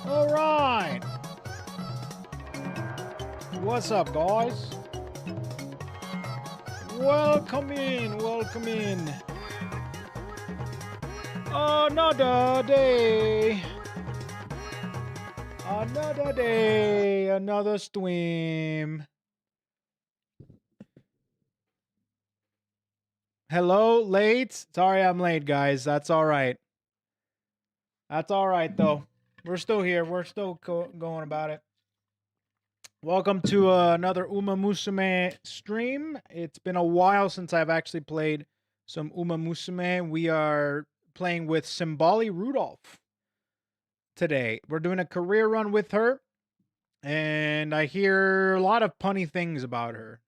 All right. What's up, guys? Welcome in. Welcome in. Another day. Another day. Another stream. Hello, late. Sorry I'm late, guys. That's all right. That's all right, though. We're still here. We're still going about it. Welcome to another UmaMusume stream. It's been a while since I've actually played some UmaMusume. We are playing with Symboli Rudolf today. We're doing a career run with her, and I hear a lot of punny things about her.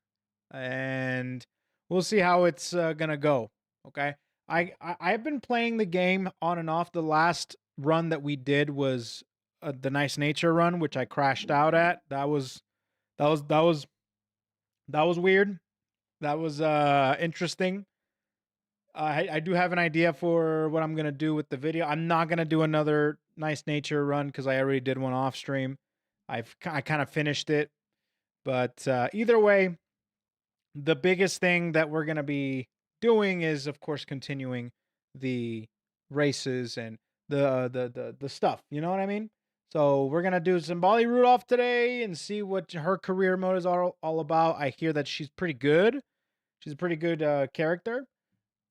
And we'll see how it's gonna go. Okay, I've been playing the game on and off. The last run that we did was the Nice Nature run, which I crashed out at. That was weird. That was interesting. I do have an idea for what I'm gonna do with the video. I'm not gonna do another Nice Nature run because I already did one off stream. I kind of finished it, but either way, the biggest thing that we're gonna be doing is, of course, continuing the races and the stuff. You know what I mean? So we're gonna do Symboli Rudolf today and see what her career mode is all about. I hear that she's pretty good. She's a pretty good character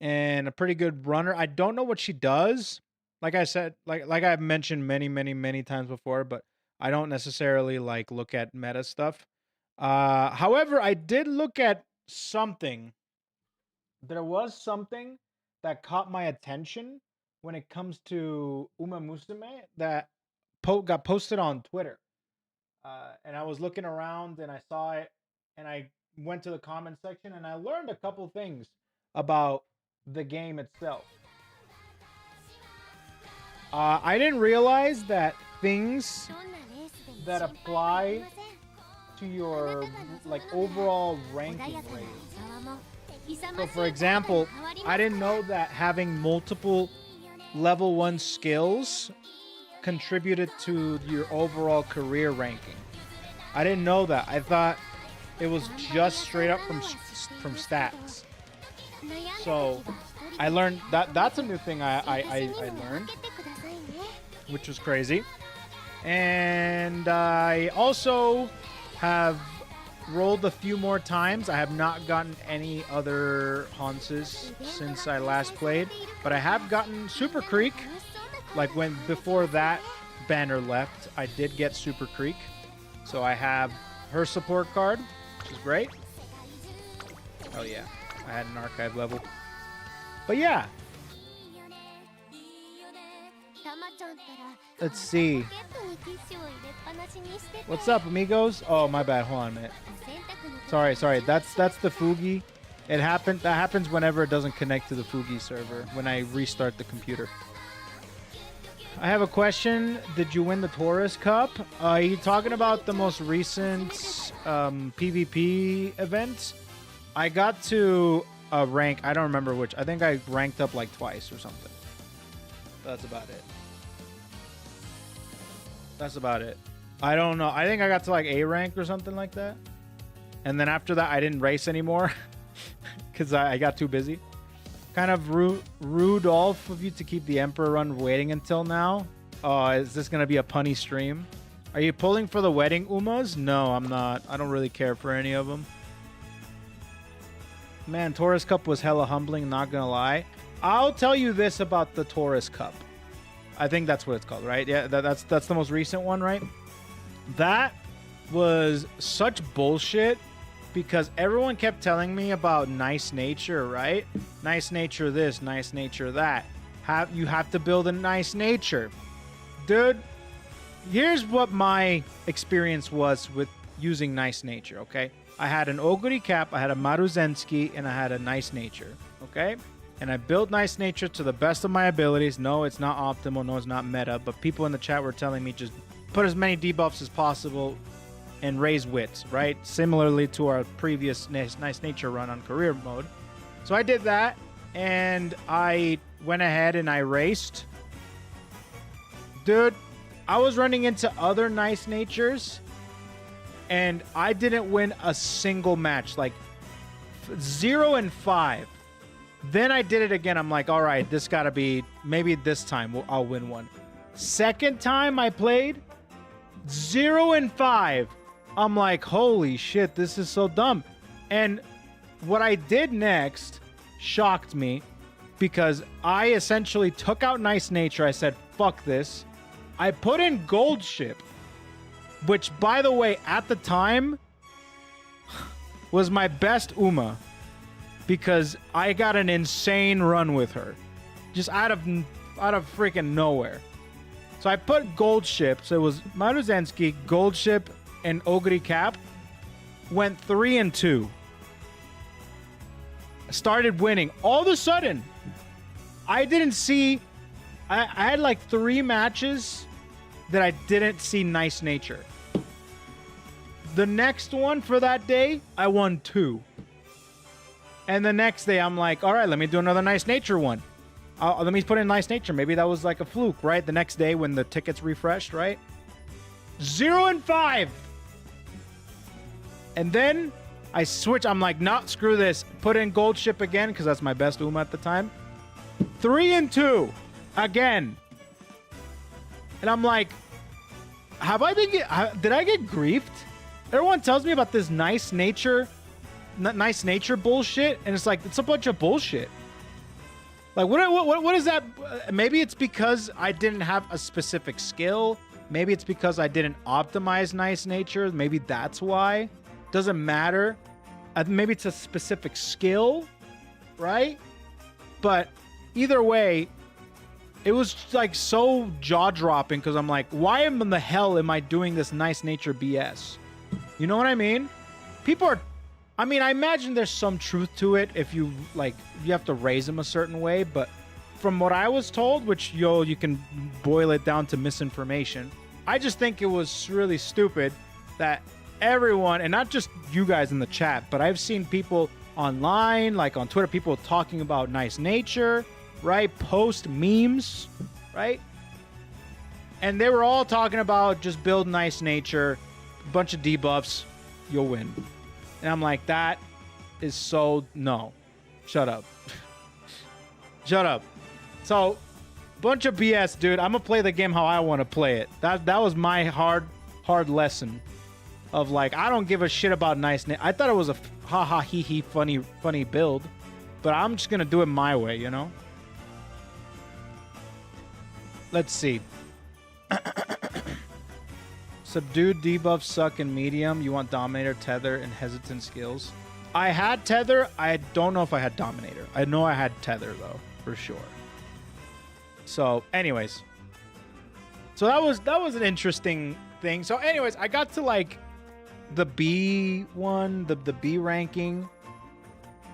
and a pretty good runner. I don't know what she does. Like I said, like I've mentioned many times before, but I don't necessarily like look at meta stuff. However, I did look at something. There was something that caught my attention when it comes to UmaMusume that got posted on Twitter. And I was looking around and I saw it and I went to the comment section and I learned a couple things about the game itself. I didn't realize that things that apply to your like overall ranking rate. So for example, I didn't know that having multiple level 1 skills contributed to your overall career ranking. I didn't know that. I thought it was just straight up from stats. So I learned that that's a new thing I learned, which was crazy. And I also have rolled a few more times. I have not gotten any other Hanses since I last played, but I have gotten Super Creek. Like before that banner left, I did get Super Creek. So I have her support card, which is great. Oh yeah, I had an archive level. But yeah. Let's see. What's up, amigos? Oh, my bad. Hold on a minute. Sorry. That's the Fugi. That happens whenever it doesn't connect to the Fugi server when I restart the computer. I have a question. Did you win the Taurus Cup? Are you talking about the most recent PvP event? I got to a rank. I don't remember which. I think I ranked up like twice or something. That's about it. That's about it. I don't know. I think I got to like A rank or something like that. And then after that, I didn't race anymore because I got too busy. Kind of Rudolph of you to keep the Emperor run waiting until now. Oh, is this going to be a punny stream? Are you pulling for the wedding Umas? No, I'm not. I don't really care for any of them. Man, Taurus Cup was hella humbling, not going to lie. I'll tell you this about the Taurus Cup. I think that's what it's called, right? Yeah, that's the most recent one, right? That was such bullshit because everyone kept telling me about nice nature, right? Nice nature this, nice nature that. You have to build a nice nature. Dude, here's what my experience was with using nice nature, okay? I had an Oguri Cap, I had a Maruzensky, and I had a nice nature, okay? And I built nice nature to the best of my abilities. No, it's not optimal. No, it's not meta. But people in the chat were telling me just put as many debuffs as possible and raise wits, right? Similarly to our previous nice nature run on career mode. So I did that, and I went ahead and I raced. Dude, I was running into other nice natures, and I didn't win a single match. Like 0 and 5. Then I did it again. I'm like, all right, this gotta be, maybe this time I'll win one. Second time I played, 0 and 5. I'm like, holy shit, this is so dumb. And what I did next shocked me, because I essentially took out Nice Nature. I said, fuck this. I put in Gold Ship, which, by the way, at the time was my best Uma, because I got an insane run with her, just out of freaking nowhere. So I put Gold Ship. So it was Maruzensky, Gold Ship, and Ogre Cap. Went 3 and 2. Started winning. All of a sudden, I didn't see... I had like 3 matches that I didn't see Nice Nature. The next one for that day, I won 2. And the next day, I'm like, all right, let me do another Nice Nature one. Let me put in Nice Nature. Maybe that was like a fluke, right? The next day when the tickets refreshed, right? 0 and 5. And then I switch. I'm like, nah, screw this. Put in Gold Ship again, because that's my best Uma at the time. 3 and 2 again. And I'm like, did I get griefed? Everyone tells me about this Nice Nature bullshit, and it's like, it's a bunch of bullshit. Like, what is that? Maybe it's because I didn't have a specific skill. Maybe it's because I didn't optimize Nice Nature. Maybe that's why. Doesn't matter. Maybe it's a specific skill, right? But either way, it was like so jaw-dropping, because I'm like, why in the hell am I doing this Nice Nature BS? You know what I mean? People are... I mean, I imagine there's some truth to it if you, like, you have to raise them a certain way, but from what I was told, which, you can boil it down to misinformation, I just think it was really stupid that everyone, and not just you guys in the chat, but I've seen people online, like on Twitter, people talking about Nice Nature, right? Post memes, right? And they were all talking about just build Nice Nature, a bunch of debuffs, you'll win. And I'm like, that is so... No. Shut up. Shut up. So, bunch of BS, dude. I'm going to play the game how I want to play it. That was my hard lesson of, like, I don't give a shit about Nice Nature. I thought it was a ha-ha, hee-hee, funny build. But I'm just going to do it my way, you know? Let's see. Subdued debuffs suck in medium. You want Dominator, Tether, and Hesitant skills. I had Tether. I don't know if I had Dominator. I know I had Tether, though, for sure. So, anyways. So that was an interesting thing. So, anyways, I got to, like, the B one, the B ranking.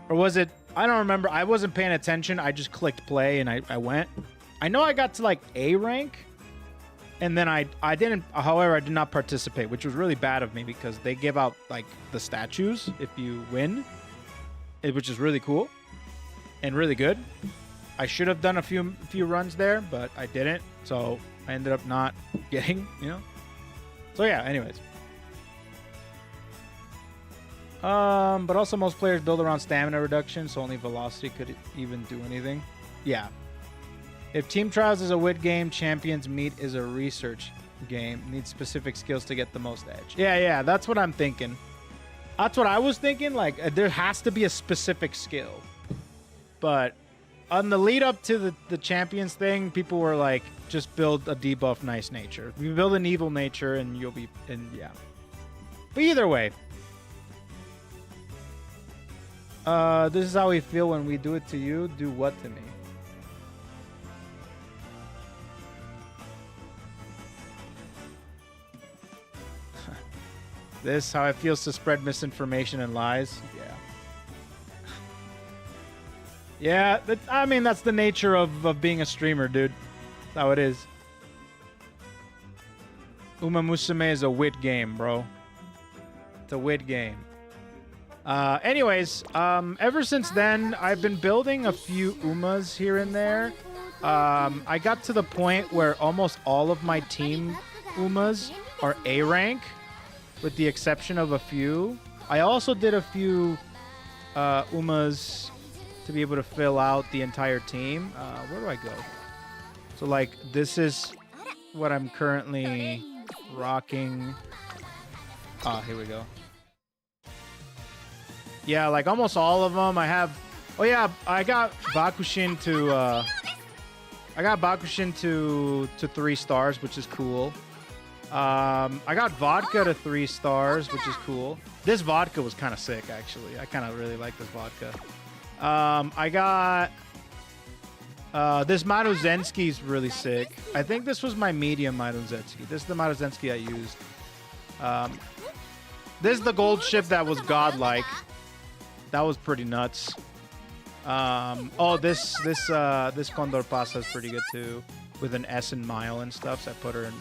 Or was it... I don't remember. I wasn't paying attention. I just clicked play, and I went. I know I got to, like, A rank. And then I didn't, however, I did not participate, which was really bad of me, because they give out, like, the statues if you win, which is really cool and really good. I should have done a few runs there, but I didn't, so I ended up not getting, you know. So yeah, anyways. But also most players build around stamina reduction, so only velocity could even do anything. Yeah. If Team Trials is a wit game, Champions Meet is a research game. Needs specific skills to get the most edge. Yeah, that's what I'm thinking. That's what I was thinking. Like, there has to be a specific skill. But on the lead up to the Champions thing, people were like, just build a debuff Nice Nature. You build an evil nature and you'll be... And yeah. But either way. This is how we feel when we do it to you. Do what to me? This how it feels to spread misinformation and lies. Yeah. Yeah, I mean, that's the nature of being a streamer, dude. That's how it is. UmaMusume is a wit game, bro. It's a wit game. Anyways, ever since then, I've been building a few Umas here and there. I got to the point where almost all of my team Umas are A rank, with the exception of a few. I also did a few Umas to be able to fill out the entire team. Where do I go? So, like, this is what I'm currently rocking. Here we go. Yeah, like almost all of them. I have. Oh yeah, I got Bakushin to. I got Bakushin to 3 stars, which is cool. I got Vodka to 3 stars, which is cool. This vodka was kind of sick, actually. I kind of really like this vodka. I got this Maruzensky's really sick. I think this was my medium Maruzensky. This is the Maruzensky I used. This is the gold ship that was godlike. That was pretty nuts. Oh, this Condor Pasta is pretty good too, with an S in mile and stuff. So I put her in.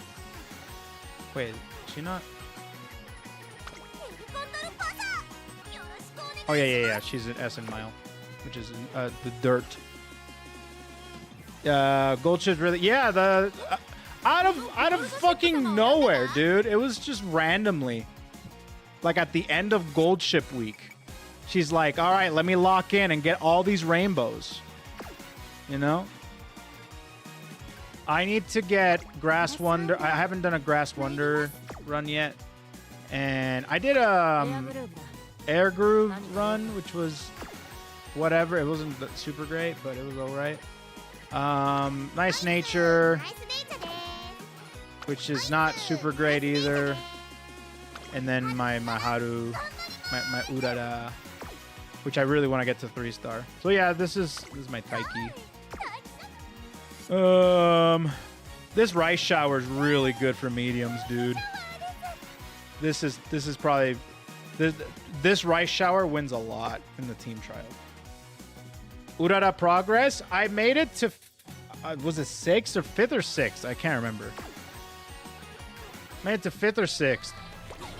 Wait, is she not? Oh yeah. She's an S in mile, which is the dirt. Gold ship's really, yeah. The out of fucking nowhere, dude. It was just randomly, like at the end of gold ship week. She's like, all right, let me lock in and get all these rainbows. You know? I need to get Grass Wonder. I haven't done a Grass Wonder run yet. And I did a Air Groove run, which was whatever. It wasn't super great, but it was all right. Nice Nature, which is not super great either. And then my Haru, my Urara, which I really want to get to 3-star. So yeah, this is my Taiki. This Rice Shower is really good for mediums, dude. This is probably this Rice Shower wins a lot in the team trial. Urara Progress. I made it to was it 6th or 5th or 6th? I can't remember. Made it to 5th or 6th.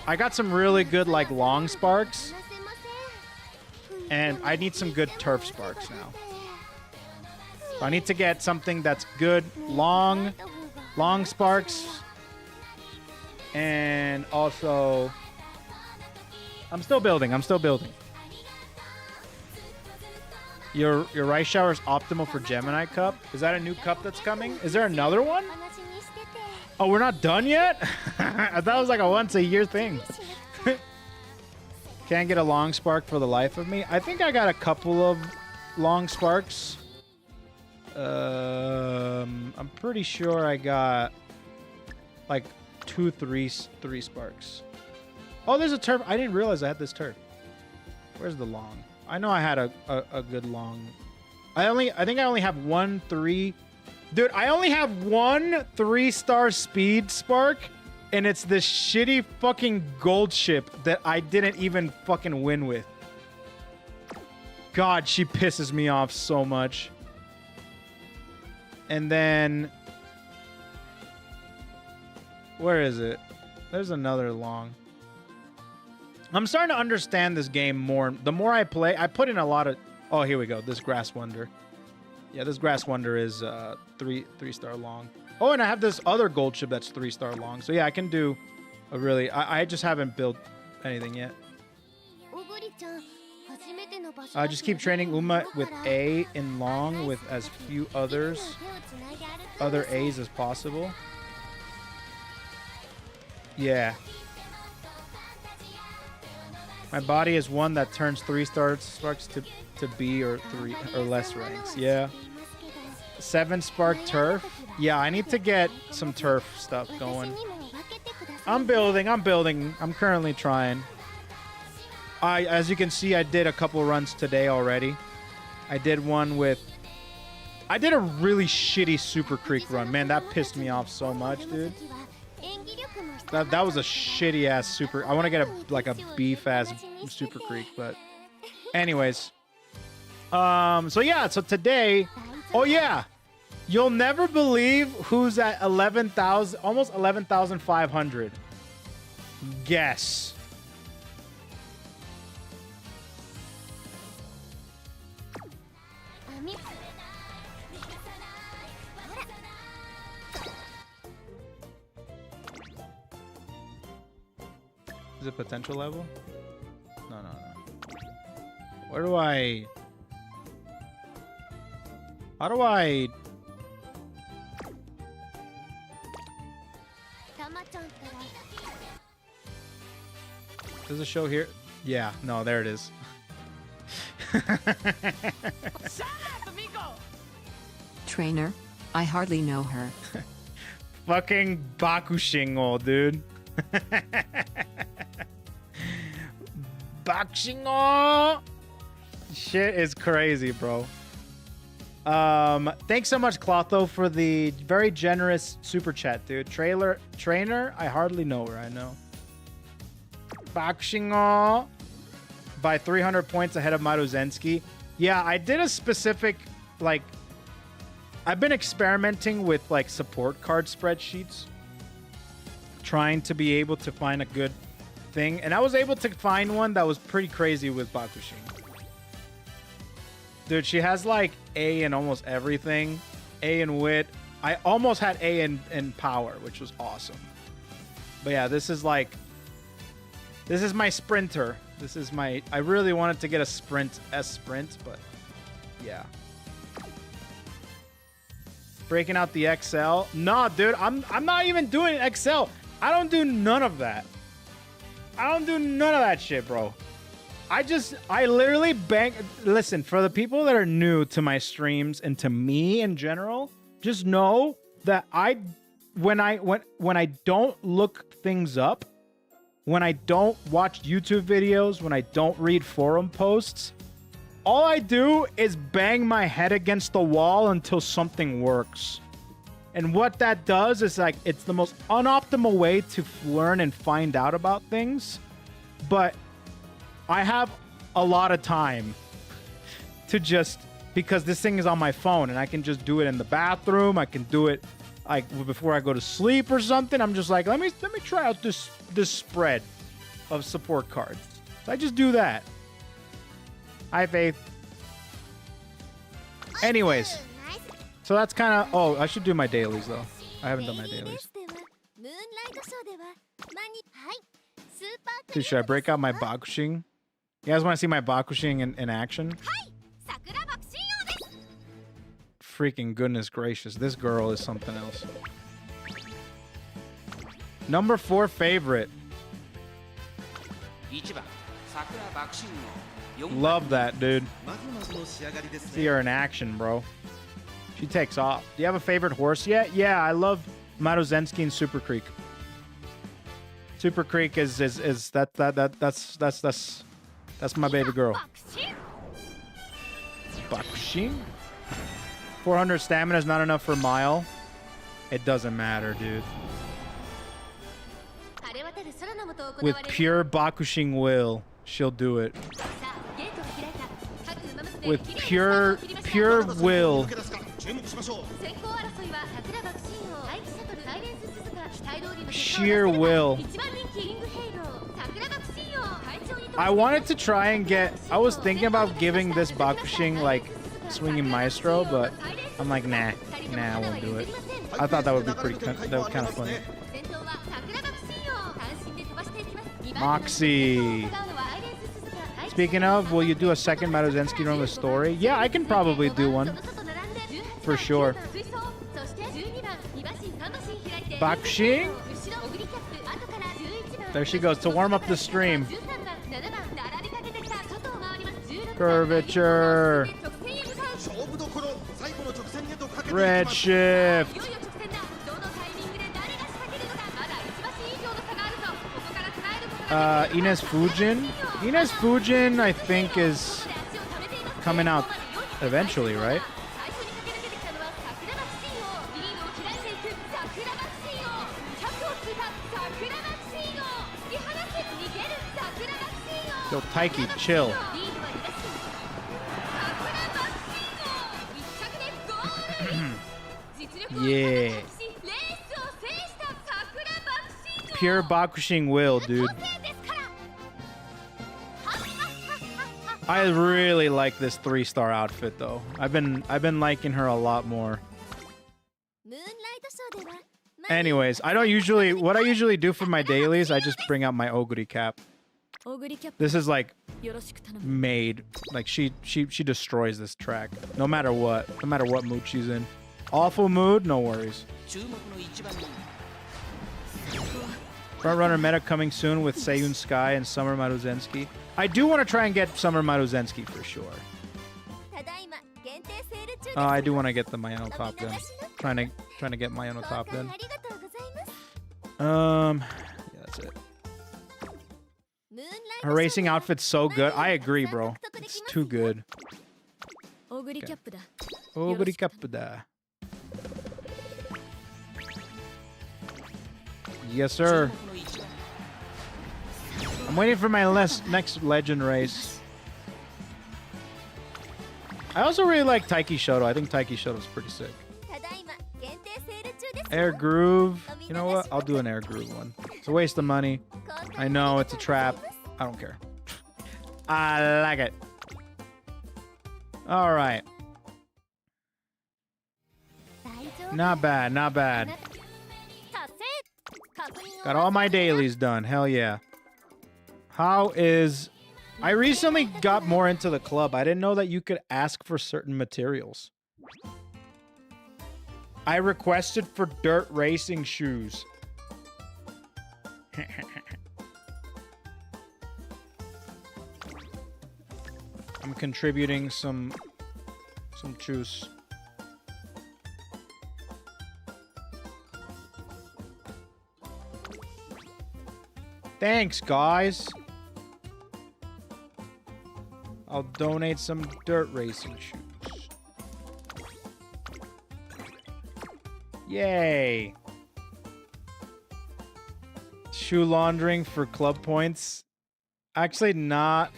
I got some really good like long sparks. And I need some good turf sparks now. So I need to get something that's good, long sparks. And also, I'm still building. Your Rice Shower is optimal for Gemini Cup. Is that a new cup that's coming? Is there another one? Oh, we're not done yet? I thought it was like a once a year thing. Can't get a long spark for the life of me. I think I got a couple of long sparks. I'm pretty sure I got like 2, 3 sparks. Oh, there's a turf. I didn't realize I had this turf. Where's the long? I know I had a good long. I think I only have 1 3. Dude, I only have 1 3-star speed spark. And it's this shitty fucking gold ship that I didn't even fucking win with. God, she pisses me off so much. And then... where is it? There's another long. I'm starting to understand this game more. The more I play, I put in a lot of... oh, here we go. This Grass Wonder. Yeah, this Grass Wonder is 3-star long. Oh, and I have this other gold ship that's 3-star long. So yeah, I can do a really... I just haven't built anything yet. Just keep training Uma with A in long with as few other A's as possible. Yeah. My body is one that turns 3-star sparks to B or 3 or less ranks. Yeah. 7 spark turf. Yeah, I need to get some turf stuff going. I'm building. I'm currently trying. As you can see, I did a couple runs today already. I did one with... I did a really shitty Super Creek run. Man, that pissed me off so much, dude. That was a shitty ass Super... I want to get a beef ass Super Creek, but... anyways. So yeah, so today... oh yeah! You'll never believe who's at 11,000... almost 11,500. Guess. Is it potential level? No, no, no. Where do I... How do I... Does it show here? Yeah, no, there it is. Trainer, I hardly know her. Fucking Bakushingo, dude. Bakushingo! Shit is crazy, bro. Thanks so much, Clotho, for the very generous super chat, dude. Trainer, I hardly know her, I know. Bakushingo by 300 points ahead of Maruzensky. Yeah, I did a specific, like, I've been experimenting with, like, support card spreadsheets, trying to be able to find a good thing, and I was able to find one that was pretty crazy with Bakushin. Dude, she has, like, A in almost everything. A in wit. I almost had A in power, which was awesome. But yeah, this is, like, this is my sprinter. This is my... I really wanted to get a sprint, but yeah. Breaking out the XL. Nah, dude, I'm not even doing XL. I don't do none of that. I don't do none of that shit, bro. I literally bang... Listen, for the people that are new to my streams and to me in general, just know that when I don't look things up, when I don't watch YouTube videos, when I don't read forum posts, all I do is bang my head against the wall until something works. And what that does is, like, it's the most unoptimal way to learn and find out about things. But I have a lot of time to just, because this thing is on my phone and I can just do it in the bathroom. I can do it like before I go to sleep or something. I'm just like, let me try out this spread of support cards. So I just do that. I have faith. Anyways, so that's kind of... Oh, I should do my dailies, though. I haven't done my dailies. Dude, should I break out my Bakushin? You guys want to see my Bakushin in action? Freaking goodness gracious. This girl is something else. Number 4 favorite. Love that, dude. See her in action, bro. She takes off. Do you have a favorite horse yet? Yeah, I love Maruzensky and Super Creek. Super Creek is that's my baby girl. Bakushin? 400 stamina is not enough for Mile. It doesn't matter, dude. With pure Bakushin will, she'll do it. With pure will. Sheer will. I wanted to try and get... I was thinking about giving this Bakushin, like, swinging Maestro, but I'm like, nah, I won't do it. I thought that would be kind of funny. Moxie. Speaking of, will you do a second Maruzensky run with story? Yeah, I can probably do one. For sure. Bakushin? There she goes to warm up the stream. Curvature. Redshift. Ines Fujin. Ines Fujin, I think, is coming out eventually, right? Yo, Taiki, chill. Yeah. Pure Bakushin will, dude. I really like this 3-star outfit, though. I've been liking her a lot more. Anyways, I don't usually... What I usually do for my dailies, I just bring out my Oguri cap. This is like made. Like she destroys this track. No matter what. No matter what mood she's in. Awful mood, no worries. Frontrunner meta coming soon with Seiyun Sky and Summer Maruzensky. I do want to try and get Summer Maruzensky for sure. I do want to get the Mayano top then. Trying to get Mayano top then. Yeah, that's it. Her racing outfit's so good. I agree, bro. It's too good. Okay. Oguri Kappuda. Yes, sir. I'm waiting for my next legend race. I also really like Taiki Shoto. I think Taiki Shoto's pretty sick. Air Groove. You know what? I'll do an Air Groove one. It's a waste of money. I know, it's a trap. I don't care. I like it. All right. Not bad, not bad. Got all my dailies done. Hell yeah. How is... I recently got more into the club. I didn't know that you could ask for certain materials. I requested for dirt racing shoes. I'm contributing some juice. Thanks, guys. I'll donate some dirt racing shoes. Yay. Shoe laundering for club points. Actually, not.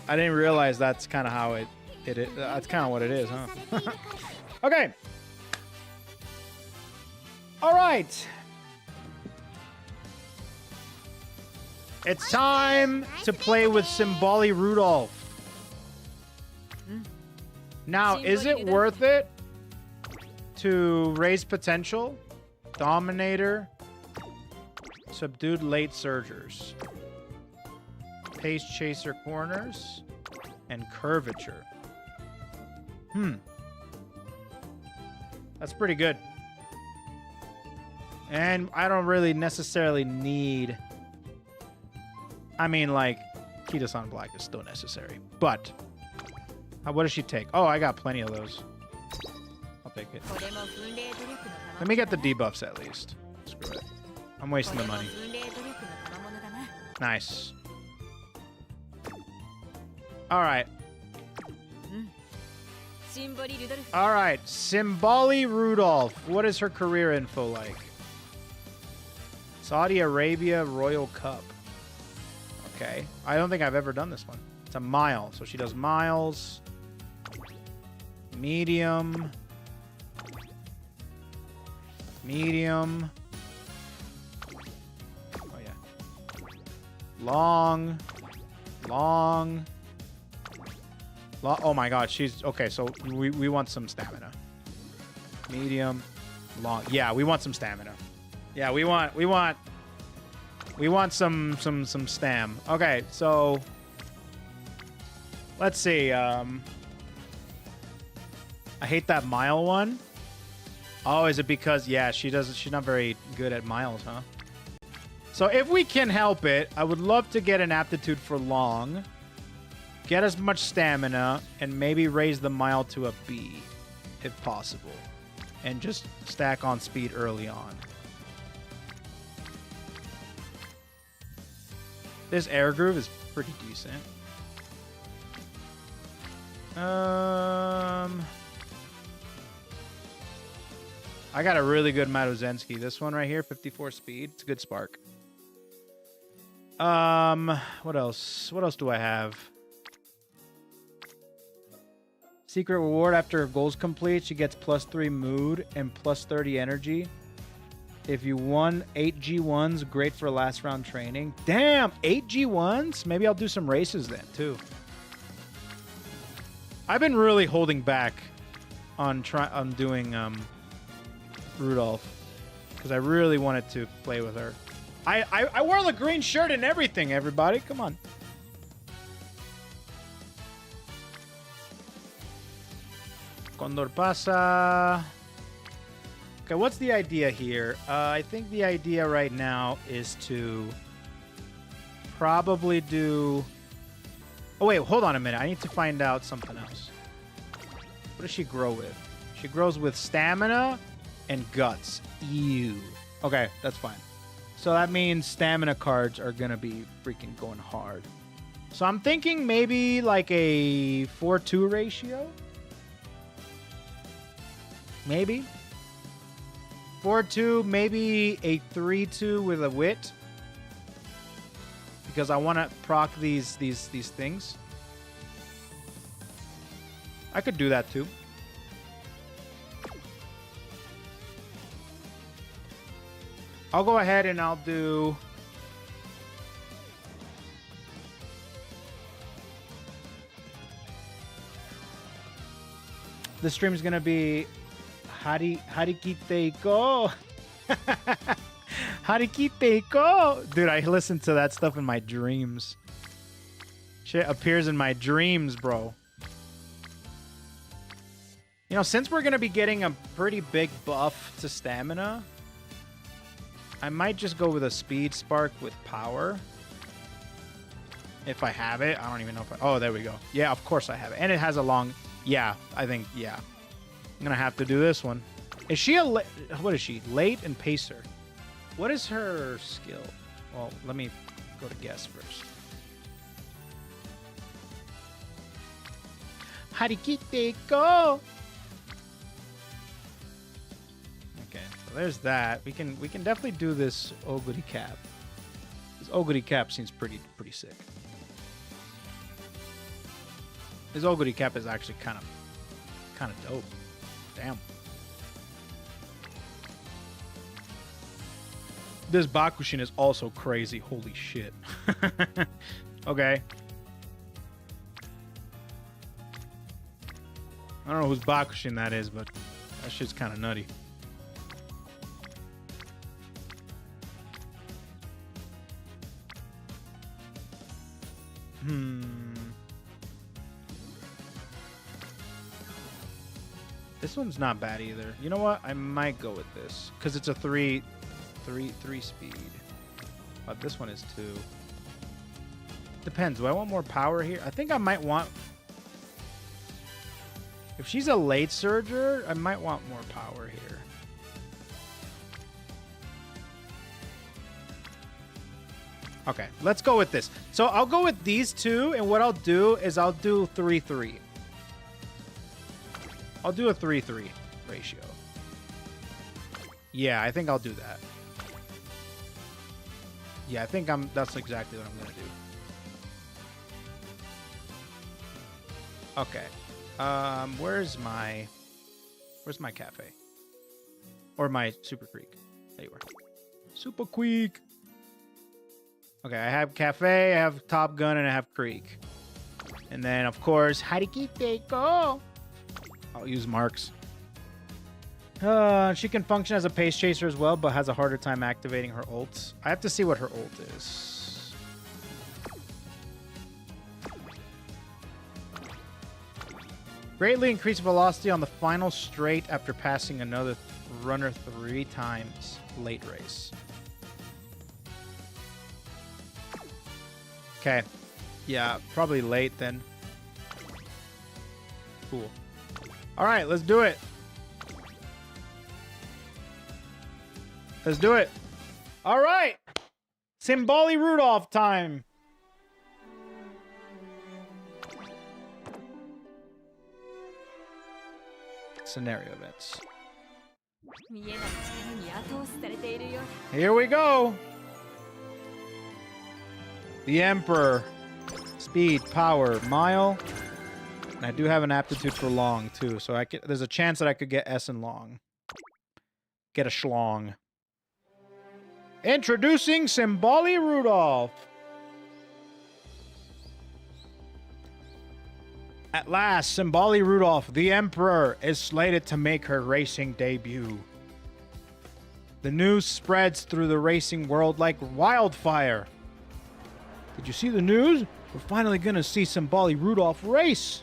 I didn't realize that's kind of how it is. That's kind of what it is, huh? Okay. All right. It's time to play with Symboli Rudolf. Now, is it worth it to raise potential, Dominator, Subdued Late Surgers, Pace Chaser Corners, and Curvature? That's pretty good. And I don't really necessarily need... I mean, like, Kita-san Black is still necessary. But, what does she take? Oh, I got plenty of those. I'll take it. Let me get the debuffs at least. Screw it. I'm wasting the money. Nice. Alright. Alright, Symboli Rudolf. What is her career info like? Saudi Arabia Royal Cup. Okay. I don't think I've ever done this one. It's a mile. So she does miles. Medium. Medium. Oh, yeah. Long. Long. Oh, my God. She's... Okay, so we want some stamina. Medium. Long. Yeah, we want some stamina. Yeah, we want some stam. Okay, so let's see. I hate that mile one. Oh, is it because she's not very good at miles, huh? So if we can help it, I would love to get an aptitude for long, get as much stamina, and maybe raise the mile to a B if possible, and just stack on speed early on. This air groove is pretty decent. I got a really good Maruzensky. This one right here, 54 speed. It's a good spark. What else? What else do I have? Secret reward after her goal's complete. She gets +3 mood and +30 energy. If you won 8 G1s, great for last round training. Damn, 8 G1s? Maybe I'll do some races then, too. I've been really holding back on doing Rudolph. because I really wanted to play with her. I wore the green shirt and everything, everybody. Come on. Condor pasa. Okay, what's the idea here? I think the idea right now is to probably do... Oh, wait, hold on a minute. I need to find out something else. What does she grow with? She grows with stamina and guts. Ew. Okay, that's fine. So that means stamina cards are going to be freaking going hard. So I'm thinking maybe like a 4-2 ratio. Maybe. 4-2, maybe a 3-2 with a wit. Because I want to proc these things. I could do that too. I'll go ahead and I'll do... The stream is going to be... Harikite-ko. Harikite-ko. Dude, I listen to that stuff in my dreams. Shit appears in my dreams, bro. You know, since we're going to be getting a pretty big buff to stamina, I might just go with a speed spark with power. If I have it. I don't even know if I... Oh, there we go. Yeah, of course I have it. And it has a long... Yeah, I think... Yeah. I'm going to have to do this one. Is she a... What is she? Late and pacer. What is her skill? Well, let me go to guess first. Harikite-ko. Okay, so there's that. We can definitely do this Oguri cap. This Oguri cap seems pretty sick. This Oguri cap is actually kind of dope. Damn. This Bakushin is also crazy. Holy shit. Okay. I don't know whose Bakushin that is, but that shit's kind of nutty. This one's not bad either. You know what? I might go with this because it's a 3 speed. But this one is 2. Depends. Do I want more power here? I think I might want... If she's a late surger, I might want more power here. Okay, let's go with this. So I'll go with these two, and what I'll do is I'll do 3-3. I'll do a 3-3 ratio. Yeah, I think I'll do that. Yeah, I think that's exactly what I'm gonna do. Okay. Where's my cafe? Or my Super Creek? There you are. Super Creek. Okay, I have cafe, I have Top Gun, and I have Creek. And then, of course, Harikite-ko. I'll use marks. She can function as a pace chaser as well, but has a harder time activating her ult. I have to see what her ult is. Greatly increased velocity on the final straight after passing another runner 3 times. Late race. Okay. Yeah, probably late then. Cool. All right, let's do it. Let's do it. All right. Symboli Rudolf time. Scenario events. Here we go. The Emperor. Speed, power, mile. And I do have an aptitude for long too, so there's a chance that I could get S in long. Get a schlong. Introducing Symboli Rudolf. At last, Symboli Rudolf, the Emperor, is slated to make her racing debut. The news spreads through the racing world like wildfire. Did you see the news? We're finally gonna see Symboli Rudolf race.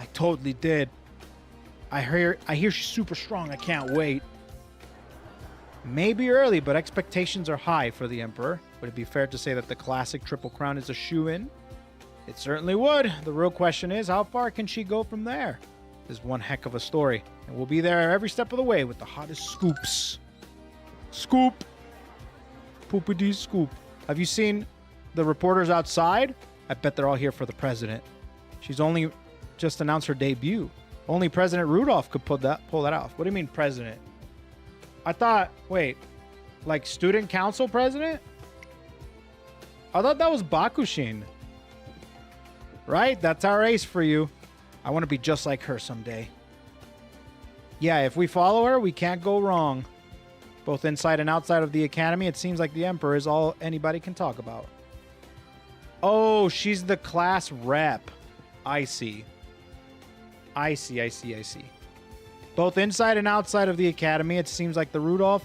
I totally did. I hear she's super strong. I can't wait. Maybe early, but expectations are high for the Emperor. Would it be fair to say that the classic Triple Crown is a shoo-in? It certainly would. The real question is, how far can she go from there? This is one heck of a story, and we'll be there every step of the way with the hottest scoops. Scoop. Poopity scoop. Have you seen the reporters outside? I bet they're all here for the president. She's only just announced her debut. Only President Rudolph could pull that off. What do you mean, president? I thought, wait, like student council president? I thought that was Bakushin. Right? That's our ace for you. I want to be just like her someday. Yeah, if we follow her, we can't go wrong. Both inside and outside of the academy, it seems like the Emperor is all anybody can talk about. Oh, she's the class rep. I see. I see. Both inside and outside of the academy, it seems like the Rudolph...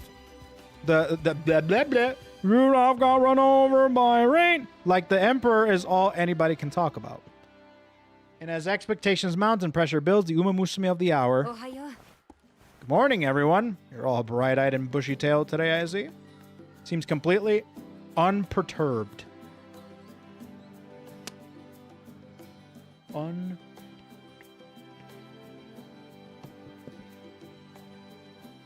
The blah, blah, blah. Rudolph got run over by rain. Like the Emperor is all anybody can talk about. And as expectations mount and pressure builds, the UmaMusume of the hour... Good morning, everyone. You're all bright-eyed and bushy-tailed today, I see. Seems completely unperturbed.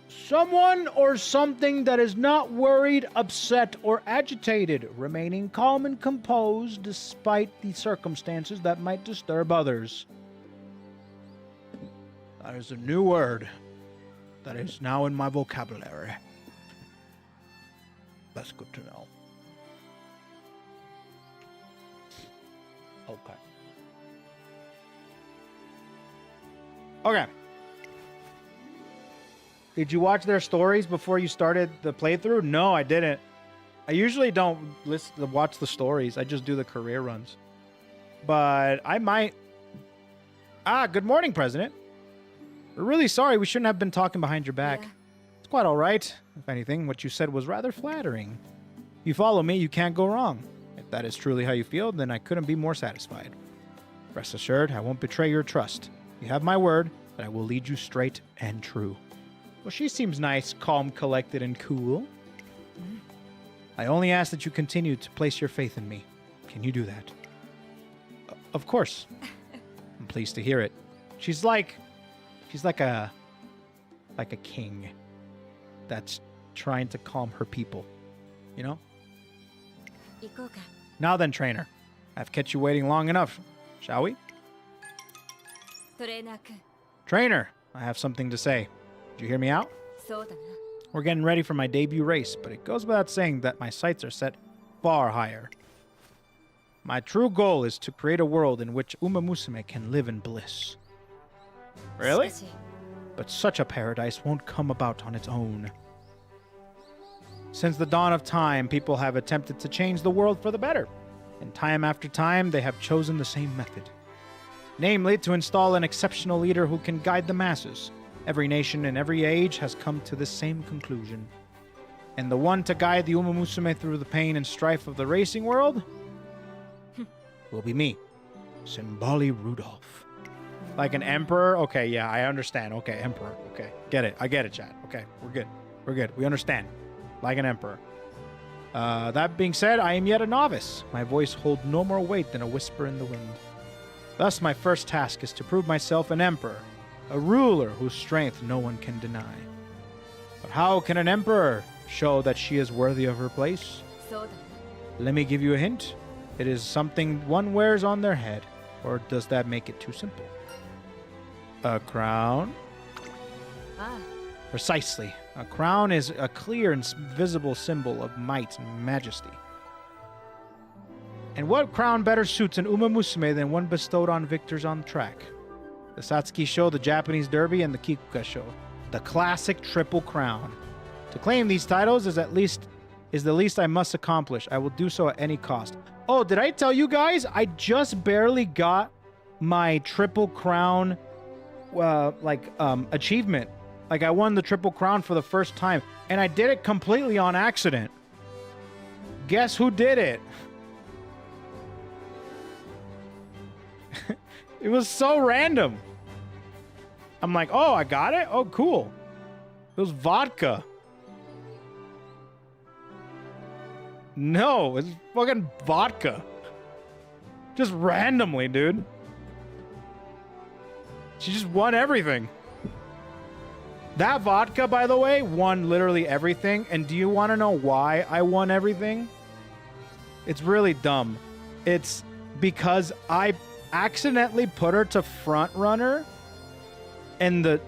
Someone or something that is not worried, upset, or agitated, remaining calm and composed despite the circumstances that might disturb others. That is a new word that is now in my vocabulary. That's good to know. Okay. Did you watch their stories before you started the playthrough? No, I didn't. I usually don't watch the stories. I just do the career runs. But I might... good morning, President. We're really sorry. We shouldn't have been talking behind your back. Yeah. It's quite all right. If anything, what you said was rather flattering. You follow me, you can't go wrong. If that is truly how you feel, then I couldn't be more satisfied. Rest assured, I won't betray your trust. You have my word that I will lead you straight and true. Well, she seems nice, calm, collected, and cool. I only ask that you continue to place your faith in me. Can you do that? Of course. I'm pleased to hear it. She's like a king that's trying to calm her people. You know? Now then, trainer. I've kept you waiting long enough. Shall we? Trainer, I have something to say. Did you hear me out? We're getting ready for my debut race, but it goes without saying that my sights are set far higher. My true goal is to create a world in which UmaMusume can live in bliss. Really? But such a paradise won't come about on its own. Since the dawn of time, people have attempted to change the world for the better. And time after time, they have chosen the same method. Namely, to install an exceptional leader who can guide the masses. Every nation in every age has come to this same conclusion. And the one to guide the UmaMusume through the pain and strife of the racing world will be me, Symboli Rudolf. Like an emperor? Okay, yeah, I understand. Okay, emperor. Okay, get it. I get it, chat. Okay, we're good. We're good. We understand. Like an emperor. That being said, I am yet a novice. My voice holds no more weight than a whisper in the wind. Thus, my first task is to prove myself an emperor, a ruler whose strength no one can deny. But how can an emperor show that she is worthy of her place? Let me give you a hint. It is something one wears on their head, or does that make it too simple? A crown? Precisely. A crown is a clear and visible symbol of might and majesty. And what crown better suits an UmaMusume than one bestowed on victors on track? The Satsuki Show, the Japanese Derby, and the Kikuka Show. The classic Triple Crown. To claim these titles is the least I must accomplish. I will do so at any cost. Oh, did I tell you guys? I just barely got my Triple Crown achievement Like, I won the Triple Crown for the first time, and I did it completely on accident. Guess who did it? It was so random. I'm like, oh, I got it? Oh, cool. It was vodka. No, it's fucking vodka. Just randomly, dude. She just won everything. That vodka, by the way, won literally everything. And do you want to know why I won everything? It's really dumb. It's because I accidentally put her to front runner in the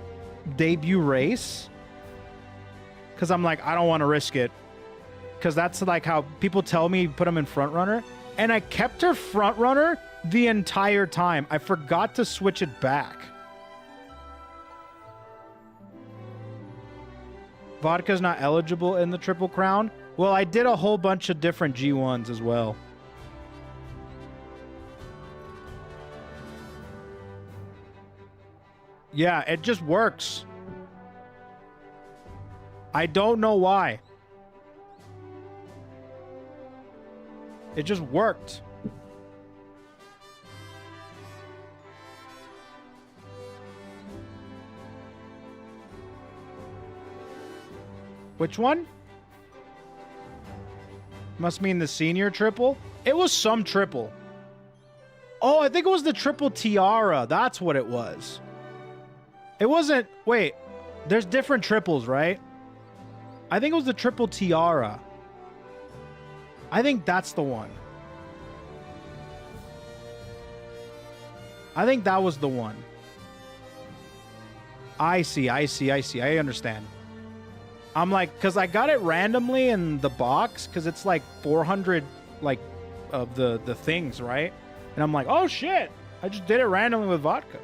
debut race. Because I'm like, I don't want to risk it. Because that's like how people tell me put them in front runner. And I kept her front runner the entire time. I forgot to switch it back. Vodka's not eligible in the Triple Crown. Well, I did a whole bunch of different G1s as well. Yeah, it just works. I don't know why. It just worked. Which one? Must mean the senior triple? It was some triple. Oh, I think it was the triple tiara. That's what it was. It wasn't... Wait. There's different triples, right? I think it was the triple tiara. I think that's the one. I think that was the one. I see. I understand. I'm like, because I got it randomly in the box, because it's like 400, like, of the things, right? And I'm like, oh shit, I just did it randomly with vodka.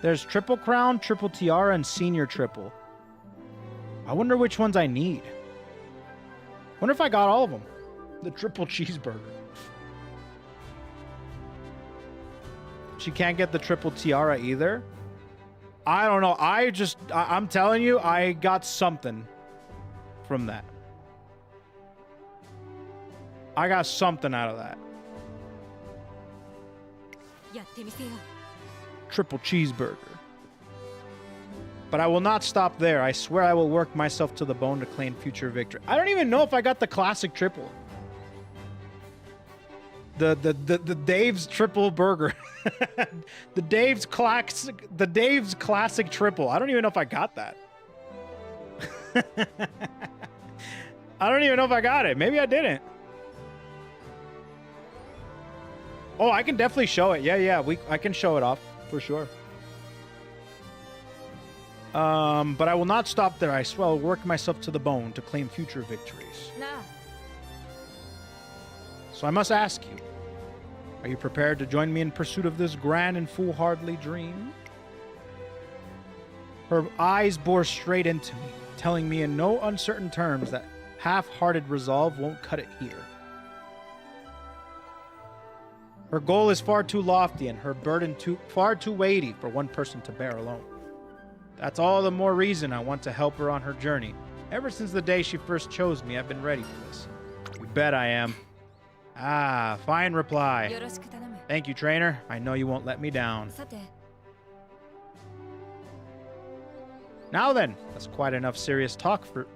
There's Triple Crown, Triple Tiara, and Senior Triple. I wonder which ones I need. Wonder if I got all of them. The Triple Cheeseburger. She can't get the Triple Tiara either. I don't know. I'm telling you, I got something from that. I got something out of that. Triple Cheeseburger. But I will not stop there. I swear I will work myself to the bone to claim future victory. I don't even know if I got the classic triple. The Dave's triple burger. the Dave's classic triple. I don't even know if I got that. I don't even know if I got it. Maybe I didn't. Oh, I can definitely show it. Yeah, I can show it off for sure. But I will not stop there. I swear I'll work myself to the bone to claim future victories. Nah. So I must ask you, are you prepared to join me in pursuit of this grand and foolhardy dream? Her eyes bore straight into me, telling me in no uncertain terms that half-hearted resolve won't cut it here. Her goal is far too lofty and her burden far too weighty for one person to bear alone. That's all the more reason I want to help her on her journey. Ever since the day she first chose me, I've been ready for this. You bet I am. Ah, fine reply. Thank you, trainer. I know you won't let me down. Now then, that's quite enough serious talk for,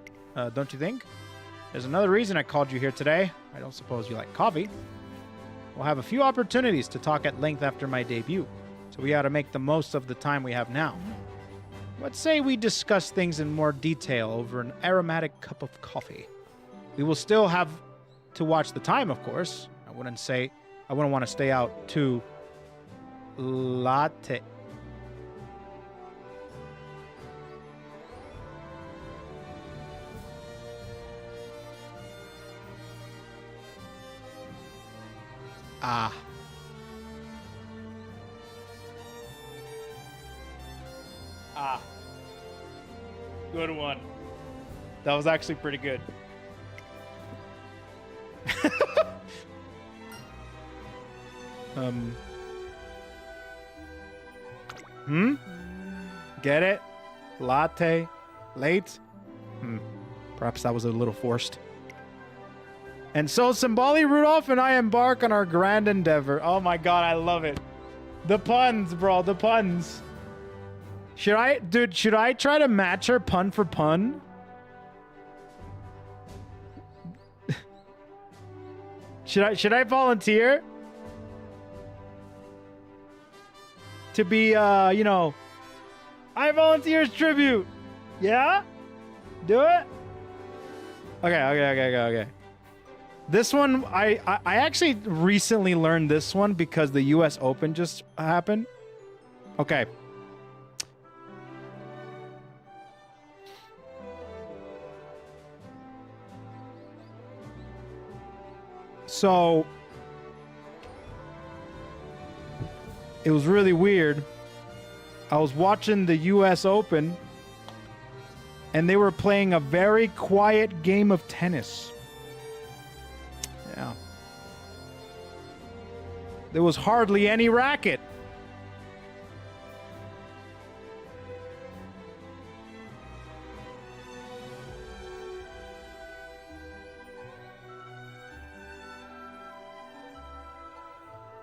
don't you think? There's another reason I called you here today. I don't suppose you like coffee. We'll have a few opportunities to talk at length after my debut, so we ought to make the most of the time we have now. Let's say we discuss things in more detail over an aromatic cup of coffee. We will still have to watch the time, of course. I wouldn't want to stay out too late. Ah. Ah. Good one. That was actually pretty good. Get it? Latte? Late? Perhaps that was a little forced. And so Symboli Rudolf and I embark on our grand endeavor. Oh my god, I love it. The puns, bro, the puns. Should I try to match her pun for pun? Should I volunteer? To be, you know, I volunteer as tribute. Yeah? Do it? Okay. This one, I actually recently learned this one because the US Open just happened. Okay. So it was really weird. I was watching the US Open and they were playing a very quiet game of tennis. Yeah. There was hardly any racket.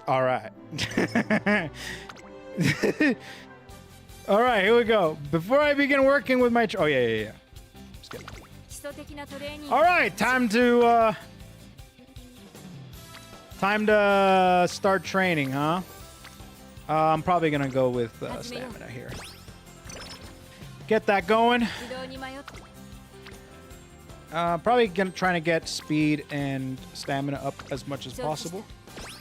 All right. All right, here we go. Before I begin working with my... Oh, yeah. Just kidding. All right, time to start training, huh? I'm probably going to go with stamina here. Get that going. Probably trying to get speed and stamina up as much as possible.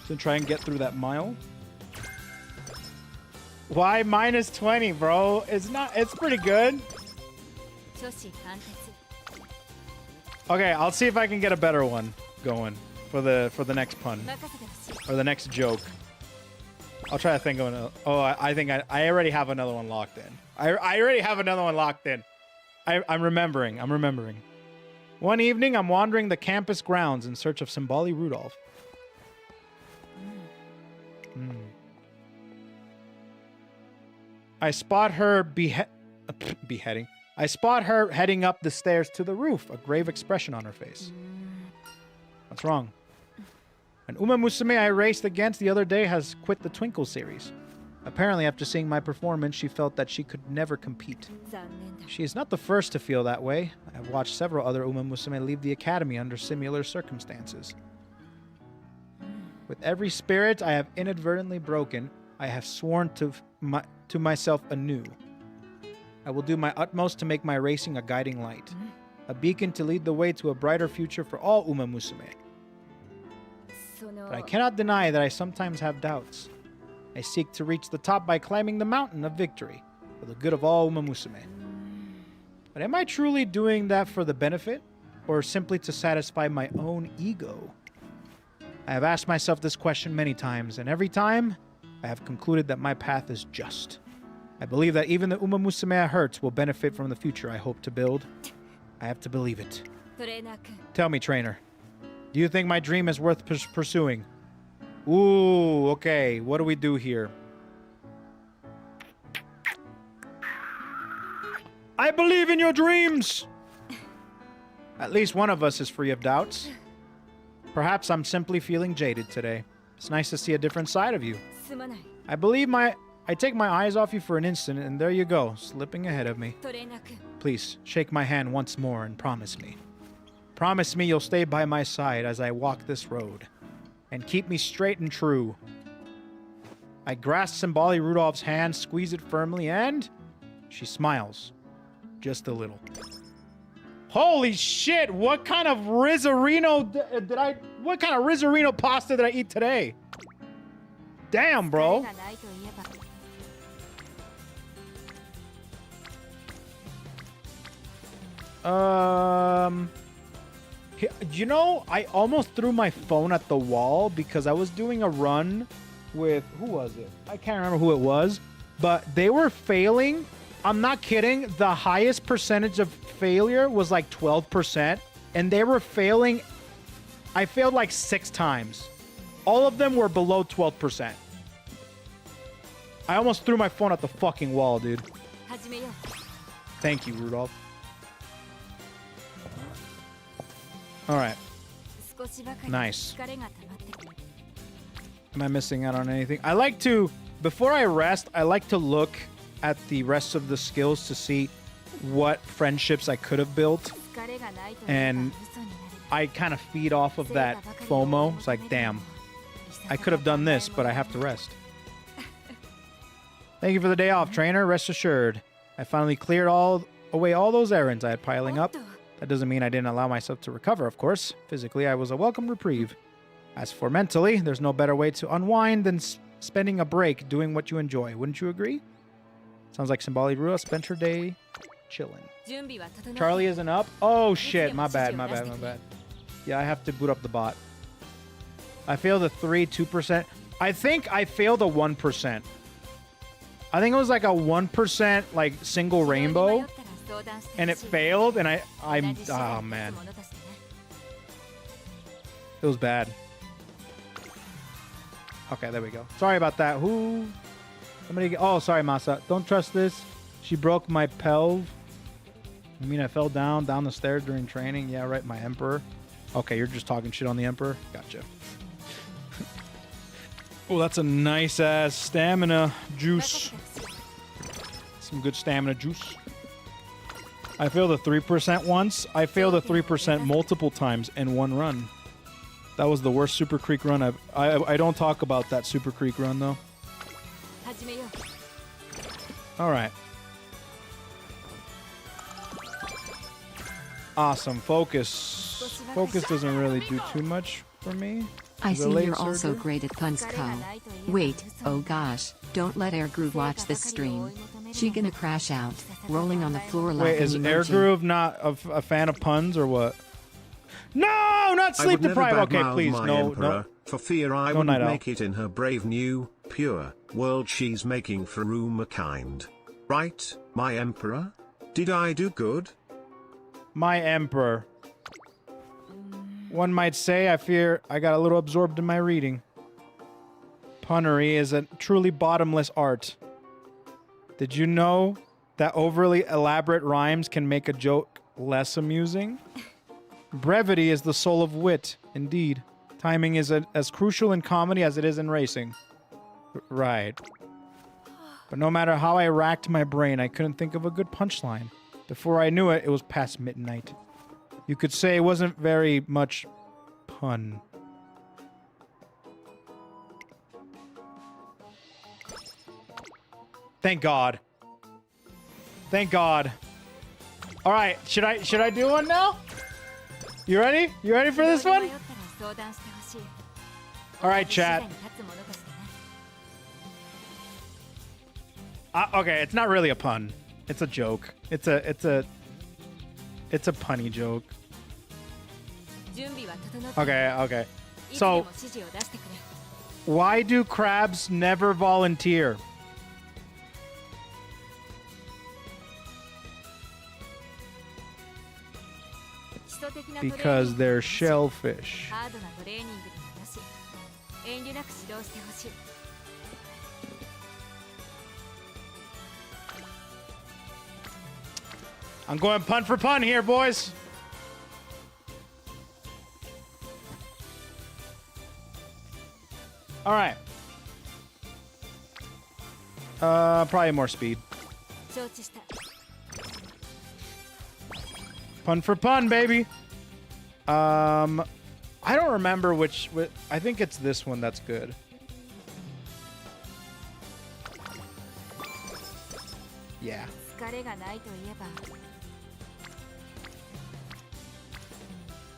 To try and get through that mile. Why minus 20, bro? It's pretty good. Okay, I'll see if I can get a better one going for the next pun. Or the next joke. I'll try to think of another. Oh, I think I already have another one locked in. I already have another one locked in. I'm remembering. One evening, I'm wandering the campus grounds in search of Symboli Rudolf. I spot her beheading. I spot her heading up the stairs to the roof, a grave expression on her face. What's wrong? An UmaMusume I raced against the other day has quit the Twinkle series. Apparently, after seeing my performance, she felt that she could never compete. She is not the first to feel that way. I have watched several other UmaMusume leave the academy under similar circumstances. With every spirit I have inadvertently broken, I have sworn to myself anew. I will do my utmost to make my racing a guiding light, a beacon to lead the way to a brighter future for all UmaMusume. But I cannot deny that I sometimes have doubts. I seek to reach the top by climbing the mountain of victory, for the good of all UmaMusume. But am I truly doing that for the benefit, or simply to satisfy my own ego? I have asked myself this question many times, and every time, I have concluded that my path is just. I believe that even the UmaMusume I hurt will benefit from the future I hope to build. I have to believe it. Tell me, trainer, do you think my dream is worth pursuing? Ooh, okay, what do we do here? I believe in your dreams! At least one of us is free of doubts. Perhaps I'm simply feeling jaded today. It's nice to see a different side of you. I take my eyes off you for an instant, and there you go, slipping ahead of me. Please, shake my hand once more and promise me. Promise me you'll stay by my side as I walk this road, and keep me straight and true. I grasp Symboli Rudolph's hand, squeeze it firmly, and she smiles. Just a little. Holy shit, what kind of Rizzarino what kind of Rizzarino pasta did I eat today? Damn, bro. You know, I almost threw my phone at the wall because I was doing a run with, who was it? I can't remember who it was, but they were failing. I'm not kidding. The highest percentage of failure was like 12%, and they were failing. I failed like 6 times. All of them were below 12%. I almost threw my phone at the fucking wall, dude. Thank you, Rudolph. All right. Nice. Am I missing out on anything? I like to, before I rest, I like to look at the rest of the skills to see what friendships I could have built. And I kind of feed off of that FOMO. It's like, damn, I could have done this, but I have to rest. Thank you for the day off, trainer. Rest assured. I finally cleared away all those errands I had piling up. That doesn't mean I didn't allow myself to recover, of course. Physically, I was a welcome reprieve. As for mentally, there's no better way to unwind than spending a break doing what you enjoy. Wouldn't you agree? Sounds like Symboli Rudolf spent her day chilling. Charlie isn't up? Oh, shit. My bad. Yeah, I have to boot up the bot. I failed a 2%. I think I failed a 1%. I think it was like a 1% like single rainbow. And it failed, and oh, man. It was bad. Okay, there we go. Sorry about that. Oh, sorry, Masa. Don't trust this. She broke my pelv. I mean, I fell down the stairs during training. Yeah, right, my Emperor. Okay, you're just talking shit on the Emperor? Gotcha. Oh, that's a nice-ass stamina juice. Some good stamina juice. I failed a 3% once. I failed a 3% multiple times in one run. That was the worst Super Creek run I don't talk about that Super Creek run, though. All right. Awesome. Focus. Focus doesn't really do too much for me. I see you're also great at puns, Ko. Wait, oh gosh, don't let Airgroove watch this stream. She gonna crash out, rolling on the floor laughing. Wait, is Airgroove not a fan of puns or what? No, not sleep deprived. Okay, please, no. For fear I wouldn't make it in her brave new, pure world she's making for Umakind. Right, my Emperor? Did I do good? My Emperor. One might say I fear I got a little absorbed in my reading. Punnery is a truly bottomless art. Did you know that overly elaborate rhymes can make a joke less amusing? Brevity is the soul of wit, indeed. Timing is as crucial in comedy as it is in racing. Right. But no matter how I racked my brain, I couldn't think of a good punchline. Before I knew it, it was past midnight. You could say it wasn't very much pun. Thank God. Thank God. All right, should I do one now? You ready? You ready for this one? All right, chat. Okay, it's not really a pun. It's a joke. It's a punny joke. Okay. So, why do crabs never volunteer? Because they're shellfish. I'm going pun for pun here, boys. All right. Probably more speed. Pun for pun, baby. I don't remember which. I think it's this one that's good. Yeah.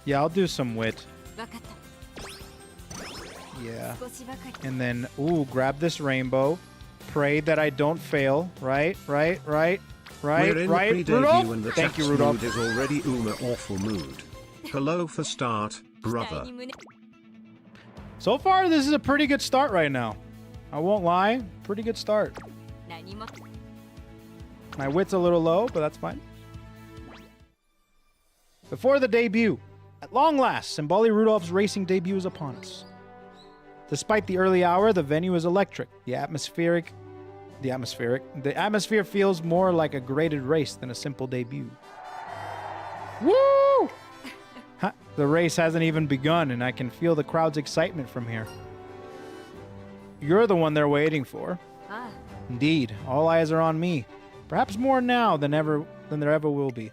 Yeah, I'll do some wit. Yeah. And then, ooh, grab this rainbow. Pray that I don't fail. Right. Rudolph? Thank you, Rudolph. Is already Uma awful mood. Hello for start, brother. So far, this is a pretty good start right now. I won't lie. Pretty good start. My wit's a little low, but that's fine. Before the debut, at long last, Symboli Rudolph's racing debut is upon us. Despite the early hour, the venue is electric. The atmosphere feels more like a graded race than a simple debut. Woo! The race hasn't even begun, and I can feel the crowd's excitement from here. You're the one they're waiting for. Indeed, all eyes are on me. Perhaps more now than there ever will be.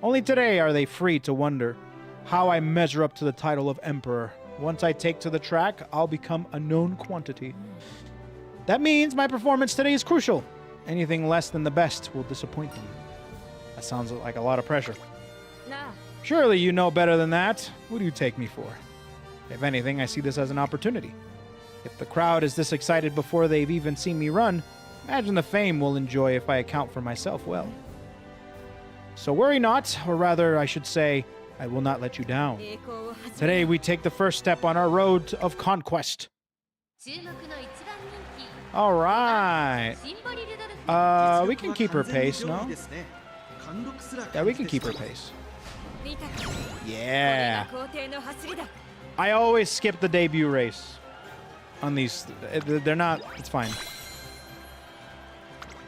Only today are they free to wonder how I measure up to the title of Emperor. Once I take to the track, I'll become a known quantity. That means my performance today is crucial. Anything less than the best will disappoint them. That sounds like a lot of pressure. Surely you know better than that. What do you take me for? If anything, I see this as an opportunity. If the crowd is this excited before they've even seen me run, imagine the fame we'll enjoy if I account for myself well. So worry not, or rather, I should say, I will not let you down. Today we take the first step on our road of conquest. All right. We can keep her pace, no? Yeah, we can keep her pace. Yeah. I always skip the debut race on these. They're not. It's fine.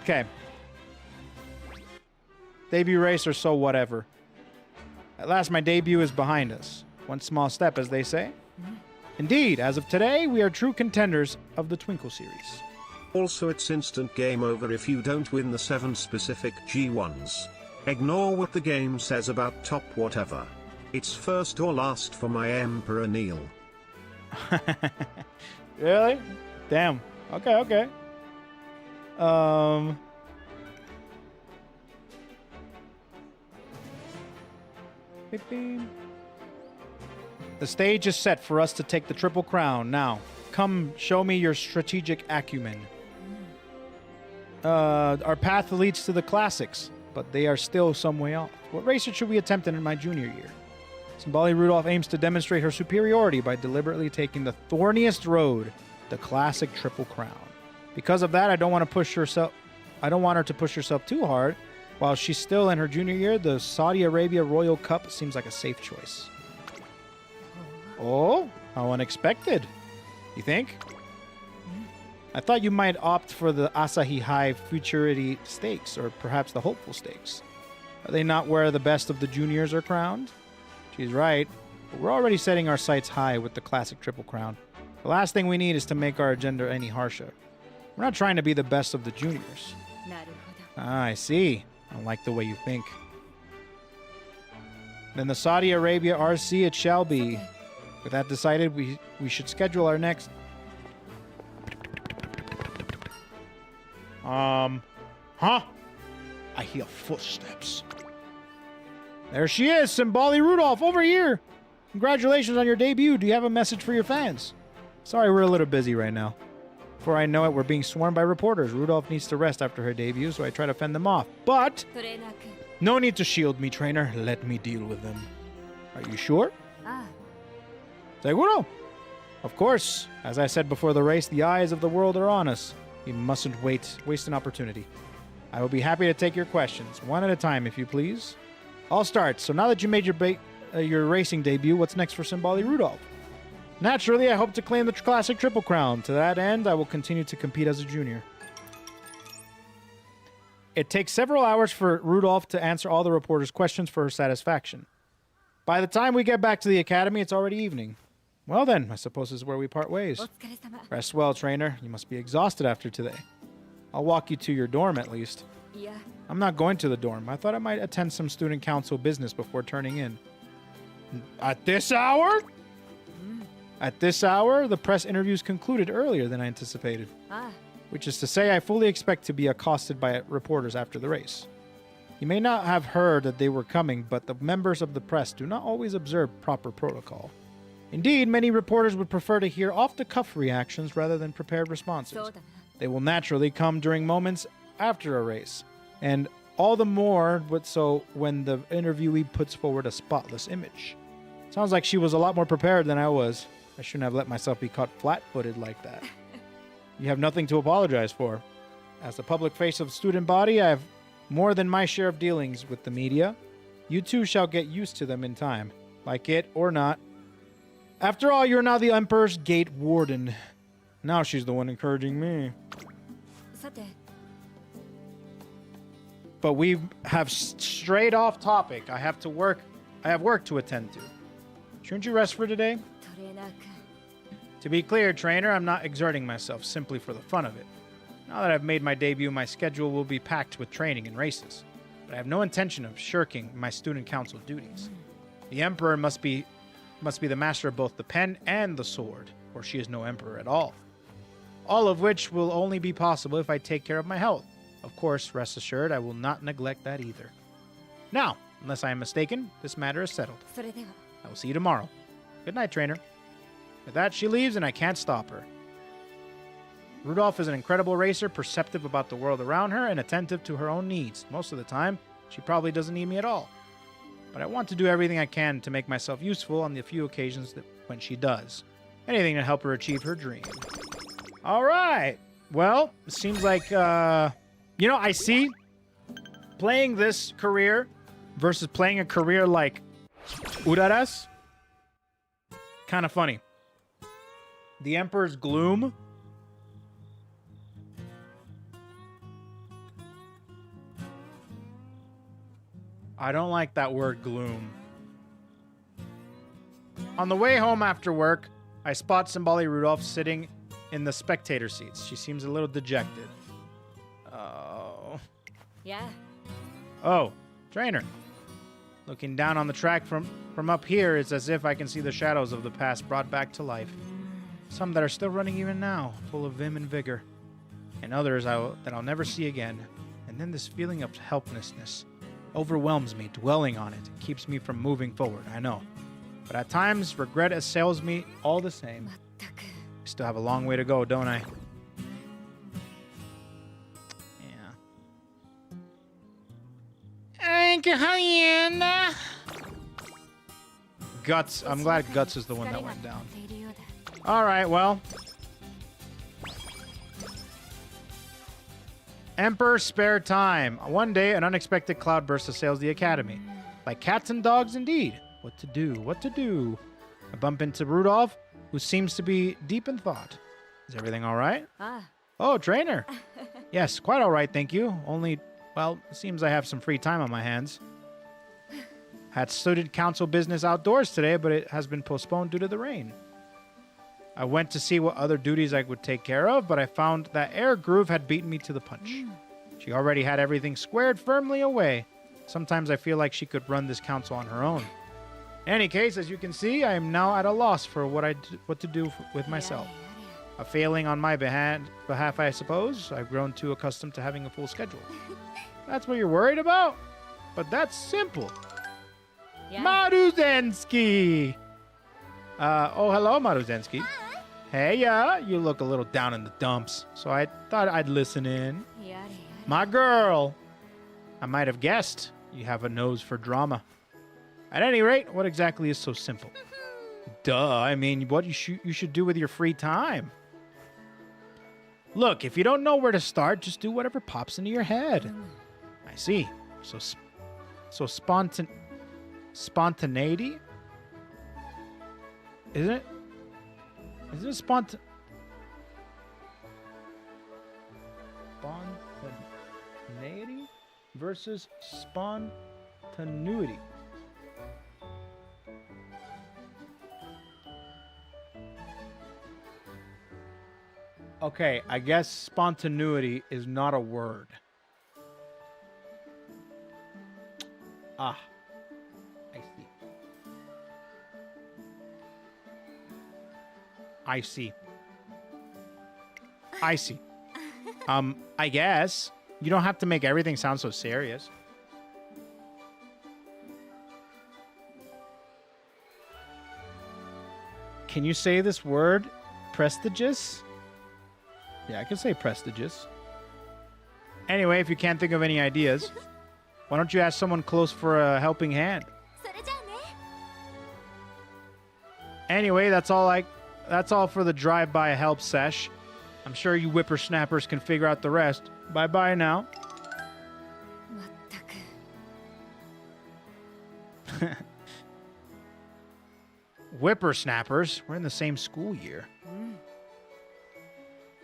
Okay. Debut race or so whatever. At last, my debut is behind us. One small step, as they say. Indeed, as of today, we are true contenders of the Twinkle series. Also, it's instant game over if you don't win the 7 specific G1s. Ignore what the game says about top whatever. It's first or last for my Emperor Neil. Really? Damn. Okay. Beep, beep. The stage is set for us to take the Triple Crown. Now, come show me your strategic acumen. Our path leads to the classics, but they are still some way off. What racer should we attempt in my junior year? Symboli Rudolf aims to demonstrate her superiority by deliberately taking the thorniest road, the classic Triple Crown. Because of that, I don't want her to push herself too hard. While she's still in her junior year, the Saudi Arabia Royal Cup seems like a safe choice. Oh, how unexpected. You think? I thought you might opt for the Asahi High Futurity Stakes, or perhaps the Hopeful Stakes. Are they not where the best of the juniors are crowned? She's right, but we're already setting our sights high with the classic Triple Crown. The last thing we need is to make our agenda any harsher. We're not trying to be the best of the juniors. Ah, I see. I don't like the way you think. Then the Saudi Arabia RC it shall be. With that decided, we should schedule our next... Huh? I hear footsteps. There she is, Symboli Rudolf, over here. Congratulations on your debut. Do you have a message for your fans? Sorry, we're a little busy right now. Before I know it, we're being swarmed by reporters. Rudolf needs to rest after her debut, so I try to fend them off. But no need to shield me, trainer. Let me deal with them. Are you sure? Seguro. Of course. As I said before the race, the eyes of the world are on us. We mustn't waste an opportunity. I will be happy to take your questions, one at a time, if you please. I'll start. So now that you made your racing debut, what's next for Symboli Rudolf? Naturally, I hope to claim the classic Triple Crown. To that end, I will continue to compete as a junior. It takes several hours for Rudolf to answer all the reporters' questions for her satisfaction. By the time we get back to the academy, it's already evening. Well then, I suppose this is where we part ways. Rest well, trainer. You must be exhausted after today. I'll walk you to your dorm at least. I'm not going to the dorm. I thought I might attend some student council business before turning in. At this hour? At this hour, the press interviews concluded earlier than I anticipated. Which is to say, I fully expect to be accosted by reporters after the race. You may not have heard that they were coming, but the members of the press do not always observe proper protocol. Indeed, many reporters would prefer to hear off-the-cuff reactions rather than prepared responses. They will naturally come during moments after a race, and all the more so when the interviewee puts forward a spotless image. Sounds like she was a lot more prepared than I was. I shouldn't have let myself be caught flat-footed like that. You have nothing to apologize for. As the public face of the student body, I have more than my share of dealings with the media. You too shall get used to them in time. Like it or not. After all, you're now the Emperor's Gate Warden. Now she's the one encouraging me. But we have strayed off topic. I have work to attend to. Shouldn't you rest for today? To be clear, trainer, I'm not exerting myself simply for the fun of it. Now that I've made my debut, my schedule will be packed with training and races. But I have no intention of shirking my student council duties. The Emperor must be the master of both the pen and the sword, or she is no Emperor at all. All of which will only be possible if I take care of my health. Of course, rest assured, I will not neglect that either. Now, unless I am mistaken, this matter is settled. I will see you tomorrow. Good night, trainer. With that, she leaves, and I can't stop her. Rudolf is an incredible racer, perceptive about the world around her, and attentive to her own needs. Most of the time, she probably doesn't need me at all. But I want to do everything I can to make myself useful on the few occasions when she does. Anything to help her achieve her dream. All right. Well, it seems like, I see playing this career versus playing a career like Urara's kind of funny. The Emperor's Gloom. I don't like that word gloom. On the way home after work, I spot Symboli Rudolf sitting in the spectator seats. She seems a little dejected. Oh. Yeah. Oh, trainer. Looking down on the track from up here, it's as if I can see the shadows of the past brought back to life. Some that are still running even now, full of vim and vigor. And others that I'll never see again. And then this feeling of helplessness overwhelms me, dwelling on it. It keeps me from moving forward, I know. But at times, regret assails me all the same. I still have a long way to go, don't I? Yeah. Guts. I'm glad Guts is the one that went down. Alright, well. Emperor spare time. One day, an unexpected cloudburst assails the academy. Like cats and dogs indeed. What to do? What to do? I bump into Rudolf, who seems to be deep in thought. Is everything all right? Oh, trainer. Yes, quite all right, thank you. Only, well, it seems I have some free time on my hands. Had student council business outdoors today, but it has been postponed due to the rain. I went to see what other duties I would take care of, but I found that Air Groove had beaten me to the punch. She already had everything squared firmly away. Sometimes I feel like she could run this council on her own. In any case, as you can see, I am now at a loss for what to do with myself. A failing on my behalf, I suppose. I've grown too accustomed to having a full schedule. That's what you're worried about? But that's simple. Yeah. Maruzensky! Oh, hello, Maruzensky. Hey, you look a little down in the dumps, so I thought I'd listen in. My girl! I might have guessed you have a nose for drama. At any rate, what exactly is so simple? Duh, I mean, what you should do with your free time. Look, if you don't know where to start, just do whatever pops into your head. I see. So spontaneity? Isn't it? Isn't it spontaneity versus spontaneity? Okay, I guess spontaneity is not a word. Ah, I see. I see. I see. I guess you don't have to make everything sound so serious. Can you say this word? Prestigious? Yeah, I can say prestigious. Anyway, if you can't think of any ideas, why don't you ask someone close for a helping hand? Anyway, that's all for the drive-by help sesh. I'm sure you whippersnappers can figure out the rest. Bye-bye now. Whippersnappers. We're in the same school year.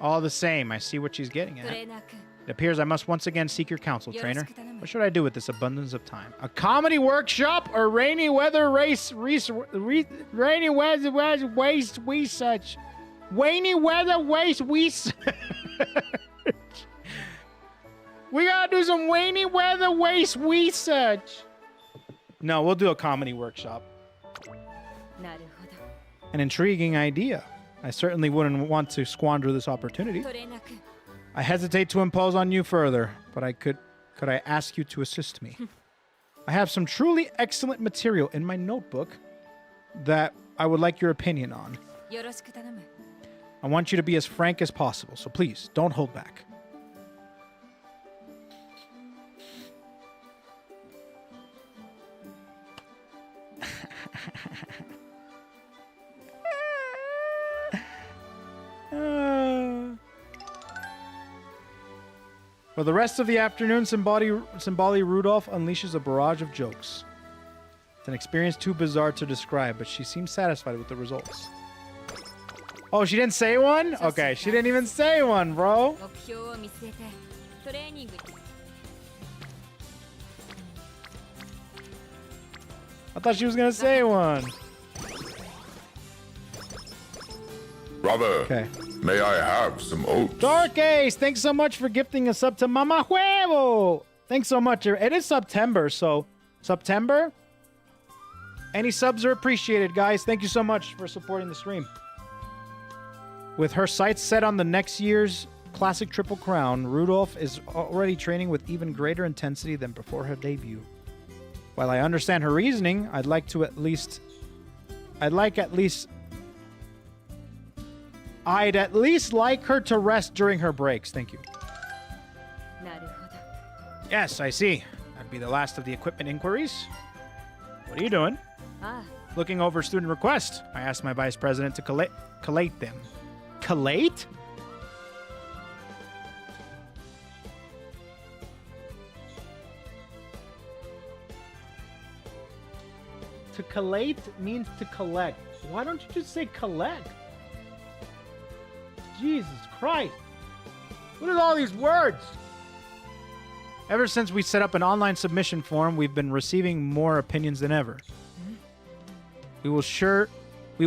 All the same, I see what she's getting at. It appears I must once again seek your counsel, trainer. What should I do with this abundance of time? A comedy workshop or rainy weather race rainy weather waste research? Rainy weather waste research. We gotta do some rainy weather waste research. No, we'll do a comedy workshop. An intriguing idea. I certainly wouldn't want to squander this opportunity. I hesitate to impose on you further, but could I ask you to assist me? I have some truly excellent material in my notebook that I would like your opinion on. I want you to be as frank as possible, so please, don't hold back. For the rest of the afternoon, Symboli Rudolf unleashes a barrage of jokes. It's an experience too bizarre to describe, but she seems satisfied with the results. Oh, she didn't say one? Okay, she didn't even say one, bro. I thought she was gonna say one. Brother, okay. May I have some oats? Dark Ace, thanks so much for gifting us up to Mama Huevo. Thanks so much. It is September, so September. Any subs are appreciated, guys. Thank you so much for supporting the stream. With her sights set on the next year's classic Triple Crown, Rudolph is already training with even greater intensity than before her debut. While I understand her reasoning, I'd at least like her to rest during her breaks. Thank you. Yes, I see. That'd be the last of the equipment inquiries. What are you doing? Looking over student requests. I asked my vice president to collate them. Collate? To collate means to collect. Why don't you just say collect? Jesus Christ. What are all these words? Ever since we set up an online submission form, we've been receiving more opinions than ever. We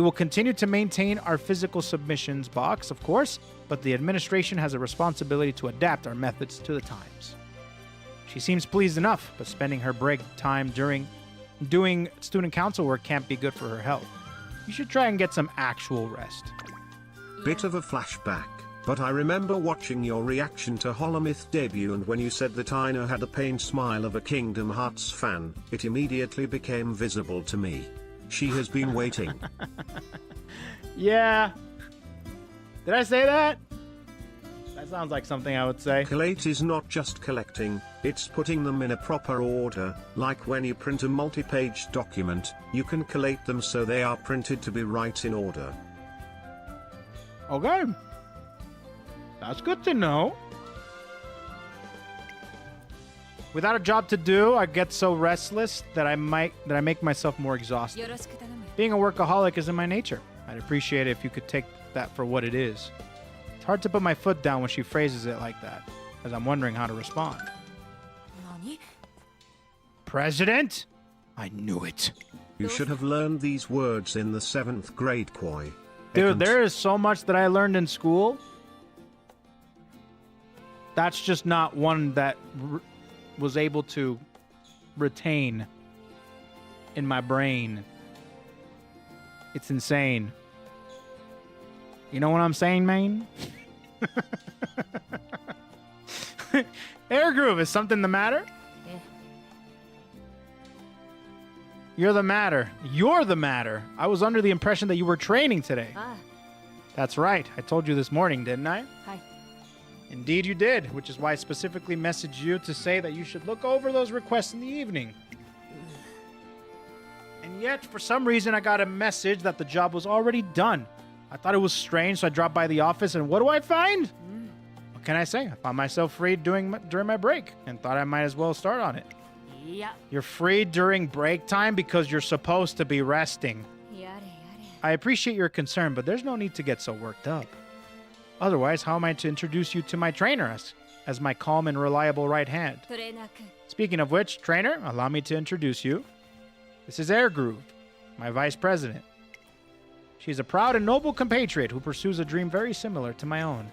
will continue to maintain our physical submissions box, of course, but the administration has a responsibility to adapt our methods to the times. She seems pleased enough, but spending her break time doing student council work can't be good for her health. You should try and get some actual rest. Bit of a flashback, but I remember watching your reaction to Holomyth debut, and when you said that Ina had the pained smile of a Kingdom Hearts fan, it immediately became visible to me. She has been waiting. Yeah. Did I say that? That sounds like something I would say. Collate is not just collecting, it's putting them in a proper order. Like when you print a multi-page document, you can collate them so they are printed to be right in order. Okay. That's good to know. Without a job to do, I get so restless that I make myself more exhausted. Being a workaholic is in my nature. I'd appreciate it if you could take that for what it is. It's hard to put my foot down when she phrases it like that, as I'm wondering how to respond. President? I knew it. You should have learned these words in the 7th grade, KoeKoe. Dude, there is so much that I learned in school. That's just not one that was able to retain in my brain. It's insane. You know what I'm saying, man? Air Groove, is something the matter? You're the matter. You're the matter. I was under the impression that you were training today. That's right. I told you this morning, didn't I? Hi. Indeed you did, which is why I specifically messaged you to say that you should look over those requests in the evening. And yet, for some reason, I got a message that the job was already done. I thought it was strange, so I dropped by the office, and what do I find? What can I say? I found myself free during my break, and thought I might as well start on it. Yeah. You're free during break time because you're supposed to be resting. I appreciate your concern, but there's no need to get so worked up. Otherwise, how am I to introduce you to my trainer as my calm and reliable right hand? トレーナー君 Speaking of which, trainer, allow me to introduce you. This is Air Groove, my vice president. She's a proud and noble compatriot who pursues a dream very similar to my own.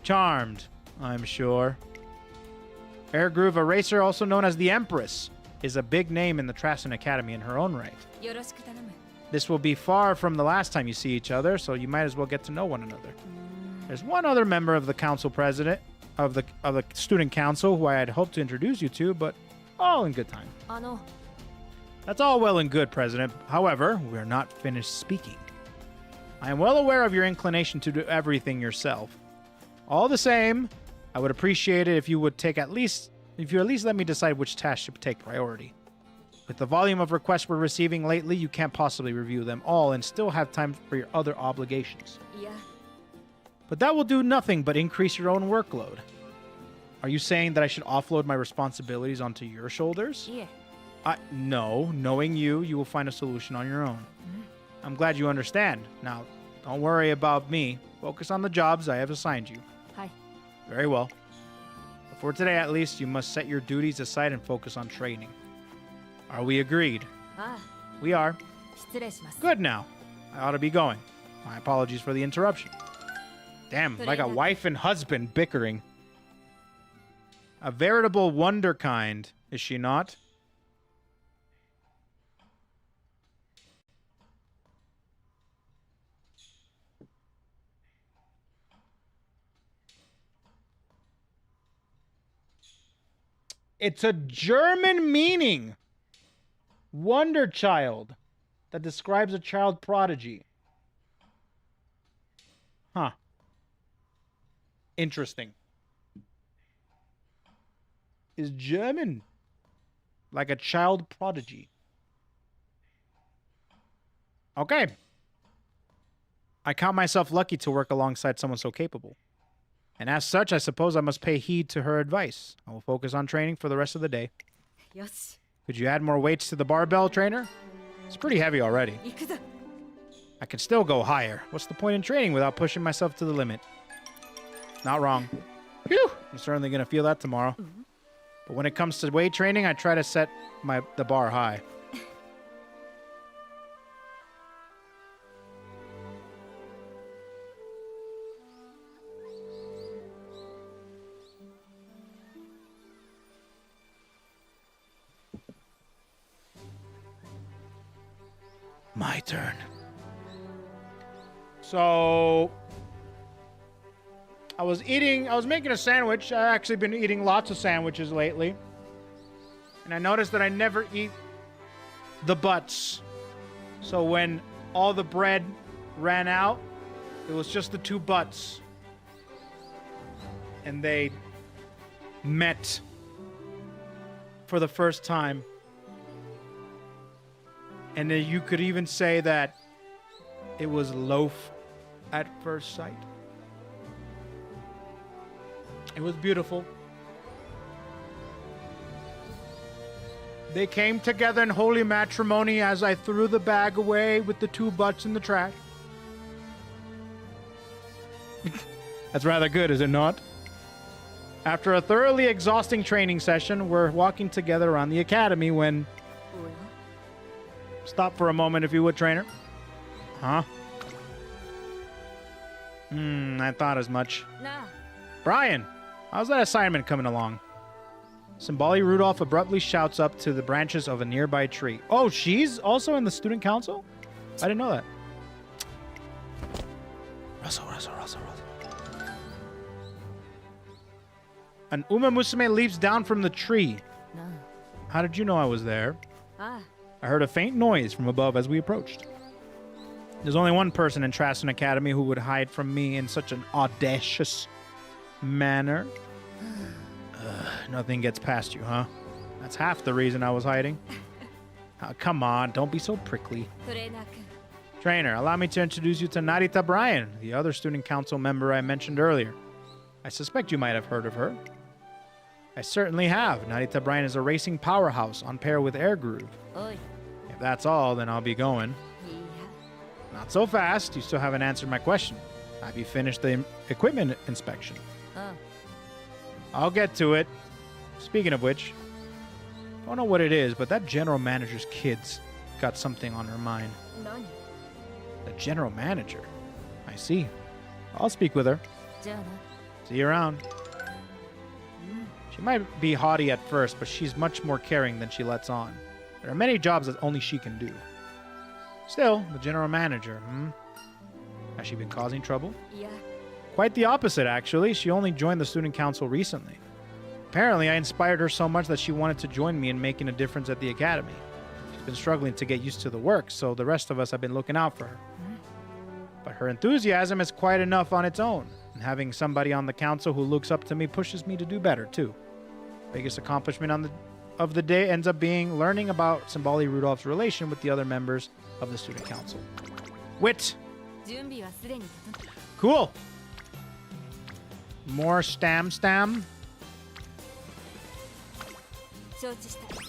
Charmed, I'm sure. Air Groove, a racer also known as the Empress, is a big name in the Trasen Academy in her own right. よろしく頼む This will be far from the last time you see each other, so you might as well get to know one another. There's one other member of the council president, of the student council, who I had hoped to introduce you to, but all in good time. あの That's all well and good, President. However, we're not finished speaking. I am well aware of your inclination to do everything yourself. All the same, I would appreciate it if you would at least let me decide which task should take priority. With the volume of requests we're receiving lately, you can't possibly review them all and still have time for your other obligations. いや But that will do nothing but increase your own workload. Are you saying that I should offload my responsibilities onto your shoulders? いえ No. Knowing you will find a solution on your own. I'm glad you understand. Now, don't worry about me. Focus on the jobs I have assigned you. はい Very well. But for today, at least, you must set your duties aside and focus on training. Are we agreed? あ We are. あ失礼します Good now. I ought to be going. My apologies for the interruption. Damn, like a wife and husband bickering. A veritable wonder kind, is she not? It's a German meaning. Wonder child. That describes a child prodigy. Huh. Interesting. Is German like a child prodigy? Okay. I count myself lucky to work alongside someone so capable. And as such, I suppose I must pay heed to her advice. I will focus on training for the rest of the day. よし Could you add more weights to the barbell, trainer? It's pretty heavy already. 行くぞ I can still go higher. What's the point in training without pushing myself to the limit? Not wrong. Phew! I'm certainly going to feel that tomorrow. But when it comes to weight training, I try to set the bar high. My turn. So I was making a sandwich. I've actually been eating lots of sandwiches lately. And I noticed that I never eat the butts. So when all the bread ran out, it was just the two butts. And they met for the first time. And then you could even say that it was loaf at first sight. It was beautiful. They came together in holy matrimony as I threw the bag away with the two butts in the trash. That's rather good, is it not? After a thoroughly exhausting training session, we're walking together around the academy when... おや Stop for a moment, if you would, trainer. Huh? I thought as much. なあ Brian, how's that assignment coming along? Symboli Rudolf abruptly shouts up to the branches of a nearby tree. Oh, she's also in the student council? I didn't know that. Russell. An UmaMusume leaps down from the tree. な How did you know I was there? ああ I heard a faint noise from above as we approached. There's only one person in Trasen Academy who would hide from me in such an audacious manner. Nothing gets past you, huh? That's half the reason I was hiding. Come on, don't be so prickly. トレーナー君 Trainer, allow me to introduce you to Narita Brian, the other student council member I mentioned earlier. I suspect you might have heard of her. I certainly have. Narita Brian is a racing powerhouse on par with Air Groove. おい If that's all, then I'll be going. いや Not so fast. You still haven't answered my question. Have you finished the equipment inspection? I'll get to it. Speaking of which, don't know what it is, but that general manager's kid's got something on her mind. The general manager? I see. I'll speak with her. See you around. She might be haughty at first, but she's much more caring than she lets on. There are many jobs that only she can do. Still, the general manager, Has she been causing trouble? Yeah. Quite the opposite, actually. She only joined the student council recently. Apparently, I inspired her so much that she wanted to join me in making a difference at the academy. She's been struggling to get used to the work, so the rest of us have been looking out for her. But her enthusiasm is quite enough on its own, and having somebody on the council who looks up to me pushes me to do better, too. Biggest accomplishment of the day ends up being learning about Symboli Rudolf's relation with the other members of the student council. Wit! Cool! More stam.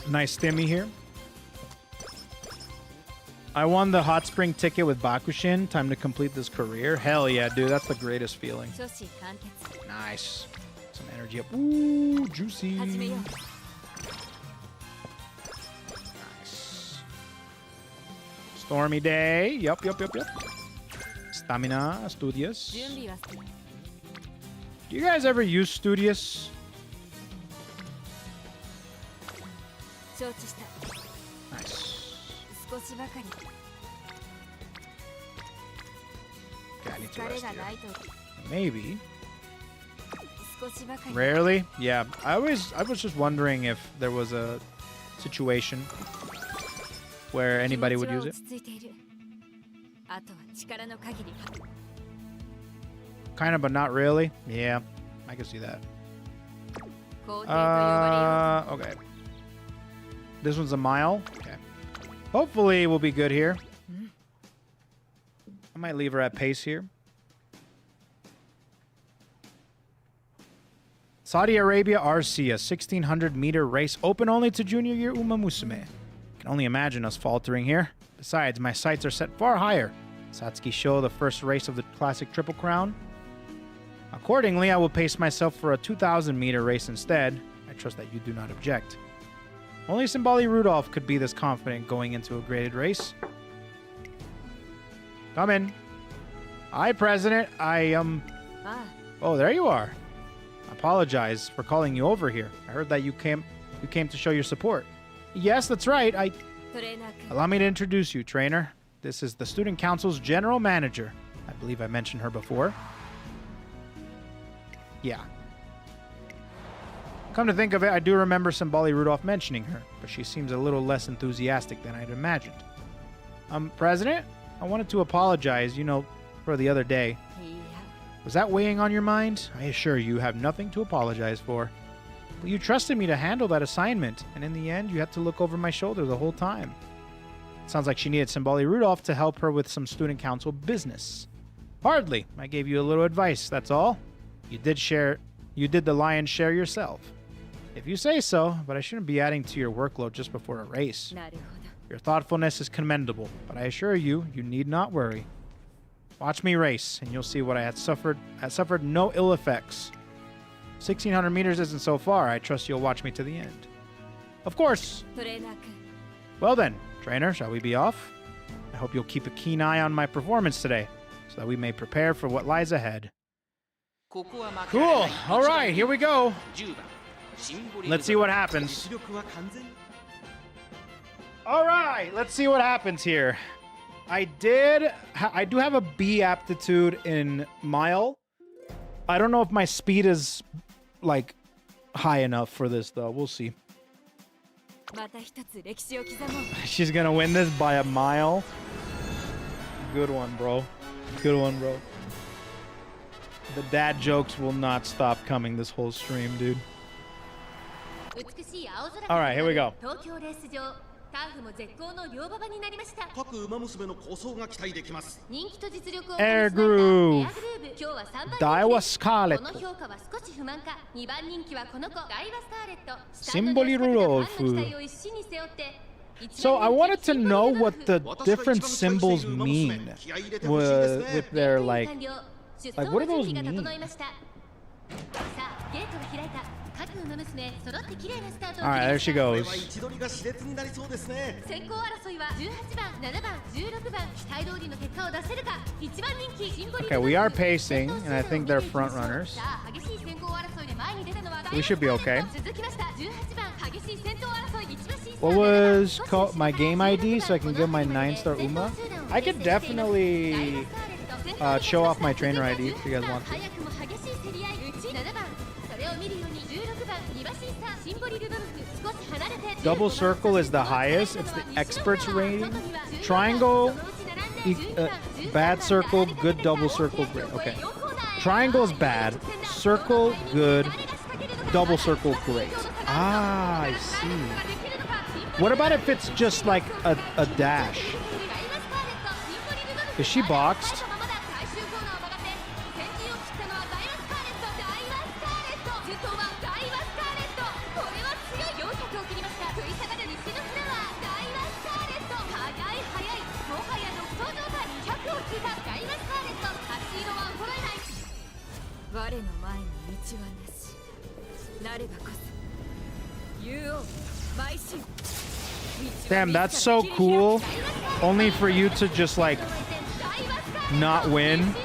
Nice stimmy here. I won the hot spring ticket with Bakushin. Time to complete this career. Hell yeah, dude. That's the greatest feeling. Nice. Some energy up. Ooh, juicy. Nice. Stormy day. Yup. Stamina. Studious. Do you guys ever use Studious? Nice. Okay, I need to rest here. Maybe. Rarely? Yeah. I was just wondering if there was a situation where anybody would use it. Kind of, but not really. Yeah, I can see that. Okay. This one's a mile. Okay. Hopefully we'll be good here. I might leave her at pace here. Saudi Arabia RC, a 1600-meter race open only to junior year UmaMusume. Can only imagine us faltering here. Besides, my sights are set far higher. Satsuki Show, the first race of the classic Triple Crown. Accordingly, I will pace myself for a 2,000-meter race instead. I trust that you do not object. Only Symboli Rudolf could be this confident going into a graded race. Come in. Hi, President. Oh, there you are. I apologize for calling you over here. I heard that you came to show your support. Yes, that's right. Allow me to introduce you, trainer. This is the Student Council's General Manager. I believe I mentioned her before. Yeah. Come to think of it, I do remember Symboli Rudolf mentioning her, but she seems a little less enthusiastic than I'd imagined. President? I wanted to apologize, for the other day. Was that weighing on your mind? I assure you have nothing to apologize for. But you trusted me to handle that assignment, and in the end, you had to look over my shoulder the whole time. Sounds like she needed Symboli Rudolf to help her with some student council business. Hardly. I gave you a little advice, that's all. You did the lion's share yourself. If you say so, but I shouldn't be adding to your workload just before a race. Your thoughtfulness is commendable, but I assure you, you need not worry. Watch me race, and you'll see what I had suffered. I suffered no ill effects. 1,600 meters isn't so far. I trust you'll watch me to the end. Of course. Well then, trainer, shall we be off? I hope you'll keep a keen eye on my performance today, so that we may prepare for what lies ahead. Cool. All right, here we go. Let's see what happens. All right, let's see what happens here. I do have a B aptitude in mile. I don't know if my speed is high enough for this though. We'll see. She's gonna win this by a mile. Good one, bro. Good one, bro. The dad jokes will not stop coming this whole stream, dude. All right, here we go. Air Groove. Daiwa Scarlet. Symboli Rudolf. So I wanted to know what the different symbols mean with their like what do those mean? Alright, there she goes. Okay, we are pacing, and I think they're front runners. We should be okay. What was my game ID so I can give my 9-star Uma? I could definitely show off my trainer ID if you guys want to. Double circle is the highest. It's the expert's rating. Triangle, bad circle, good double circle, great. Okay. Triangle is bad. Circle, good. Double circle, great. Ah, I see. What about if it's just like a dash? Is she boxed? Damn, that's so cool. Only for you to just like not win.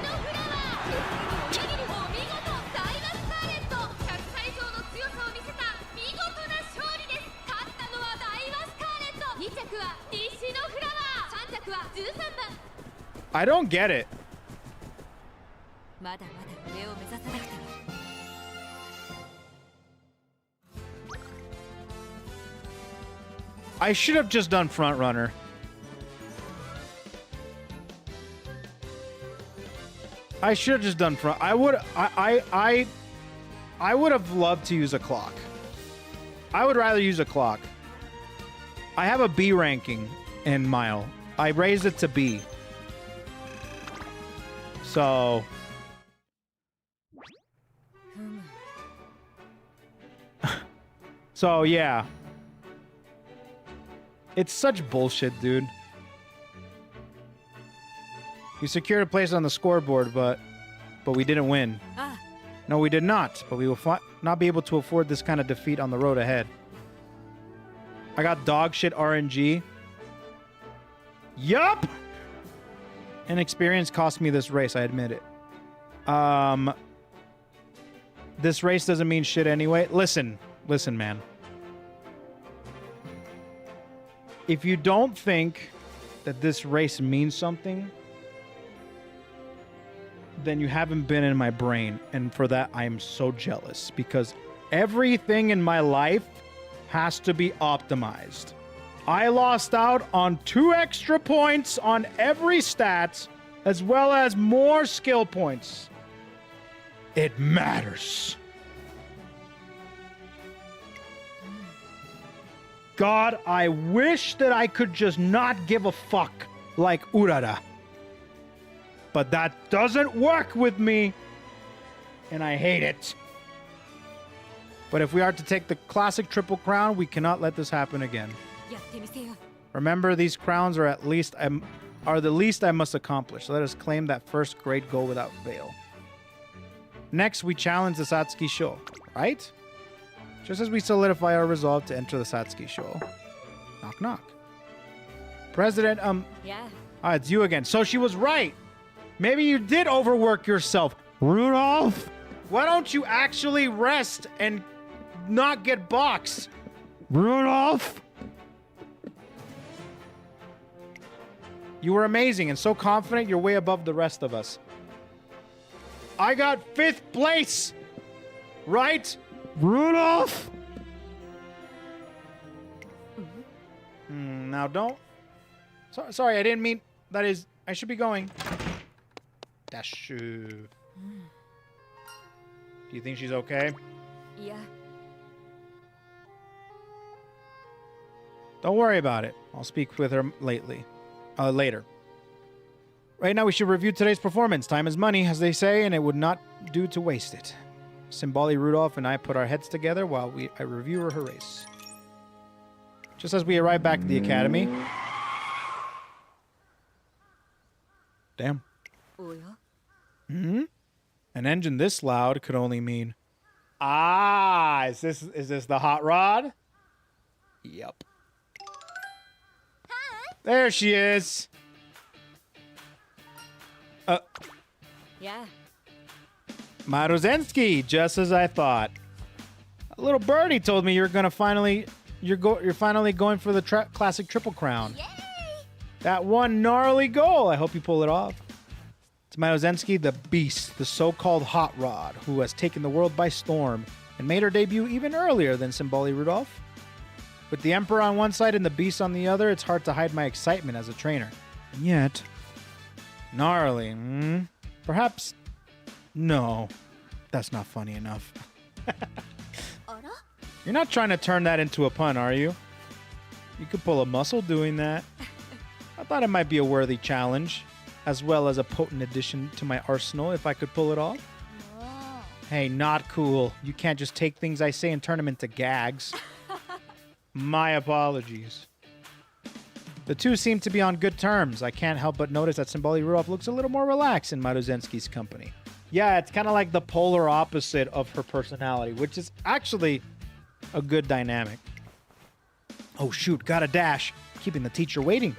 I don't get it. I should have just done front runner. I should have just done front. I would have loved to use a clock. I would rather use a clock. I have a B ranking in Mile. I raised it to B. So so yeah. It's such bullshit, dude. We secured a place on the scoreboard, but we didn't win. No, we did not. But we will not be able to afford this kind of defeat on the road ahead. I got dog shit RNG. Yup! Inexperience cost me this race, I admit it. This race doesn't mean shit anyway. Listen, man. If you don't think that this race means something, then you haven't been in my brain. And for that, I am so jealous. Because everything in my life has to be optimized. I lost out on 2 extra points on every stat, as well as more skill points. It matters. God, I wish that I could just not give a fuck like Urara. But that doesn't work with me, and I hate it. But if we are to take the classic Triple Crown, we cannot let this happen again. Remember, these crowns are the least I must accomplish. Let us claim that first great goal without fail. Next, we challenge the Satsuki Show, right? Just as we solidify our resolve to enter the Satsuki Show. Knock, knock. President, Yeah. it's you again. So she was right. Maybe you did overwork yourself. Rudolph, why don't you actually rest and not get boxed? Rudolph! You were amazing and so confident you're way above the rest of us. I got 5th place! Right? Rudolph! Now don't... Sorry, I didn't mean... That is... I should be going. Dash. Do you think she's okay? Yeah. Don't worry about it. I'll speak with her later. Right now, we should review today's performance. Time is money, as they say, and it would not do to waste it. Symboli Rudolf and I put our heads together while I review her race. Just as we arrive back at the academy. Damn. おや Hmm? An engine this loud could only mean... Ah, is this the hot rod? Yep. There she is. や Maruzensky, just as I thought. A little birdie told me you're finally going for the classic triple crown. That one gnarly goal. I hope you pull it off. It's Maruzensky, the beast, the so-called hot rod, who has taken the world by storm and made her debut even earlier than Symboli Rudolf. With the Emperor on one side and the beast on the other, it's hard to hide my excitement as a trainer. And yet, gnarly, Perhaps, no, that's not funny enough. あら You're not trying to turn that into a pun, are you? You could pull a muscle doing that. I thought it might be a worthy challenge, as well as a potent addition to my arsenal if I could pull it off. もう Hey, not cool. You can't just take things I say and turn them into gags. My apologies. The two seem to be on good terms. I can't help but notice that Symboli Rudolf looks a little more relaxed in Maruzensky's company. Yeah, it's kind of like the polar opposite of her personality, which is actually a good dynamic. Oh shoot, gotta dash. Keeping the teacher waiting.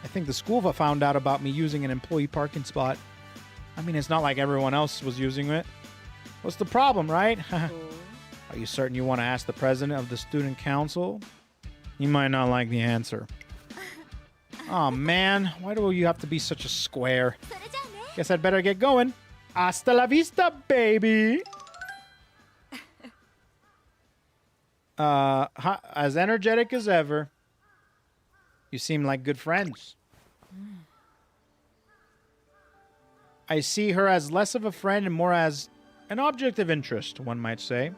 I think the school found out about me using an employee parking spot. I mean, it's not like everyone else was using it. What's the problem, right? お Are you certain you want to ask the president of the student council? He might not like the answer. Oh man, why do you have to be such a square? それじゃあね Guess I'd better get going. Hasta la vista, baby! As energetic as ever. You seem like good friends. I see her as less of a friend and more as an object of interest, one might say.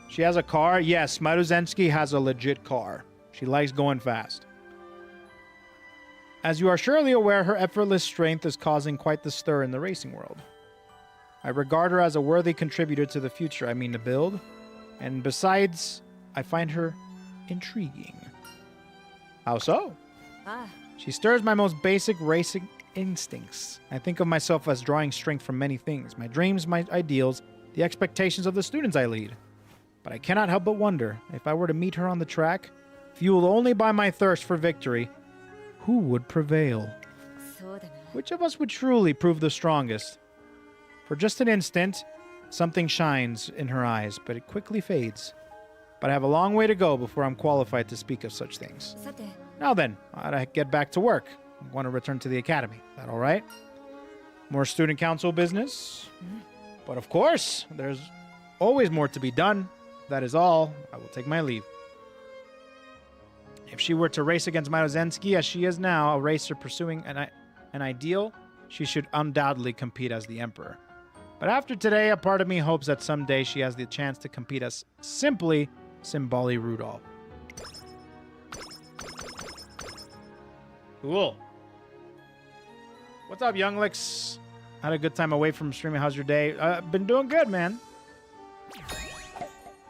She has a car? Yes, Maruzensky has a legit car. She likes going fast. As you are surely aware, her effortless strength is causing quite the stir in the racing world. I regard her as a worthy contributor to the future I mean to build, and besides, I find her intriguing. How so? あ She stirs my most basic racing instincts. I think of myself as drawing strength from many things, my dreams, my ideals, the expectations of the students I lead. But I cannot help but wonder, if I were to meet her on the track, fueled only by my thirst for victory, who would prevail? そうだな Which of us would truly prove the strongest? For just an instant, something shines in her eyes, but it quickly fades. But I have a long way to go before I'm qualified to speak of such things. さて Now then, I'd get back to work. I want to return to the academy. That all right? More student council business? But of course, there's always more to be done. That is all. I will take my leave. If she were to race against Maruzensky as she is now, a racer pursuing an ideal, she should undoubtedly compete as the Emperor. But after today, a part of me hopes that someday she has the chance to compete as simply Symboli Rudolf. Cool. What's up, Young Licks? Had a good time away from streaming. How's your day? Been doing good, man.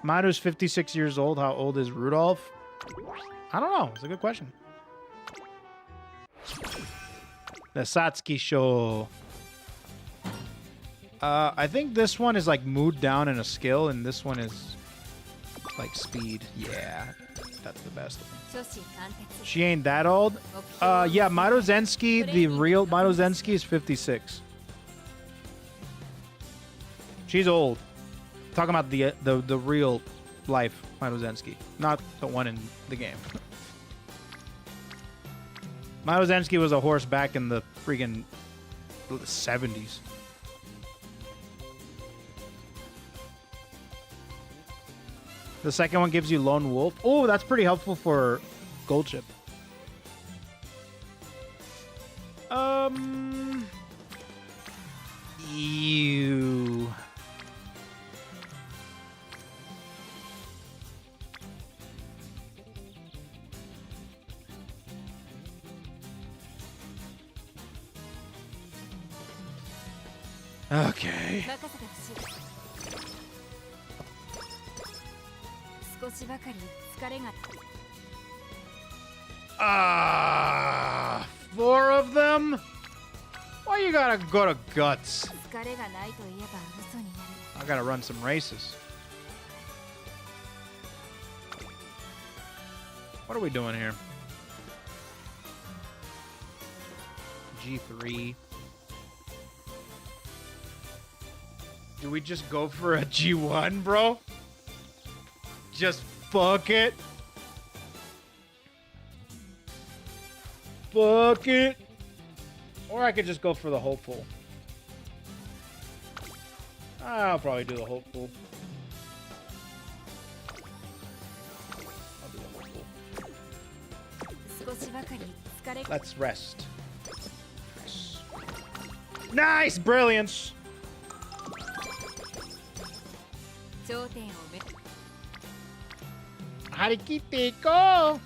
Maru's 56 years old. How old is Rudolph? I don't know. It's a good question. The Satsuki show. I think this one is like mood down in a skill, and this one is like speed. Yeah, that's the best. 初心貫徹 She ain't that old. Yeah, Maruzensky, the real Maruzensky is 56. She's old. Talking about the real life Maruzensky, not the one in the game. Maruzensky was a horse back in the freaking 70s. The second one gives you Lone Wolf. Oh, that's pretty helpful for Gold Chip. Ew. Okay. 任せてほしい Ah, 4 of them? Why you gotta go to guts? I gotta run some races. What are we doing here? G3. Do we just go for a G1, bro? Just fuck it. Fuck it. Or I could just go for the hopeful. I'll probably do the hopeful. I'll do the hopeful. Let's rest. Nice! Brilliance! Harikite, go!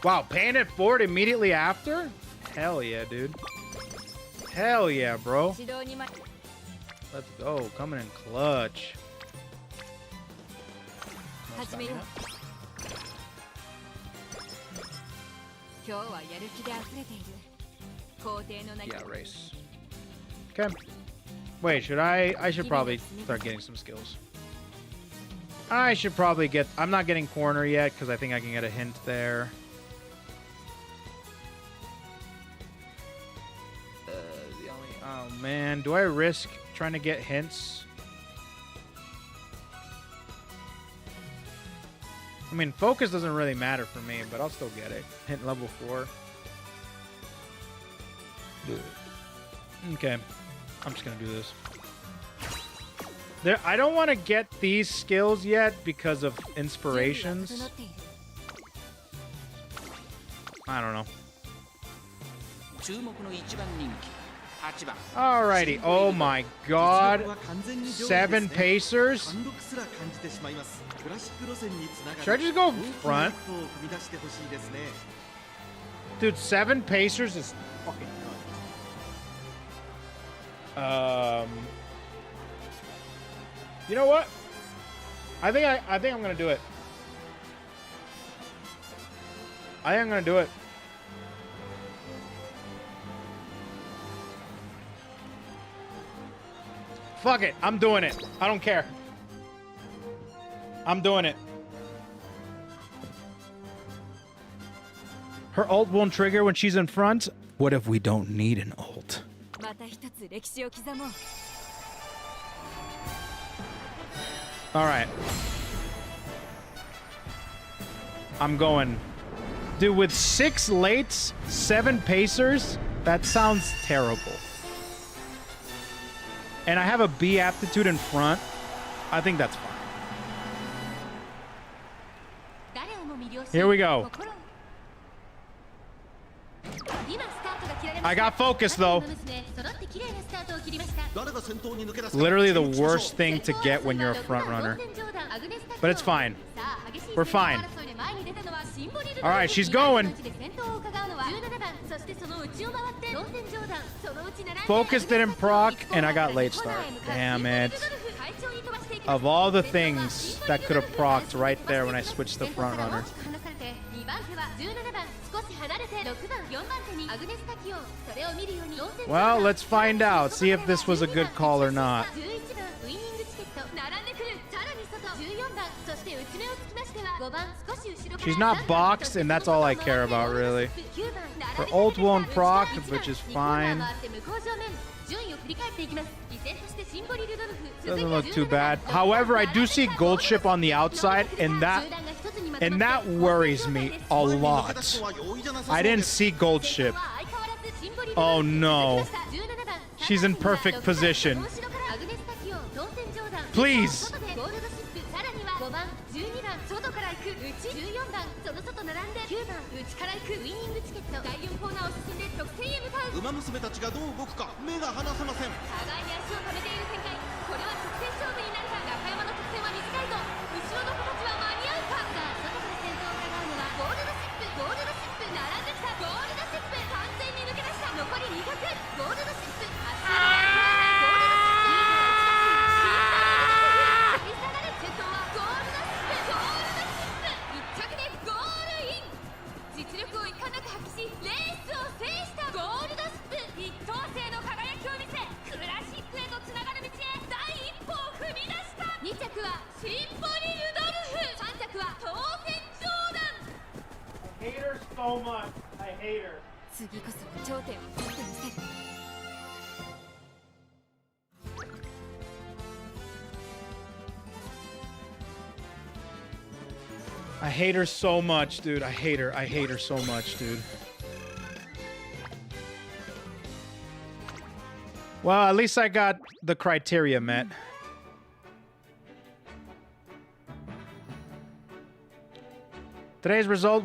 Wow, paying it forward immediately after? Hell yeah, dude. Hell yeah, bro. Let's go. Coming in clutch. Yeah, race. Okay. Wait, should I should probably start getting some skills. I should probably get... I'm not getting corner yet because I think I can get a hint there. Oh, man. Do I risk trying to get hints? I mean, focus doesn't really matter for me, but I'll still get it. Hint level 4. Okay. I'm just going to do this. I don't want to get these skills yet because of inspirations. I don't know. Alrighty. Oh my god. 7 pacers? Should I just go front? Dude, 7 pacers is fucking nuts. You know what? I think I'm gonna do it. I think I'm gonna do it. Fuck it. I'm doing it. I don't care. I'm doing it. Her ult won't trigger when she's in front. What if we don't need an ult? All right. I'm going. Dude, with 6 lates, 7 pacers, that sounds terrible. And I have a B aptitude in front. I think that's fine. Here we go. I got focus though. Literally the worst thing to get when you're a front runner. But it's fine. We're fine. All right, she's going. Focus didn't proc, and I got late start. Damn it. Of all the things that could have procced right there when I switched to front runner. Well, let's find out. See if this was a good call or not. She's not boxed, and that's all I care about, really. Her ult won't proc, which is fine. Doesn't look too bad. However, I do see gold ship on the outside, and that worries me a lot. I didn't see gold ship. Oh no. She's in perfect position. Please. hate her so much. I hate her. 次こそは頂点を取ってみせる。 I hate her so much, dude. I hate her. I hate her so much, dude. Well, at least I got the criteria met. Today's result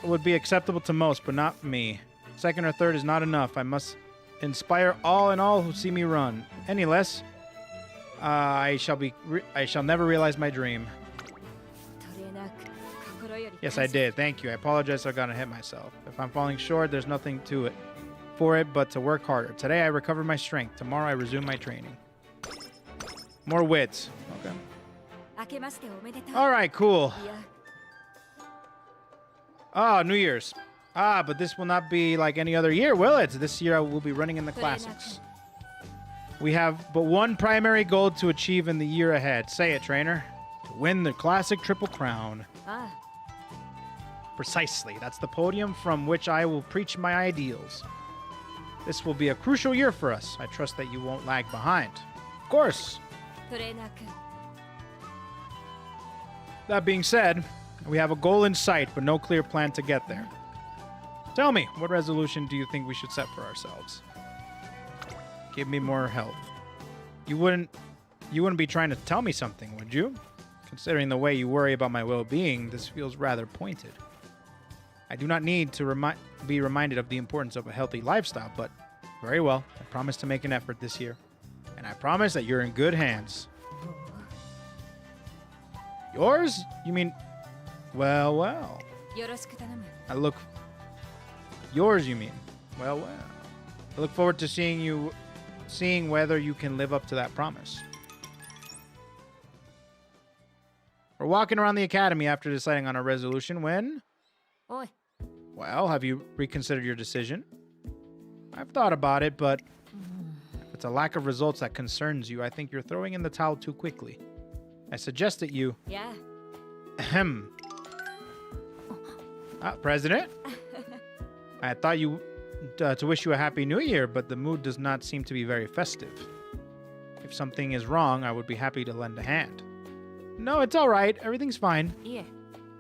would be acceptable to most, but not me. Second or third is not enough. I must inspire all and all who see me run. Any less, I shall never realize my dream. Yes, I did. Thank you. I apologize if I got to hit myself. If I'm falling short, there's nothing to it for it but to work harder. Today I recover my strength. Tomorrow I resume my training. More wits. Okay. All right, cool. Oh, New Year's. Ah, but this will not be like any other year, will it? This year I will be running in the classics. We have but one primary goal to achieve in the year ahead. Say it, trainer. To win the classic triple crown. Precisely. That's the podium from which I will preach my ideals. This will be a crucial year for us. I trust that you won't lag behind. Of course. That being said, we have a goal in sight, but no clear plan to get there. Tell me, what resolution do you think we should set for ourselves? Give me more help. You wouldn't be trying to tell me something, would you? Considering the way you worry about my well-being, this feels rather pointed. I do not need to be reminded of the importance of a healthy lifestyle, but very well. I promise to make an effort this year. And I promise that you're in good hands. Yours? You mean... Well. I look... Yours, you mean? Well. I look forward to seeing whether you can live up to that promise. We're walking around the academy after deciding on a resolution when... Well, have you reconsidered your decision? I've thought about it, but if it's a lack of results that concerns you, I think you're throwing in the towel too quickly. I suggest that you... Yeah. Ahem. President? I thought you to wish you a happy new year, but the mood does not seem to be very festive. If something is wrong, I would be happy to lend a hand. No, it's all right. Everything's fine. Yeah.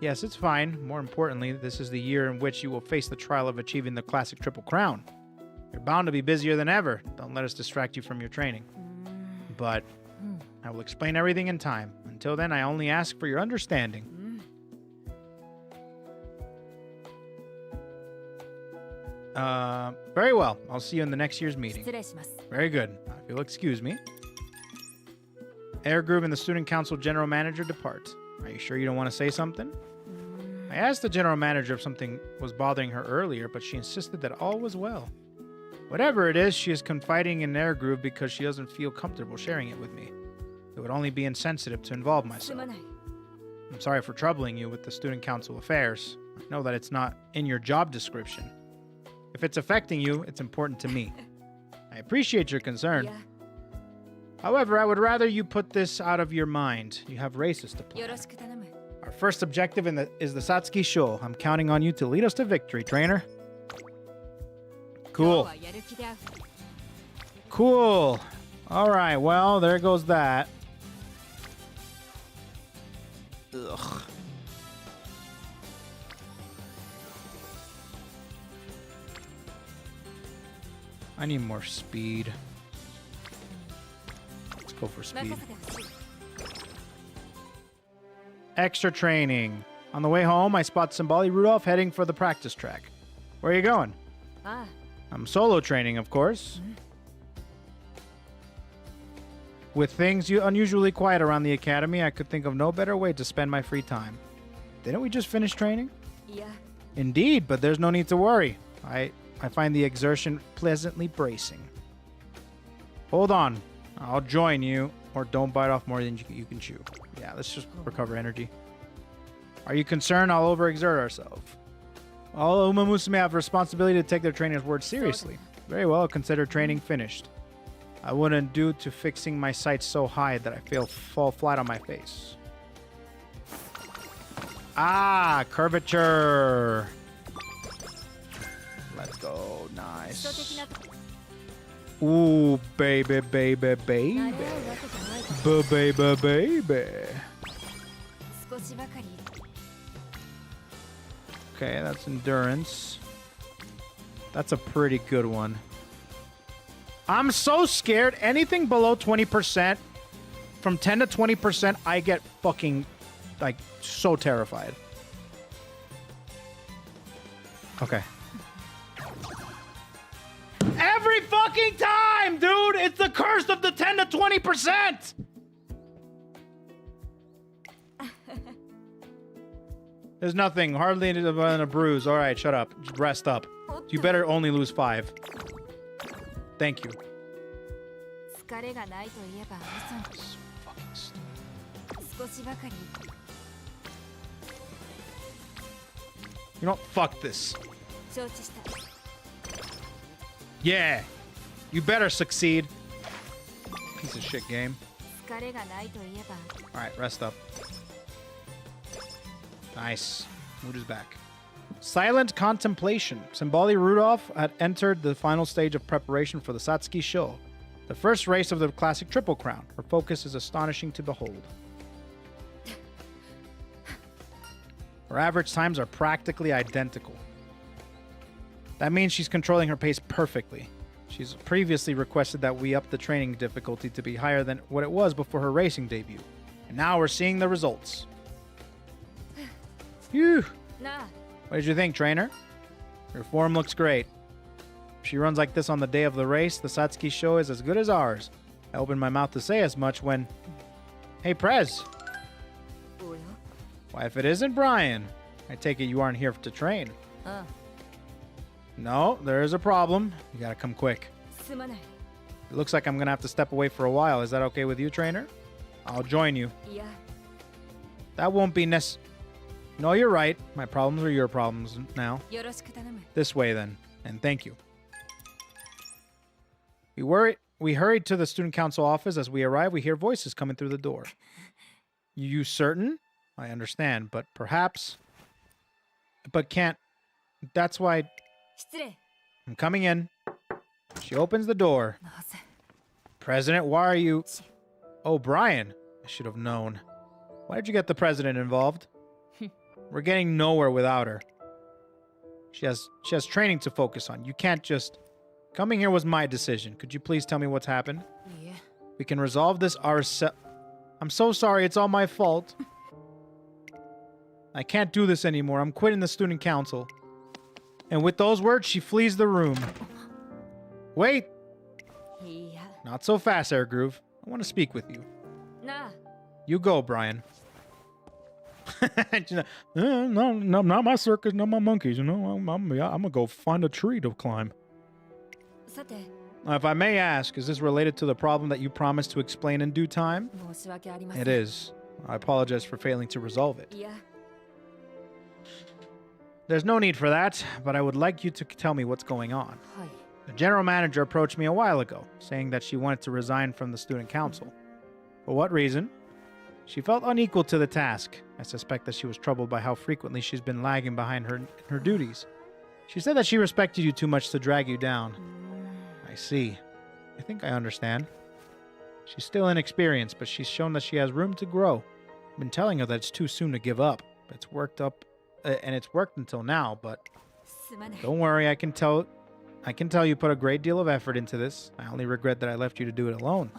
Yes, it's fine. More importantly, this is the year in which you will face the trial of achieving the classic triple crown. You're bound to be busier than ever. Don't let us distract you from your training. But I will explain everything in time. Until then, I only ask for your understanding. Very well. I'll see you in the next year's meeting. Very good. If you'll excuse me. Air Groove and the Student Council General Manager depart. Are you sure you don't want to say something? I asked the General Manager if something was bothering her earlier, but she insisted that all was well. Whatever it is, she is confiding in Air Groove because she doesn't feel comfortable sharing it with me. It would only be insensitive to involve myself. I'm sorry for troubling you with the Student Council affairs. I know that it's not in your job description. If it's affecting you, it's important to me. I appreciate your concern. Yeah. However, I would rather you put this out of your mind. You have races to play. Our first objective is the Satsuki Show. I'm counting on you to lead us to victory, trainer. Cool. Cool. All right, well, there goes that. Ugh. I need more speed. Let's go for speed. Extra training. On the way home, I spot Symboli Rudolf heading for the practice track. Where are you going? I'm solo training, of course. With things unusually quiet around the academy, I could think of no better way to spend my free time. Didn't we just finish training? Yeah. Indeed, but there's no need to worry. I find the exertion pleasantly bracing. Hold on. I'll join you, or don't bite off more than you can chew. Yeah, let's just recover energy. Are you concerned I'll overexert ourselves? All UmaMusume have a responsibility to take their trainer's word seriously. Very well, consider training finished. I wouldn't do to fixing my sights so high that I fall flat on my face. Ah, curvature. Let's go. Nice. Ooh, baby, baby, baby. Baby, baby. Okay, that's endurance. That's a pretty good one. I'm so scared. Anything below 20%, from 10 to 20%, I get fucking, like, so terrified. Okay. Every fucking time, dude! It's the curse of the 10 to 20%! There's nothing. Hardly a bruise. All right, shut up. Just rest up. You better only lose 5. Thank you. You know, fuck this. Yeah. You better succeed. Piece of shit game. Alright, rest up. Nice. Mood is back. Silent contemplation. Symboli Rudolf had entered the final stage of preparation for the Satsuki Show, the first race of the classic Triple Crown. Her focus is astonishing to behold. Her average times are practically identical. That means she's controlling her pace perfectly. She's previously requested that we up the training difficulty to be higher than what it was before her racing debut. And now we're seeing the results. Phew. What did you think, trainer? Your form looks great. If she runs like this on the day of the race, the Satsuki Show is as good as ours. I opened my mouth to say as much when... Hey, Prez. Why, if it isn't Brian, I take it you aren't here to train. No, there is a problem. You gotta come quick. It looks like I'm gonna have to step away for a while. Is that okay with you, trainer? I'll join you. That won't be No, you're right. My problems are your problems now. This way, then. And thank you. We hurried to the student council office. As we arrive, we hear voices coming through the door. You certain? I understand, but perhaps... But can't... That's why... I'm coming in. She opens the door. President, why are you... Oh, Brian. I should have known. Why did you get the president involved? We're getting nowhere without her. She has training to focus on. You can't just... Coming here was my decision. Could you please tell me what's happened? Yeah. We can resolve this ourselves. I'm so sorry. It's all my fault. I can't do this anymore. I'm quitting the student council. And with those words, she flees the room. Wait! Not so fast, Air Groove. I want to speak with you. You go, Brian. No, not my circus, not my monkeys. You know, I'm gonna go find a tree to climb. If I may ask, is this related to the problem that you promised to explain in due time? It is. I apologize for failing to resolve it. There's no need for that, but I would like you to tell me what's going on. The general manager approached me a while ago, saying that she wanted to resign from the student council. For what reason? She felt unequal to the task. I suspect that she was troubled by how frequently she's been lagging behind her duties. She said that she respected you too much to drag you down. I see. I think I understand. She's still inexperienced, but she's shown that she has room to grow. I've been telling her that it's too soon to give up. It's worked until now, but don't worry, I can tell you put a great deal of effort into this. I only regret that I left you to do it alone.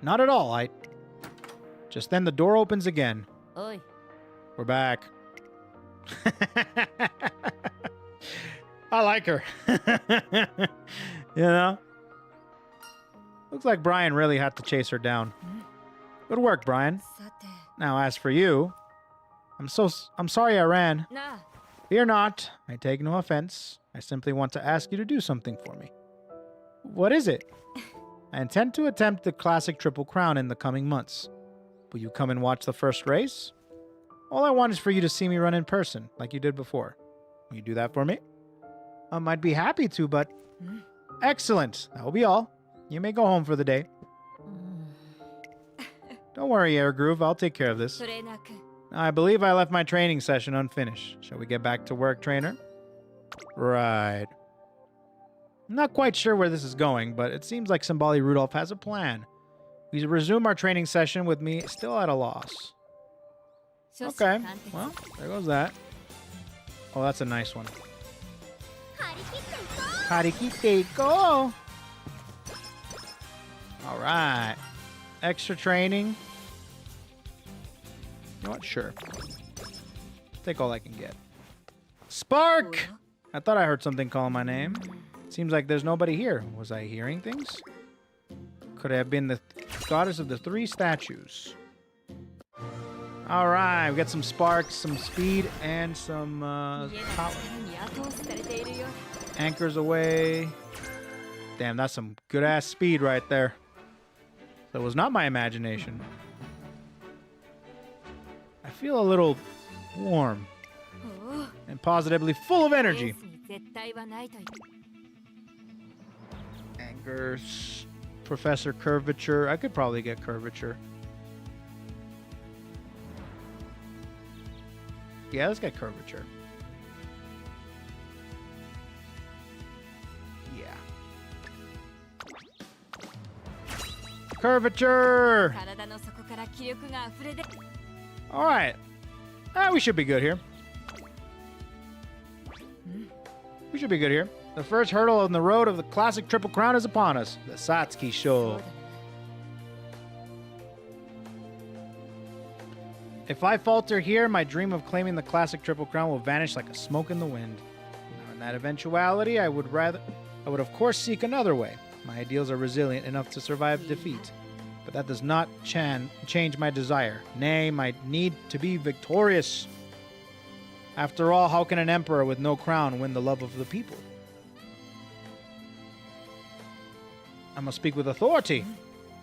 Not at all, Just then the door opens again. Oi. We're back. I like her. You know? Looks like Brian really had to chase her down. Good work, Brian. Now, as for you, I'm sorry I ran. Fear not. I take no offense. I simply want to ask you to do something for me. What is it? I intend to attempt the classic Triple Crown in the coming months. Will you come and watch the first race? All I want is for you to see me run in person, like you did before. Will you do that for me? I'd be happy to, but... Excellent. That will be all. You may go home for the day. Don't worry, Air Groove. I'll take care of this. トレーナー君 I believe I left my training session unfinished. Shall we get back to work, trainer? Right. I'm not quite sure where this is going, but it seems like Symboli Rudolf has a plan. We resume our training session with me still at a loss. Okay, well, there goes that. Oh, that's a nice one. Harikite go! Alright. Extra training. You know what? Sure. Take all I can get. Spark! I thought I heard something calling my name. Seems like there's nobody here. Was I hearing things? Could have been the goddess of the three statues. Alright, we got some sparks, some speed, and some power. Anchors away. Damn, that's some good-ass speed right there. That was not my imagination. I feel a little warm and positively full of energy. Anchors, Professor Curvature. I could probably get Curvature. Yeah, let's get Curvature. Yeah. Curvature! Alright. We should be good here. We should be good here. The first hurdle on the road of the classic Triple Crown is upon us. The Satsuki Show. If I falter here, my dream of claiming the classic Triple Crown will vanish like a smoke in the wind. Now, in that eventuality, I would of course seek another way. My ideals are resilient enough to survive defeat. But that does not change my desire. Nay, my need to be victorious. After all, how can an emperor with no crown win the love of the people? I must speak with authority.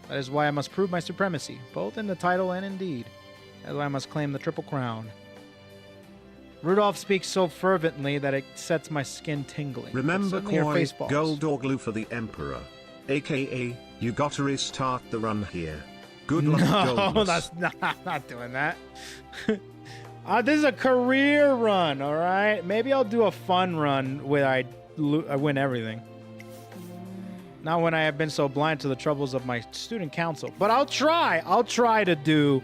That is why I must prove my supremacy, both in the title and in deed. That is why I must claim the Triple Crown. Rudolph speaks so fervently that it sets my skin tingling. Remember, face Koi, Goldoglu for the Emperor. AKA, you gotta restart the run here. Good luck, No, Goldmus. that's not, I'm not doing that. This is a career run, all right? Maybe I'll do a fun run where I win everything. Not when I have been so blind to the troubles of my student council. But I'll try. I'll try to do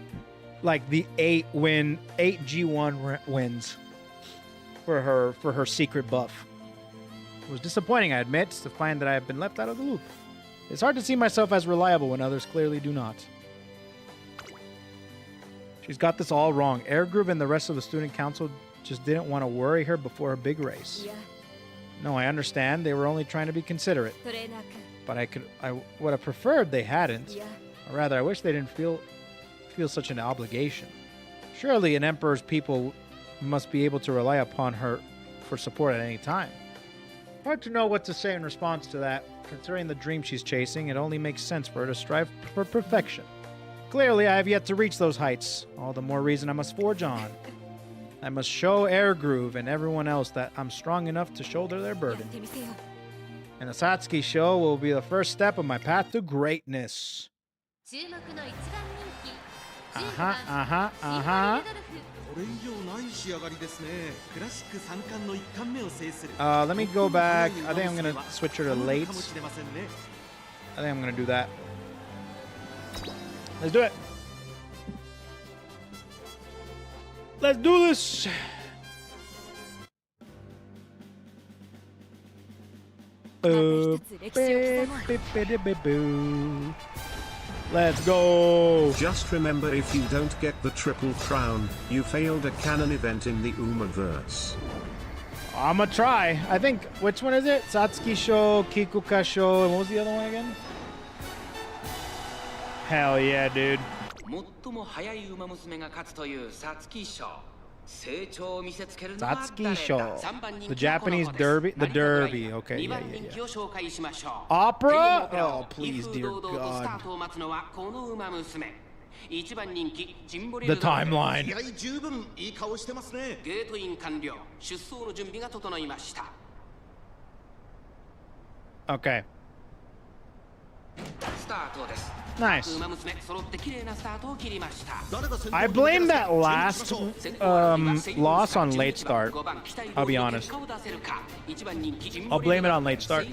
like the 8 G1 wins for her secret buff. It was disappointing, I admit, to find that I have been left out of the loop. It's hard to see myself as reliable when others clearly do not. She's got this all wrong. Airgroove and the rest of the student council just didn't want to worry her before her big race. No, I understand. They were only trying to be considerate. But I would have preferred they hadn't. Or rather, I wish they didn't feel such an obligation. Surely an emperor's people must be able to rely upon her for support at any time. Hard to know what to say in response to that. Considering the dream she's chasing, it only makes sense for her to strive for perfection. Clearly, I have yet to reach those heights. All the more reason I must forge on. I must show Airgroove and everyone else that I'm strong enough to shoulder their burden. And the Satsuki Show will be the first step of my path to greatness. Let me go back. I think I'm going to switch her to late. I think I'm going to do that. Let's do it. Let's do this. Let's go. Just remember, if you don't get the Triple Crown, you failed a canon event in the UmaVerse. I'm gonna try. I think, which one is it? Satsuki Show, KoeKoe Show, and what was the other one again? Hell yeah, dude. Satsuki Show. The Japanese derby? The derby. Okay, yeah. Opera? Oh, please, dear God. The timeline. Okay. Nice. I blame that last loss on late start. I'll be honest. I'll blame it on late start.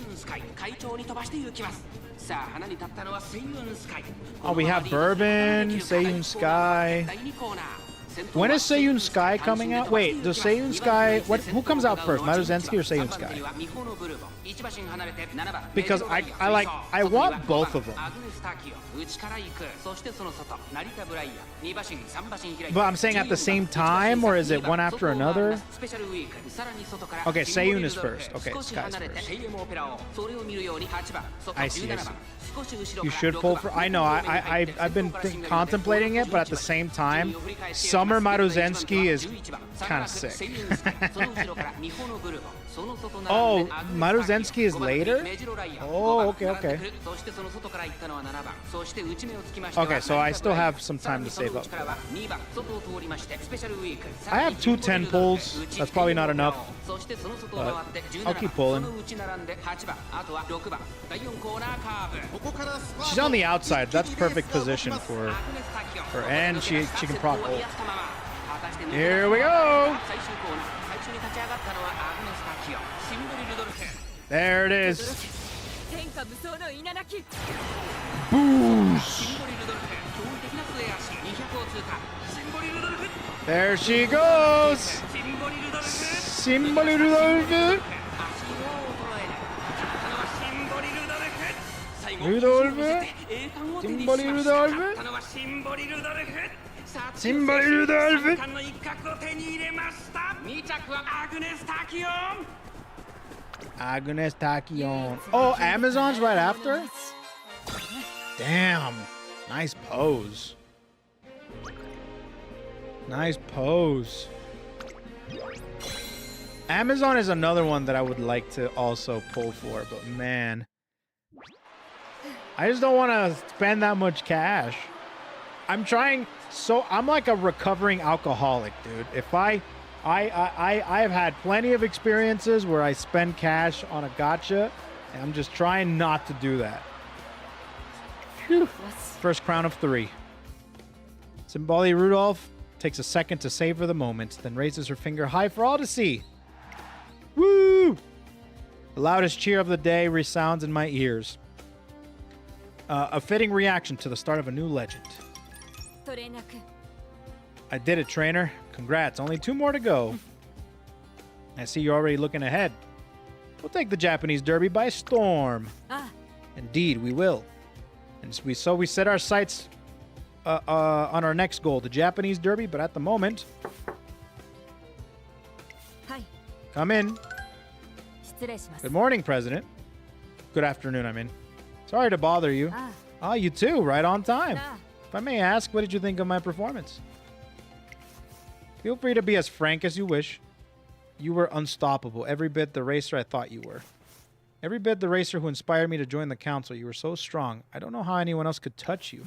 Oh, we have Bourbon, Seiyun Sky. When is Seiyun Sky coming out? Wait, does Seiyun Sky... Who comes out first, Maruzensky or Seiyun Sky? Because I want both of them. But I'm saying at the same time, or is it one after another? Okay, Seiyun is first. Okay, Sky is first. I see, I see. You should pull for... I know, I've been contemplating it, but at the same time, Summer Maruzensky is kind of sick. Oh, Maruzensky is later? Oh, okay, okay. Okay, so I still have some time to save up. I have 2 10 pulls. That's probably not enough. But I'll keep pulling. She's on the outside. That's perfect position for her. And she can proc ult. Here we go! There it is. Boosh! There she goes! Symboli Rudolf! Rudolf! Symboli Rudolf! Symboli Rudolf! Agnes Tachyon. Oh, Amazon's right after? Damn. Nice pose. Nice pose. Amazon is another one that I would like to also pull for, but man. I just don't want to spend that much cash. I'm trying, so I'm like a recovering alcoholic, dude. If I've had plenty of experiences where I spend cash on a gacha, and I'm just trying not to do that. Whew. First crown of 3. Symboli Rudolf takes a second to savor the moment, then raises her finger high for all to see. Woo! The loudest cheer of the day resounds in my ears. A fitting reaction to the start of a new legend. I did it, trainer. Congrats. Only 2 more to go. I see you're already looking ahead. We'll take the Japanese Derby by storm. Indeed, we will. And so we set our sights on our next goal, the Japanese Derby, but at the moment... Come in. Good morning, President. Good afternoon, I mean. Sorry to bother you. Ah, you too, right on time. If I may ask, what did you think of my performance? Feel free to be as frank as you wish. You were unstoppable, every bit the racer I thought you were. Every bit the racer who inspired me to join the council. You were so strong. I don't know how anyone else could touch you.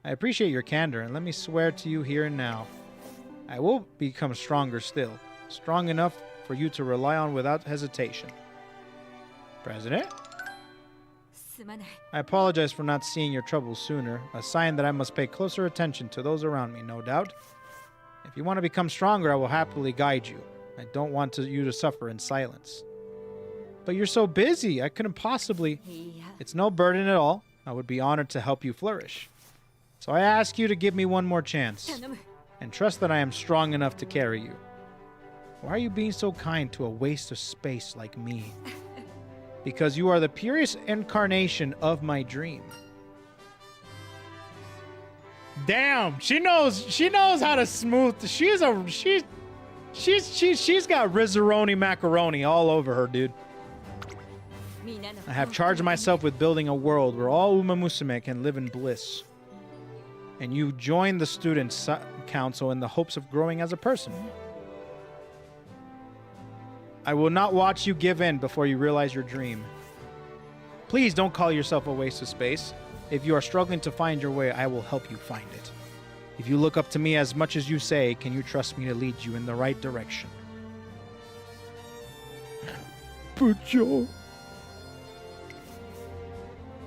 I appreciate your candor, and let me swear to you here and now. I will become stronger still. Strong enough for you to rely on without hesitation. President? I apologize for not seeing your troubles sooner. A sign that I must pay closer attention to those around me, no doubt. If you want to become stronger, I will happily guide you. I don't want you to suffer in silence. But you're so busy. I couldn't possibly... It's no burden at all. I would be honored to help you flourish. So I ask you to give me one more chance. And trust that I am strong enough to carry you. Why are you being so kind to a waste of space like me? Because you are the purest incarnation of my dream. Damn, she knows how to smooth. She's got Rizzaroni macaroni all over her, dude. I have charged myself with building a world where all UmaMusume can live in bliss. And you join the students' council in the hopes of growing as a person. I will not watch you give in before you realize your dream. Please don't call yourself a waste of space. If you are struggling to find your way, I will help you find it. If you look up to me as much as you say, can you trust me to lead you in the right direction?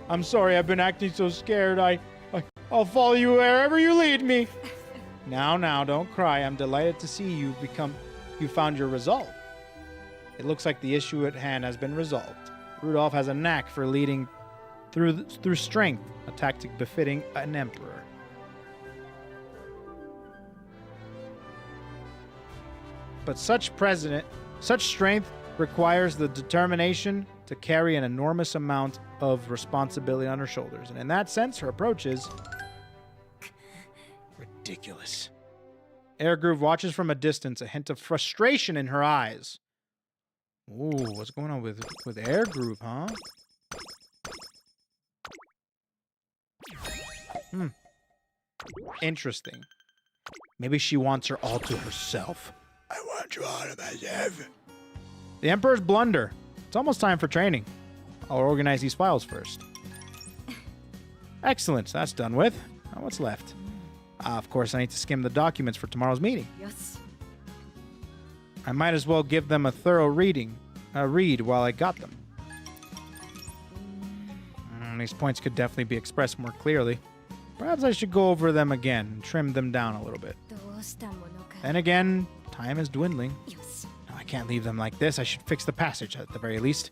I'm sorry, I've been acting so scared. I'll follow you wherever you lead me. Now, don't cry. I'm delighted to see you found your resolve. It looks like the issue at hand has been resolved. Rudolf has a knack for leading through strength, a tactic befitting an emperor. But such strength requires the determination to carry an enormous amount of responsibility on her shoulders. And in that sense, her approach is ridiculous. Airgroove watches from a distance, a hint of frustration in her eyes. Ooh, what's going on with Airgroove, huh? Interesting. Maybe she wants her all to herself. I want you all to myself. The Emperor's blunder. It's almost time for training. I'll organize these files first. Excellent. So that's done with. Now what's left? Of course, I need to skim the documents for tomorrow's meeting. Yes. I might as well give them a thorough read while I got them. These points could definitely be expressed more clearly. Perhaps I should go over them again and trim them down a little bit. Then again, time is dwindling. No, I can't leave them like this. I should fix the passage at the very least.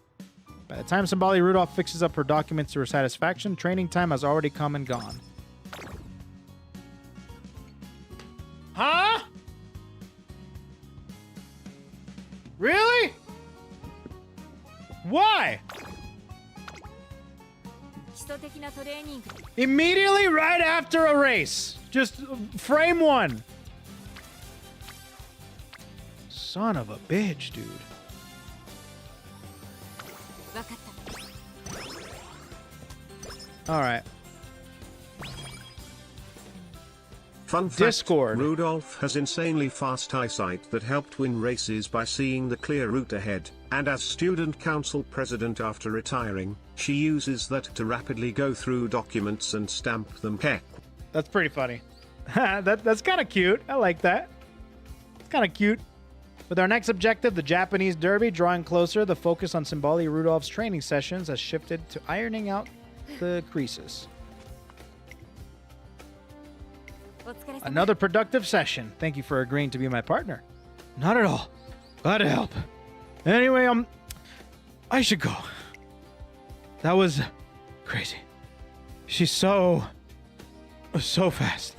By the time Symboli Rudolf fixes up her documents to her satisfaction, training time has already come and gone. Huh? Really? Why? Immediately right after a race. Just frame one. Son of a bitch, dude. All right. Fun fact, Discord. Rudolf has insanely fast eyesight that helped win races by seeing the clear route ahead, and as student council president after retiring, she uses that to rapidly go through documents and stamp them. Heck. That's pretty funny. That's kind of cute. I like that. It's kind of cute. With our next objective, the Japanese Derby, drawing closer, the focus on Symboli Rudolf's training sessions has shifted to ironing out the creases. Another productive session. Thank you for agreeing to be my partner. Not at all. Glad to help. Anyway, I should go. That was crazy. She's so fast.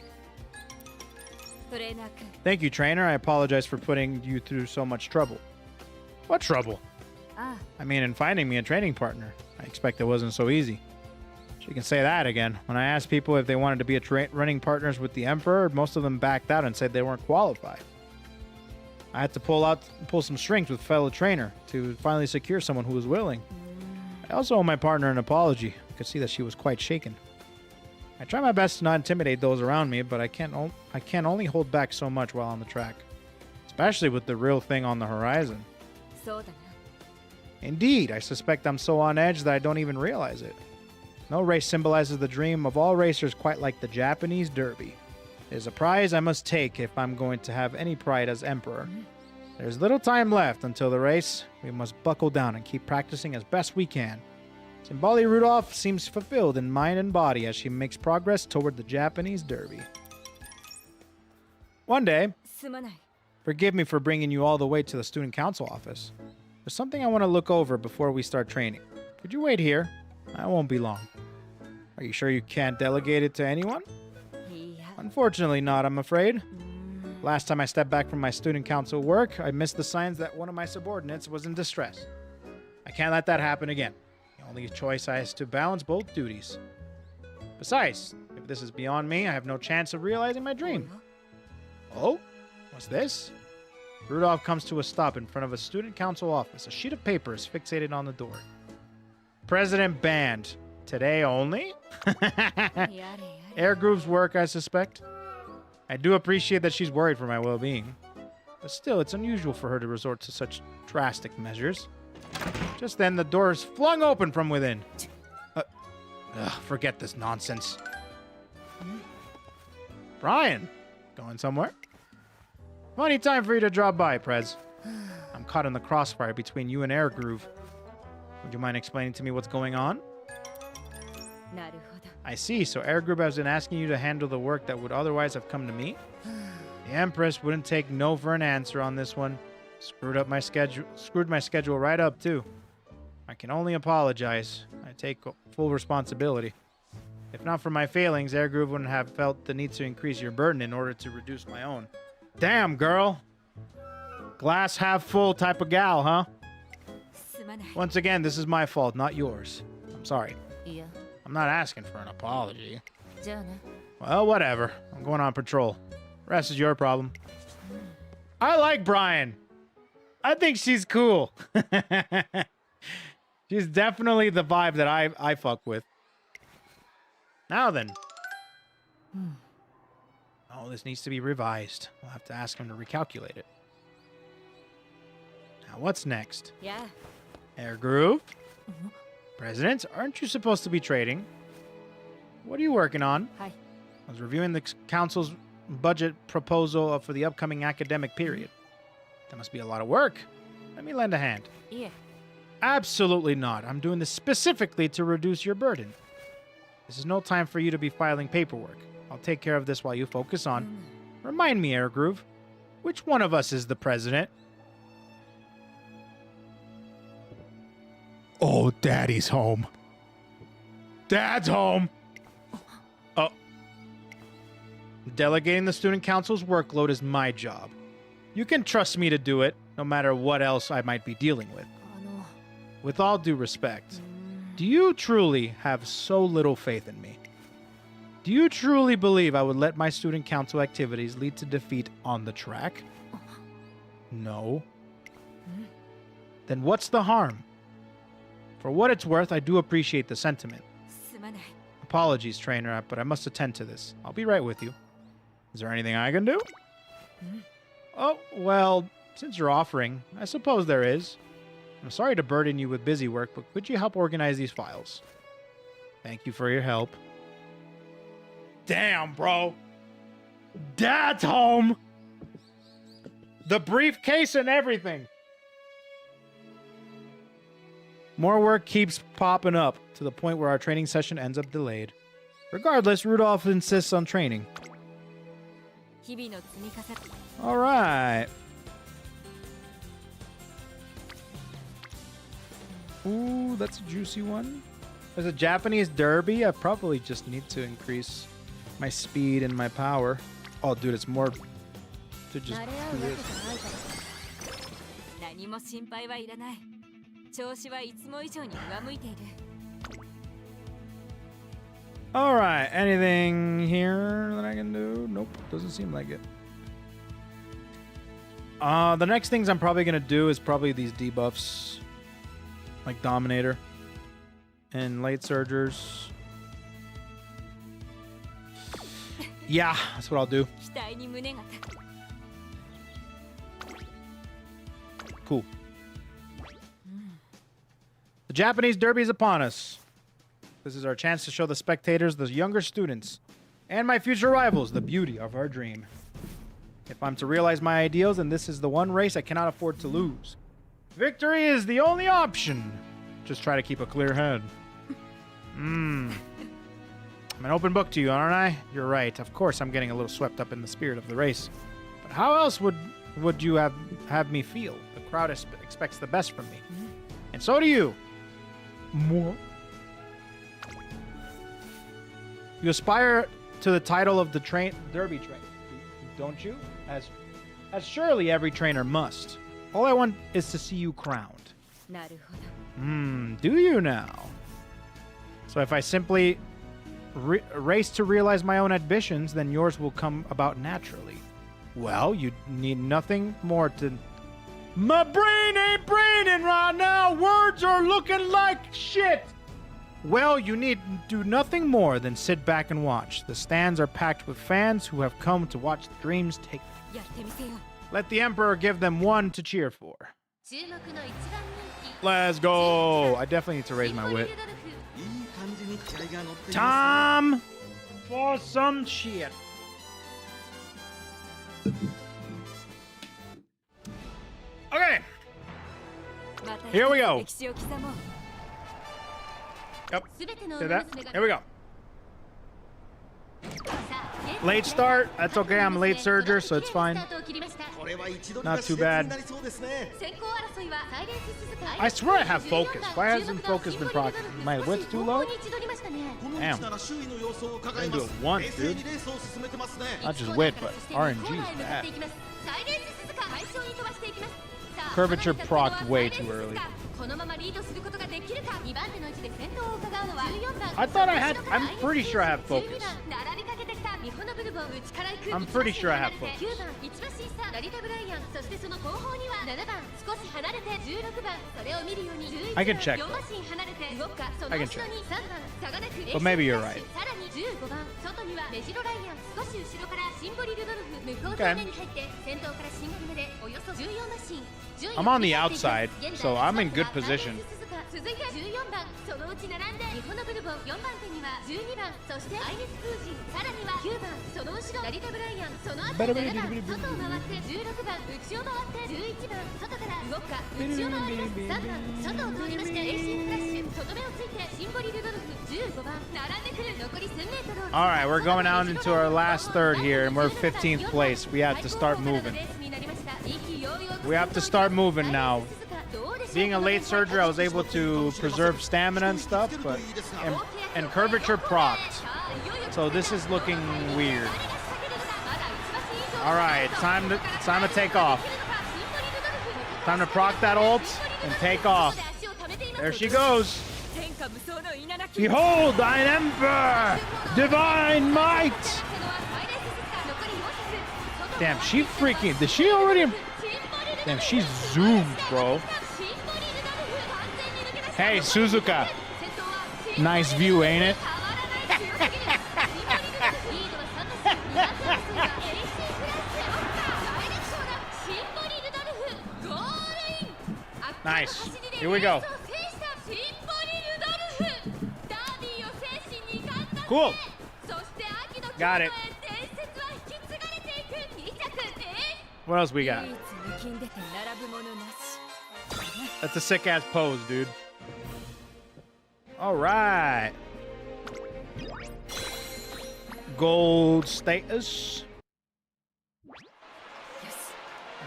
Thank you, trainer. I apologize for putting you through so much trouble. What trouble? I mean, in finding me a training partner. I expect it wasn't so easy. She can say that again. When I asked people if they wanted to be running partners with the Emperor, most of them backed out and said they weren't qualified. I had to pull some strings with fellow trainer to finally secure someone who was willing. I also owe my partner an apology. I could see that she was quite shaken. I try my best to not intimidate those around me, but I can only hold back so much while on the track, especially with the real thing on the horizon. Indeed, I suspect I'm so on edge that I don't even realize it. No race symbolizes the dream of all racers quite like the Japanese Derby. It is a prize I must take if I'm going to have any pride as Emperor. There's little time left until the race. We must buckle down and keep practicing as best we can. Symboli Rudolf seems fulfilled in mind and body as she makes progress toward the Japanese Derby. One day, forgive me for bringing you all the way to the student council office. There's something I want to look over before we start training. Could you wait here? I won't be long. Are you sure you can't delegate it to anyone? Unfortunately not, I'm afraid. Last time I stepped back from my student council work, I missed the signs that one of my subordinates was in distress. I can't let that happen again. The only choice I is to balance both duties. Besides, if this is beyond me, I have no chance of realizing my dream. Oh? What's this? Rudolph comes to a stop in front of a student council office. A sheet of paper is fixated on the door. President banned. Today only? Airgroove's work, I suspect. I do appreciate that she's worried for my well-being. But still, it's unusual for her to resort to such drastic measures. Just then, the door is flung open from within. Forget this nonsense. Brian, going somewhere? Funny time for you to drop by, Prez. I'm caught in the crossfire between you and Airgroove. Would you mind explaining to me what's going on? I see, so Air Group has been asking you to handle the work that would otherwise have come to me? The Empress wouldn't take no for an answer on this one. Screwed my schedule right up, too. I can only apologize. I take full responsibility. If not for my failings, Air Group wouldn't have felt the need to increase your burden in order to reduce my own. Damn, girl. Glass half full type of gal, huh? Once again, this is my fault, not yours. I'm sorry. I'm not asking for an apology. Well, whatever. I'm going on patrol. Rest is your problem. I like Brian. I think she's cool. She's definitely the vibe that I fuck with. Now then. Oh, this needs to be revised. We'll have to ask him to recalculate it. Now, what's next? Yeah. Air Group? President, aren't you supposed to be trading? What are you working on? Hi. I was reviewing the council's budget proposal for the upcoming academic period. That must be a lot of work. Let me lend a hand. Yeah. Absolutely not. I'm doing this specifically to reduce your burden. This is no time for you to be filing paperwork. I'll take care of this while you focus on. Remind me, Air Groove, which one of us is the president? Oh, Daddy's home. Dad's home. Oh. Delegating the student council's workload is my job. You can trust me to do it, no matter what else I might be dealing with. With all due respect, do you truly have so little faith in me? Do you truly believe I would let my student council activities lead to defeat on the track? No. Then what's the harm? For what it's worth, I do appreciate the sentiment. Apologies, trainer, but I must attend to this. I'll be right with you. Is there anything I can do? Oh, well, since you're offering, I suppose there is. I'm sorry to burden you with busy work, but could you help organize these files? Thank you for your help. Damn, bro. Dad's home. The briefcase and everything. More work keeps popping up to the point where our training session ends up delayed. Regardless, Rudolph insists on training. All right. Ooh, that's a juicy one. There's a Japanese derby. I probably just need to increase my speed and my power. Oh, dude, it's more to just do this. All right, anything here that I can do? Nope, doesn't seem like it. The next things I'm probably gonna do is probably these debuffs, like Dominator and Late Surgers. Yeah, that's what I'll do. Cool. The Japanese Derby is upon us. This is our chance to show the spectators, the younger students, and my future rivals, the beauty of our dream. If I'm to realize my ideals, then this is the one race I cannot afford to lose. Victory is the only option. Just try to keep a clear head. I'm an open book to you, aren't I? You're right. Of course, I'm getting a little swept up in the spirit of the race. But how else would you have me feel? The crowd expects the best from me. And so do you. More. You aspire to the title of the Derby trainer, don't you? As surely every trainer must. All I want is to see you crowned. Do you now? So if I simply race to realize my own ambitions, then yours will come about naturally. Well, you need nothing more to... My brain ain't braining right now! Words are looking like shit! Well, you need do nothing more than sit back and watch. The stands are packed with fans who have come to watch the dreams take. Let the Emperor give them one to cheer for. Let's go! I definitely need to raise my wit. Time for some shit. Okay. Here we go. Yep. See that? Here we go. Late start. That's okay. I'm a late surger, so it's fine. Not too bad. I swear I have focus. Why hasn't focus been procced? My width's too low? Damn. I'm gonna do it once, dude. Not just width, but RNG is bad. Curvature procced way too early. I thought I had. I'm pretty sure I have focus. I'm pretty sure I have focus. I can check. I can check. But maybe you're right. Okay. I'm on the outside, so I'm in good position. All right, we're going out into our last third here, and we're 15th place. We have to start moving. We have to start moving now. Being a late surger, I was able to preserve stamina and stuff, but and curvature procced. So this is looking weird. All right, time to take off. Time to proc that ult and take off. There she goes. Behold, thine emperor, divine might. Damn, she freaking. Did she already? Damn, she's zoomed, bro. Hey, Suzuka. Nice view, ain't it? Nice. Here we go. Cool. Got it. What else we got? That's a sick-ass pose, dude. All right. Gold status.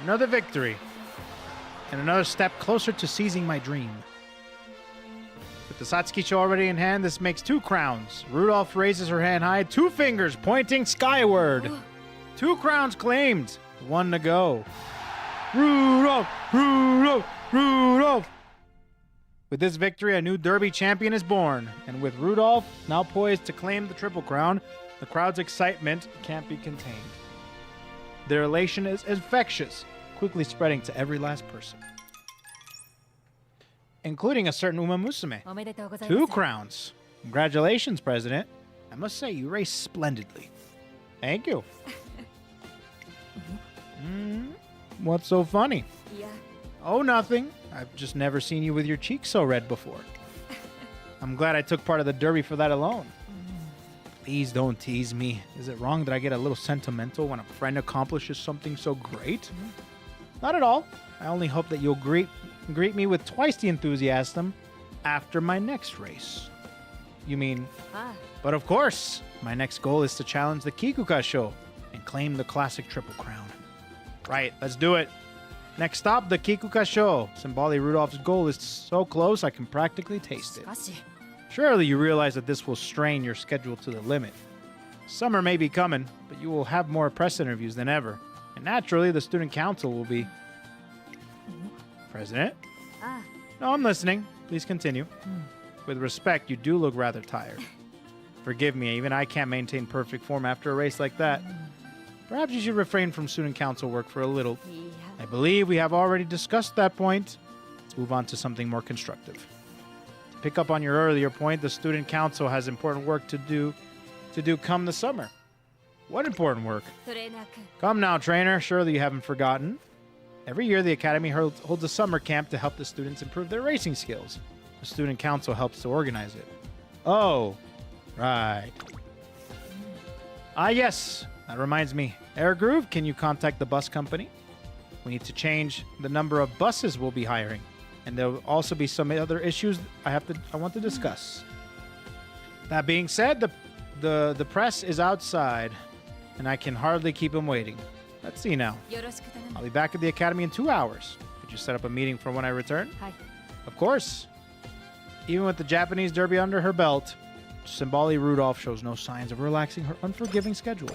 Another victory. And another step closer to seizing my dream. With the Satsuki show already in hand, this makes 2 crowns. Rudolph raises her hand high, 2 fingers pointing skyward. 2 crowns claimed. 1 to go. Rudolph! Rudolph! Rudolph! With this victory, a new Derby champion is born. And with Rudolph now poised to claim the Triple Crown, the crowd's excitement can't be contained. Their elation is infectious, quickly spreading to every last person. Including a certain UmaMusume. 2 crowns. Congratulations, President. I must say, you raced splendidly. Thank you. What's so funny? Oh, nothing. I've just never seen you with your cheeks so red before. I'm glad I took part of the derby for that alone. Please don't tease me. Is it wrong that I get a little sentimental when a friend accomplishes something so great? Not at all. I only hope that you'll greet me with twice the enthusiasm after my next race. You mean? But of course, my next goal is to challenge the KoeKoe show and claim the classic Triple Crown. Right, let's do it. Next stop, the KoeKoe show. Symboli Rudolph's goal is so close I can practically taste it. Surely you realize that this will strain your schedule to the limit. Summer may be coming, but you will have more press interviews than ever. And naturally, the student council will be... President? No, I'm listening. Please continue. With respect, you do look rather tired. Forgive me, even I can't maintain perfect form after a race like that. Perhaps you should refrain from student council work for a little. I believe we have already discussed that point. Let's move on to something more constructive. To pick up on your earlier point, the student council has important work to do come the summer. What important work? Come now, trainer. Surely you haven't forgotten. Every year, the academy holds a summer camp to help the students improve their racing skills. The student council helps to organize it. Oh, right. Ah, yes. That reminds me. Air Groove, can you contact the bus company? We need to change the number of buses we'll be hiring. And there will also be some other issues I want to discuss. That being said, the press is outside, and I can hardly keep him waiting. Let's see now. I'll be back at the academy in 2 hours. Could you set up a meeting for when I return? Of course. Even with the Japanese derby under her belt, Symboli Rudolf shows no signs of relaxing her unforgiving schedule.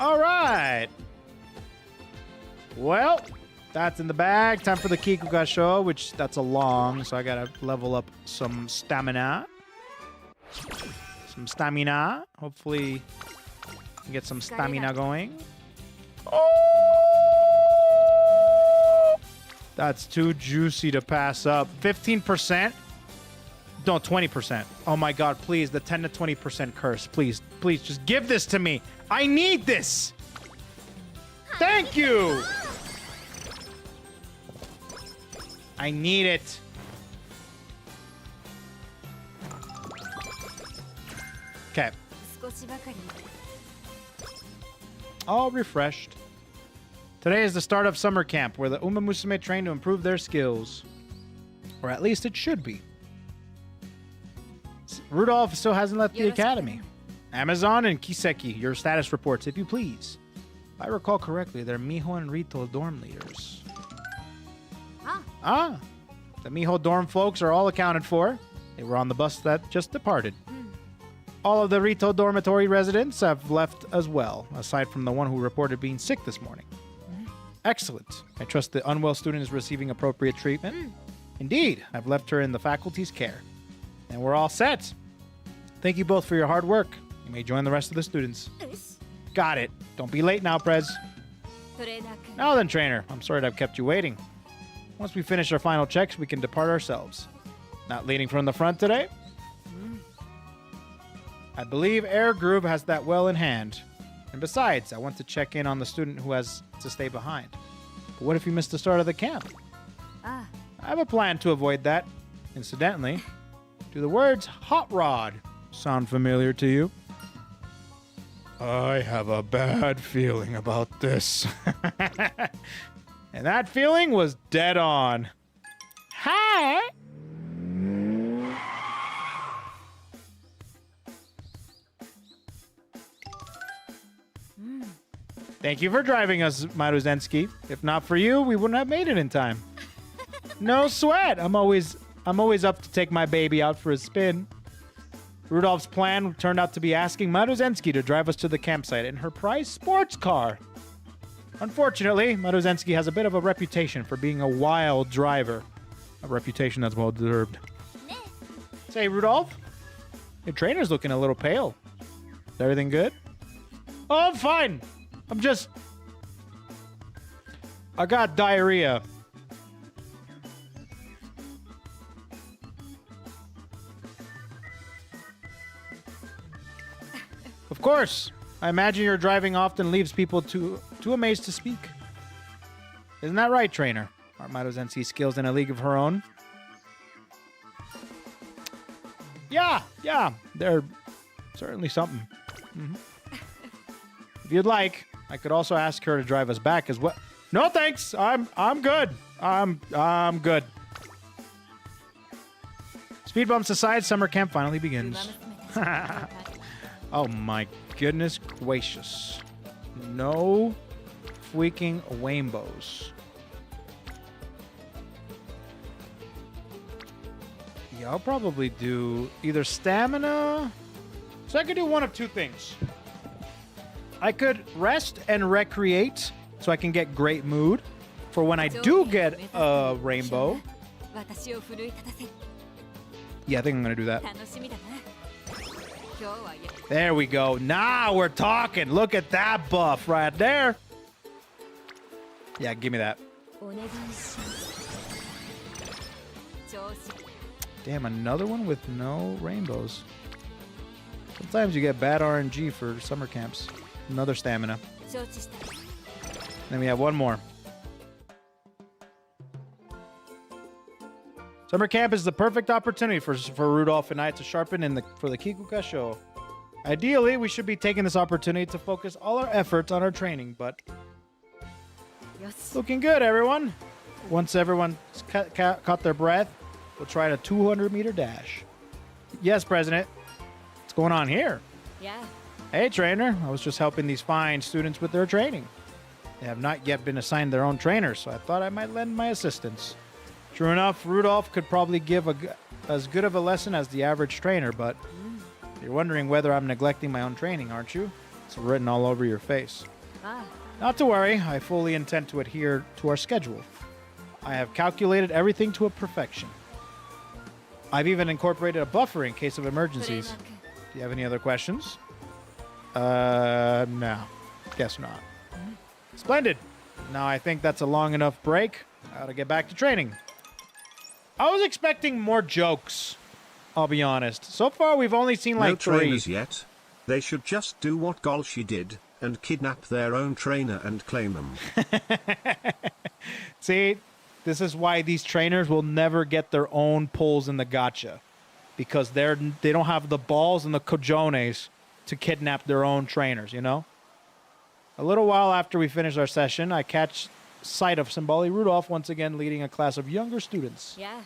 All right. Well, that's in the bag. Time for the KoeKoe show, which that's a long, so I gotta level up some stamina. Hopefully, get some stamina going. Oh! That's too juicy to pass up. 15%? No, 20%. Oh my god, please, the 10 to 20% curse. Please, please, just give this to me. I need this. Thank you. I need it. Okay. All refreshed. Today is the start of summer camp, where the UmaMusume train to improve their skills. Or at least it should be. Rudolph still hasn't left the academy. Amazon and Kiseki, your status reports, if you please. If I recall correctly, they're Miho and Rito dorm leaders. Ah. The Miho dorm folks are all accounted for. They were on the bus that just departed. All of the Rito dormitory residents have left as well, aside from the one who reported being sick this morning. Excellent. I trust the unwell student is receiving appropriate treatment. Indeed, I've left her in the faculty's care. And we're all set. Thank you both for your hard work. You may join the rest of the students. Got it. Don't be late now, Prez. Now then, trainer. I'm sorry to have kept you waiting. Once we finish our final checks, we can depart ourselves. Not leading from the front today? I believe Air Groove has that well in hand. And besides, I want to check in on the student who has to stay behind. But what if you missed the start of the camp? I have a plan to avoid that. Incidentally, do the words hot rod sound familiar to you? I have a bad feeling about this. And that feeling was dead on. Hi! Thank you for driving us, Maruzensky. If not for you, we wouldn't have made it in time. No sweat. I'm always up to take my baby out for a spin. Rudolph's plan turned out to be asking Maruzensky to drive us to the campsite in her prized sports car. Unfortunately, Maruzensky has a bit of a reputation for being a wild driver. A reputation that's well deserved. Say, Rudolph, your trainer's looking a little pale. Is everything good? Oh, I'm fine. I got diarrhea. Of course. I imagine your driving often leaves people too amazed to speak. Isn't that right, trainer? Aren't Maruzensky's skills in a league of her own? Yeah, they're certainly something. If you'd like, I could also ask her to drive us back as well. No, thanks. I'm good. I'm good. Speed bumps aside, summer camp finally begins. Oh my goodness gracious. No freaking rainbows. Yeah, I'll probably do either stamina. So I could do one of two things. I could rest and recreate so I can get great mood for when I do get a rainbow. Yeah, I think I'm going to do that. There we go. Now we're talking. Look at that buff right there. Yeah, give me that. Damn, another one with no rainbows. Sometimes you get bad RNG for summer camps. Another stamina. Then we have one more. Summer camp is the perfect opportunity for Rudolph and I to sharpen for the KoeKoe show. Ideally, we should be taking this opportunity to focus all our efforts on our training, but looking good, everyone. Once everyone's caught their breath, we'll try a 200-meter dash. Yes, President. going on here? Yeah. Hey, trainer. I was just helping these fine students with their training. They have not yet been assigned their own trainers, so I thought I might lend my assistance. True enough, Rudolf could probably give as good of a lesson as the average trainer, but you're wondering whether I'm neglecting my own training, aren't you? It's written all over your face. Ah. Not to worry, I fully intend to adhere to our schedule. I have calculated everything to a perfection. I've even incorporated a buffer in case of emergencies. Do you have any other questions? No. Guess not. Splendid. Now I think that's a long enough break. I ought to get back to training. I was expecting more jokes, I'll be honest. So far, we've only seen like no 3. trainers yet. They should just do what Golshi did and kidnap their own trainer and claim them. See, this is why these trainers will never get their own pulls in the gacha. Because they don't have the balls and the cojones to kidnap their own trainers, you know? A little while after we finish our session, I catch sight of Symboli Rudolf once again leading a class of younger students. Yeah.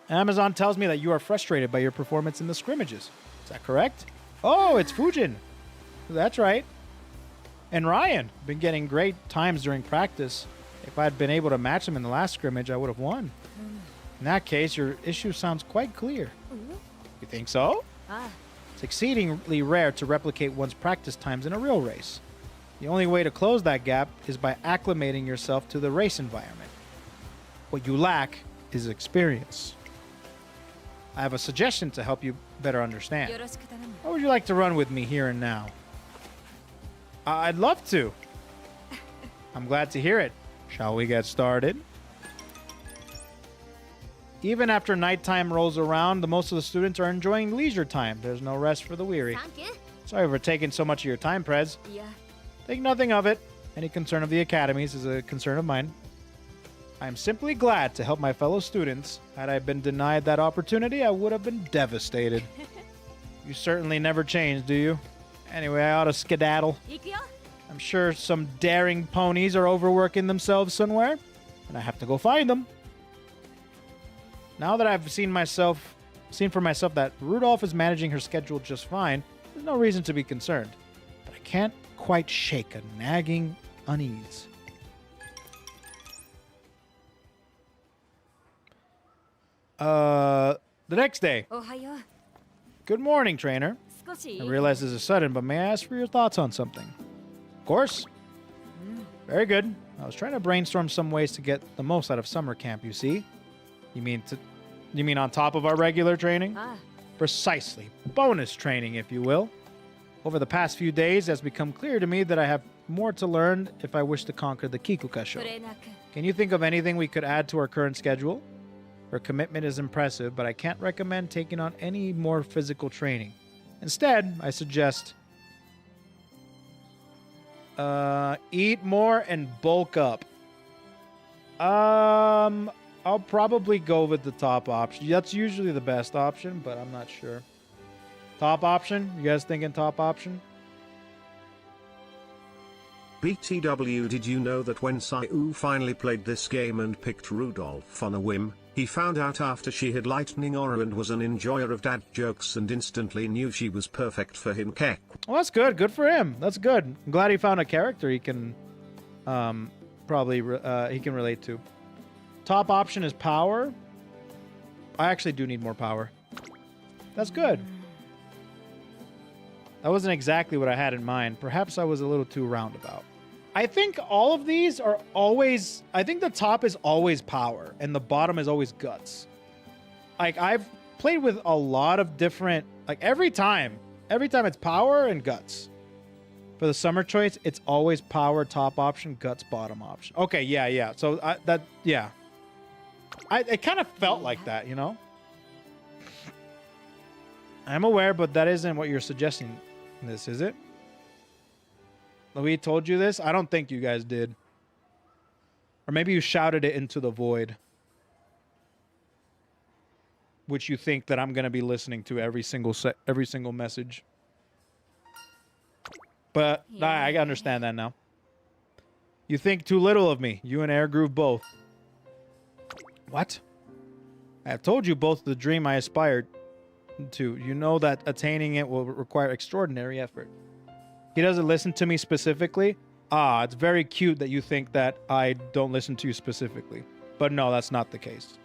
Amazon tells me that you are frustrated by your performance in the scrimmages. Is that correct? Oh, it's Fujin. That's right. And Ryan, been getting great times during practice. If I'd been able to match him in the last scrimmage, I would have won. In that case, your issue sounds quite clear. You think so? Ah. It's exceedingly rare to replicate one's practice times in a real race. The only way to close that gap is by acclimating yourself to the race environment. What you lack is experience. I have a suggestion to help you better understand. How would you like to run with me here and now? I'd love to. I'm glad to hear it. Shall we get started? Even after nighttime rolls around, most of the students are enjoying leisure time. There's no rest for the weary. Sorry for taking so much of your time, Prez. Yeah. Think nothing of it. Any concern of the academies is a concern of mine. I am simply glad to help my fellow students. Had I been denied that opportunity, I would have been devastated. You certainly never change, do you? Anyway, I ought to skedaddle. I'm sure some daring ponies are overworking themselves somewhere, and I have to go find them. Now that I've seen for myself that Rudolph is managing her schedule just fine, there's no reason to be concerned. But I can't quite shake a nagging unease. The next day. Ohayo. Good morning, trainer. I realize this is sudden, but may I ask for your thoughts on something? Of course. Very good. I was trying to brainstorm some ways to get the most out of summer camp, you see? You mean on top of our regular training? Ah. Precisely. Bonus training, if you will. Over the past few days, it has become clear to me that I have more to learn if I wish to conquer the Kikukasho. Can you think of anything we could add to our current schedule? Her commitment is impressive, but I can't recommend taking on any more physical training. Instead, I suggest eat more and bulk up. I'll probably go with the top option. That's usually the best option, but I'm not sure. Top option? You guys thinking top option? BTW, did you know that when Sayu finally played this game and picked Rudolph on a whim, he found out after she had lightning aura and was an enjoyer of dad jokes and instantly knew she was perfect for him? Kek. Well, that's good. Good for him. That's good. I'm glad he found a character he can he can relate to. Top option is power. I actually do need more power. That's good. That wasn't exactly what I had in mind. Perhaps I was a little too roundabout. I think all of these are always... I think the top is always power, and the bottom is always guts. Like, I've played with a lot of different... Like, every time it's power and guts. For the summer choice, it's always power, top option, guts, bottom option. Okay, yeah. So, it kind of felt like that, you know? I'm aware, but that isn't what you're suggesting. This, is it? Louis told you this? I don't think you guys did. Or maybe you shouted it into the void. Which you think that I'm going to be listening to every single message. But I understand that now. You think too little of me. You and Air Groove both. What? I have told you both the dream I aspired too. You know that attaining it will require extraordinary effort. He doesn't listen to me specifically. Ah, it's very cute that you think that I don't listen to you specifically. But no, that's not the case.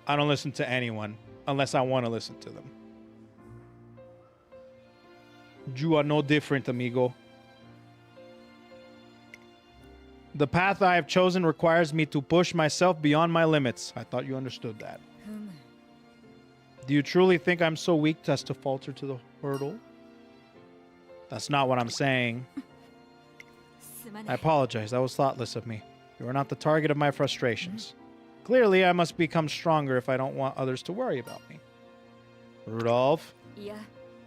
I don't listen to anyone unless I want to listen to them. You are no different, amigo. The path I have chosen requires me to push myself beyond my limits. I thought you understood that. Do you truly think I'm so weak as to falter to the hurdle? That's not what I'm saying. I apologize. That was thoughtless of me. You are not the target of my frustrations. Clearly, I must become stronger if I don't want others to worry about me. Rudolf? Yeah.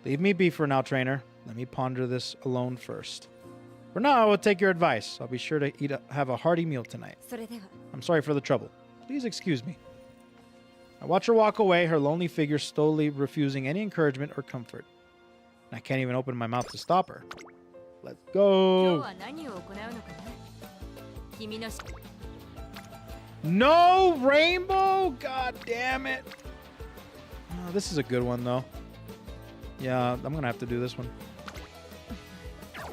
Leave me be for now, trainer. Let me ponder this alone first. For now, I will take your advice. I'll be sure to have a hearty meal tonight. I'm sorry for the trouble. Please excuse me. I watch her walk away, her lonely figure slowly refusing any encouragement or comfort. And I can't even open my mouth to stop her. Let's go. No rainbow? God damn it. Oh, this is a good one, though. Yeah, I'm going to have to do this one. 4%!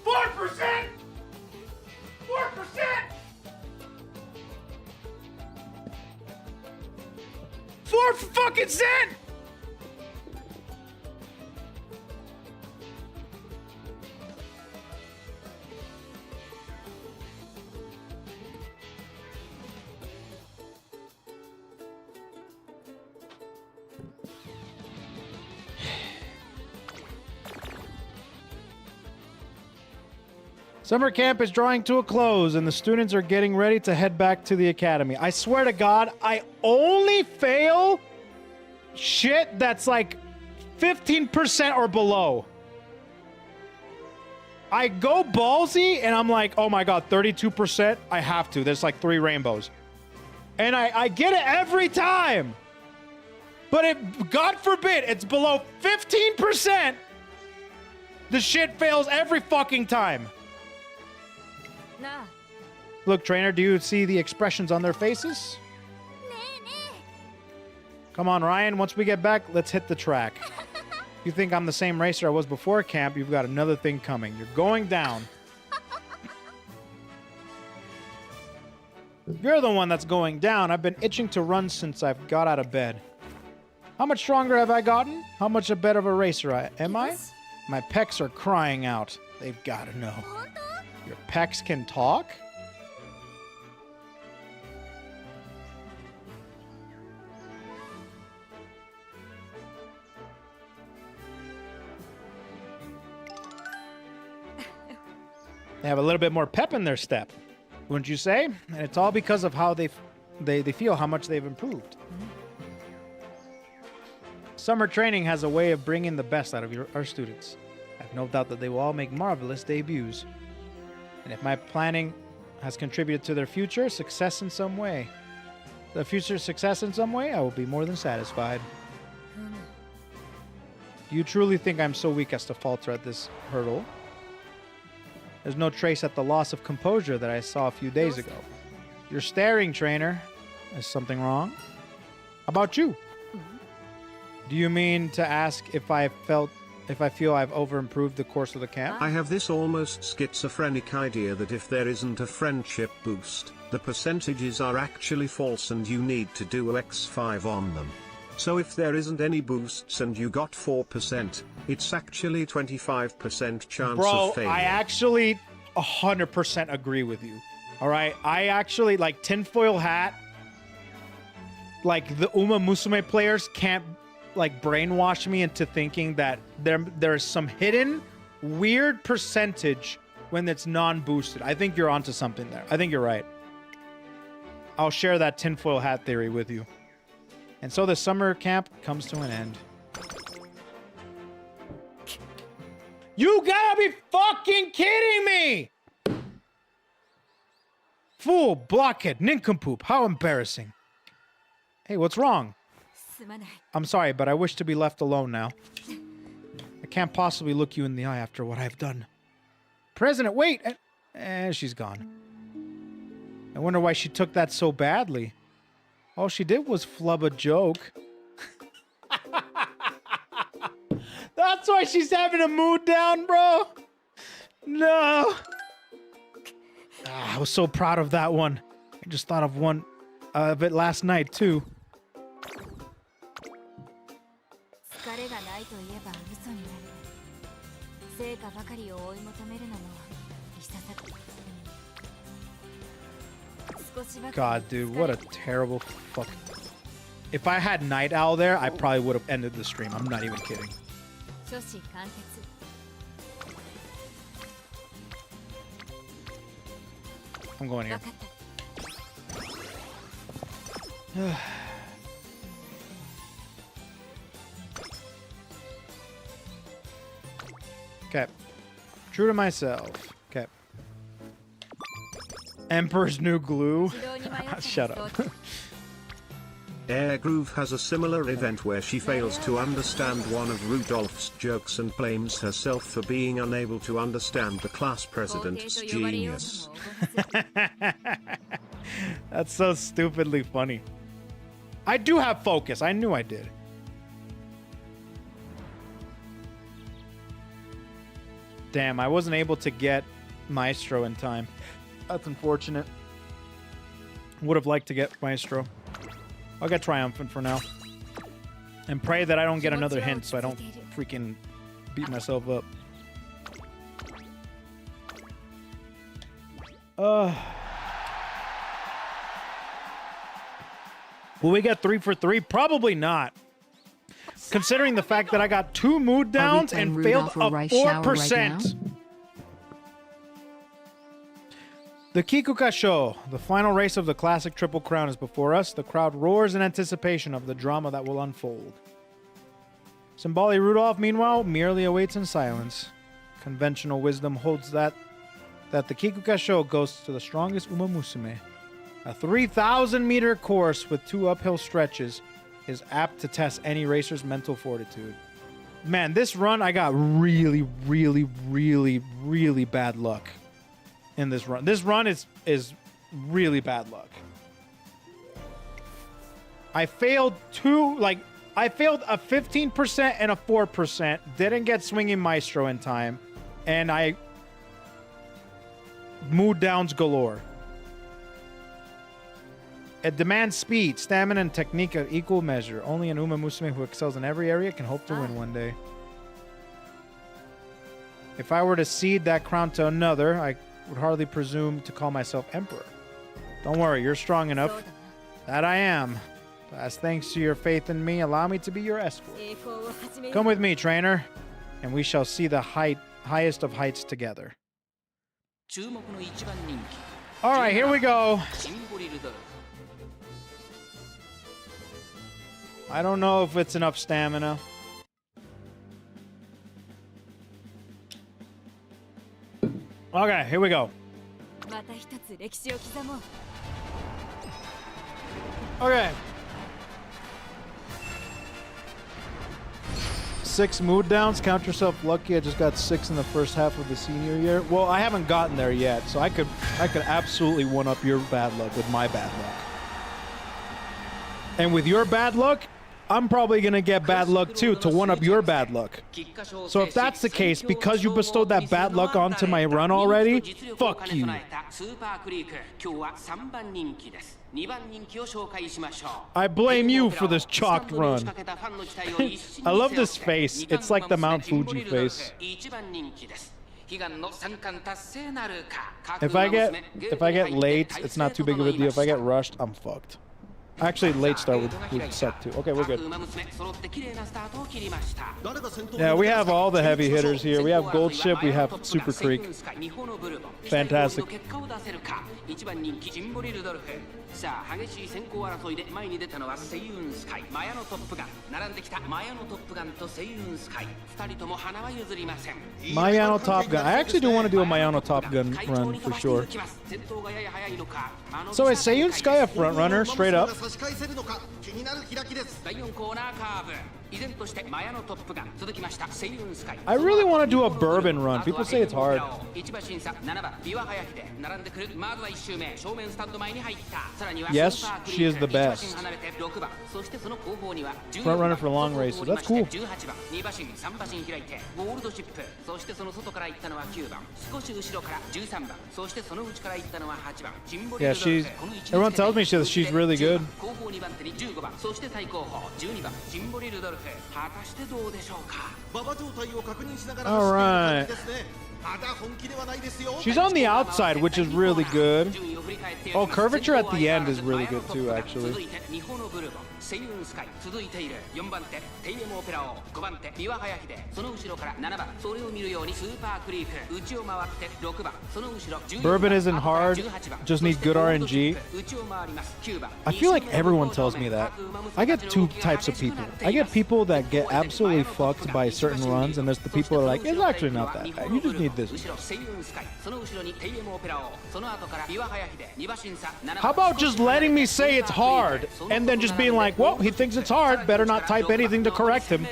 4%! 4 fucking cent! Summer camp is drawing to a close, and the students are getting ready to head back to the academy. I swear to God, I only fail shit that's like 15% or below. I go ballsy, and I'm like, oh my God, 32%? I have to. There's like 3 rainbows. And I get it every time. But if, God forbid, it's below 15%, the shit fails every fucking time. Look, trainer, do you see the expressions on their faces? Come on, Ryan. Once we get back, let's hit the track. You think I'm the same racer I was before camp, you've got another thing coming. You're going down. You're the one that's going down. I've been itching to run since I've got out of bed. How much stronger have I gotten? How much a better of a racer am I? My pecs are crying out. They've got to know. Your pecs can talk? They have a little bit more pep in their step, wouldn't you say? And it's all because of how they feel, how much they've improved. Summer training has a way of bringing the best out of our students. I have no doubt that they will all make marvelous debuts. And if my planning has contributed to their future success in some way, I will be more than satisfied. Do you truly think I'm so weak as to falter at this hurdle? There's no trace at the loss of composure that I saw a few days ago. You're staring, trainer. Is something wrong? How about you? Do you mean to ask if I feel I've overimproved the course of the camp? I have this almost schizophrenic idea that if there isn't a friendship boost, the percentages are actually false and you need to do X5 on them. So if there isn't any boosts and you got 4%, it's actually 25% chance of failure. I actually 100% agree with you. All right? I actually, like, tinfoil hat, like, the UmaMusume players can't, like, brainwash me into thinking that there's some hidden, weird percentage when it's non-boosted. I think you're onto something there. I think you're right. I'll share that tinfoil hat theory with you. And so the summer camp comes to an end. You gotta be fucking kidding me! Fool, blockhead, nincompoop, how embarrassing. Hey, what's wrong? I'm sorry, but I wish to be left alone now. I can't possibly look you in the eye after what I've done. President, wait! And she's gone. I wonder why she took that so badly. All she did was flub a joke. that's why she's having a mood down, bro. No. I was so proud of that one. I just thought of one of it last night, too. 疲れがないと言えば嘘になる。成果ばかりを追い求めるのもいささか。God, dude, what a terrible fuck. If I had Night Owl there, I probably would have ended the stream. I'm not even kidding. I'm going here. Okay. True to myself. Okay. Emperor's New Glue. Shut up. Air Groove has a similar event where she fails to understand one of Rudolph's jokes and blames herself for being unable to understand the class president's genius. That's so stupidly funny. I do have focus. I knew I did. Damn, I wasn't able to get Maestro in time. That's unfortunate. Would have liked to get Maestro. I'll get Triumphant for now. And pray that I don't get another hint so I don't freaking beat myself up. Will we get 3 for 3? Probably not. Considering the fact that I got 2 mood downs and failed a 4%. The Kikuka Show, the final race of the classic Triple Crown, is before us. The crowd roars in anticipation of the drama that will unfold. Symboli Rudolf, meanwhile, merely awaits in silence. Conventional wisdom holds that the Kikuka Show goes to the strongest UmaMusume. A 3,000-meter course with 2 uphill stretches is apt to test any racer's mental fortitude. Man, this run, I got really, really, really, really bad luck in this run. This run is really bad luck. I failed I failed a 15% and a 4%, didn't get Swinging Maestro in time, and I mood downs galore. It demands speed, stamina, and technique of equal measure. Only an UmaMusume who excels in every area can hope to win one day. If I were to cede that crown to another, I would hardly presume to call myself emperor. Don't worry, you're strong enough. That I am. But as thanks to your faith in me, allow me to be your escort. Come with me, trainer, and we shall see the highest of heights together. All right, here we go. I don't know if it's enough stamina. Okay, here we go. Okay. 6 mood downs. Count yourself lucky. I just got 6 in the first half of the senior year. Well, I haven't gotten there yet, so I could absolutely one up your bad luck with my bad luck. And with your bad luck, I'm probably going to get bad luck too to one up your bad luck. So if that's the case, because you bestowed that bad luck onto my run already, fuck you. I blame you for this chalked run. I love this face. It's like the Mount Fuji face. If I get late, it's not too big of a deal. If I get rushed, I'm fucked. Actually, late start would suck too. Okay, we're good. Yeah, we have all the heavy hitters here. We have Gold Ship, we have Super Creek. Fantastic. Mayano Top Gun. I actually do want to do a Mayano Top Gun run for sure. So is Seiyun Sky a front runner straight up? I really want to do a bourbon run. People say it's hard. Yes, she is the best. Front runner for long races. That's cool. Yeah, she's... Everyone tells me she's really good. All right. She's on the outside, which is really good. Oh, curvature at the end is really good too, actually. Bourbon isn't hard, just need good RNG. I feel like everyone tells me that. I get two types of people. I get people that get absolutely fucked by certain runs, and there's the people that are like, it's actually not that bad. You just need this. How about just letting me say it's hard, and then just being like, well, he thinks it's hard, better not type anything to correct him.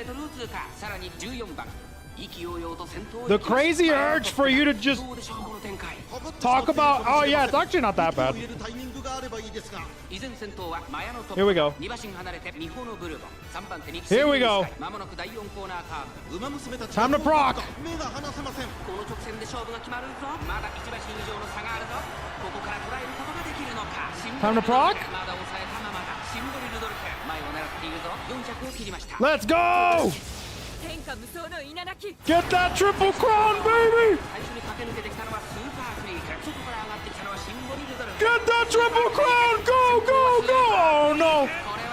The crazy urge for you to just talk about, oh yeah, it's actually not that bad. Here we go. Here we go. Time to proc. Time to proc. Let's go! Get that triple crown, baby! Get that triple crown! Go, go, go! Oh no!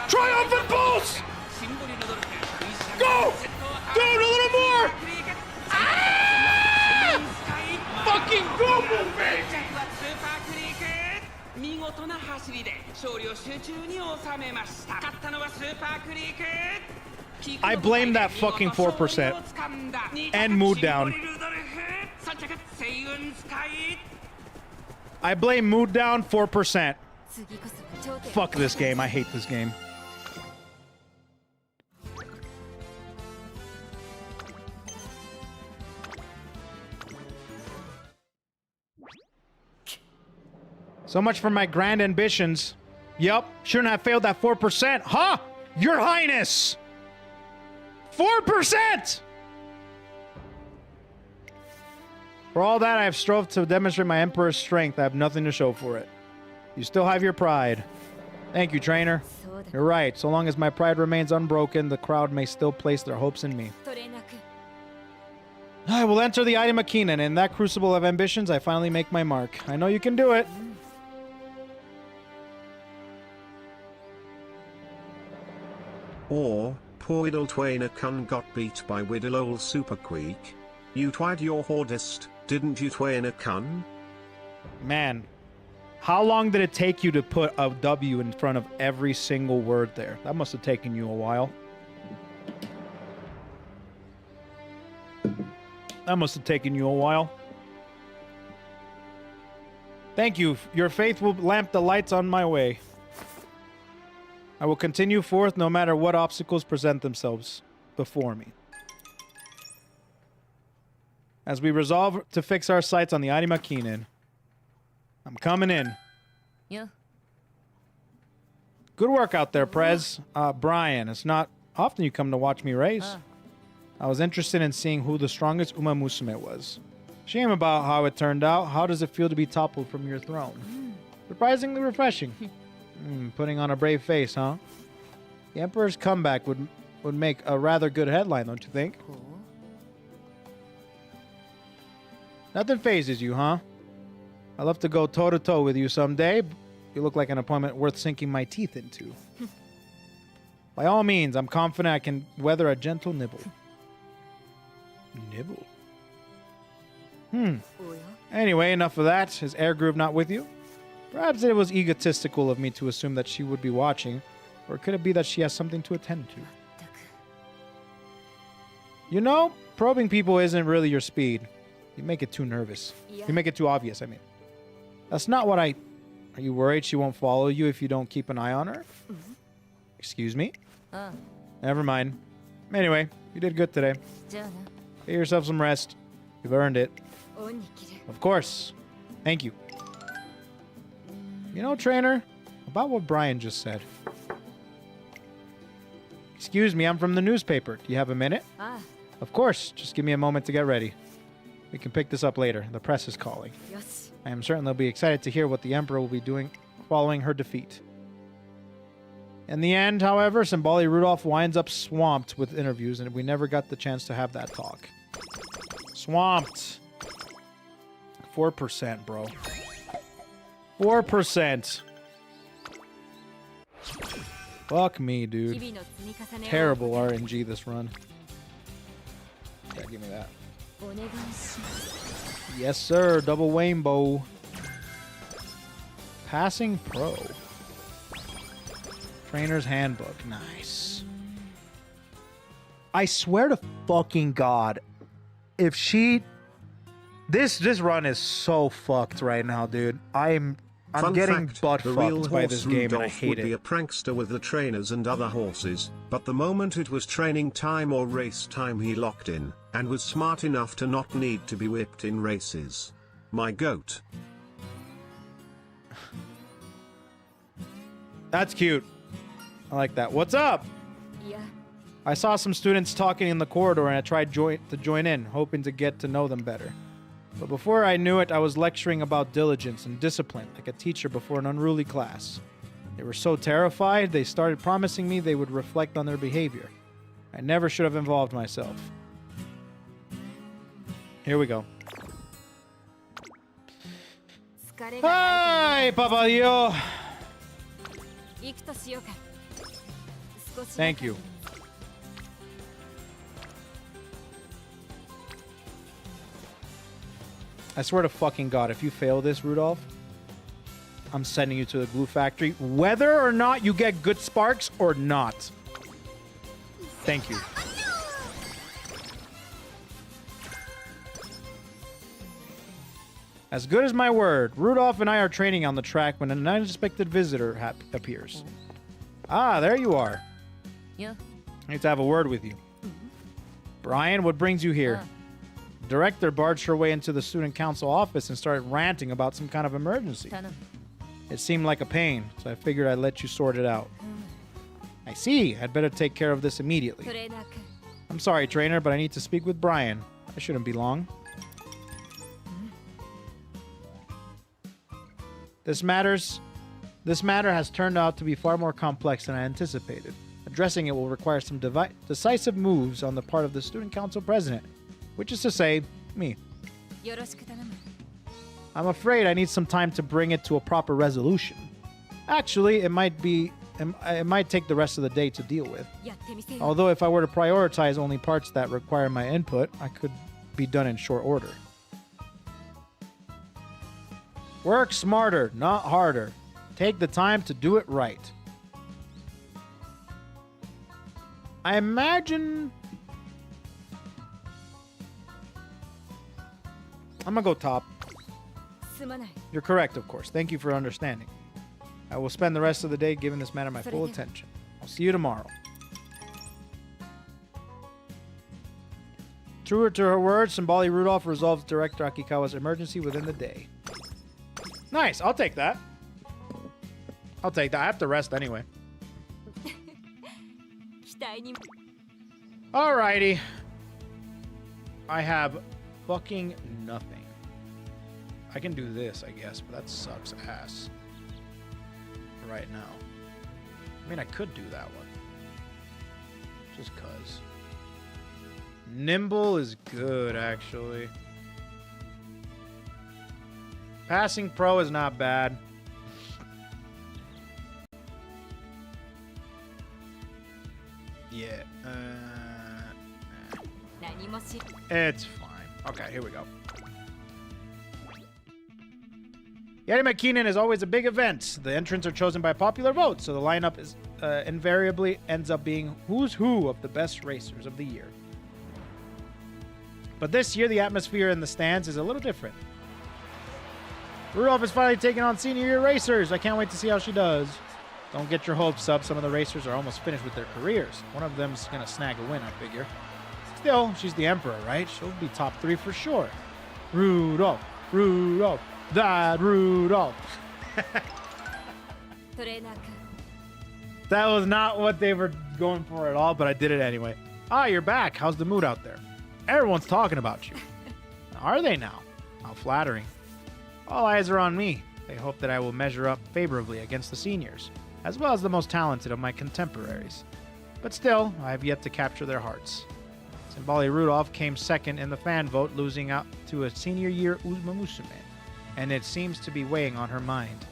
Triumphant pulse! Go! Dude, a little more! Ah! Fucking go, baby! I blame that fucking 4% and mood down. I blame mood down 4%. Fuck this game. I hate this game. So much for my grand ambitions. Yup, shouldn't have failed that 4%. Huh? Your Highness! 4%! For all that, I have strove to demonstrate my Emperor's strength. I have nothing to show for it. You still have your pride. Thank you, trainer. You're right. So long as my pride remains unbroken, the crowd may still place their hopes in me. I will enter the Ida Makinen. In that crucible of ambitions, I finally make my mark. I know you can do it. Or, poor Idle Twainer Kun got beat by Widdle Ol Superqueek. You twied your hardest, didn't you, Twainer Kun? Man, how long did it take you to put a W in front of every single word there? That must have taken you a while. That must have taken you a while. Thank you. Your faith will lamp the lights on my way. I will continue forth no matter what obstacles present themselves before me. As we resolve to fix our sights on the Ida Makinen. I'm coming in. Yeah. Good work out there, Prez. Brian, it's not often you come to watch me race. I was interested in seeing who the strongest UmaMusume was. Shame about how it turned out. How does it feel to be toppled from your throne? Surprisingly refreshing. Putting on a brave face, huh? The Emperor's comeback would make a rather good headline, don't you think? Nothing phases you, huh? I'd love to go toe-to-toe with you someday. You look like an appointment worth sinking my teeth into. By all means, I'm confident I can weather a gentle nibble. Nibble? Anyway, enough of that. Is Air Groove not with you? Perhaps it was egotistical of me to assume that she would be watching, or could it be that she has something to attend to? You know, probing people isn't really your speed. You make it too nervous. You make it too obvious, I mean. That's not what I... Are you worried she won't follow you if you don't keep an eye on her? Excuse me? Never mind. Anyway, you did good today. じゃあな Get yourself some rest. You've earned it. 恩に着る Of course. Thank you. You know, trainer, about what Brian just said. Excuse me, I'm from the newspaper. Do you have a minute? あ Of course. Just give me a moment to get ready. We can pick this up later. The press is calling. あよし I am certain they'll be excited to hear what the Emperor will be doing following her defeat. In the end, however, Symboli Rudolf winds up swamped with interviews, and we never got the chance to have that talk. Swamped. 4%, bro. 4%. Fuck me, 日 dude. 々の積み重ねを Terrible RNG this run. Yeah, give me that. お願いします Yes, sir. Double rainbow. Passing Pro. Trainer's Handbook. Nice. I swear to fucking God, if she... This run is so fucked right now, dude. I'm Fun getting fact, butt the real fucked by horse this game, and I Rudolph hate would be it. a prankster with the trainers and other horses, but the moment it was training time or race time he locked in, and was smart enough to not need to be whipped in races. My goat. That's cute. I like that. What's up? いや I saw some students talking in the corridor, and I tried to join in, hoping to get to know them better. But before I knew it, I was lecturing about diligence and discipline, like a teacher before an unruly class. They were so terrified, they started promising me they would reflect on their behavior. I never should have involved myself. Here we go. 疲れがない Hi, Papadio! と行くとしようか少し Thank you. I swear to fucking God, if you fail this, Rudolph, I'm sending you to the glue factory, whether or not you get good sparks or not. Thank you. As good as my word, Rudolph and I are training on the track when an unexpected visitor appears. Ah, there you are. よ I need to have a word with you. Brian, what brings you here? Director barged her way into the student council office and started ranting about some kind of emergency. 頼む It seemed like a pain, so I figured I'd let you sort it out. I see. I'd better take care of this ト immediately. レーナー君 I'm sorry, trainer, but I need to speak with Brian. I shouldn't be long. This matter has turned out to be far more complex than I anticipated. Addressing it will require some decisive moves on the part of the student council president, which is to say, me. よろしく頼む I'm afraid I need some time to bring it to a proper resolution. Actually, it might take the rest of the day to deal with. やってみせよ Although if I were to prioritize only parts that require my input, I could be done in short order. Work smarter, not harder. Take the time to do it right. I imagine... I'm gonna go top. すまない You're correct, of course. Thank you for understanding. I will spend the rest of the day giving this matter my full attention. I'll see you tomorrow. Truer to her words, Symboli Rudolf resolves Director Akikawa's emergency within the day. Nice. I'll take that. I'll take that. I have to rest anyway. 期待に Alrighty. I have fucking nothing. I can do this, I guess, but that sucks ass. Right now. I mean, I could do that one. Just cuz. Nimble is good, actually. Passing Pro is not bad. Yeah. 何もし It's fine. Okay, here we go. Yarima Keenan is always a big event. The entrants are chosen by popular vote, so the lineup is invariably ends up being who's who of the best racers of the year. But this year, the atmosphere in the stands is a little different. Rudolph is finally taking on senior year racers. I can't wait to see how she does. Don't get your hopes up. Some of the racers are almost finished with their careers. One of them's going to snag a win, I figure. Still, she's the emperor, right? She'll be top 3 for sure. Rudolph, Rudolph, Dad Rudolph. That was not what they were going for at all, but I did it anyway. Ah, you're back. How's the mood out there? Everyone's talking about you. Are they now? How flattering. All eyes are on me. They hope that I will measure up favorably against the seniors, as well as the most talented of my contemporaries. But still, I have yet to capture their hearts. Symboli Rudolf came second in the fan vote, losing out to a senior year UmaMusume, and it seems to be weighing on her mind.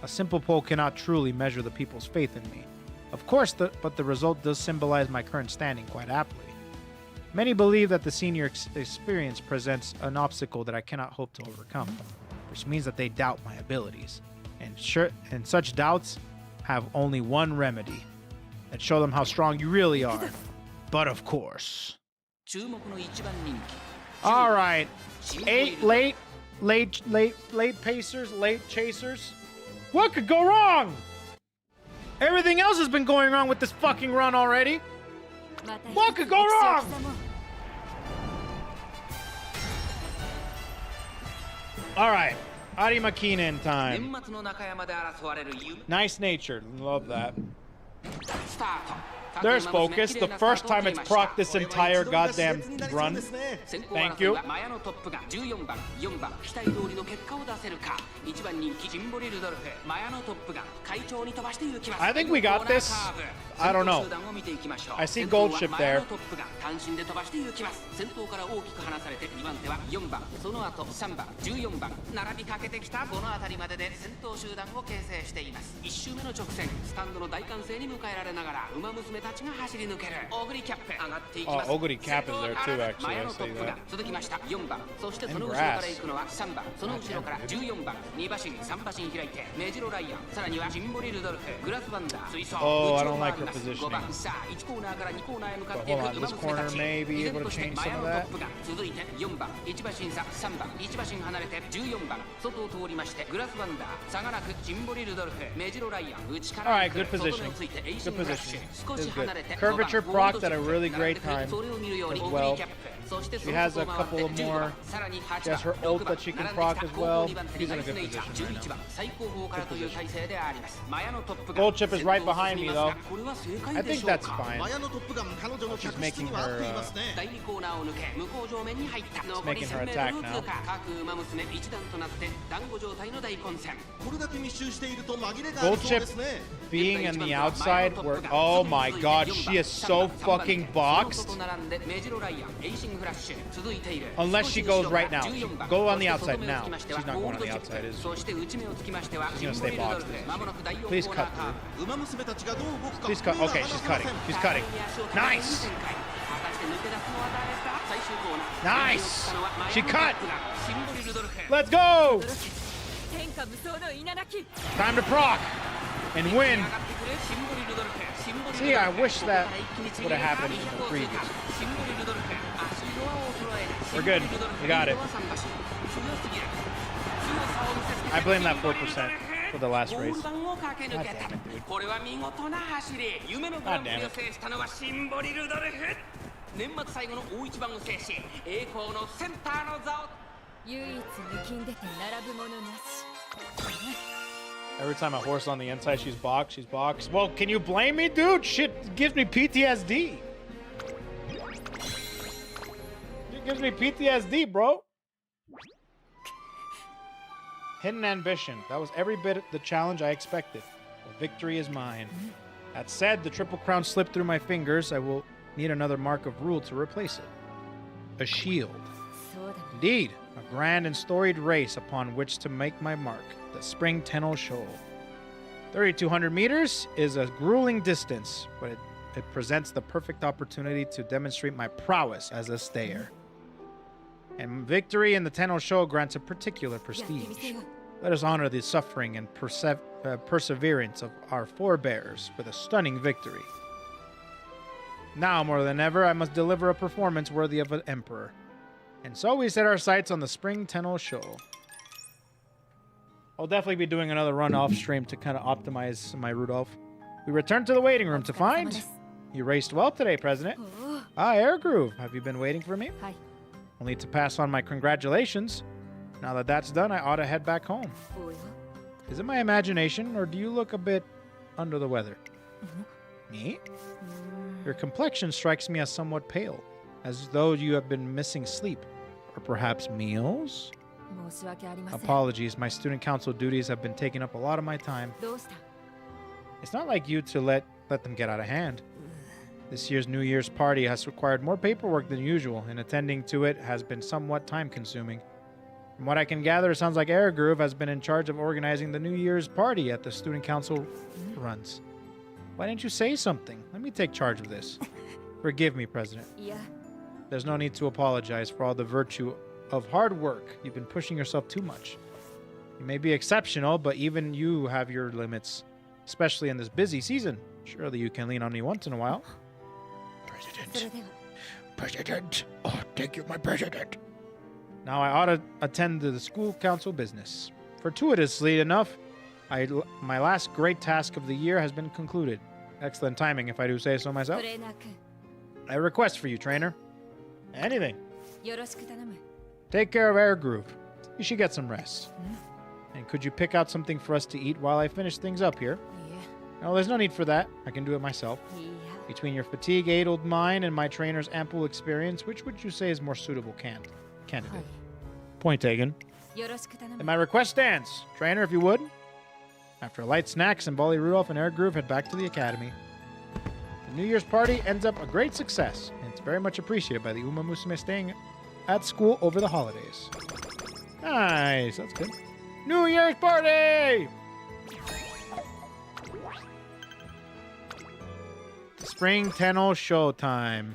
A simple poll cannot truly measure the people's faith in me. Of course, but the result does symbolize my current standing quite aptly. Many believe that the senior experience presents an obstacle that I cannot hope to overcome, which means that they doubt my abilities. And such doubts have only one remedy, that show them how strong you really are. But of course. All right. 8 late pacers, late chasers. What could go wrong? Everything else has been going wrong with this fucking run already. What could go wrong? All right. Arima Keenan time. Nice natured. Love that. There's focus. The first time it's proc this entire goddamn run. Thank you. I think we got this. I don't know. I see gold chip there. Oh, Oguri Cap is there too, actually. I see that. And grass. Oh, I don't like her positioning. But hold on, this corner may be able to change some of that. Alright, good positioning. Good positioning. This is good. Curvature proc at a really great time as well. She has a couple of more. She has her ult that she can proc as well. She's in a good position right now. Good position. Gold chip is right behind me though. I think that's fine. She's making her attack now. Gold chip being on the outside where, oh my god, she is so fucking boxed. Unless she goes right now. Go on the outside now. She's not going on the outside, is she? She's gonna stay boxed. Please cut through. Please cut. Okay, she's cutting. She's cutting. Nice! Nice! She cut! Let's go! Time to proc and win. See, I wish that would have happened in the previous. We're good. We got it. I blame that 4% for the last race. God damn it, dude. God damn it. Every time a horse on the inside, she's boxed. Well, can you blame me, dude? Shit gives me PTSD. It gives me PTSD, bro. Hidden ambition. That was every bit the challenge I expected. Well, victory is mine. That said, the triple crown slipped through my fingers. I will need another mark of rule to replace it. A shield. Indeed, a grand and storied race upon which to make my mark. The Spring Tenno Shoal. 3,200 meters is a grueling distance, but it presents the perfect opportunity to demonstrate my prowess as a stayer. And victory in the Tenno Shoal grants a particular prestige. Let us honor the suffering and perseverance of our forebears with a stunning victory. Now, more than ever, I must deliver a performance worthy of an emperor. And so we set our sights on the Spring Tenno Shoal. I'll definitely be doing another run off stream to kind of optimize my Rudolph. We return to the waiting room to find you raced well today, President. Ah, Air Groove, have you been waiting for me? I'll need to pass on my congratulations. Now that that's done, I ought to head back home. Is it my imagination, or do you look a bit under the weather? Me? Your complexion strikes me as somewhat pale, as though you have been missing sleep, or perhaps meals? Apologies, my student council duties have been taking up a lot of my time. It's not like you to let them get out of hand. This year's New Year's party has required more paperwork than usual, and attending to it has been somewhat time-consuming. From what I can gather, it sounds like Air Groove has been in charge of organizing the New Year's party at the student council runs. Why didn't you say something? Let me take charge of this. Forgive me, President. There's no need to apologize for all the virtue of hard work. You've been pushing yourself too much. You may be exceptional, but even you have your limits, especially in this busy season. Surely you can lean on me once in a while. President. Oh, thank you, my president. Now I ought to attend to the school council business. Fortuitously enough, my last great task of the year has been concluded. Excellent timing, if I do say so myself. I have a request for you, trainer. Anything. Take care of Air Groove. You should get some rest. And could you pick out something for us to eat while I finish things up here? No, there's no need for that. I can do it myself. Between your fatigue-addled mind and my trainer's ample experience, which would you say is more suitable candidate? Point taken. And my request stands. Trainer, if you would. After a light snack, Symboli Rudolf and Air Groove head back to the academy. The New Year's party ends up a great success, and it's very much appreciated by the UmaMusume staying at school over the holidays. Nice, that's good. New Year's party! Spring Tenno showtime.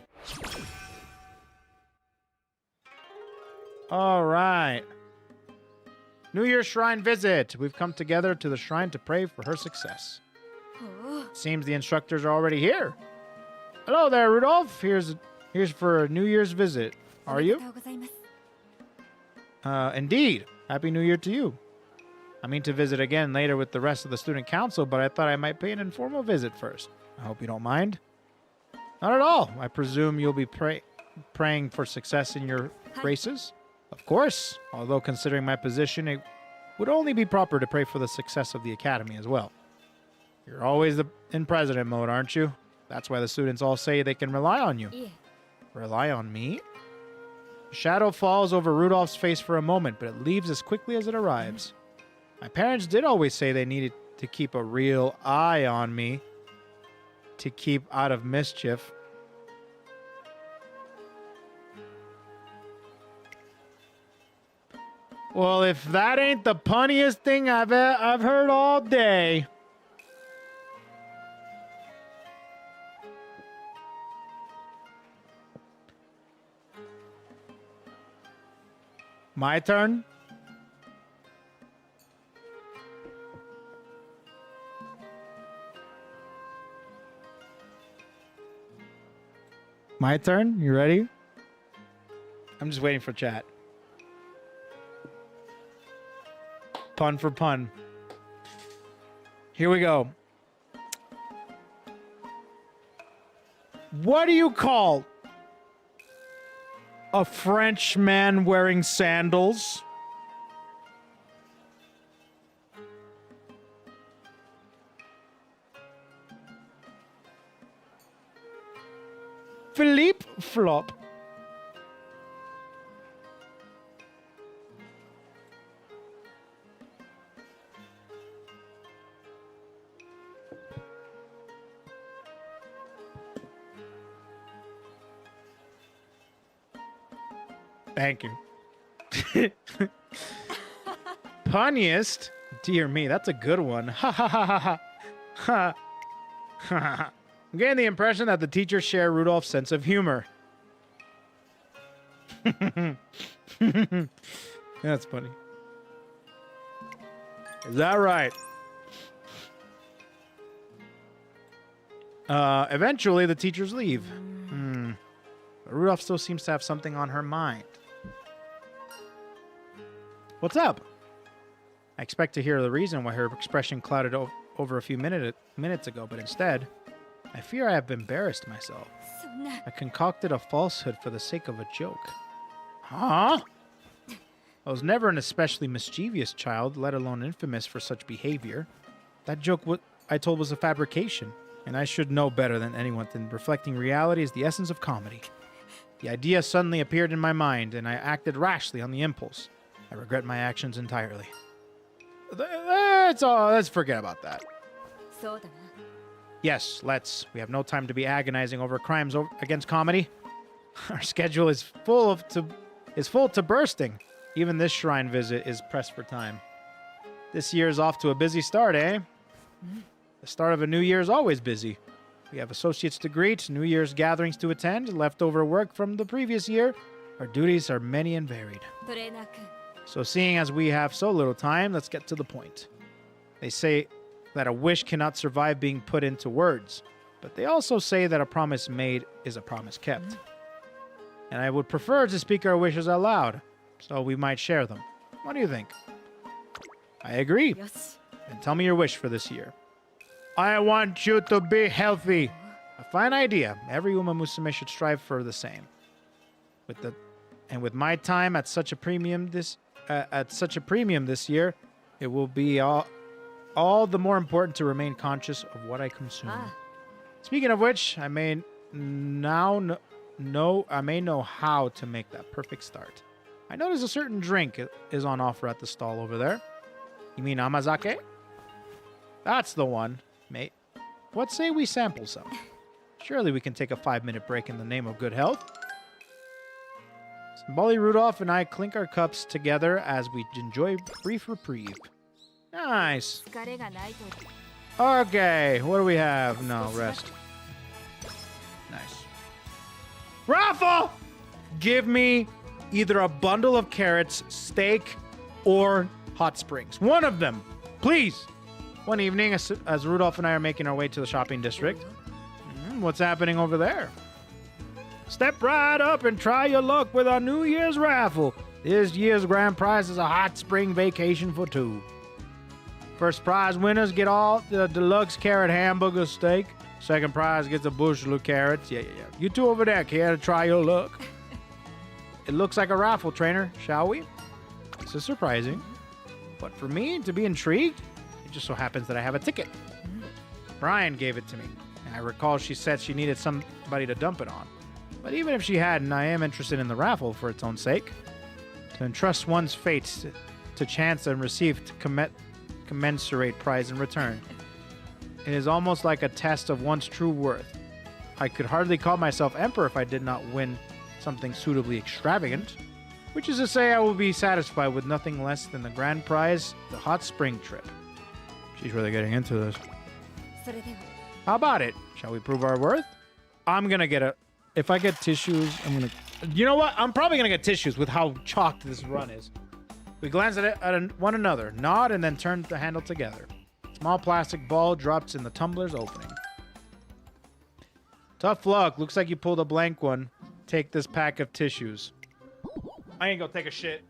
All right. New Year's shrine visit. We've come together to the shrine to pray for her success. Seems the instructors are already here. Hello there, Rudolph. Here's for a New Year's visit. Are you? Indeed. Happy New Year to you. I mean to visit again later with the rest of the student council, but I thought I might pay an informal visit first. I hope you don't mind. Not at all. I presume you'll be praying for success in your races? Of course. Although considering my position, it would only be proper to pray for the success of the academy as well. You're always in president mode, aren't you? That's why the students all say they can rely on you. Rely on me? A shadow falls over Rudolph's face for a moment, but it leaves as quickly as it arrives. My parents did always say they needed to keep a real eye on me to keep out of mischief. Well, if that ain't the punniest thing I've heard all day. My turn? My turn? You ready? I'm just waiting for chat. Pun for pun. Here we go. What do you call a French man wearing sandals? Philippe Flop. Thank you. Punniest? Dear me, that's a good one. Ha ha ha ha ha. Ha. I'm getting the impression that the teachers share Rudolph's sense of humor. That's funny. Is that right? Eventually, the teachers leave. But Rudolph still seems to have something on her mind. What's up? I expect to hear the reason why her expression clouded over a few minutes ago, but instead, I fear I have embarrassed myself. そんな I concocted a falsehood for the sake of a joke. Huh? I was never an especially mischievous child, let alone infamous for such behavior. That joke I told was a fabrication, and I should know better than anyone that reflecting reality is the essence of comedy. The idea suddenly appeared in my mind, and I acted rashly on the impulse. I regret my actions entirely. That's all. Let's forget about that. そうだな Yes, let's. We have no time to be agonizing over crimes against comedy. Our schedule is full to bursting. Even this shrine visit is pressed for time. This year is off to a busy start, eh? The start of a new year is always busy. We have associates to greet, New Year's gatherings to attend, leftover work from the previous year. Our duties are many and varied. トレーナー君 So seeing as we have so little time, let's get to the point. They say that a wish cannot survive being put into words, but they also say that a promise made is a promise kept. And I would prefer to speak our wishes out loud, so we might share them. What do you think? I agree. よし And tell me your wish for this year. I want you to be healthy. A fine idea. Every UmaMusume should strive for the same. With my time at such a premium this year, it will be all the more important to remain conscious of what I consume. あ Speaking of which, I may know how to make that perfect start. I notice a certain drink is on offer at the stall over there. You mean amazake? That's the one, mate. What say we sample some? Surely we can take a 5-minute break in the name of good health. Symboli Rudolf and I clink our cups together as we enjoy brief reprieve. Nice. 疲れがないと Okay, what do we have? No, rest. Nice. Raffle! Give me either a bundle of carrots, steak, or hot springs. One of them, please. One evening, as Rudolph and I are making our way to the shopping district. What's happening over there? Step right up and try your luck with our New Year's raffle. This year's grand prize is a hot spring vacation for 2. First prize winners get all the deluxe carrot hamburger steak. Second prize gets a bushel of carrots. Yeah. You two over there care to try your luck? It looks like a raffle, trainer. Shall we? This is surprising. But for me to be intrigued, it just so happens that I have a ticket. Brian gave it to me. I recall she said she needed somebody to dump it on. But even if she hadn't, I am interested in the raffle for its own sake. To entrust one's fate to chance and receive commensurate prize in return. It is almost like a test of one's true worth. I could hardly call myself emperor if I did not win something suitably extravagant. Which is to say I will be satisfied with nothing less than the grand prize, the hot spring trip. She's really getting into this. それでは How about it? Shall we prove our worth? I'm gonna get if I get tissues, you know what? I'm probably gonna get tissues with how chalked this run is. We glance at one another, nod, and then turn the handle together. Small plastic ball drops in the tumbler's opening. Tough luck. Looks like you pulled a blank one. Take this pack of tissues. I ain't gonna take a shit.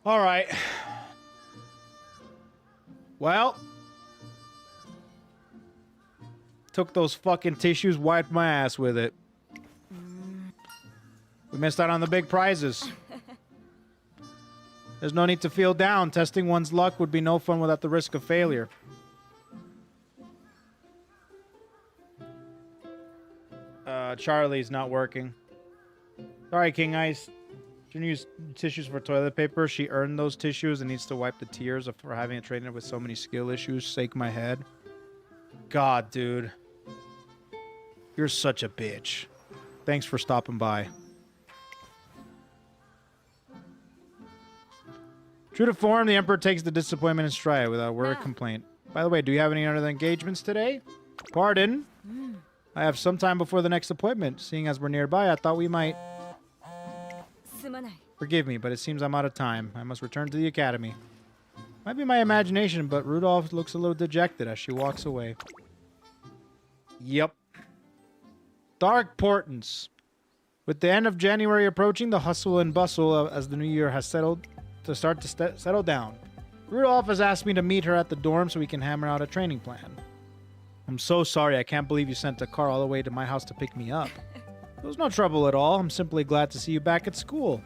All right. Well, took those fucking tissues, wiped my ass with it. We missed out on the big prizes. There's no need to feel down. Testing one's luck would be no fun without the risk of failure. Charlie's not working. Sorry, King Ice. Shouldn't use tissues for toilet paper. She earned those tissues and needs to wipe the tears for having it trained with so many skill issues. Shake my head. God, dude. You're such a bitch. Thanks for stopping by. True to form, the Emperor takes the disappointment in stride without a word of complaint. By the way, do you have any other engagements today? Pardon? I have some time before the next appointment. Seeing as we're nearby, I thought we might... Forgive me, but it seems I'm out of time. I must return to the academy. Might be my imagination, but Rudolph looks a little dejected as she walks away. Yep. Dark portents. With the end of January approaching, the hustle and bustle as the new year has settled down. Rudolph has asked me to meet her at the dorm so we can hammer out a training plan. I'm so sorry. I can't believe you sent a car all the way to my house to pick me up. It was no trouble at all. I'm simply glad to see you back at school.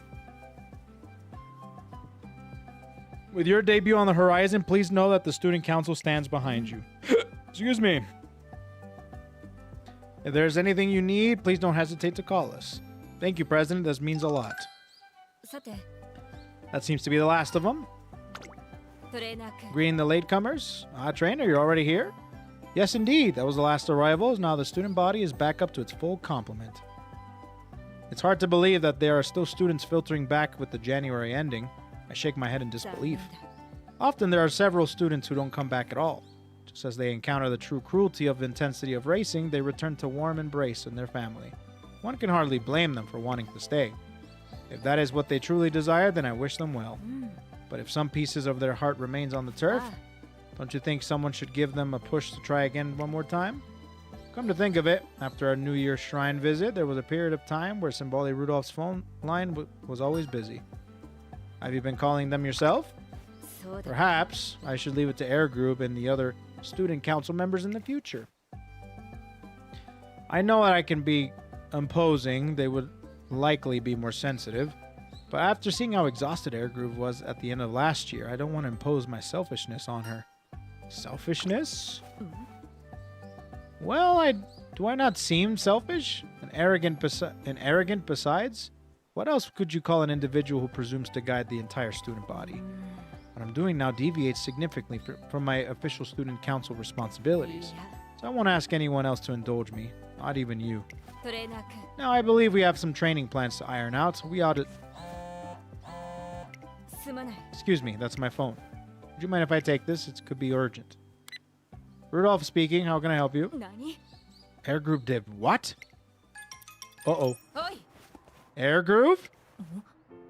With your debut on the horizon, please know that the student council stands behind you. Excuse me. If there's anything you need, please don't hesitate to call us. Thank you, President. This means a lot. That seems to be the last of them. Greeting the latecomers. Trainer, you're already here? Yes, indeed. That was the last arrival. Now the student body is back up to its full complement. It's hard to believe that there are still students filtering back with the January ending. I shake my head in disbelief. Often there are several students who don't come back at all. Just as they encounter the true cruelty of the intensity of racing, they return to warm embrace in their family. One can hardly blame them for wanting to stay. If that is what they truly desire, then I wish them well. But if some pieces of their heart remains on the turf, don't you think someone should give them a push to try again one more time? Come to think of it, after our New Year's shrine visit, there was a period of time where Symboli Rudolf's phone line was always busy. Have you been calling them yourself? Perhaps I should leave it to Air Group and the other student council members in the future. I know that I can be imposing. They would likely be more sensitive. But after seeing how exhausted Air Groove was at the end of last year, I don't want to impose my selfishness on her. Selfishness? Well, do I not seem selfish? And arrogant besides? What else could you call an individual who presumes to guide the entire student body? What I'm doing now deviates significantly from my official student council responsibilities. So I won't ask anyone else to indulge me, not even you. Now, I believe we have some training plans to iron out. We ought to... Excuse me, that's my phone. Would you mind if I take this? It could be urgent. Rudolph speaking. How can I help you? Air Group did what? Uh-oh. Air Groove?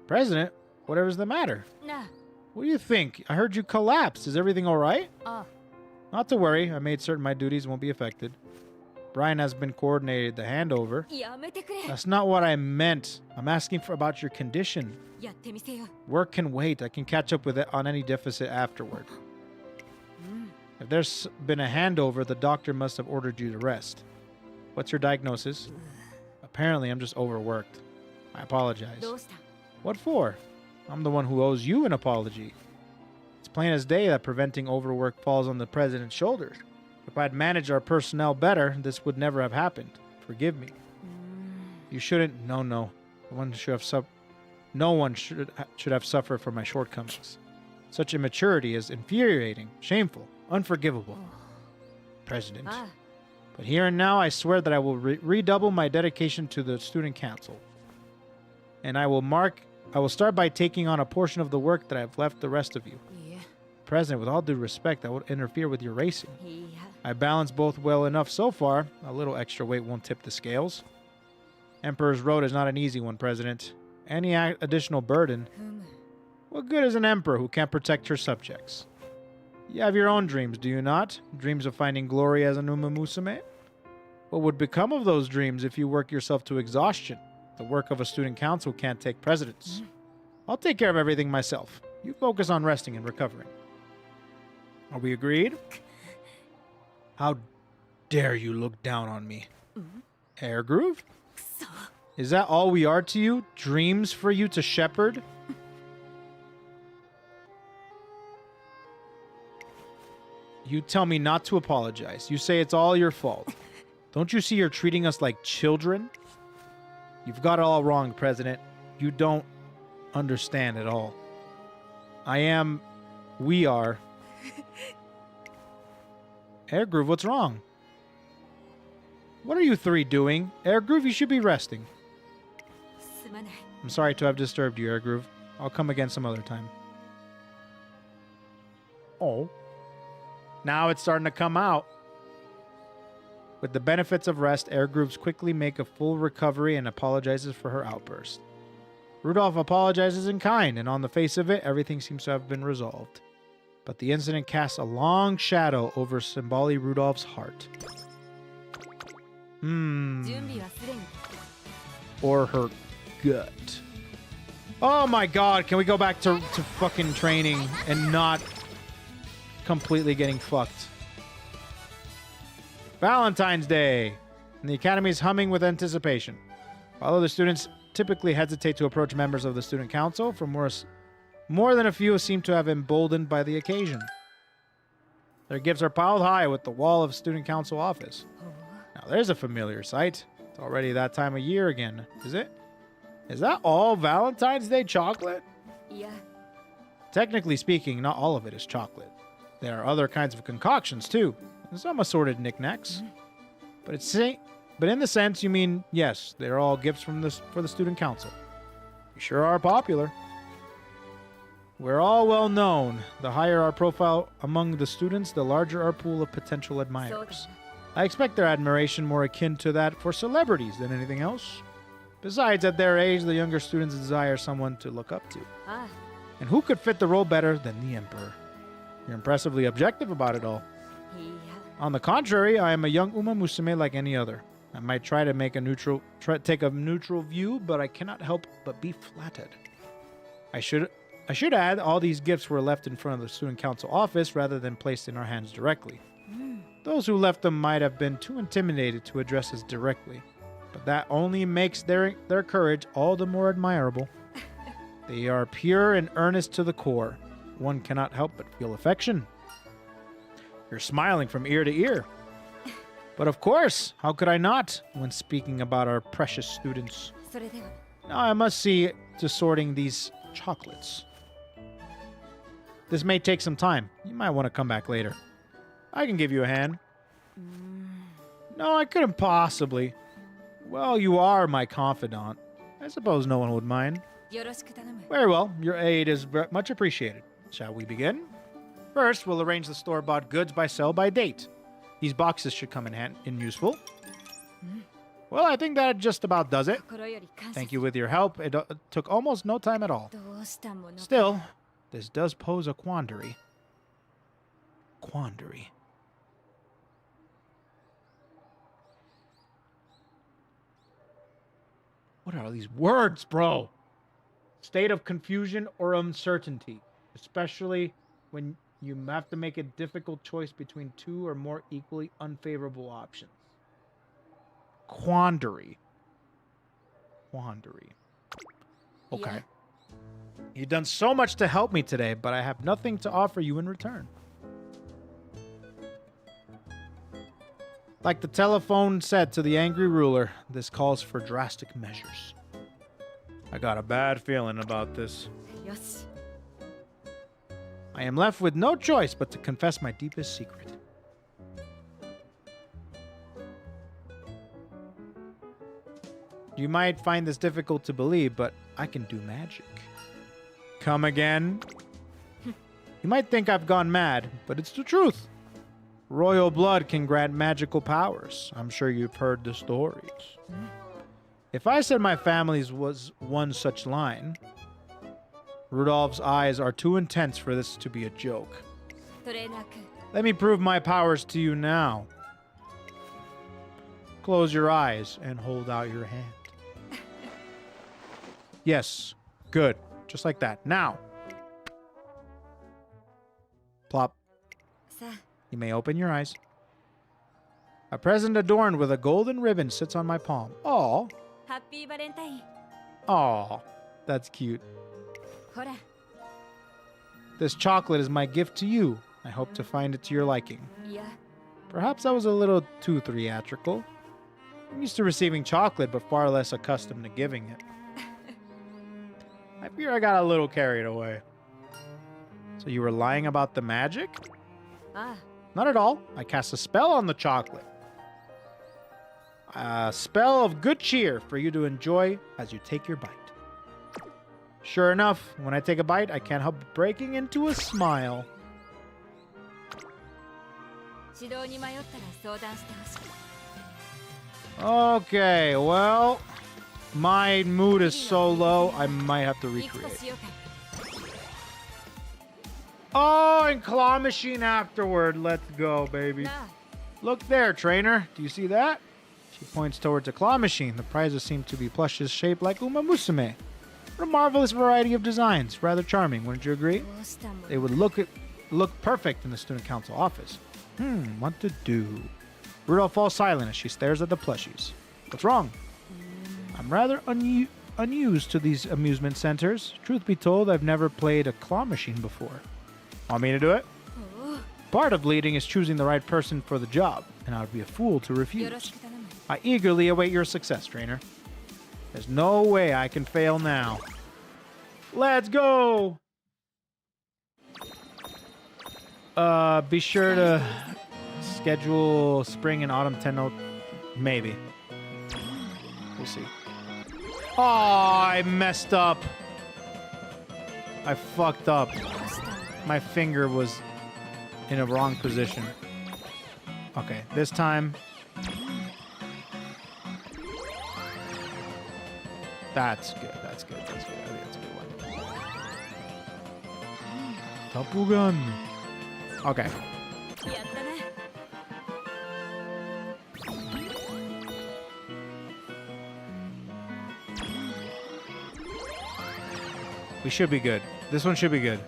President, whatever's the matter? What do you think? I heard you collapsed. Is everything all right? Not to worry. I made certain my duties won't be affected. Brian has been coordinated the handover. That's not what I meant. I'm asking about your condition. Work can wait. I can catch up with it on any deficit afterward. If there's been a handover, the doctor must have ordered you to rest. What's your diagnosis? Apparently, I'm just overworked. I apologize. What for? I'm the one who owes you an apology. It's plain as day that preventing overwork falls on the president's shoulders. If I'd managed our personnel better, this would never have happened. Forgive me. You shouldn't... No. No one should have suffered for my shortcomings. Such immaturity is infuriating, shameful, unforgivable. President. But here and now, I swear that I will redouble my dedication to the student council. And I will start by taking on a portion of the work that I've left the rest of you. President, with all due respect, I would interfere with your racing. I balance both well enough so far. A little extra weight won't tip the scales. Emperor's Road is not an easy one, President. Any additional burden... What good is an emperor who can't protect her subjects? You have your own dreams, do you not? Dreams of finding glory as an UmaMusume? What would become of those dreams if you work yourself to exhaustion? The work of a student council can't take precedence. I'll take care of everything myself. You focus on resting and recovering. Are we agreed? How dare you look down on me? Air Groove? Is that all we are to you? Dreams for you to shepherd? You tell me not to apologize. You say it's all your fault. Don't you see you're treating us like children? You've got it all wrong, President. You don't understand at all. We are. Air Groove, what's wrong? What are you three doing? Air Groove, you should be resting. I'm sorry to have disturbed you, Air Groove. I'll come again some other time. Oh. Now it's starting to come out. With the benefits of rest, Air Grooves quickly make a full recovery and apologizes for her outburst. Rudolph apologizes in kind, and on the face of it, everything seems to have been resolved. But the incident casts a long shadow over Symboli Rudolph's heart. Or her gut. Oh my god, can we go back to fucking training and not completely getting fucked? Valentine's Day! And the Academy is humming with anticipation. Although the students typically hesitate to approach members of the Student Council, for more than a few seem to have emboldened by the occasion. Their gifts are piled high with the wall of Student Council office. Now there's a familiar sight. It's already that time of year again, is it? Is that all Valentine's Day chocolate? Yeah. Technically speaking, not all of it is chocolate. There are other kinds of concoctions too, and some assorted knickknacks. But in the sense you mean, yes, they're all gifts for the Student Council. We sure are popular. We're all well known. The higher our profile among the students, the larger our pool of potential admirers. I expect their admiration more akin to that for celebrities than anything else. Besides, at their age, the younger students desire someone to look up to. And who could fit the role better than the Emperor? You're impressively objective about it all. On the contrary, I am a young UmaMusume like any other. I might try to take a neutral view, but I cannot help but be flattered. I should add, all these gifts were left in front of the Student Council office rather than placed in our hands directly. Those who left them might have been too intimidated to address us directly, but that only makes their courage all the more admirable. They are pure and earnest to the core. One cannot help but feel affection. You're smiling from ear to ear. But of course, how could I not when speaking about our precious students? Now I must see to sorting these chocolates. This may take some time. You might want to come back later. I can give you a hand. No, I couldn't possibly. Well, you are my confidant. I suppose no one would mind. Very well. Your aid is much appreciated. Shall we begin? First, we'll arrange the store-bought goods by sell by date. These boxes should come in useful. Well, I think that just about does it. Thank you with your help. It took almost no time at all. Still, this does pose a quandary. What are all these words, bro? State of confusion or uncertainty, especially when you have to make a difficult choice between two or more equally unfavorable options. Quandary. Okay. Yeah. You've done so much to help me today, but I have nothing to offer you in return. Like the telephone said to the angry ruler, this calls for drastic measures. I got a bad feeling about this. Yes. I am left with no choice but to confess my deepest secret. You might find this difficult to believe, but I can do magic. Come again? You might think I've gone mad, but it's the truth. Royal blood can grant magical powers. I'm sure you've heard the stories. If I said my family's was one such line, Rudolph's eyes are too intense for this to be a joke. Let me prove my powers to you now. Close your eyes and hold out your hand. Yes, good. Just like that. Now, You may open your eyes. A present adorned with a golden ribbon sits on my palm. Aw. ハッピーバレンタイン。 Aw. That's cute. ほら、 This chocolate is my gift to you. I hope to find it to your liking. いや、 Perhaps I was a little too theatrical. I'm used to receiving chocolate, but far less accustomed to giving it. I fear I got a little carried away. So you were lying about the magic? ああ、 Not at all. I cast a spell on the chocolate. A spell of good cheer for you to enjoy as you take your bite. Sure enough, when I take a bite, I can't help breaking into a smile. 指導に迷ったら相談してほしい。 Okay, well, my mood is so low, I might have to いくと recreate. しようか。 Oh, and claw machine afterward. Let's go, baby. なあ、 Look there, trainer. Do you see that? She points towards a claw machine. The prizes seem to be plushes shaped like UmaMusume. What a marvelous variety of designs. Rather charming, wouldn't you agree? どうしたもん。 They would look perfect in the student council office. What to do? Rudolph falls silent as she stares at the plushies. What's wrong? I'm rather unused to these amusement centers. Truth be told, I've never played a claw machine before. Want me to do it? おう、 Part of leading is choosing the right person for the job, and I would be a fool to よろ refuse. しく頼む。 I eagerly await your success, trainer. There's no way I can fail now. Let's go! Be sure to schedule spring and autumn tenno. Maybe. We'll see. Oh, I messed up. I fucked up. どうしたの。 My finger was in a wrong position. Okay, this time. That's good. That's good. That's good. I think that's a good one. Tapugan. Okay. やったね。 We should be good. This one should be good.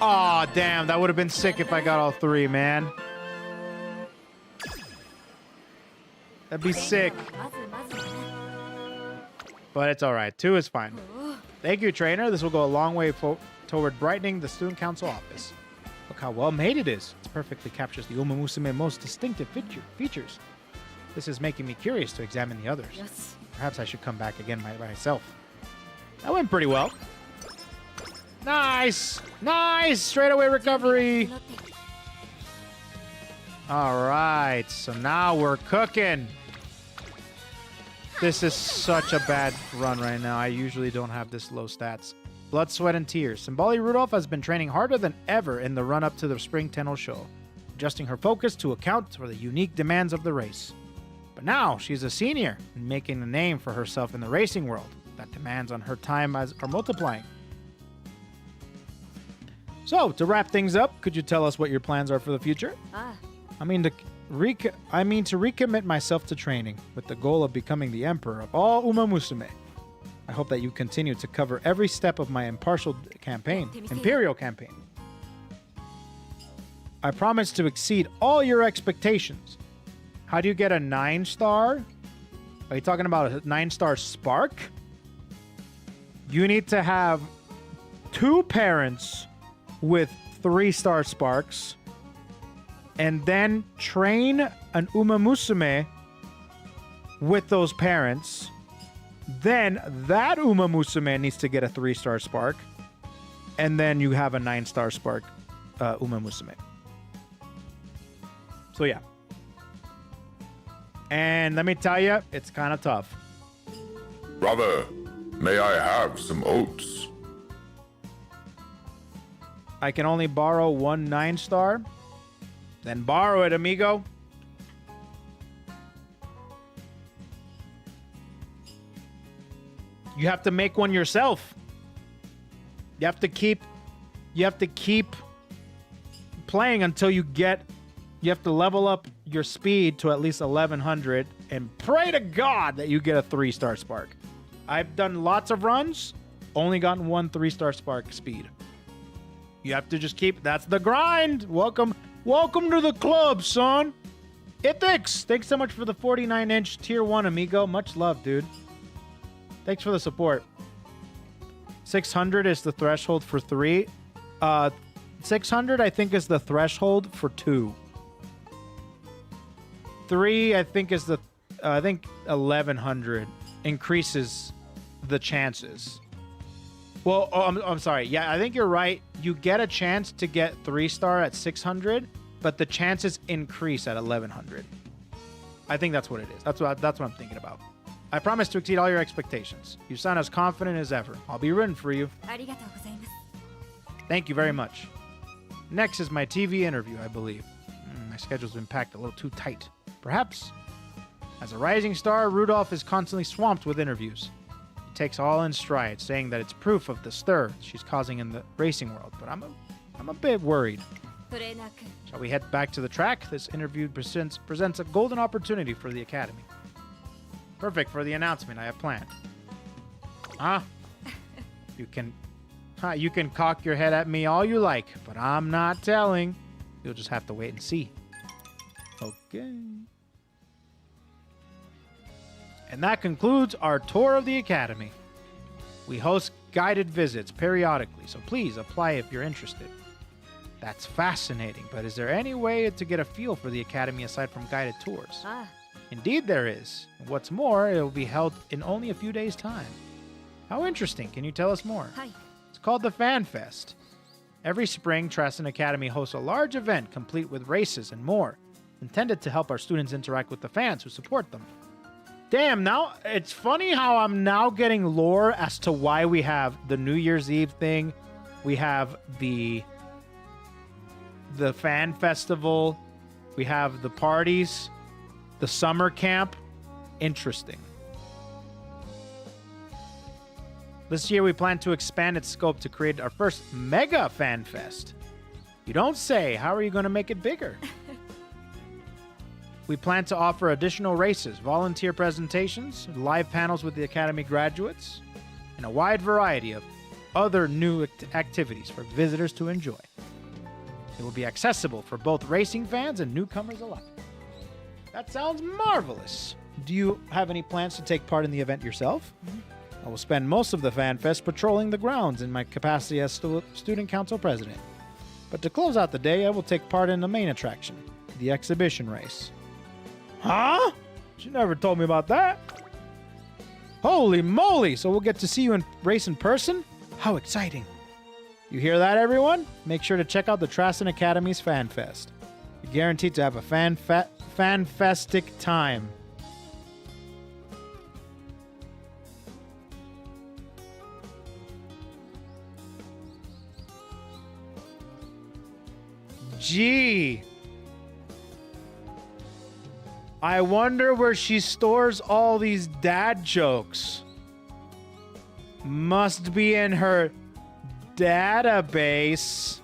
Aw, damn. That would have been sick if I got all three, man. That'd be sick. まずまずだな。 But it's all right. Two is fine. おう、 Thank you, trainer. This will go a long way toward brightening the student council office. Look how well made it is. It perfectly captures the UmaMusume most distinctive features. This is making me curious to examine the others. よし。 Perhaps I should come back again by myself. That went pretty well. Nice! Nice! Straight away recovery. 乗ってる。 All right. So now we're cooking. This is such a bad run right now. I usually don't have this low stats. Blood, sweat, and tears. Symboli Rudolf has been training harder than ever in the run-up to the Spring Tenno show, adjusting her focus to account for the unique demands of the race. But now she's a senior and making a name for herself in the racing world. That demands on her time are multiplying. So, to wrap things up, could you tell us what your plans are for the future? ああ、 I mean to recommit myself to training with the goal of becoming the emperor of all UmaMusume. I hope that you continue to cover every step of my imperial campaign. I promise to exceed all your expectations. How do you get a 9-star? Are you talking about a 9-star spark? You need to have 2 parents with 3-star sparks, and then train an UmaMusume with those parents. Then that UmaMusume needs to get a 3-star spark, and then you have a 9-star spark UmaMusume. So yeah. And let me tell you, it's kind of tough. Brother, may I have some oats? I can only borrow 1 9-star. Then borrow it, amigo. You have to make one yourself. You have to keep playing until you have to level up your speed to at least 1100 and pray to God that you get a 3-star spark. I've done lots of runs, only gotten 1 3-star spark speed. You have to just keep, that's the grind. Welcome to the club, son. Ithics, thanks so much for the 49-inch tier 1, amigo. Much love, dude. Thanks for the support. 600 is the threshold for 3. 600, I think, is the threshold for 2. 3, I think, is the... I think 1100 increases the chances. Well, I'm sorry. Yeah, I think you're right. You get a chance to get 3-star at 600, but the chances increase at 1100. I think that's what it is. That's what I'm thinking about. I promise to exceed all your expectations. You sound as confident as ever. I'll be rooting for you. Thank you very much. Next is my TV interview, I believe. My schedule's been packed a little too tight. Perhaps. As a rising star, Rudolph is constantly swamped with interviews. He takes all in stride, saying that it's proof of the stir she's causing in the racing world, but I'm a bit worried. Shall we head back to the track? This interview presents a golden opportunity for the Academy. Perfect for the announcement I have planned. You can cock your head at me all you like, but I'm not telling. You'll just have to wait and see. Okay. And that concludes our tour of the Academy. We host guided visits periodically, so please apply if you're interested. That's fascinating, but is there any way to get a feel for the Academy aside from guided tours? Indeed there is. And what's more, it will be held in only a few days' time. How interesting. Can you tell us more? It's called the Fan Fest. Every spring, Trassen Academy hosts a large event complete with races and more, intended to help our students interact with the fans who support them. Damn, now it's funny how I'm now getting lore as to why we have the New Year's Eve thing. We have the fan festival. We have the parties, the summer camp. Interesting. This year we plan to expand its scope to create our first mega fan fest. You don't say. How are you going to make it bigger? We plan to offer additional races, volunteer presentations, live panels with the Academy graduates, and a wide variety of other new activities for visitors to enjoy. It will be accessible for both racing fans and newcomers alike. That sounds marvelous. Do you have any plans to take part in the event yourself? I will spend most of the Fan Fest patrolling the grounds in my capacity as Student Council President. But to close out the day, I will take part in the main attraction, the exhibition race. Huh? She never told me about that. Holy moly! So we'll get to see you race in person? How exciting. You hear that, everyone? Make sure to check out the Trassen Academy's Fan Fest. You're guaranteed to have a fan-festic time. Gee. I wonder where she stores all these dad jokes. Must be in her database.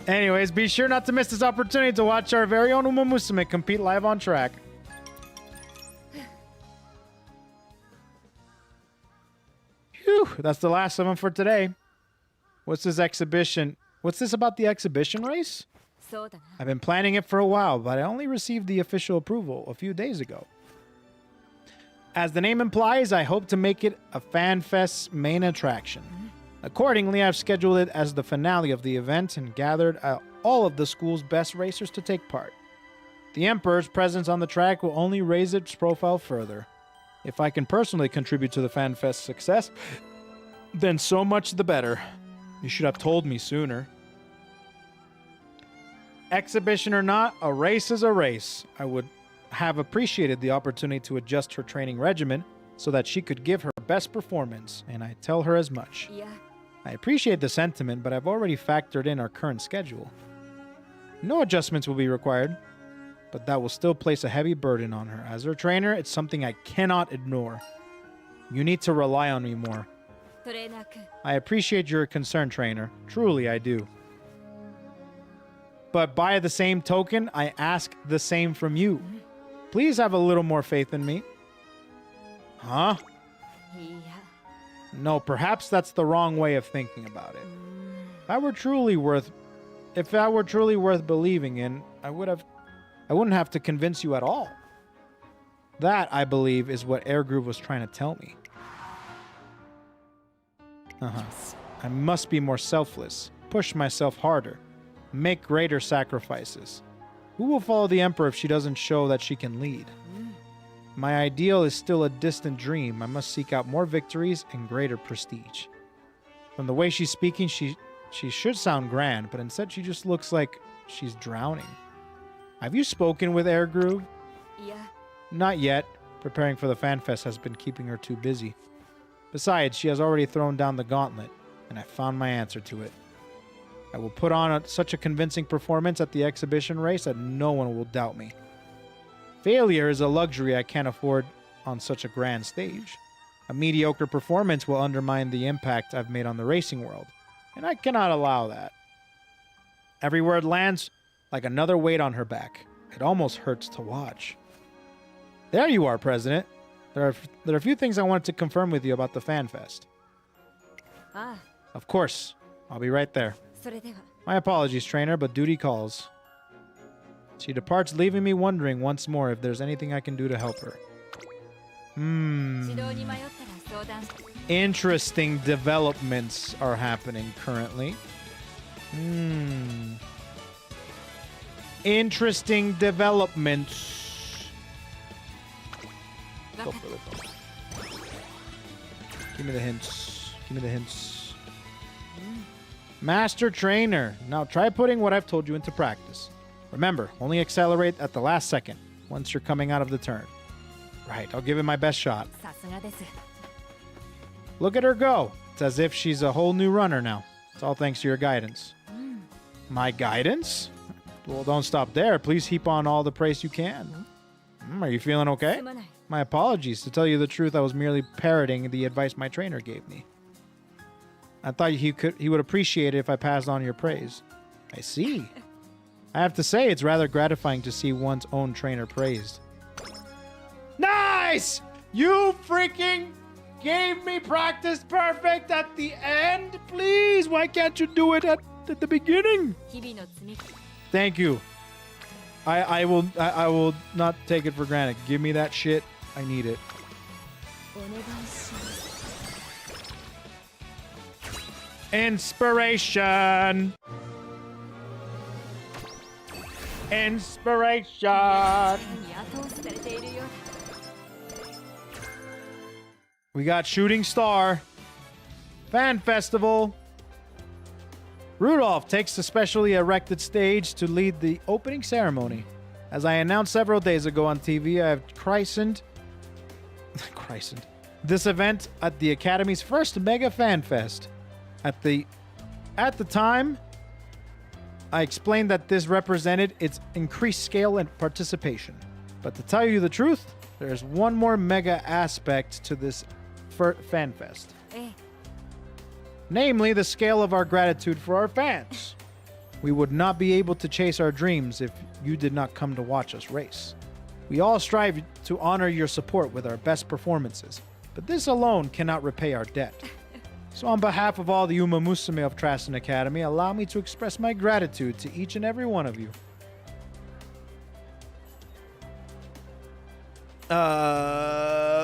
Anyways, be sure not to miss this opportunity to watch our very own UmaMusume compete live on track. Phew, that's the last of them for today. What's this exhibition? What's this about the exhibition race? I've been planning it for a while, but I only received the official approval a few days ago. As the name implies, I hope to make it a Fan Fest's main attraction. Accordingly, I've scheduled it as the finale of the event and gathered all of the school's best racers to take part. The Emperor's presence on the track will only raise its profile further. If I can personally contribute to the Fan Fest's success, then so much the better. You should have told me sooner. Exhibition or not, a race is a race. I would have appreciated the opportunity to adjust her training regimen so that she could give her best performance, and I tell her as much. Yeah. I appreciate the sentiment, but I've already factored in our current schedule. No adjustments will be required, but that will still place a heavy burden on her. As her trainer, it's something I cannot ignore. You need to rely on me more. I appreciate your concern, trainer. Truly, I do. But by the same token, I ask the same from you. Please have a little more faith in me. Huh? いや No, perhaps that's the wrong way of thinking about it. If I were truly worth believing in, I wouldn't have to convince you at all. That, I believe, is what Air Groove was trying to tell me. I must be more selfless, push myself harder, make greater sacrifices. Who will follow the Emperor if she doesn't show that she can lead? My ideal is still a distant dream. I must seek out more victories and greater prestige. From the way she's speaking, she should sound grand, but instead she just looks like she's drowning. Have you spoken with Air Groove? いや Not yet. Preparing for the fan fest has been keeping her too busy. Besides, she has already thrown down the gauntlet, and I found my answer to it. I will put on such a convincing performance at the exhibition race that no one will doubt me. Failure is a luxury I can't afford on such a grand stage. A mediocre performance will undermine the impact I've made on the racing world, and I cannot allow that. Every word lands like another weight on her back. It almost hurts to watch. There you are, President. There are a few things I wanted to confirm with you about the Fan Fest. あ Of course. I'll be right there. あそれでは My apologies, trainer, but duty calls. She departs, leaving me wondering once more if there's anything I can do to help her. 指導に迷ったら相談して Interesting developments are happening currently. Interesting developments. Go for the phone. Give me the hints. Give me the hints. Master Trainer. Now try putting what I've told you into practice. Remember, only accelerate at the last second, once you're coming out of the turn. Right, I'll give it my best shot. さすがです Look at her go. It's as if she's a whole new runner now. It's all thanks to your guidance. My guidance? Well, don't stop there. Please heap on all the praise you can. Are you feeling okay? すまない My apologies. To tell you the truth, I was merely parroting the advice my trainer gave me. I thought he would appreciate it if I passed on your praise. I see. I have to say, it's rather gratifying to see one's own trainer praised. Nice! You freaking gave me practice perfect at the end? Please, why can't you do it at the beginning? 日々の積み Thank you. I will not take it for granted. Give me that shit. I need it. お願いします Inspiration. Inspiration. に後押しされているよ We got Shooting Star. Fan Festival. Rudolph takes the specially erected stage to lead the opening ceremony. As I announced several days ago on TV, I have christened this event at the Academy's first Mega Fan Fest. At the time, I explained that this represented its increased scale and participation. But to tell you the truth, there's one more mega aspect to this Fan Fest. ええ Namely, the scale of our gratitude for our fans. We would not be able to chase our dreams if you did not come to watch us race. We all strive to honor your support with our best performances, but this alone cannot repay our debt. So on behalf of all the UmaMusume of Trasen Academy, allow me to express my gratitude to each and every one of you.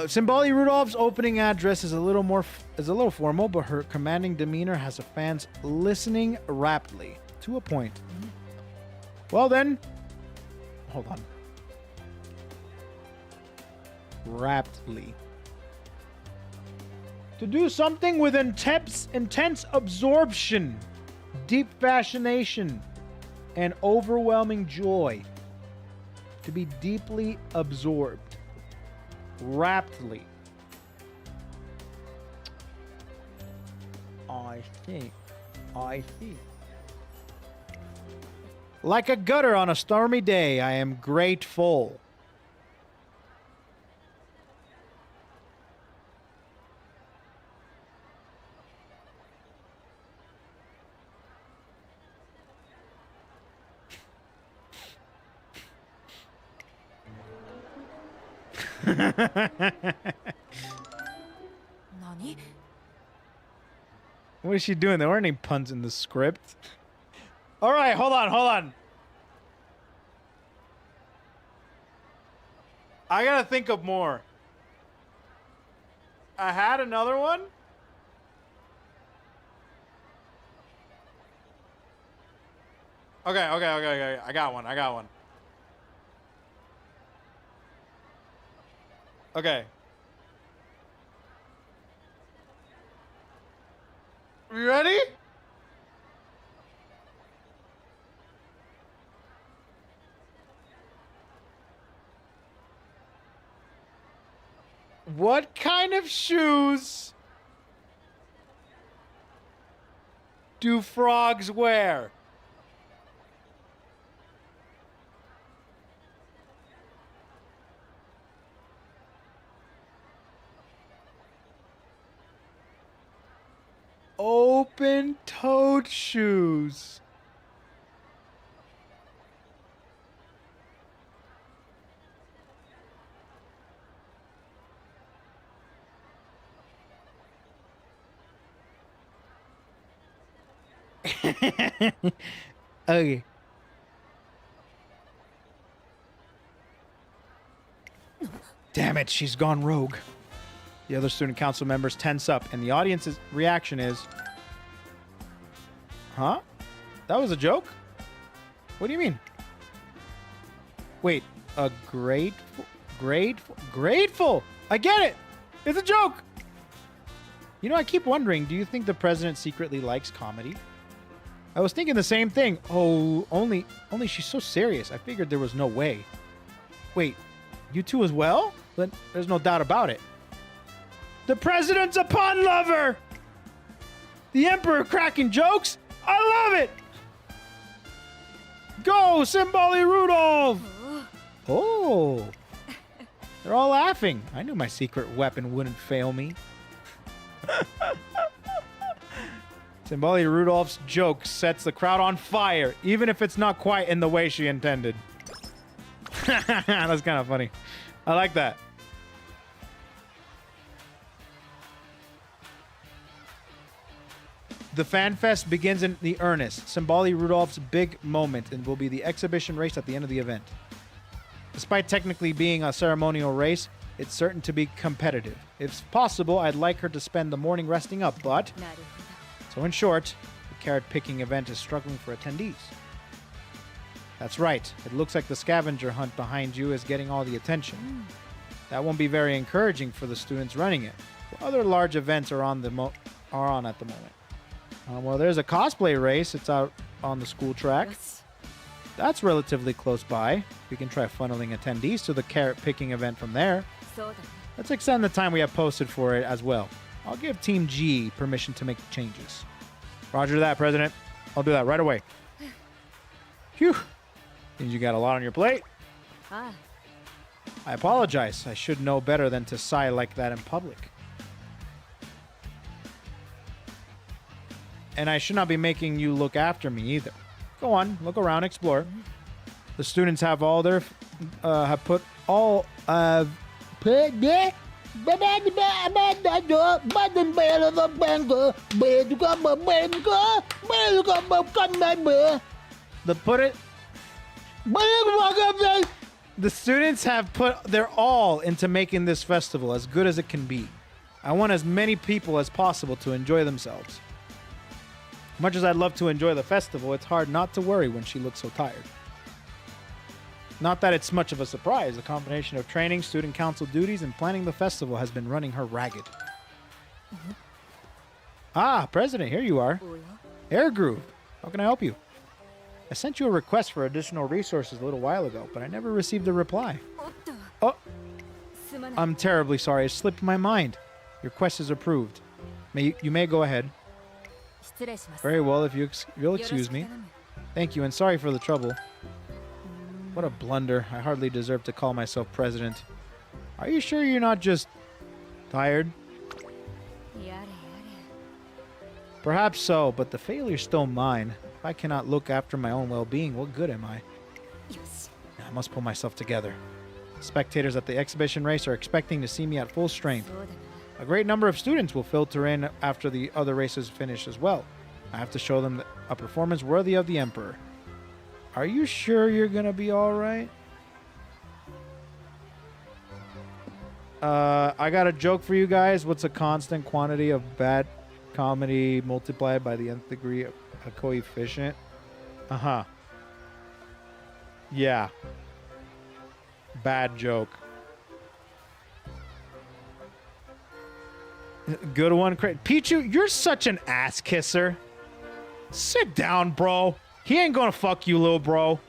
Symboli Rudolph's opening address is a little formal, but her commanding demeanor has the fans listening raptly to a point. Well then, hold on. Raptly. To do something with intense absorption, deep fascination, and overwhelming joy. To be deeply absorbed. Raptly. I see. Like a gutter on a stormy day, I am grateful. 何 What is she doing? There weren't any puns in the script. All right, hold on. I gotta think of more. I had another one. Okay. I got one. Okay. You ready? What kind of shoes do frogs wear? Open-toed shoes. Okay. Damn it, she's gone rogue. The other student council members tense up, and the audience's reaction is, huh? That was a joke? What do you mean? Wait, a grateful. I get it. It's a joke. You know, I keep wondering, do you think the president secretly likes comedy? I was thinking the same thing. Oh, only she's so serious. I figured there was no way. Wait, you two as well? But there's no doubt about it. The president's a pun lover! The emperor cracking jokes? I love it! Go, Symboli Rudolf! Oh. They're all laughing. I knew my secret weapon wouldn't fail me. Symboli Rudolph's joke sets the crowd on fire, even if it's not quite in the way she intended. That's kind of funny. I like that. The fan fest begins in the earnest. Symboli Rudolph's big moment and will be the exhibition race at the end of the event. Despite technically being a ceremonial race, it's certain to be competitive. If possible, I'd like her to spend the morning resting up, but... So in short, the carrot-picking event is struggling for attendees. That's right. It looks like the scavenger hunt behind you is getting all the attention. That won't be very encouraging for the students running it. Other large events are on at the moment. Well, there's a cosplay race. It's out on the school track. That's relatively close by. We can try funneling attendees to the carrot-picking event from there. Let's extend the time we have posted for it as well. I'll give Team G permission to make changes. Roger that, President. I'll do that right away. Phew. Means you got a lot on your plate. I apologize. I should know better than to sigh like that in public. And I should not be making you look after me either. Go on, look around, explore. The students have all their The students have put their all into making this festival as good as it can be. I want as many people as possible to enjoy themselves. Much as I'd love to enjoy the festival, it's hard not to worry when she looks so tired. Not that it's much of a surprise. A combination of training, student council duties, and planning the festival has been running her ragged. Ah, President, here you are. Air Groove, how can I help you? I sent you a request for additional resources a little while ago, but I never received a reply. Oh, I'm terribly sorry. It slipped my mind. Your request is approved. You may go ahead. Very well, if you'll excuse me. Thank you, and sorry for the trouble. What a blunder. I hardly deserve to call myself president. Are you sure you're not just tired? Perhaps so, but the failure's still mine. If I cannot look after my own well-being, what good am I? I must pull myself together. Spectators at the exhibition race are expecting to see me at full strength. そうだな A great number of students will filter in after the other races finish as well. I have to show them a performance worthy of the Emperor. Are you sure you're gonna be alright? I got a joke for you guys. What's a constant quantity of bad comedy multiplied by the nth degree of a coefficient? Uh-huh. Yeah. Bad joke. Good one. Pichu, you're such an ass kisser. Sit down, bro. He ain't gonna fuck you, little bro.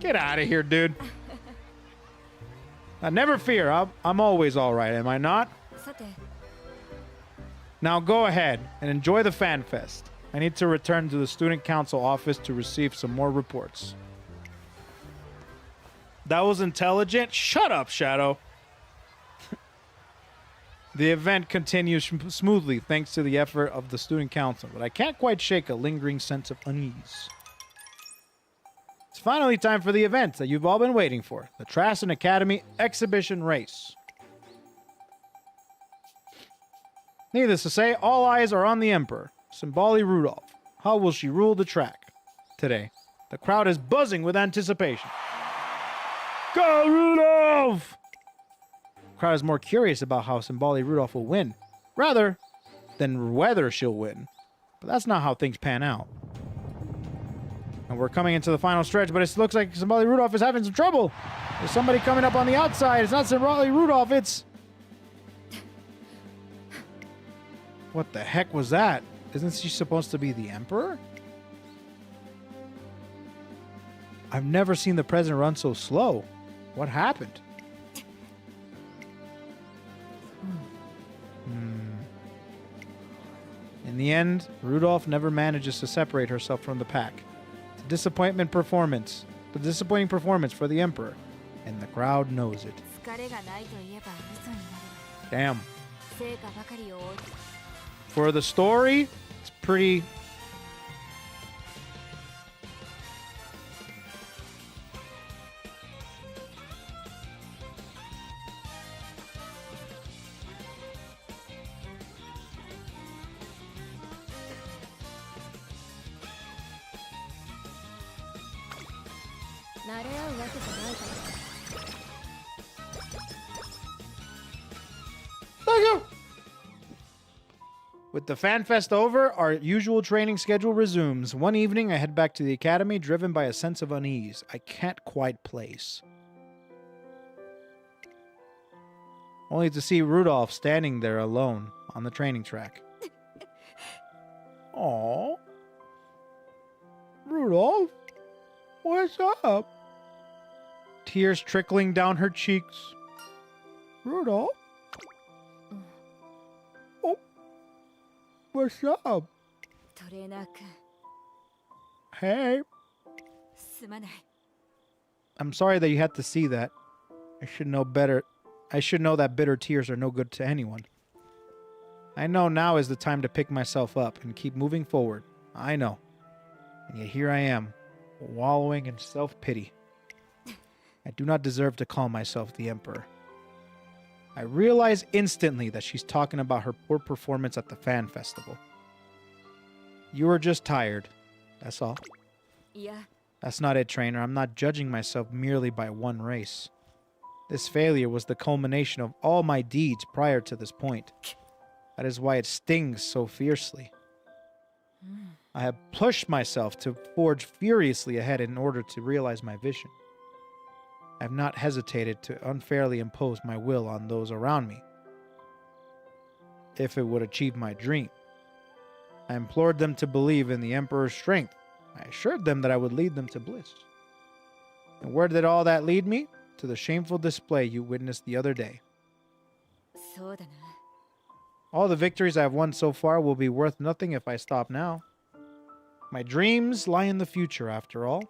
Get out of here, dude. Never fear. I'm always all right, am I not? さて Now go ahead and enjoy the fan fest. I need to return to the student council office to receive some more reports. That was intelligent. Shut up, Shadow. The event continues smoothly thanks to the effort of the student council, but I can't quite shake a lingering sense of unease. It's finally time for the event that you've all been waiting for, the Trassen Academy Exhibition Race. Needless to say, all eyes are on the Emperor, Symboli Rudolf. How will she rule the track today? The crowd is buzzing with anticipation. Go, Rudolf! The crowd is more curious about how Symboli Rudolf will win, rather than whether she'll win. But that's not how things pan out. And we're coming into the final stretch, but it looks like Symboli Rudolf is having some trouble. There's somebody coming up on the outside. It's not Symboli Rudolf, it's... What the heck was that? Isn't she supposed to be the Emperor? I've never seen the president run so slow. What happened? In the end, Rudolph never manages to separate herself from the pack. It's a disappointing performance for the Emperor, and the crowd knows it. 疲れがないと言えば嘘になる Damn. 成果ばかりを追う For the story, it's pretty... With the fan fest over, our usual training schedule resumes. One evening, I head back to the academy, driven by a sense of unease I can't quite place. Only to see Rudolph standing there alone on the training track. Aww. Rudolph? What's up? Tears trickling down her cheeks. Rudolph? What's up? トレーナー君 Hey. すまない I'm sorry that you had to see that. I should know better. I should know that bitter tears are no good to anyone. I know now is the time to pick myself up and keep moving forward. I know. And yet here I am, wallowing in self-pity. I do not deserve to call myself the Emperor. I realize instantly that she's talking about her poor performance at the fan festival. You were just tired. That's all. いや That's not it, trainer. I'm not judging myself merely by one race. This failure was the culmination of all my deeds prior to this point. That is why it stings so fiercely. I have pushed myself to forge furiously ahead in order to realize my vision. I have not hesitated to unfairly impose my will on those around me, if it would achieve my dream. I implored them to believe in the Emperor's strength. I assured them that I would lead them to bliss. And where did all that lead me? To the shameful display you witnessed the other day. そうだな All the victories I have won so far will be worth nothing if I stop now. My dreams lie in the future, after all.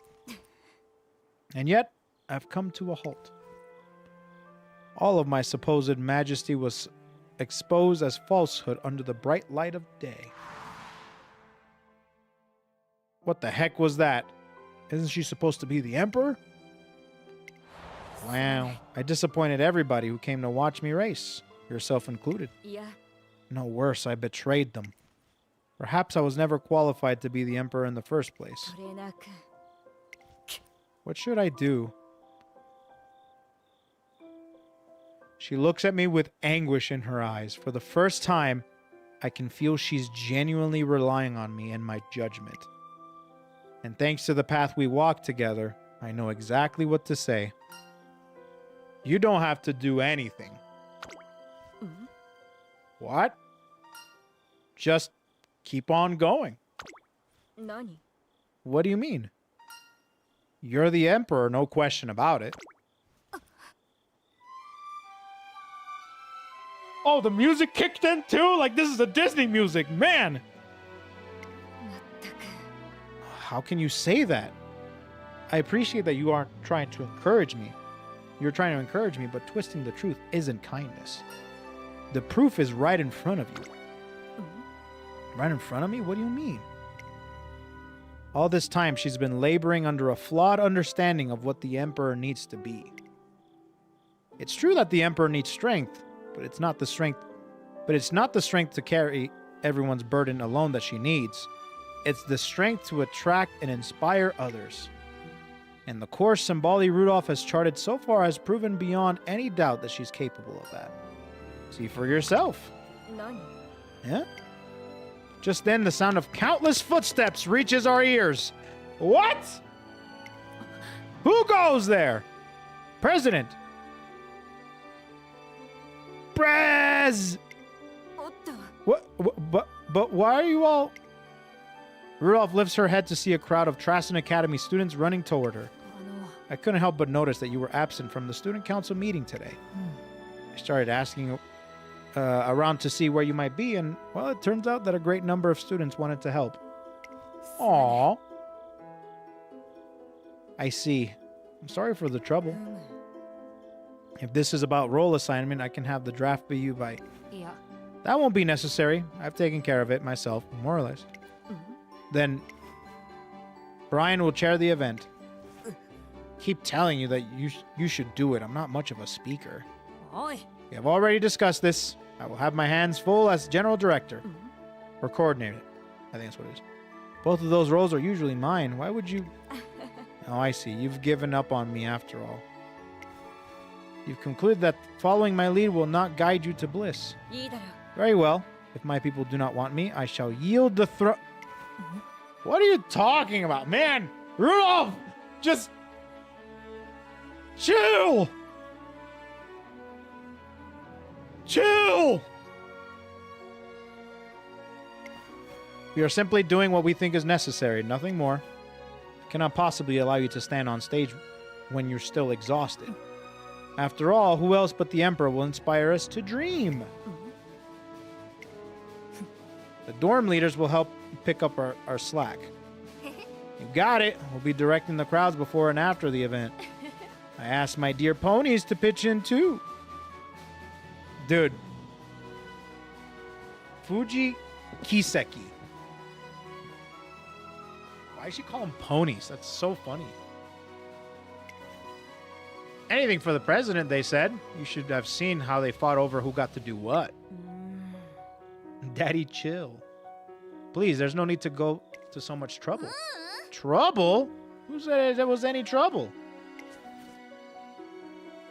And yet, I've come to a halt. All of my supposed majesty was exposed as falsehood under the bright light of day. What the heck was that? Isn't she supposed to be the Emperor? Wow, I disappointed everybody who came to watch me race, yourself included. いや No worse, I betrayed them. Perhaps I was never qualified to be the emperor in the first place. それなく What should I do? She looks at me with anguish in her eyes. For the first time, I can feel she's genuinely relying on me and my judgment. And thanks to the path we walk together, I know exactly what to say. You don't have to do anything. What? Just keep on going. 何 What do you mean? You're the emperor, no question about it. Oh, the music kicked in too? Like this is a Disney music, man! 全く How can you say that? I appreciate that you aren't trying to encourage me. You're trying to encourage me, but twisting the truth isn't kindness. The proof is right in front of you. Right in front of me? What do you mean? All this time, she's been laboring under a flawed understanding of what the Emperor needs to be. It's true that the Emperor needs strength, but it's not the strength to carry everyone's burden alone that she needs. It's the strength to attract and inspire others. And the course Symboli Rudolf has charted so far has proven beyond any doubt that she's capable of that. See for yourself. 何 Yeah? Just then, the sound of countless footsteps reaches our ears. What? Who goes there? President. Prez! おっと But why are you all... Rudolph lifts her head to see a crowd of Trassen Academy students running toward her. あの I couldn't help but notice that you were absent from the student council meeting today. I started asking around to see where you might be, and, well, it turns out that a great number of students wanted to help. Aww. I see. I'm sorry for the trouble. If this is about role assignment, I can have the draft be you by... いや That won't be necessary. I've taken care of it myself, more or less. Then Brian will chair the event. Keep telling you that you should do it. I'm not much of a speaker. おい We have already discussed this. I will have my hands full as general director. Or coordinator. I think that's what it is. Both of those roles are usually mine. Why would you... Oh, I see. You've given up on me after all. You've concluded that following my lead will not guide you to bliss. いいだろ Very well. If my people do not want me, I shall yield the throne. What are you talking about? Man! Rudolph! Just... Chill! Chill! We are simply doing what we think is necessary, nothing more. I cannot possibly allow you to stand on stage when you're still exhausted. After all, who else but the Emperor will inspire us to dream? The dorm leaders will help pick up our slack. You got it. We'll be directing the crowds before and after the event. I asked my dear ponies to pitch in too. Dude. Fuji Kiseki. Why does she call them ponies? That's so funny. Anything for the president, they said. You should have seen how they fought over who got to do what. Daddy, chill. Please, there's no need to go to so much trouble. Trouble? Who said there was any trouble?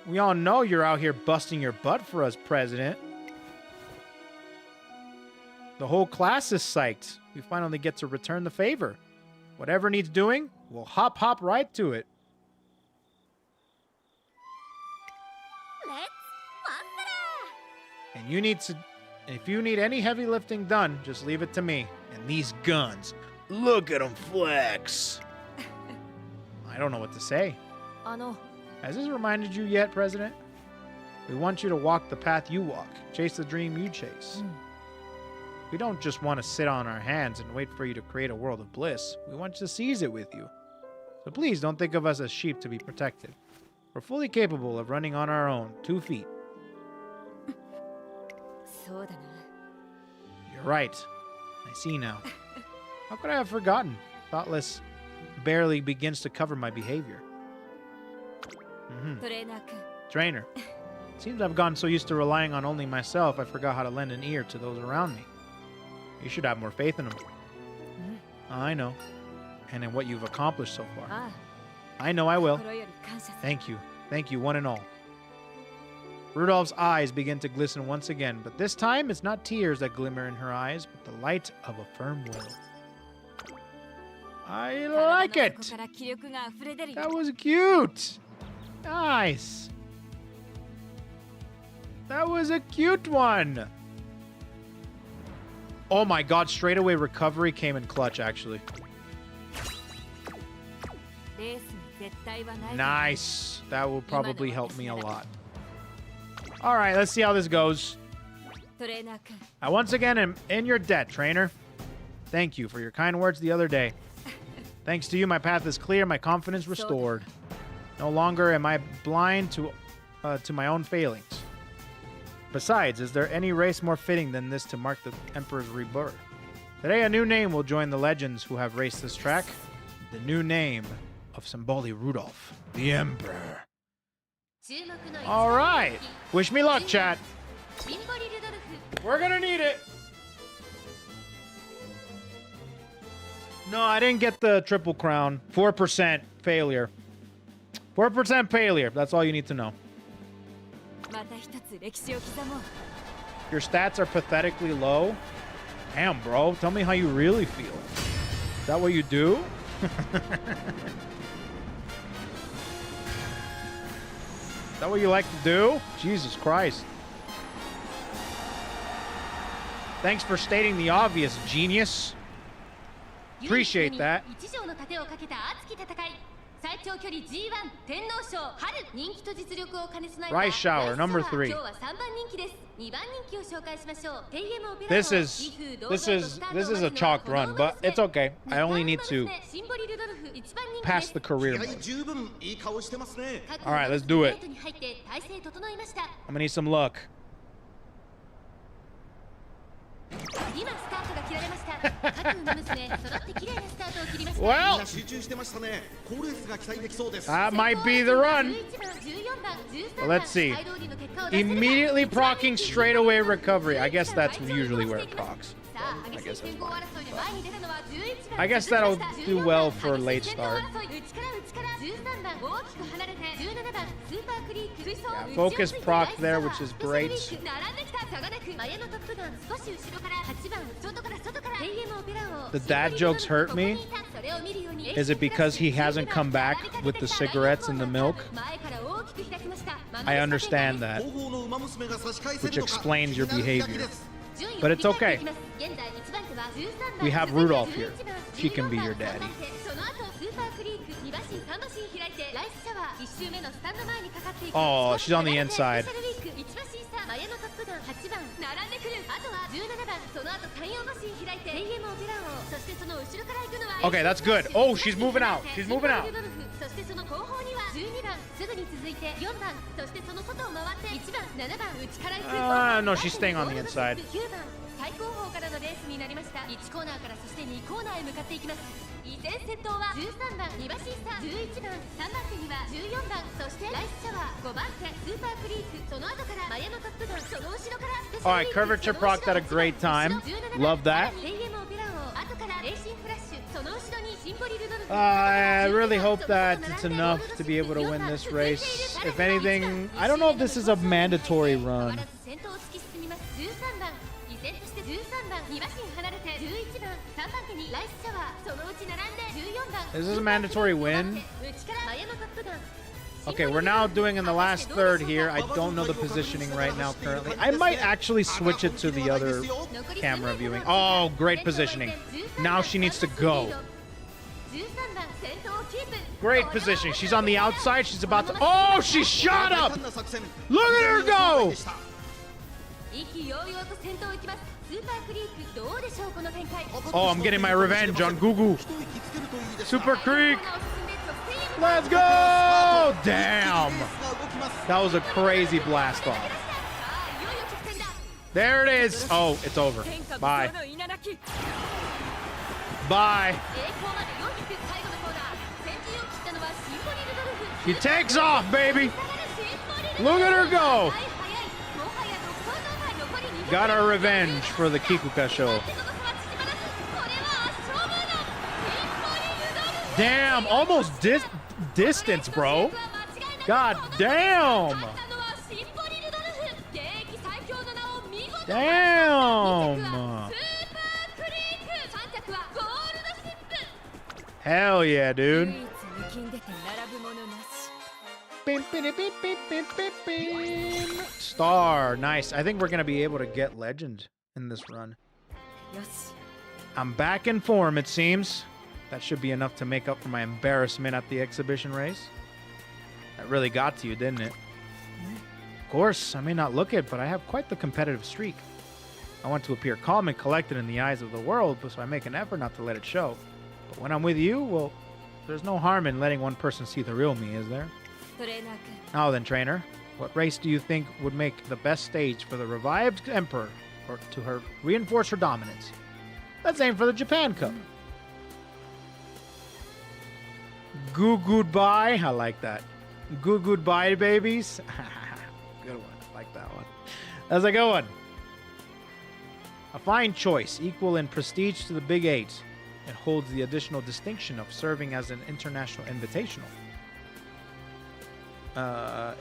We all know you're out here busting your butt for us, President. The whole class is psyched. We finally get to return the favor. Whatever needs doing, we'll hop right to it. レッツファン And if you need any heavy lifting done, just leave it to me. And these guns, look at them flex. I don't know what to say. あの Has this reminded you yet, President? We want you to walk the path you walk, chase the dream you chase. We don't just want to sit on our hands and wait for you to create a world of bliss. We want you to seize it with you. So please don't think of us as sheep to be protected. We're fully capable of running on our own, 2 feet. そうだな You're right. I see now. How could I have forgotten? Thoughtless barely begins to cover my behavior. トレーナー君 Trainer. Seems I've gotten so used to relying on only myself, I forgot how to lend an ear to those around me. You should have more faith in them. I know. And in what you've accomplished so far. あ I know I あ will. 心より感謝する Thank you. Thank you, one and all. Rudolph's eyes begin to glisten once again, but this time it's not tears that glimmer in her eyes, but the light of a firm will. I 体 like の it. 底から気力が溢れ出るよ That was cute. Nice. That was a cute one. Oh my god, straightaway recovery came in clutch, actually. レースに絶対はない Nice. That will probably help me a lot. All right, let's see how this goes. トレーナー君 I once again am in your debt, trainer. Thank you for your kind words the other day. Thanks to you, my path is clear, my confidence restored. No longer am I blind to my own failings. Besides, is there any race more fitting than this to mark the Emperor's rebirth? Today, a new name will join the legends who have raced this track. The new name of Symboli Rudolf, the Emperor. 注目の一 All right. Wish me luck, chat. シンボリルドルフ We're gonna need it. No, I didn't get the triple crown. 4% failure. 4% failure. That's all you need to know. また一つ歴史を刻もう Your stats are pathetically low. Damn, bro. Tell me how you really feel. Is that what you do? Is that what you like to do? Jesus Christ. Thanks for stating the obvious, genius. Appreciate that. 一条の盾をかけた熱き戦い最長距離 G1 天皇賞春人気と実力を兼ね備えた Rice Shower, number 3. 今日は3番人気です2番人気を紹介しましょう This is a chalked run, but it's okay. I only need to pass the career mode. 十分いい顔してますね。 All right, let's do it. I'm gonna need some luck. 今スタートが切られました各馬娘揃って綺麗なスタートを切りました Well, みんな集中してましたね。好レースが期待できそうです。 that might be the run. 11番14番13 Well, 番 let's see. 大通りの結果を出せれば Immediately procking straightaway recovery. I guess that's usually where it procs. さあ激しい先行争いで前に出たのは11番 I guess that'll do well for late start. 内から内から13番大きく離れて17番スーパークリーク追走 Yeah, focus proc there, which is great. 並んできた差がなく前のトップガン少し後ろから8番外から外から TM オペラ王 The dad jokes hurt me. Is it because he hasn't come back with the cigarettes and the milk? I understand that, 後方の馬娘が差し返せ which るのか explains your 気になるだけ behavior. です But it's okay. We have Rudolph here. She can be your daddy. Oh, she's on the inside. Okay, that's good. Oh, she's moving out. She's moving out. そしてその後方には12番すぐに続いて4番そしてその外を回って1番7番内から行く No, she's staying on the inside. 9番最後方からのレースになりました1コーナーからそして2コーナーへ向かっていきます依然先頭は13番2馬審査11番3番手には14番そしてライスシャワー5番手スーパークリークその後からマヤのトップガンその後ろからスペシャル All right, curvature proc at a great time. Love that. TM オペラ王後からレーシンフラッシュその後ろにシンボリルドルフ I really hope that it's enough to be able to win this race. If anything, I don't know if this is a mandatory run. 先頭を突き進みます13番依然として13番2馬身離れて11番3番手にライスシャワーそのうち並んで14番 Is this a mandatory win? 内からマヤのトップガン Okay, we're now doing in the last third here. I don't know the positioning right now currently. I might actually switch it to the other camera viewing. Oh, great positioning. Now she needs to go. Great positioning. She's on the outside. She's about to... Oh, she shot up! Look at her go! 意気揚々と先頭行きますスーパークリークどうでしょうこの展開 Oh, I'm getting my revenge on Gugu. Super Creek. Let's go! Damn. That was a crazy blast off. There it is. Oh, it's over. Bye. Bye. She takes off, baby. Look at her go. Got our revenge for the KoeKoe show. Damn, almost distance, bro. God damn. Damn. Hell yeah, dude. Star, nice. I think we're gonna be able to get legend in this run. I'm back in form, it seems. That should be enough to make up for my embarrassment at the exhibition race. That really got to you, didn't it? Of course, I may not look it, but I have quite the competitive streak. I want to appear calm and collected in the eyes of the world, so I make an effort not to let it show. But when I'm with you, well, there's no harm in letting one person see the real me, is there? Now then, trainer, what race do you think would make the best stage for the revived emperor, or to her reinforce her dominance? Let's aim for the Japan Cup. Goodbye. I like that. Goodbye, babies. Good one. I like that one. That's a good one. A fine choice, equal in prestige to the Big Eight. It holds the additional distinction of serving as an international invitational.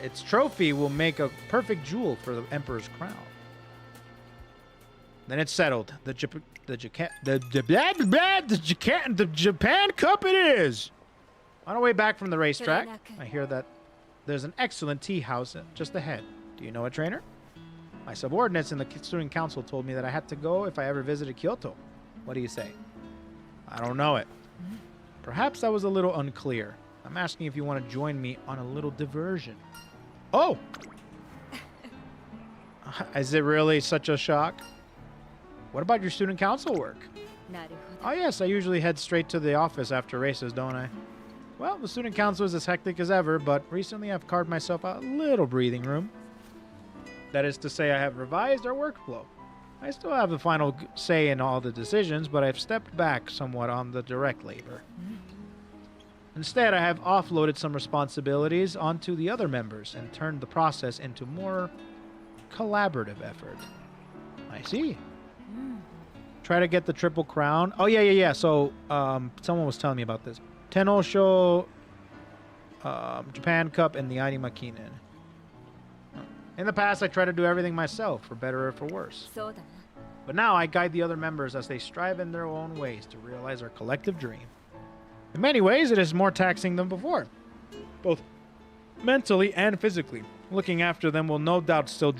Its trophy will make a perfect jewel for the Emperor's crown. Then it's settled. The Japan Cup it is. On our way back from the racetrack, I hear that there's an excellent tea house just ahead. Do you know a trainer? My subordinates in the student council told me that I had to go if I ever visited Kyoto. What do you say? I don't know it. Perhaps that was a little unclear. I'm asking if you want to join me on a little diversion. Oh! Is it really such a shock? What about your student council work? Oh yes, I usually head straight to the office after races, don't I? Well, the student council is as hectic as ever, but recently I've carved myself a little breathing room. That is to say, I have revised our workflow. I still have the final say in all the decisions, but I've stepped back somewhat on the direct labor. Instead, I have offloaded some responsibilities onto the other members and turned the process into more collaborative effort. I see. Try to get the triple crown. Oh, yeah. So, someone was telling me about this. Tenosho, Japan Cup, and the Arima Kinen. In the past, I tried to do everything myself, for better or for worse. But now I guide the other members as they strive in their own ways to realize our collective dream. In many ways, it is more taxing than before, both mentally and physically. Looking after them will no doubt still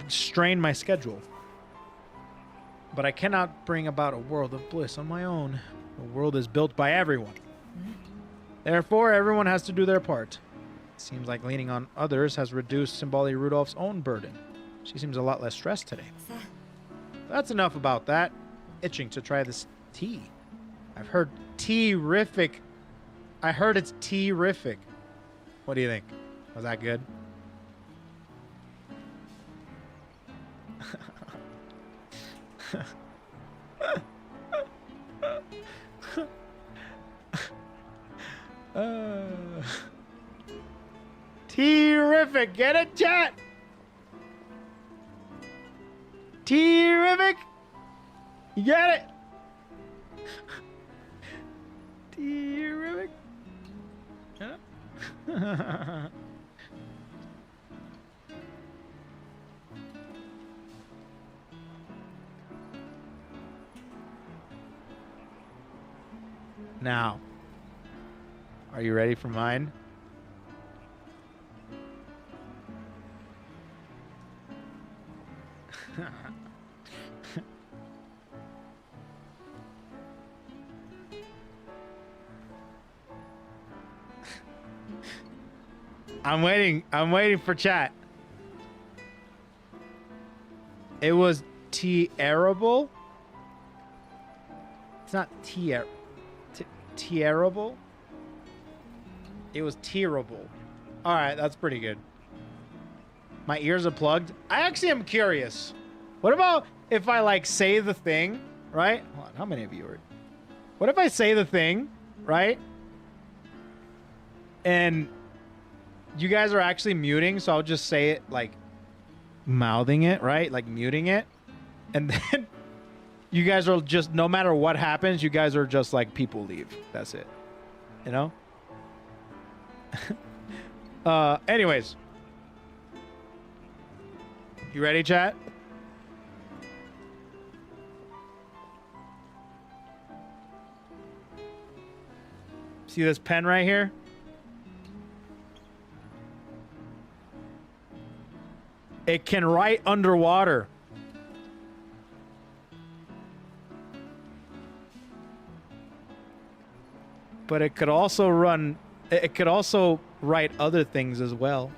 strain my schedule. But I cannot bring about a world of bliss on my own. The world is built by everyone. Therefore, everyone has to do their part. It seems like leaning on others has reduced Symboli Rudolf's own burden. She seems a lot less stressed today. That's enough about that. Itching to try this tea. I've heard tea-rific. I heard it's tea-rific. What do you think? Was that good? Terrific! Get it, chat! Terrific! You get it? Terrific! Huh? Now, are you ready for mine? I'm waiting for chat. It was terrible. It's not terrible. It was terrible. All right, that's pretty good. My ears are plugged. I actually am curious. What about if I like say the thing, right? Hold on, how many of you are? What if I say the thing, right? And you guys are actually muting, so I'll just say it like mouthing it, right? Like muting it. And then you guys are just, no matter what happens, you guys are just like, people leave. That's it. You know? Anyways. You ready, chat? See this pen right here? It can write underwater. But it could also write other things as well.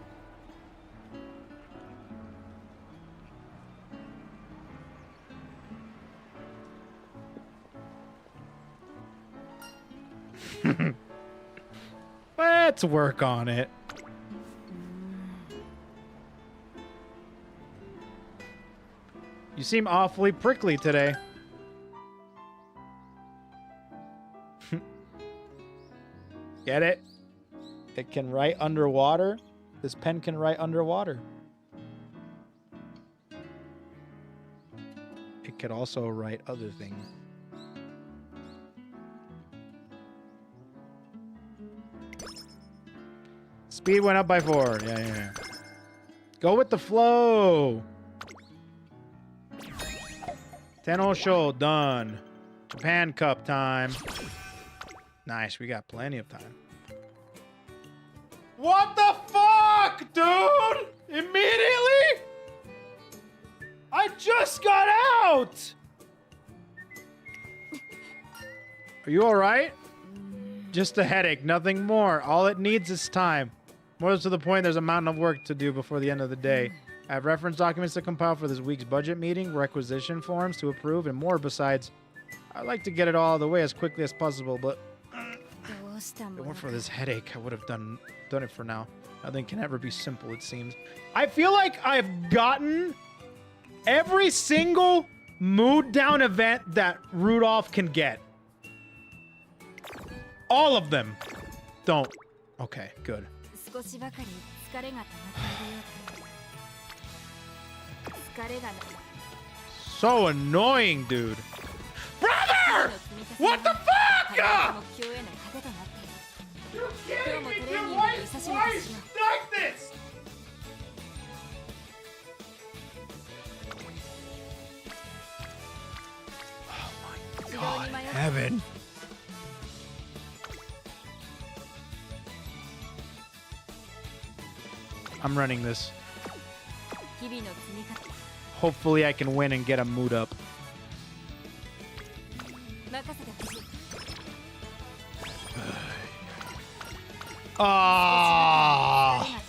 Let's work on it. You seem awfully prickly today. Get it? It can write underwater. This pen can write underwater. It could also write other things. Speed went up by 4. Yeah. Go with the flow. Tenno show done. Japan Cup time. Nice, we got plenty of time. What the fuck, dude? Immediately? I just got out. Are you all right? Just a headache, nothing more. All it needs is time. More to the point, there's a mountain of work to do before the end of the day. I have reference documents to compile for this week's budget meeting, requisition forms to approve, and more besides. I'd like to get it all out of the way as quickly as possible, but if it weren't for this headache, I would have done it for now. Nothing can ever be simple, it seems. I feel like I've gotten every single mood down event that Rudolph can get. All of them. Don't. Okay, good. So annoying, dude. Brother! What the fuck? You kidding me? Your wife's like this! Oh my God, heaven. I'm running this. Hopefully I can win and get a mood up. Ah!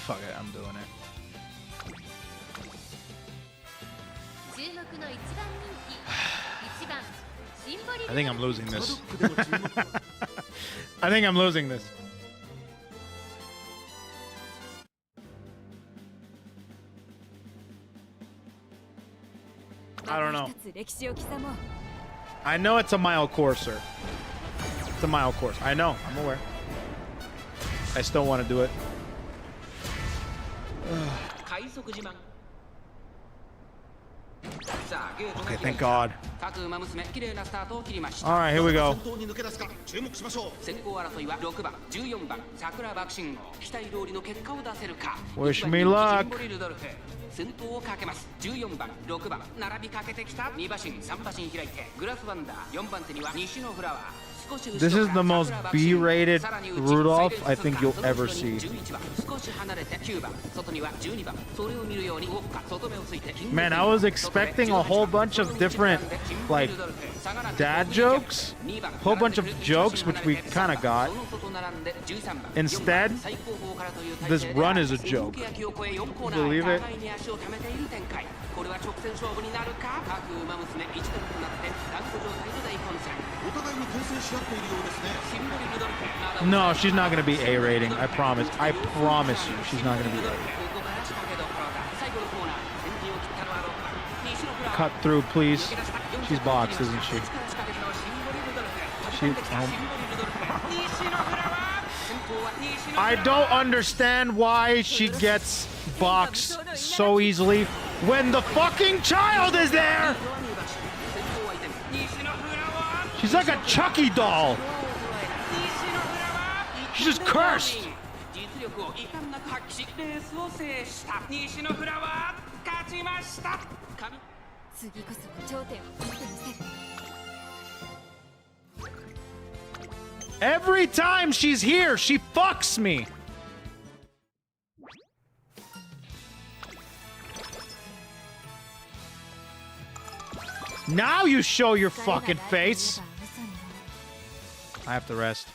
Fuck it, I'm doing it. I think I'm losing this. I think I'm losing this. I don't know. I know it's a mile courser. It's a mile course. I know. I'm aware. I still want to do it. Okay, thank God. All right, here we go. Wish me luck. This is the most B-rated Rudolph I think you'll ever see. Man, I was expecting a whole bunch of different, like, dad jokes. Whole bunch of jokes, which we kind of got. Instead, this run is a joke. Believe it? No, she's not going to be A rating. I promise. I promise you, she's not going to be A rating. Cut through, please. She's boxed, isn't she? I don't understand why she gets boxed so easily when the fucking child is there! She's like a Chucky doll. She's just cursed. Every time she's here, she fucks me. Now you show your fucking face. I have to rest.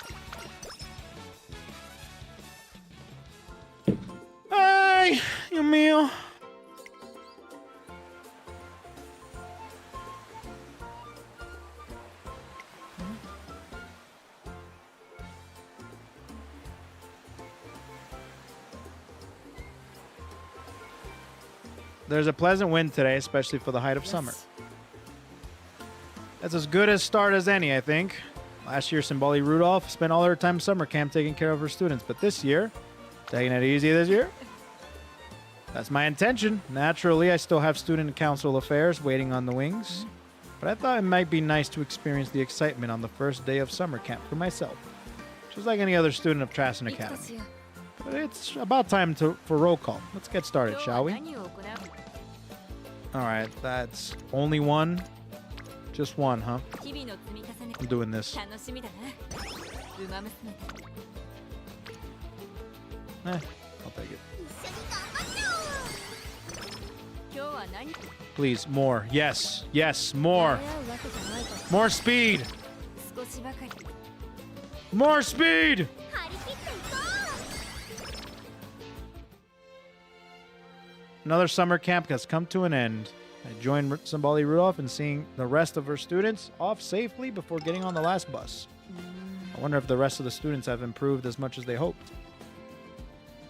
Ay, Dios mío. There's a pleasant wind today, especially for the height of summer. That's as good a start as any, I think. Last year, Symboli Rudolf spent all her time summer camp taking care of her students, but this year, taking it easy this year. That's my intention. Naturally, I still have student council affairs waiting on the wings, but I thought it might be nice to experience the excitement on the first day of summer camp for myself, just like any other student of Trassen Academy. But it's about time for roll call. Let's get started, shall we? Alright, that's only one. Just one, huh? I'm doing this. I'll take it. Please, more. Yes, yes, more. More speed. More speed! Another summer camp has come to an end. I joined Symboli Rudolf in seeing the rest of her students off safely before getting on the last bus. I wonder if the rest of the students have improved as much as they hoped.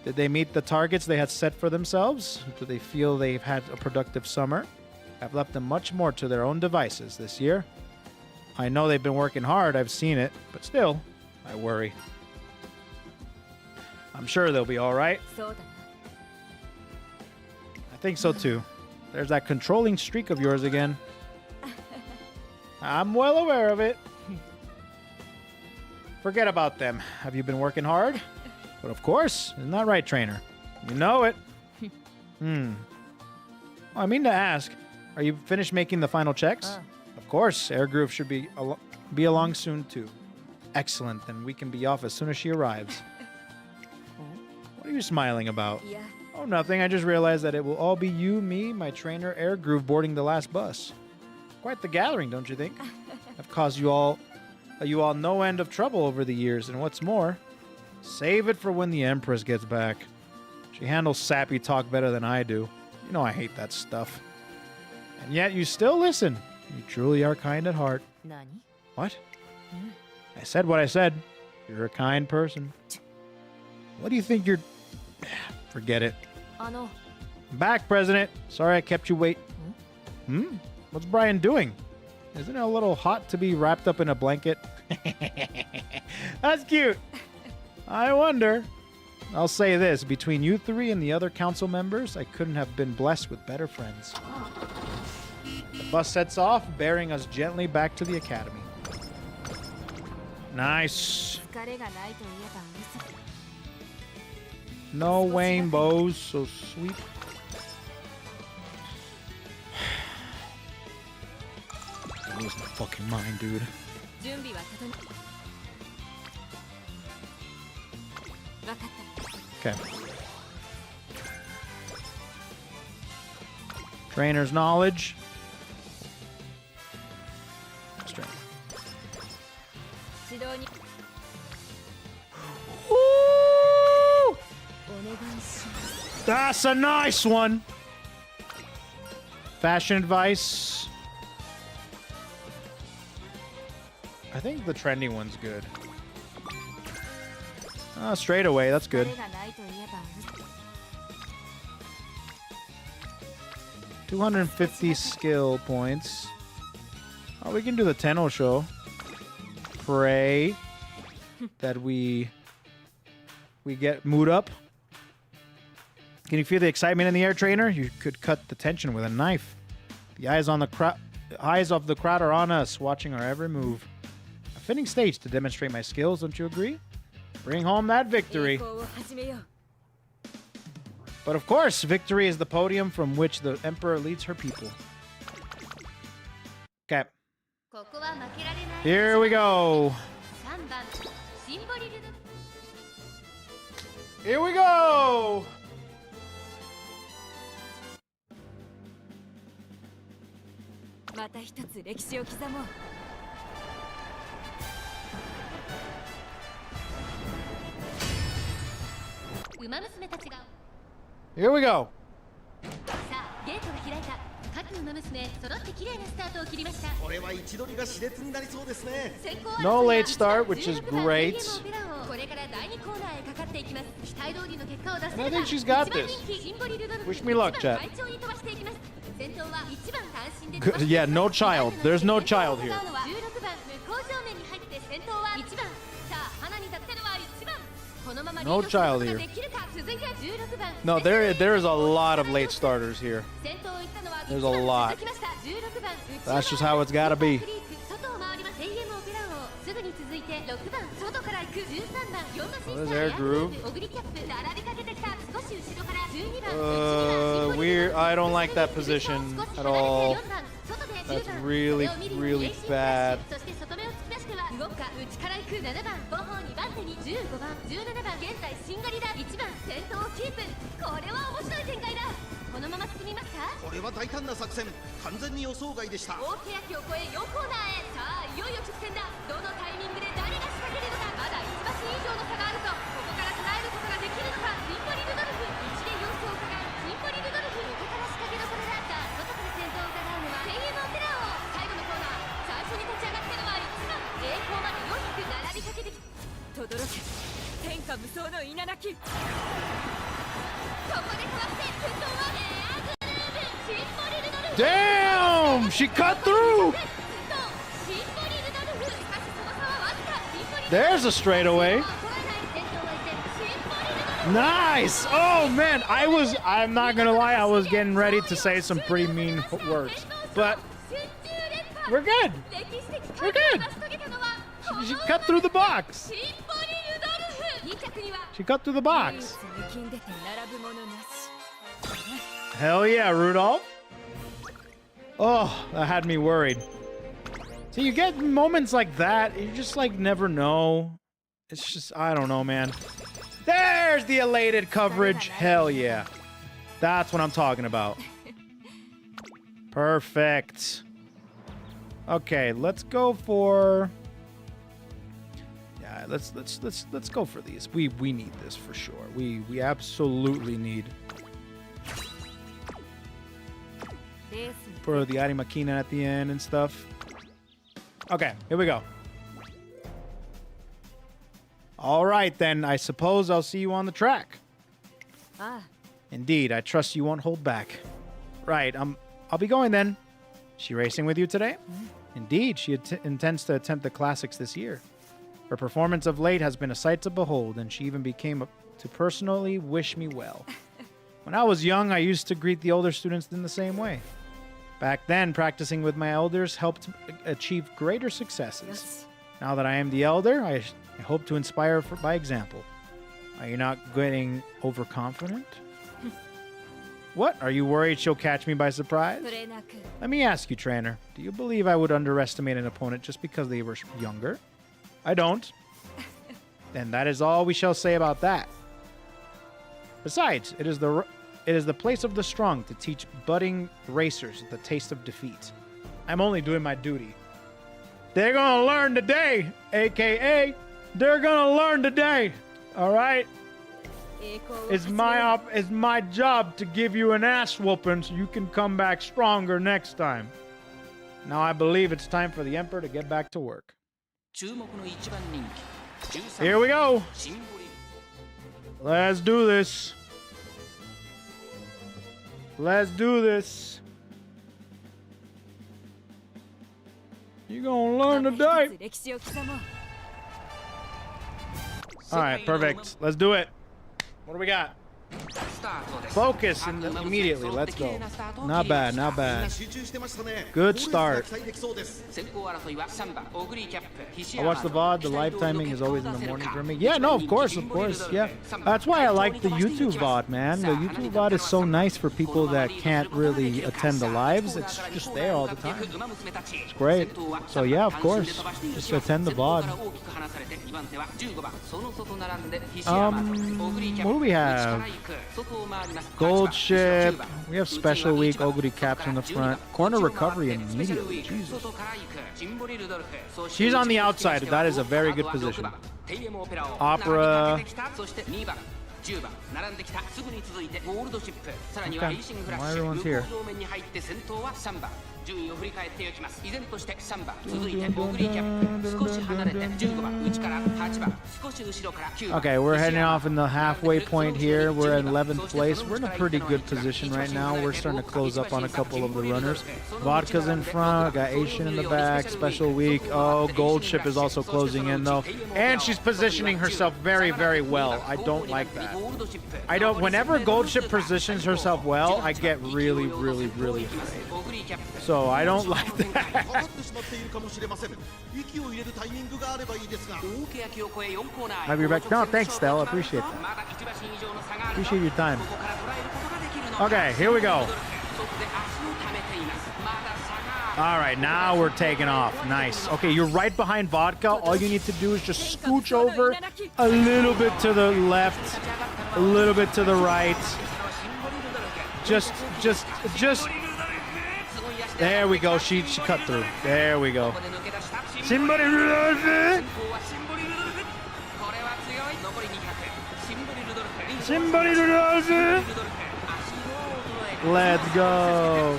Did they meet the targets they had set for themselves? Do they feel they've had a productive summer? I've left them much more to their own devices this year. I know they've been working hard, I've seen it, but still, I worry. I'm sure they'll be all right. I think so too. There's that controlling streak of yours again. I'm well aware of it. Forget about them. Have you been working hard? But of course, isn't that right, trainer? You know it. I mean to ask, are you finished making the final checks? Of course, Air Groove should be along soon too. Excellent, then we can be off as soon as she arrives. What are you smiling about? Oh, nothing. I just realized that it will all be you, me, my trainer, Air Groove boarding the last bus. Quite the gathering, don't you think? I've caused you all no end of trouble over the years, and what's more, save it for when the Empress gets back. She handles sappy talk better than I do. You know I hate that stuff. And yet you still listen. You truly are kind at heart. What? I said what I said. You're a kind person. What do you think you're... Forget it. I'm back, President. Sorry I kept you wait. What's Brian doing? Isn't it a little hot to be wrapped up in a blanket? That's cute. I wonder. I'll say this. Between you three and the other council members, I couldn't have been blessed with better friends. The bus sets off, bearing us gently back to the academy. Nice. No rainbows, so sweet. I lose my fucking mind, dude. Okay. Trainer's knowledge. Strength. Woo! That's a nice one. Fashion advice. I think the trendy one's good. Straight away, that's good. 250 skill points. Oh, we can do the Tenno show. Pray that we get mood up. Can you feel the excitement in the air, trainer? You could cut the tension with a knife. The eyes of the crowd are on us, watching our every move. A fitting stage to demonstrate my skills, don't you agree? Bring home that victory. But of course, victory is the podium from which the Emperor leads her people. Okay. Here we go. Here we go. Here we go. No late start, which is great. And I think she's got this. Wish me luck, chat. Yeah, no child. There's no child here. No child here. No, there is a lot of late starters here. There's a lot. That's just how it's gotta be. Oh, there's air groove. Weird. I don't like that position at all. That's really, really bad. Damn! She cut through! There's a straightaway. Nice! Oh man, I'm not gonna lie, I was getting ready to say some pretty mean words. But we're good. We're good. She cut through the box. She cut through the box. Hell yeah, Rudolph. Oh, that had me worried. So you get moments like that, you just like never know. It's just, I don't know, man. There's the elated coverage. Hell yeah. That's what I'm talking about. Perfect. Okay, let's go for... Yeah, let's go for these. We need this for sure. We absolutely need for the Arimakina at the end and stuff. Okay, here we go. All right, then. I suppose I'll see you on the track. Indeed, I trust you won't hold back. Right, I'll be going then. She racing with you today? Indeed, she intends to attempt the classics this year. Her performance of late has been a sight to behold, and she even became to personally wish me well. When I was young, I used to greet the older students in the same way. Back then, practicing with my elders helped achieve greater successes. Yes. Now that I am the elder, I hope to inspire by example. Are you not getting overconfident? What? Are you worried she'll catch me by surprise? Let me ask you, trainer. Do you believe I would underestimate an opponent just because they were younger? I don't. And that is all we shall say about that. Besides, it is the place of the strong to teach budding racers the taste of defeat. I'm only doing my duty. They're gonna learn today, aka they're gonna learn today. All right. It's my job to give you an ass whooping so you can come back stronger next time. Now I believe it's time for the Emperor to get back to work. Here we go. Let's do this. Let's do this. You gonna learn today. All right, perfect. Let's do it. What do we got? Focus immediately. Let's go. Not bad, not bad. Good start. I watch the VOD. The live timing is always in the morning for me. Yeah, no, of course, yeah. That's why I like the YouTube VOD, man. The YouTube VOD is so nice for people that can't really attend the lives. It's just there all the time. It's great. So yeah, of course, just attend the VOD. What do we have? Gold ship. We have special week. Oguri caps in the front. Corner recovery immediately. Jesus. She's on the outside. That is a very good position. Opera. Okay. Why everyone's here? Okay, we're heading off in the halfway point here. We're at 11th place. We're in a pretty good position right now. We're starting to close up on a couple of the runners. Vodka's in front. Got Asian in the back. Special week. Oh, Gold Ship is also closing in though. And she's positioning herself very, very well. I don't like that. I don't. Whenever Gold Ship positions herself well, I get really, really, really afraid. So I don't like that. Have you back? No, thanks, Stella. Appreciate that. Appreciate your time. Okay, here we go. All right, now we're taking off. Nice. Okay, you're right behind Vodka. All you need to do is just scooch over a little bit to the left, a little bit to the right. Just. There we go. She cut through. There we go. Symboli Rudolf. Symboli Rudolf. Let's go.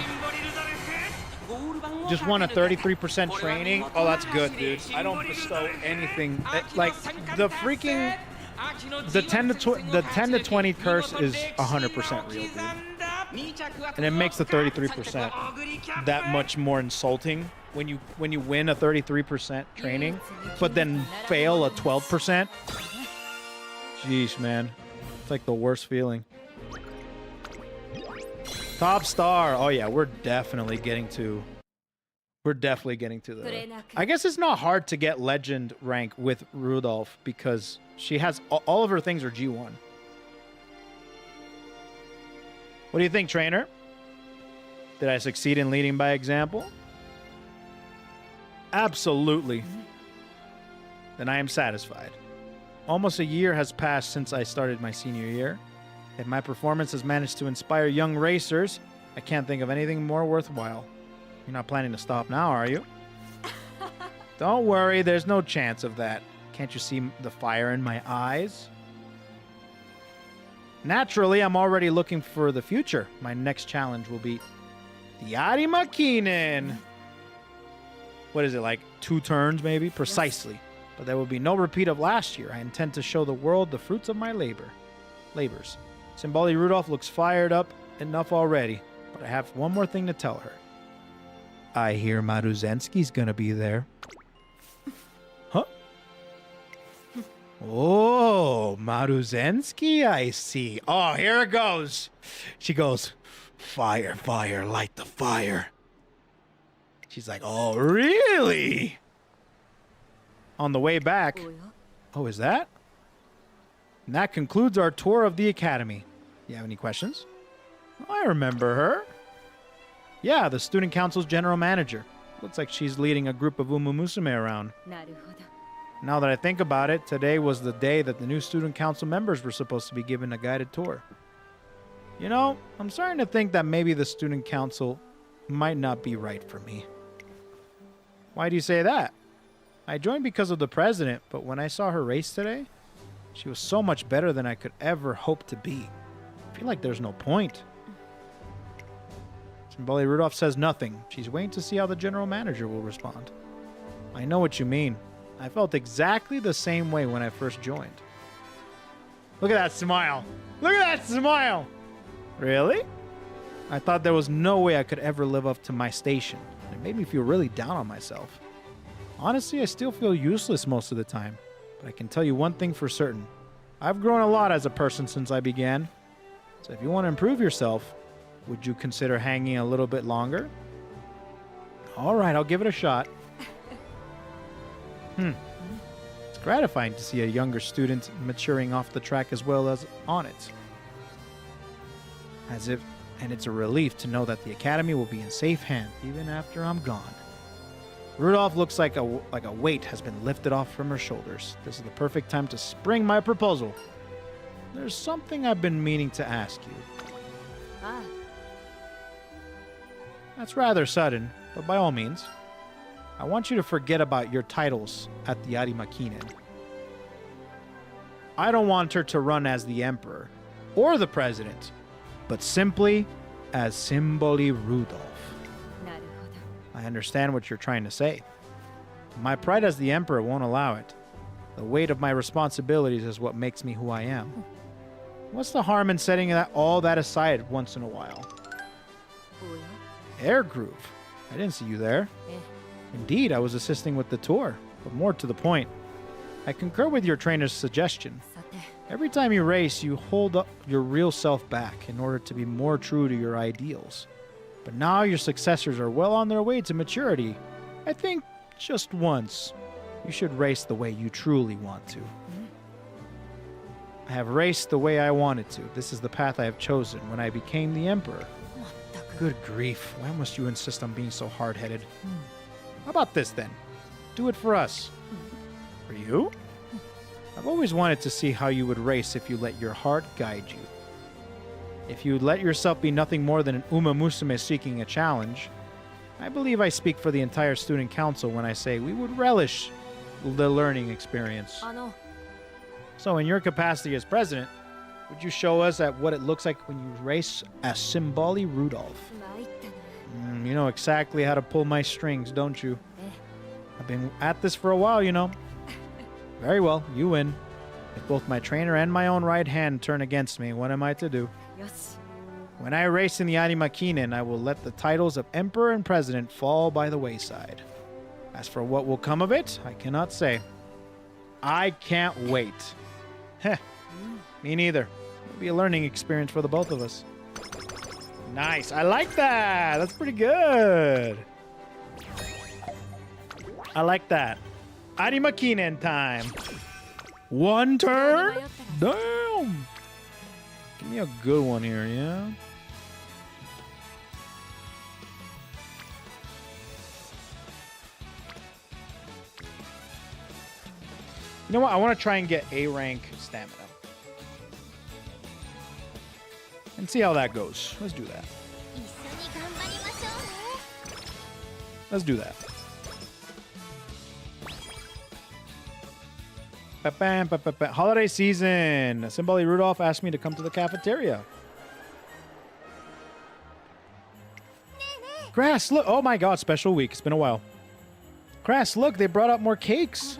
Just won a 33% training. Oh, that's good, dude. I don't bestow anything. Like the freaking the 10 to 20 curse is 100% real, dude. And it makes the 33% that much more insulting when you win a 33% training, but then fail a 12%. Jeez, man, it's like the worst feeling. Top star. Oh yeah, we're definitely getting to the. I guess it's not hard to get legend rank with Rudolf because she has all of her things are G1. What do you think, trainer? Did I succeed in leading by example? Absolutely. Then I am satisfied. Almost a year has passed since I started my senior year. If my performance has managed to inspire young racers, I can't think of anything more worthwhile. You're not planning to stop now, are you? Don't worry, there's no chance of that. Can't you see the fire in my eyes? Naturally, I'm already looking for the future. My next challenge will be the Arimakinen. What is it, like 2 turns maybe? Precisely. But there will be no repeat of last year. I intend to show the world the fruits of my labors. Symboli Rudolf looks fired up enough already, but I have one more thing to tell her. I hear Maruzensky's gonna be there. Huh? Oh, Maruzensky, I see. Oh, here it goes. She goes, fire, fire, light the fire. She's like, oh, really? On the way back. Oh, is that? And that concludes our tour of the academy. You have any questions? I remember her. Yeah, the student council's general manager. Looks like she's leading a group of UmaMusume around. Now that I think about it, today was the day that the new student council members were supposed to be given a guided tour. You know, I'm starting to think that maybe the student council might not be right for me. Why do you say that? I joined because of the president, but when I saw her race today, she was so much better than I could ever hope to be. I feel like there's no point. Symboli Rudolf says nothing. She's waiting to see how the general manager will respond. I know what you mean. I felt exactly the same way when I first joined. Look at that smile. Look at that smile. Really? I thought there was no way I could ever live up to my station. It made me feel really down on myself. Honestly, I still feel useless most of the time. But I can tell you one thing for certain. I've grown a lot as a person since I began. So if you want to improve yourself, would you consider hanging a little bit longer? All right, I'll give it a shot. It's gratifying to see a younger student maturing off the track as well as on it. And it's a relief to know that the academy will be in safe hands even after I'm gone. Rudolph looks like a weight has been lifted off from her shoulders. This is the perfect time to spring my proposal. There's something I've been meaning to ask you. That's rather sudden, but by all means. I want you to forget about your titles at the Arimakinen. I don't want her to run as the Emperor or the President, but simply as Symboli Rudolf. I understand what you're trying to say. My pride as the Emperor won't allow it. The weight of my responsibilities is what makes me who I am. What's the harm in setting all that aside once in a while? Air Groove. I didn't see you there. Indeed, I was assisting with the tour, but more to the point. I concur with your trainer's suggestion. Every time you race, you hold up your real self back in order to be more true to your ideals. But now your successors are well on their way to maturity. I think just once, you should race the way you truly want to. I have raced the way I wanted to. This is the path I have chosen when I became the Emperor. Good grief, why must you insist on being so hard-headed? How about this, then? Do it for us. For you? I've always wanted to see how you would race if you let your heart guide you. If you let yourself be nothing more than an UmaMusume seeking a challenge, I believe I speak for the entire student council when I say we would relish the learning experience. So in your capacity as president, would you show us at what it looks like when you race as Symboli Rudolf? You know exactly how to pull my strings, don't you? I've been at this for a while, you know. Very well, you win. If both my trainer and my own right hand turn against me, what am I to do? When I race in the Arimakinen, I will let the titles of Emperor and President fall by the wayside. As for what will come of it, I cannot say. I can't wait. Heh, me neither. It'll be a learning experience for the both of us. Nice, I like that. That's pretty good. I like that. Arimakinen time. One turn? Damn. Give me a good one here, yeah? You know what? I want to try and get A rank stamina. And see how that goes. Let's do that. Let's do that. Holiday season. Symboli Rudolf asked me to come to the cafeteria. Grass, look. Oh my god, special week. It's been a while. Grass, look. They brought out more cakes.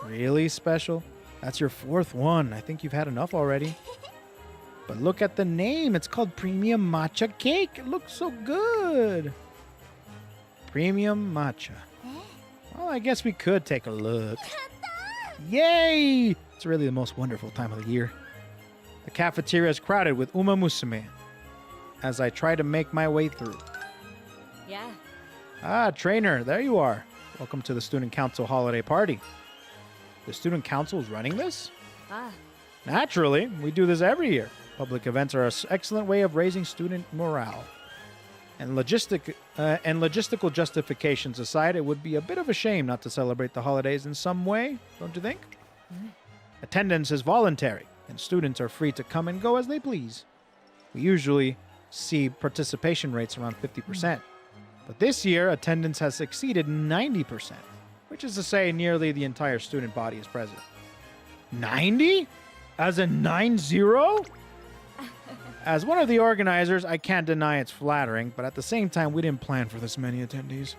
Really special? That's your fourth one. I think you've had enough already. But look at the name. It's called Premium Matcha Cake. It looks so good. Premium Matcha. Well, I guess we could take a look. Yay! It's really the most wonderful time of the year. The cafeteria is crowded with UmaMusume as I try to make my way through. Yeah. Ah, trainer, there you are. Welcome to the Student Council holiday party. The Student Council is running this? Naturally, we do this every year. Public events are an excellent way of raising student morale. And logistical justifications aside, it would be a bit of a shame not to celebrate the holidays in some way, don't you think? Attendance is voluntary, and students are free to come and go as they please. We usually see participation rates around 50%. But this year, attendance has exceeded 90%, which is to say nearly the entire student body is present. 90? As in 9-0? As one of the organizers, I can't deny it's flattering, but at the same time, we didn't plan for this many attendees.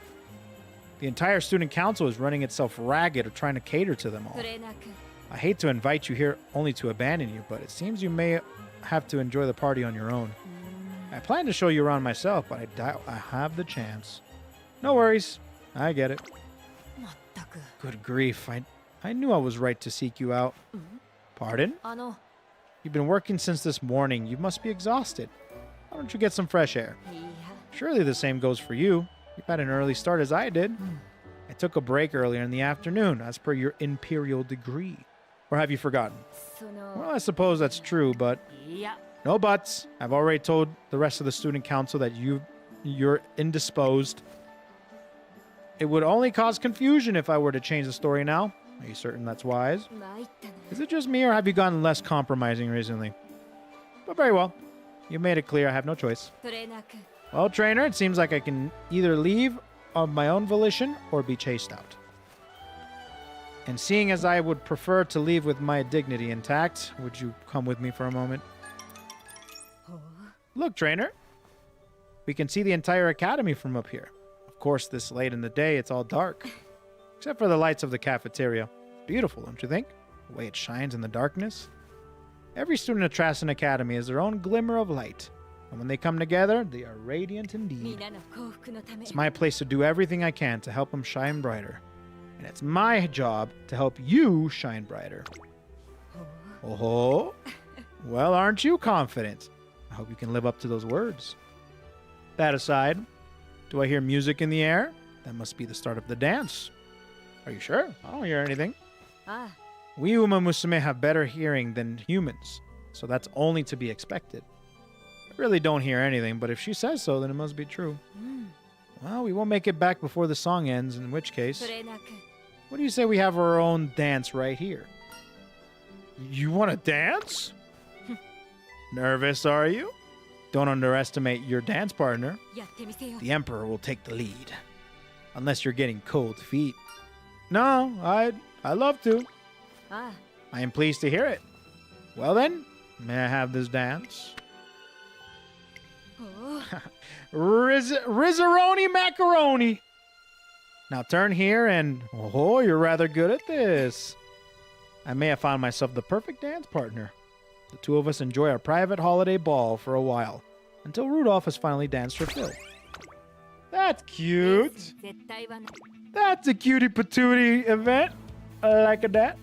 The entire student council is running itself ragged or trying to cater to them all. I hate to invite you here only to abandon you, but it seems you may have to enjoy the party on your own. I plan to show you around myself, but I doubt I have the chance. No worries. I get it. Good grief, I knew I was right to seek you out. Pardon? You've been working since this morning. You must be exhausted. Why don't you get some fresh air? Surely the same goes for you. You've had an early start as I did. I took a break earlier in the afternoon, as per your imperial degree. Or have you forgotten? Well, I suppose that's true, but... No buts. I've already told the rest of the student council that you're indisposed. It would only cause confusion if I were to change the story now. Are you certain that's wise? Is it just me, or have you gotten less compromising recently? But very well. You made it clear I have no choice. Well, trainer, it seems like I can either leave of my own volition or be chased out. And seeing as I would prefer to leave with my dignity intact, would you come with me for a moment? Look, trainer. We can see the entire academy from up here. Of course, this late in the day, it's all dark. Except for the lights of the cafeteria. Beautiful, don't you think? The way it shines in the darkness. Every student at Trassen Academy has their own glimmer of light. And when they come together, they are radiant indeed. It's my place to do everything I can to help them shine brighter. And it's my job to help you shine brighter. Oh, well, aren't you confident? I hope you can live up to those words. That aside, do I hear music in the air? That must be the start of the dance. Are you sure? I don't hear anything. We UmaMusume have better hearing than humans, so that's only to be expected. I really don't hear anything, but if she says so, then it must be true. Well, we won't make it back before the song ends, in which case... What do you say we have our own dance right here? You want to dance? Nervous, are you? Don't underestimate your dance partner. The Emperor will take the lead. Unless you're getting cold feet. No, I'd love to. I am pleased to hear it. Well then, may I have this dance? Rizzaroni macaroni! Now turn here and... Oh, you're rather good at this. I may have found myself the perfect dance partner. The two of us enjoy our private holiday ball for a while, until Rudolph has finally danced her fill. That's cute. That's a cutie patootie event. I like that.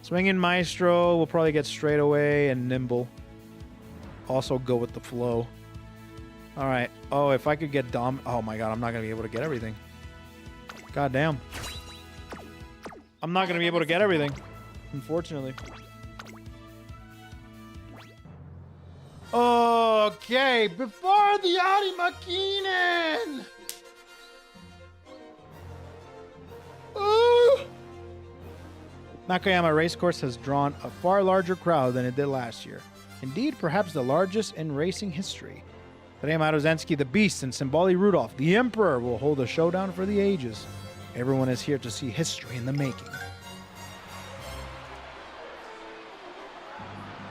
Swinging Maestro will probably get straight away and nimble. Also go with the flow. Alright. Oh, if I could get oh my god, I'm not going to be able to get everything. God damn. I'm not going to be able to get everything. Unfortunately. Okay, before the Ari Makinen! Nakayama Racecourse has drawn a far larger crowd than it did last year. Indeed, perhaps the largest in racing history. Today, Maruzensky the Beast and Symboli Rudolf, the Emperor, will hold a showdown for the ages. Everyone is here to see history in the making.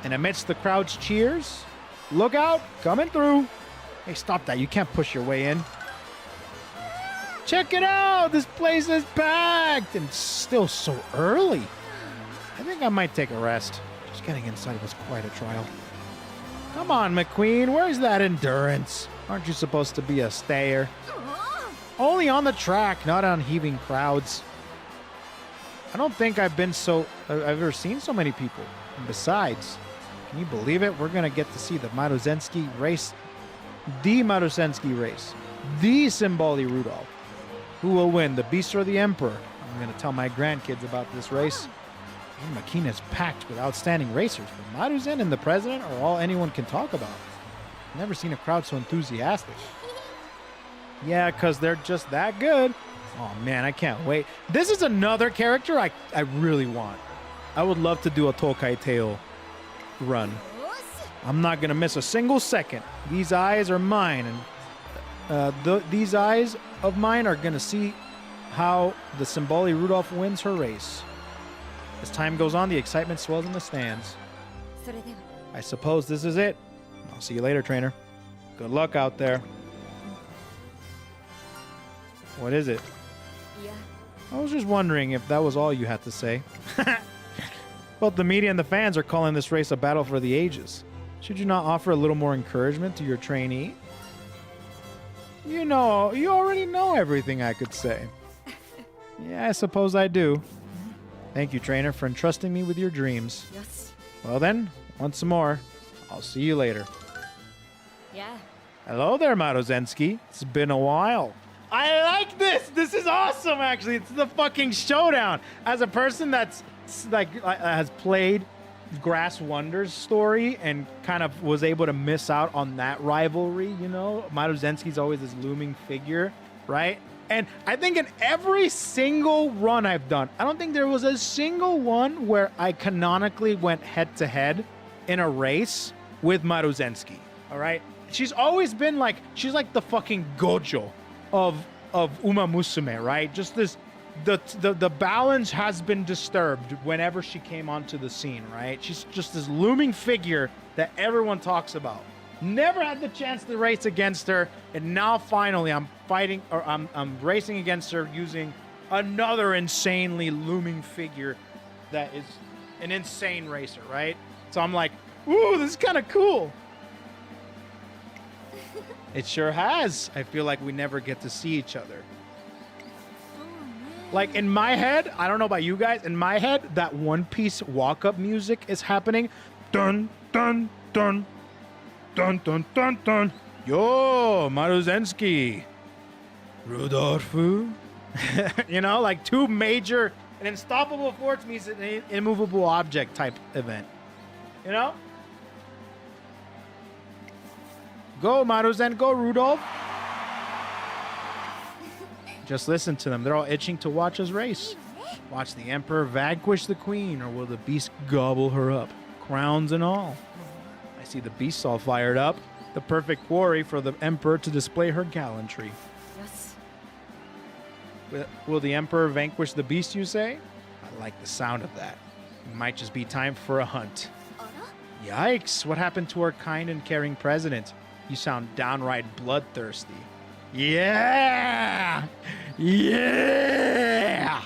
And amidst the crowd's cheers, look out, coming through. Hey, stop that. You can't push your way in. Check it out. This place is packed and still so early. I think I might take a rest. Just getting inside was quite a trial. Come on, McQueen. Where's that endurance? Aren't you supposed to be a stayer? Only on the track, not on heaving crowds. I don't think I've ever seen so many people. And besides, can you believe it? We're going to get to see the Maruzensky race. The Maruzensky race. The Symboli Rudolf. Who will win, the Beast or the Emperor? I'm going to tell my grandkids about this race. Makina is packed with outstanding racers, but Maruzen and the President are all anyone can talk about. I've never seen a crowd so enthusiastic. Yeah, because they're just that good. Oh man, I can't wait. This is another character I really want. I would love to do a Tokai Tale run. I'm not going to miss a single second. These eyes are mine, and these eyes of mine are going to see how the Symboli Rudolf wins her race. As time goes on, the excitement swells in the stands. I suppose this is it. I'll see you later, trainer. Good luck out there. What is it? I was just wondering if that was all you had to say. Both the media and the fans are calling this race a battle for the ages. Should you not offer a little more encouragement to your trainee? You already know everything I could say. Yeah, I suppose I do. Thank you, trainer, for entrusting me with your dreams. Well then, once more, I'll see you later. Yeah. Hello there, Maruzensky. It's been a while. I like this. This is awesome, actually. It's the fucking showdown. As a person that's like has played Grass Wonder's story and kind of was able to miss out on that rivalry, you know, Maruzensky's always this looming figure, right? And I think in every single run I've done, I don't think there was a single one where I canonically went head-to-head in a race with Maruzensky, all right? She's always been like, she's like the fucking Gojo of UmaMusume, right? Just this, the balance has been disturbed whenever she came onto the scene, right? She's just this looming figure that everyone talks about. Never had the chance to race against her, and now finally I'm fighting, or I'm racing against her using another insanely looming figure that is an insane racer, right? So I'm like, ooh, this is kind of cool. It sure has. I feel like we never get to see each other. Like in my head, I don't know about you guys, in my head, that One Piece walk-up music is happening. Dun, dun, dun. Dun, dun, dun, dun. Yo, Maruzensky. Rudolf. You know, like two major, an unstoppable force meets an immovable object type event. You know? Go, Maruzen, go, Rudolph. Just listen to them. They're all itching to watch us race. Watch the Emperor vanquish the Queen, or will the beast gobble her up? Crowns and all. I see the beasts all fired up. The perfect quarry for the Emperor to display her gallantry. Yes. Will the Emperor vanquish the beast, you say? I like the sound of that. It might just be time for a hunt. Yikes, what happened to our kind and caring president? You sound downright bloodthirsty. Yeah! Yeah!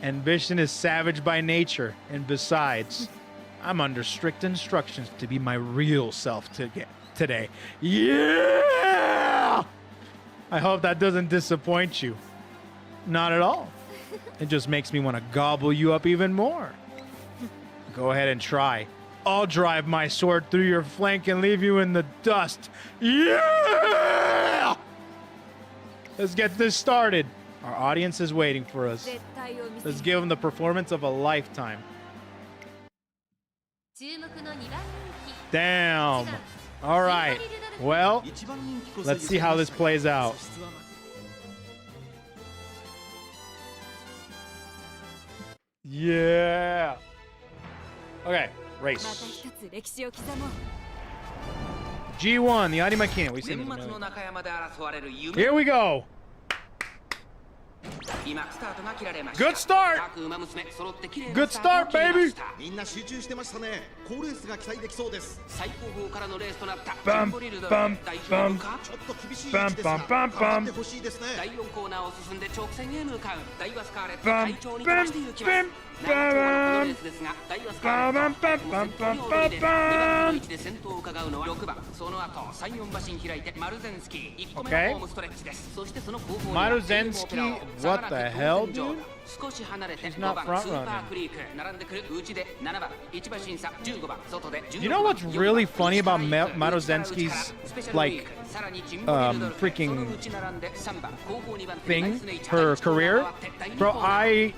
Ambition is savage by nature, and besides, I'm under strict instructions to be my real self today. Yeah! I hope that doesn't disappoint you. Not at all. It just makes me want to gobble you up even more. Go ahead and try. I'll drive my sword through your flank and leave you in the dust. Yeah! Let's get this started. Our audience is waiting for us. Let's give them the performance of a lifetime. Damn. All right. Well, let's see how this plays out. Yeah. Okay, race. G1, the Arima Kina. We've seen this. Here we go. Good start. Good start, baby. Bum, bum, bum. Bum, bum, bum, bum. Okay. Maruzensky, what the hell, dude? She's not front running. You know what's really funny about Maruzensky's like freaking thing, her career? Bro, I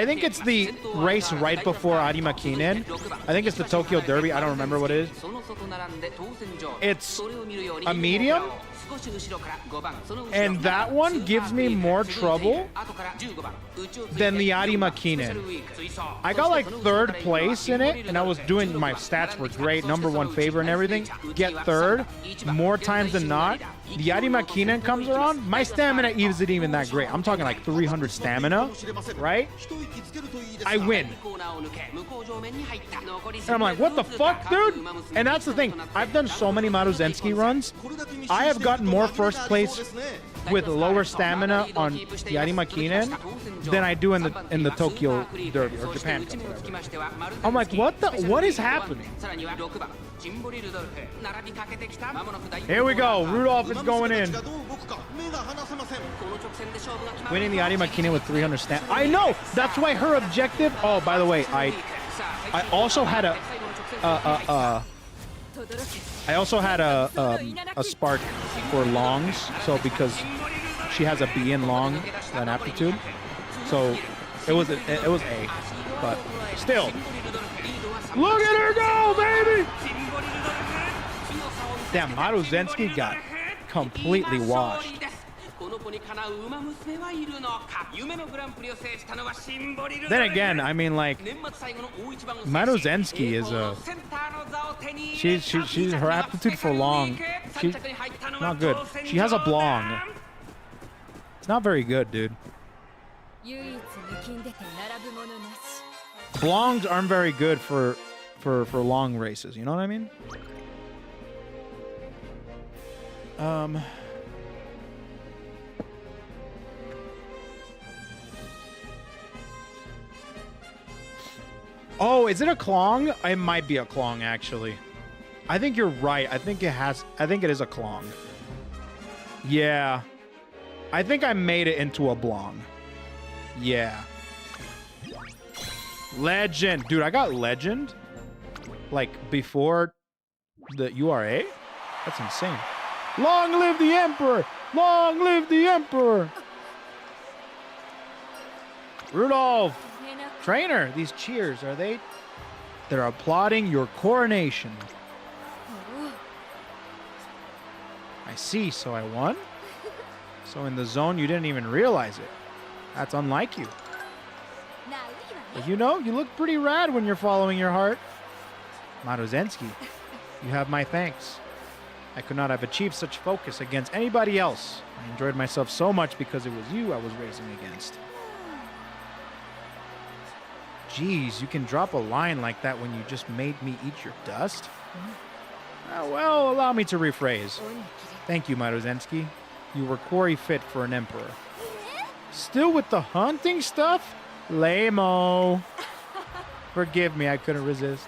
think it's the race right before Arima Kinen. I think it's the Tokyo Derby. I don't remember what it is. It's a medium. And that one gives me more trouble than the Arima Kinen. I got like 3rd place in it, and I was doing, my stats were great, #1 favor and everything. Get 3rd, more times than not. The Arima Kinen comes around, my stamina isn't even that great. I'm talking like 300 stamina, right? I win. And I'm like, what the fuck, dude? And that's the thing. I've done so many Maruzensky runs. I have gotten more 1st place with lower stamina on the Arima Kinen than I do in the Tokyo Derby or Japan Cup, whatever. I'm like, what is happening? Here we go. Rudolph is going in. Winning the Arimakine with 300 stamina. I know! That's why her objective... Oh, by the way, I also had a spark for longs, so because she has a B in long, an aptitude, so it was A, but still, look at her go, baby! Damn, Maruzensky got completely washed. Then again, I mean, like, Maruzensky is a... She's her aptitude for long. She's not good. She has a blong. It's not very good, dude. Blongs aren't very good for long races. You know what I mean? Oh, is it a Klong? It might be a Klong, actually. I think you're right. I think it is a Klong. Yeah. I think I made it into a Blong. Yeah. Legend. Dude, I got Legend, like, before the URA? That's insane. Long live the Emperor! Long live the Emperor! Rudolf! Trainer, these cheers, are they? They're applauding your coronation. I see, so I won? So in the zone, you didn't even realize it. That's unlike you. But you know, you look pretty rad when you're following your heart. Maruzensky, you have my thanks. I could not have achieved such focus against anybody else. I enjoyed myself so much because it was you I was racing against. Jeez, you can drop a line like that when you just made me eat your dust? Well, allow me to rephrase. Thank you, Maruzensky. You were quarry fit for an emperor. Still with the hunting stuff? Lame-o. Forgive me, I couldn't resist.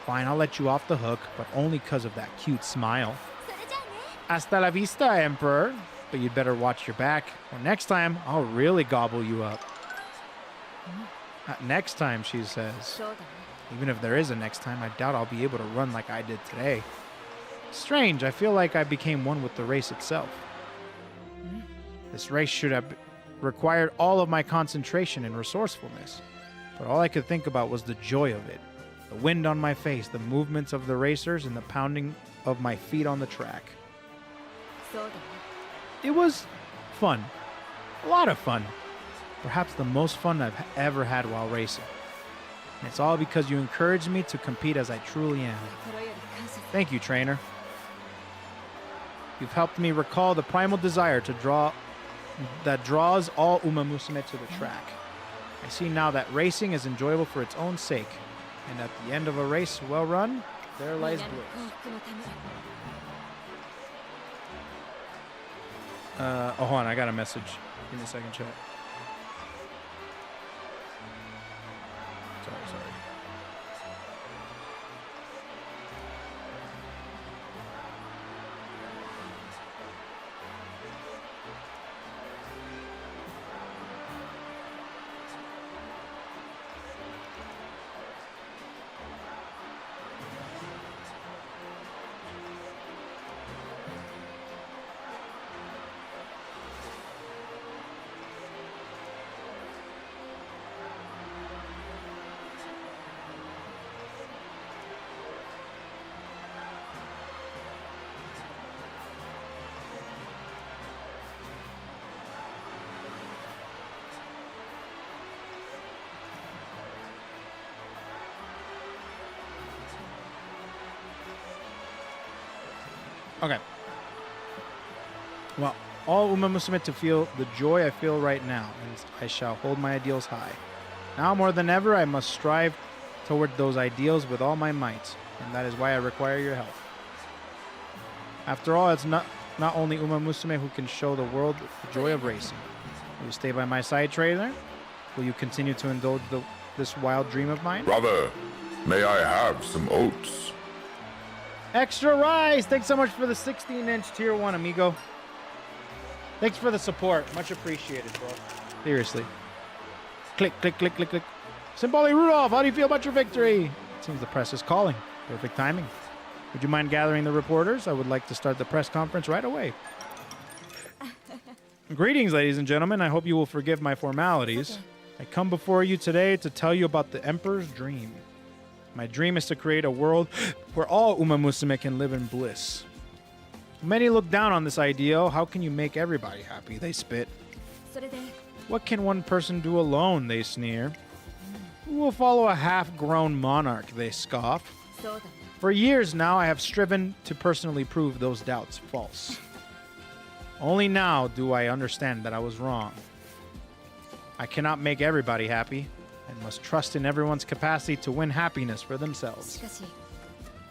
Fine, I'll let you off the hook, but only because of that cute smile. Hasta la vista, Emperor. But you'd better watch your back, or next time, I'll really gobble you up. Next time, she says. Even if there is a next time, I doubt I'll be able to run like I did today. Strange, I feel like I became one with the race itself. This race should have required all of my concentration and resourcefulness, but all I could think about was the joy of it. The wind on my face, the movements of the racers, and the pounding of my feet on the track. It was fun. A lot of fun. Perhaps the most fun I've ever had while racing. And it's all because you encouraged me to compete as I truly am. Thank you, trainer. You've helped me recall the primal desire that draws all UmaMusume to the track. I see now that racing is enjoyable for its own sake, and at the end of a race well run, there lies bliss. Hold on, I got a message. Give me a second, chat. Sorry. Okay. Well, all UmaMusume to feel the joy I feel right now, and I shall hold my ideals high. Now more than ever, I must strive toward those ideals with all my might, and that is why I require your help. After all, it's not only UmaMusume who can show the world the joy of racing. Will you stay by my side, trainer? Will you continue to indulge this wild dream of mine? Brother, may I have some oats? Extra rice! Thanks so much for the 16-inch tier 1, amigo. Thanks for the support. Much appreciated, bro. Seriously. Click, click, click, click, click. Symboli Rudolf, how do you feel about your victory? It seems the press is calling. Perfect timing. Would you mind gathering the reporters? I would like to start the press conference right away. Greetings, ladies and gentlemen. I hope you will forgive my formalities. I come before you today to tell you about the Emperor's dream. My dream is to create a world where all UmaMusume can live in bliss. Many look down on this ideal. How can you make everybody happy? They spit. What can one person do alone? They sneer. Who will follow a half-grown monarch? They scoff. For years now, I have striven to personally prove those doubts false. Only now do I understand that I was wrong. I cannot make everybody happy. I must trust in everyone's capacity to win happiness for themselves.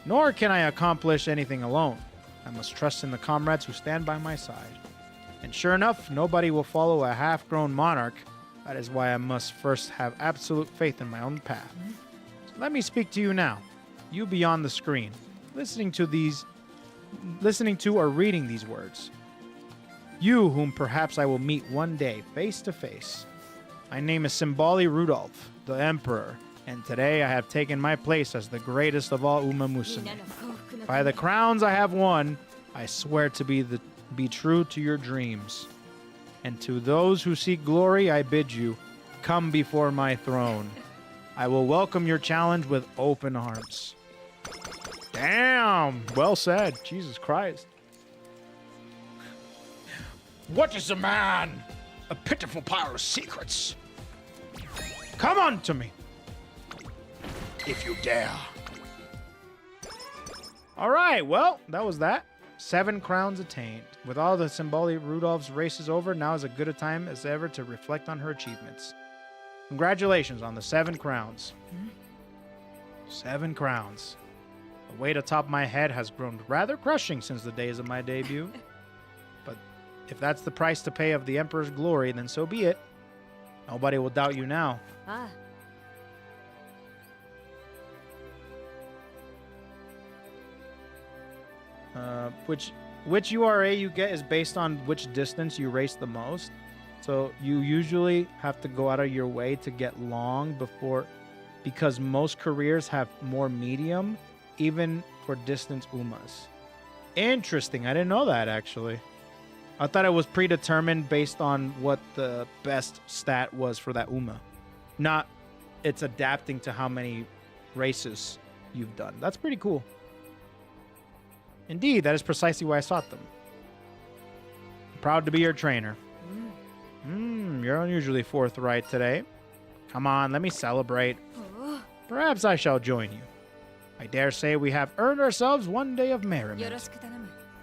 Nor can I accomplish anything alone. I must trust in the comrades who stand by my side. And sure enough, nobody will follow a half-grown monarch. That is why I must first have absolute faith in my own path. So let me speak to you now. You beyond the screen, listening to or reading these words. You whom perhaps I will meet one day face to face. My name is Symboli Rudolf, the Emperor, and today I have taken my place as the greatest of all UmaMusume. By the crowns I have won, I swear to be true to your dreams. And to those who seek glory, I bid you, come before my throne. I will welcome your challenge with open arms. Damn! Well said. Jesus Christ. What is a man? A pitiful pile of secrets. Come on to me, if you dare. All right, well, that was that. 7 crowns attained. With all the Symboli Rudolph's races over, now is as good a time as ever to reflect on her achievements. Congratulations on the 7 crowns. 7 crowns. The weight atop my head has grown rather crushing since the days of my debut. But if that's the price to pay of the Emperor's glory, then so be it. Nobody will doubt you now. Which URA you get is based on which distance you race the most. So you usually have to go out of your way to get long because most careers have more medium, even for distance Umas. Interesting. I didn't know that, actually. I thought it was predetermined based on what the best stat was for that Uma. Not it's adapting to how many races you've done. That's pretty cool. Indeed, that is precisely why I sought them. I'm proud to be your trainer. You're unusually forthright today. Come on, let me celebrate. Perhaps I shall join you. I dare say we have earned ourselves one day of merriment.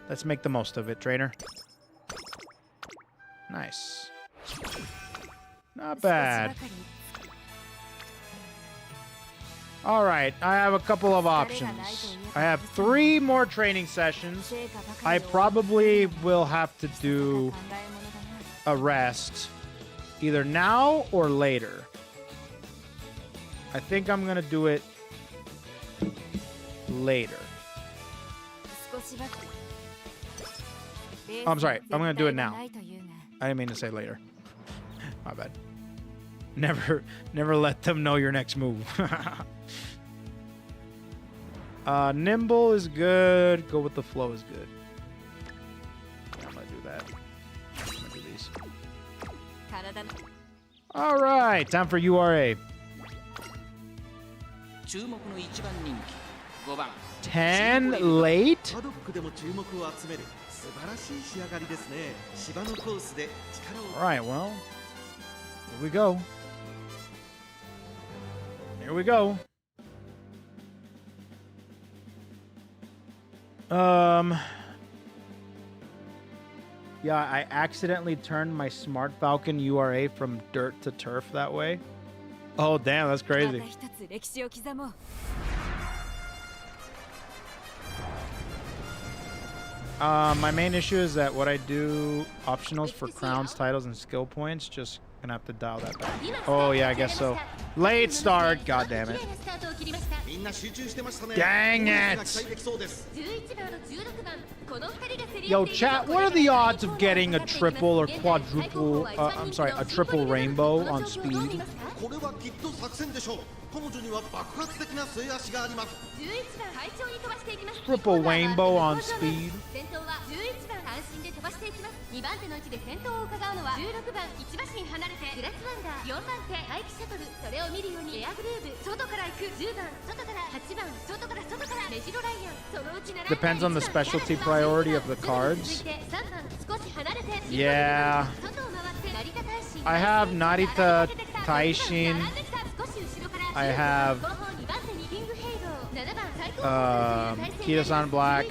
Let's make the most of it, trainer. Nice. Not bad. All right, I have a couple of options. I have 3 more training sessions. I probably will have to do a rest either now or later. I think I'm going to do it later. Oh, I'm sorry. I'm going to do it now. I didn't mean to say later. My bad. Never let them know your next move. Nimble is good. Go with the flow is good. I'm gonna do that. I'm gonna do these. All right, time for URA. 10 late. All right, well, here we go. Here we go. Yeah, I accidentally turned my Smart Falcon URA from dirt to turf that way. Oh, damn, that's crazy. My main issue is that what I do optionals for crowns, titles, and skill points, just gonna have to dial that back. Oh, yeah, I guess so. Late start, god damn it. Dang it! Yo, chat, what are the odds of getting a triple or quadruple, I'm sorry, a triple rainbow on speed? Triple rainbow on speed. Depends on the specialty priority of the cards. Yeah. I have Narita Taishin. I have Kida-san Black.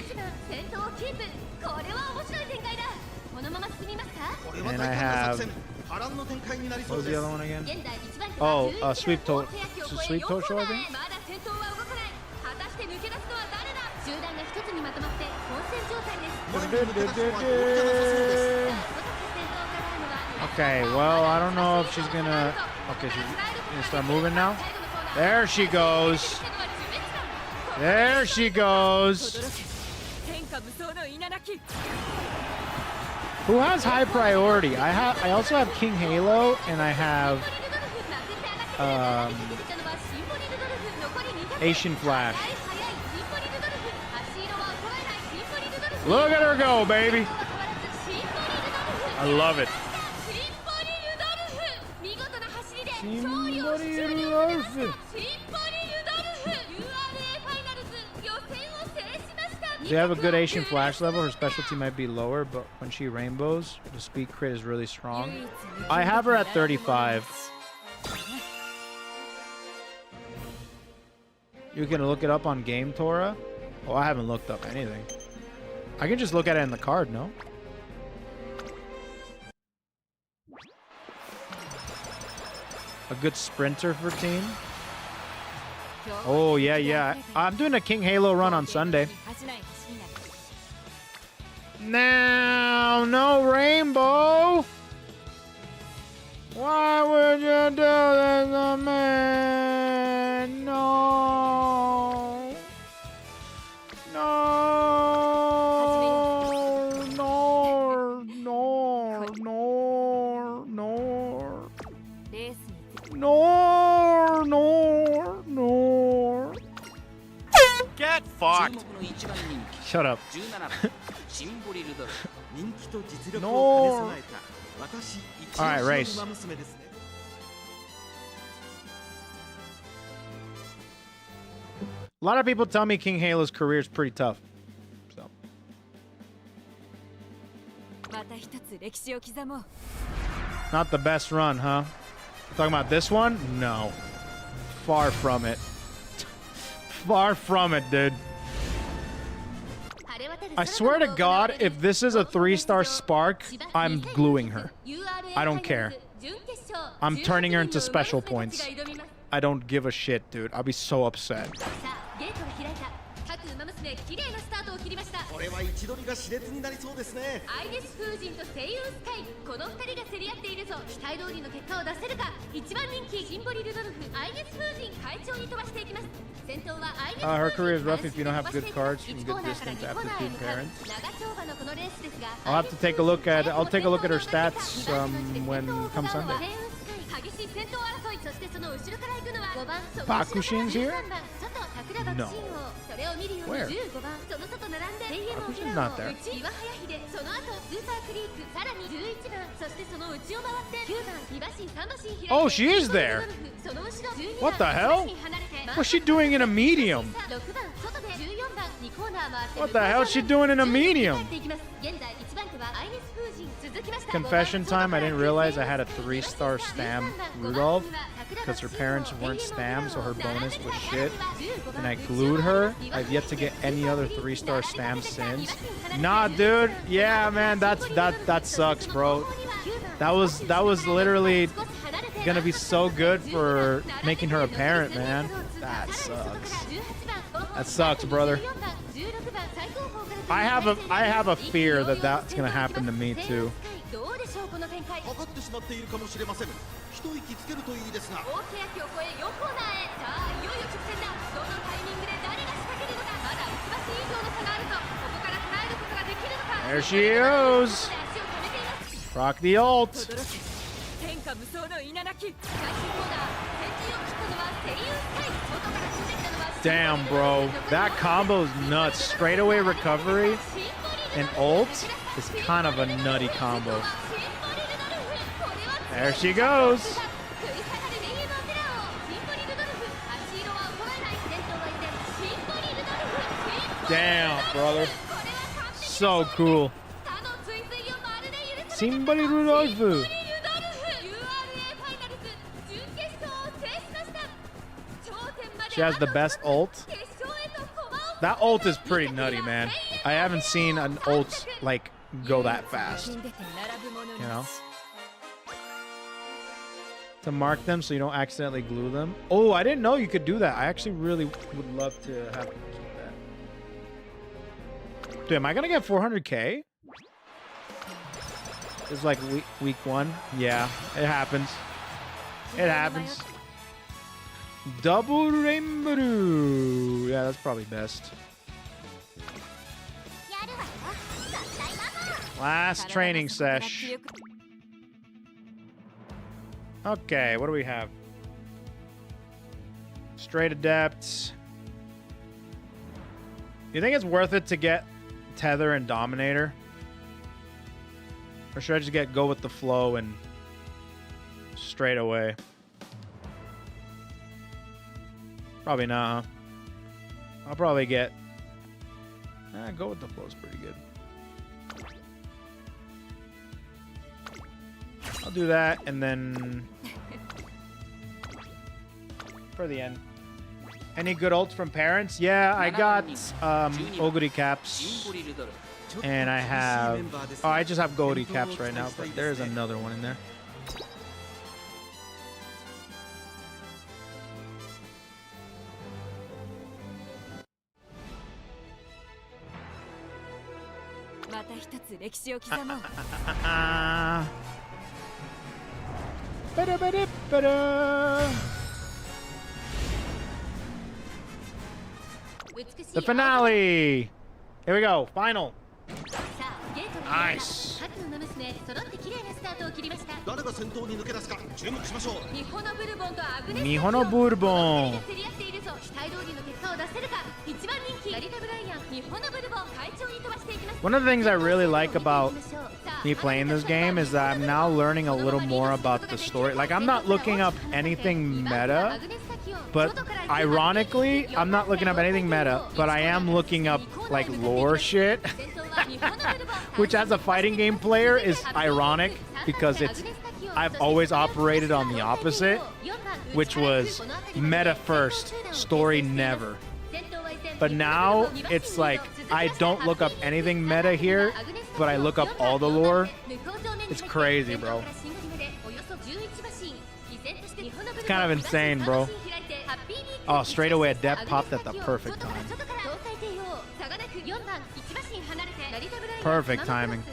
And I have, what was the other one again? Oh, Sweep Tosho, I think? Okay, well, I don't know if she's gonna... Okay, she's gonna start moving now. There she goes. There she goes. Who has high priority? I also have King Halo, and I have Asian Flash. Look at her go, baby. I love it. Symboli Rudolf. Does she have a good Asian Flash level? Her specialty might be lower, but when she rainbows, the speed crit is really strong. I have her at 35. You can look it up on Game Tora? Oh, I haven't looked up anything. I can just look at it in the card, no? A good sprinter for team. Oh, yeah. I'm doing a King Halo run on Sunday. Now, no rainbow. Why would you do this to me? No. No. Get fucked. Shut up. No. All right, race. A lot of people tell me King Halo's career is pretty tough. So. Not the best run, huh? Talking about this one? No. Far from it. Far from it, dude. I swear to God, if this is a 3-star Spark, I'm gluing her. I don't care. I'm turning her into special points. I don't give a shit, dude. I'll be so upset. Her career is rough if you don't have good cards from good distance after 2 parents. I'll have to take a look at. I'll take a look at her stats when come Sunday. Bakushin's here? No. Where? Bakushin's not there. Oh, she is there. What the hell? What's she doing in a medium? What the hell is she doing in a medium? Confession time, I didn't realize I had a 3-star Stam Rudolf because her parents weren't Stam, so her bonus was shit. And I glued her. I've yet to get any other 3-star Stam since. Nah, dude. Yeah, man, that sucks, bro. That was literally gonna be so good for making her a parent, man. That sucks. That sucks, brother. I have a fear that that's gonna happen to me too. かかってしまっているかもしれません。一息つけるといいですが。大欅を越え4コーナーへ。さあいよいよ直線だ。どのタイミングで誰が仕掛けるのか。まだ1馬身以上の差があるぞ。ここから捉えることができるのか。 There she goes. 足を止めています。 Rock the ult. 天下無双の稲垣。最終コーナー先陣を切ったのは声優スカイ。外から飛んできたのは Damn, bro. That combo is nuts. Straightaway recovery and ult is kind of a nutty combo. There she goes. Damn, brother. So cool. Symboli Rudolf. She has the best ult. That ult is pretty nutty, man. I haven't seen an ult like go that fast. You know? To mark them so you don't accidentally glue them. Oh, I didn't know you could do that. I actually really would love to have keep that. Dude, am I gonna get 400k? It's like week 1. Yeah, it happens. It happens. Double rainbow. Yeah, that's probably best. Last training sesh. Okay, what do we have? Straight adepts. You think it's worth it to get Tether and Dominator? Or should I just go with the flow and straight away? Probably not, huh? I'll probably get... go with the flow's pretty good. I'll do that, and then... for the end. Any good ults from parents? Yeah, I got Oguri caps. And I have... oh, I just have Goldie caps right now, but there's another one in there. The finale! Here we go, final. Nice. 誰が先頭に抜け出すか注目しましょう。日本のブルボンとアグネス日本のブルボン。競り合っているぞ。期待通りの結果を出せるか。一番人気ラリタブライアン。日本のブルボン会長に飛ばしていきます。 One of the things I really like about me playing this game is that I'm now learning a little more about the story. Like, I'm not looking up anything meta, but ironically, I'm not looking up anything meta, but I am looking up, like, lore shit. Which, as a fighting game player, is ironic because I've always operated on the opposite, which was meta first, story never. But now it's like I don't look up anything meta here, but I look up all the lore. It's crazy, bro. It's kind of insane, bro. Oh, straight away Adept popped at the perfect time. Perfect timing.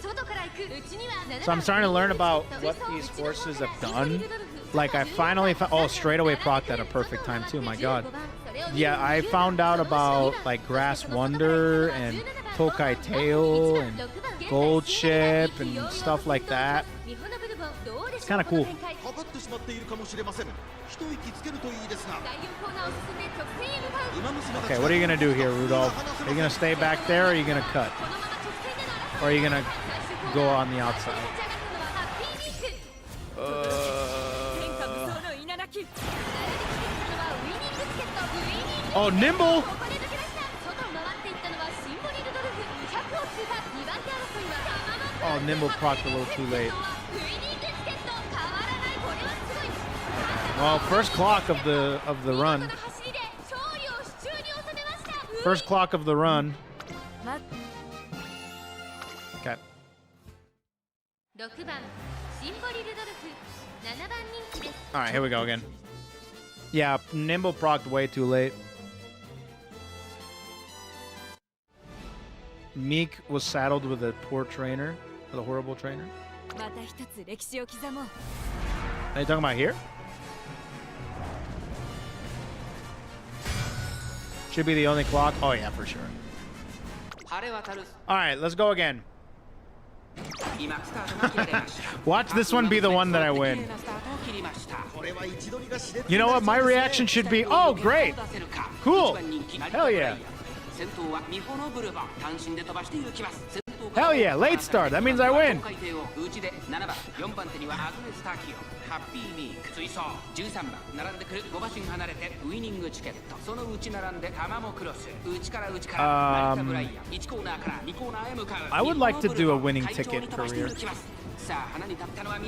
So I'm starting to learn about what these horses have done. Like, I finally found... oh, straight away procced at a perfect time too, my god. Yeah, I found out about, like, Grass Wonder and Tokai Tail and Gold Ship and stuff like that. It's kind of cool. Okay, what are you going to do here, Rudolph? Are you going to stay back there, or are you going to cut? Or are you going to go on the outside? Oh, nimble! Oh, nimble procced a little too late. Well, first clock of the run. First clock of the run. Okay. All right, here we go again. Yeah, nimble procced way too late. Meek was saddled with a poor trainer, with a horrible trainer. Are you talking about here? Should be the only clock. Oh yeah, for sure. All right, let's go again. Watch this one be the one that I win. You know what? My reaction should be, oh, great. Cool. Hell yeah. Hell yeah, late start. That means I win. I would like to do a winning ticket career.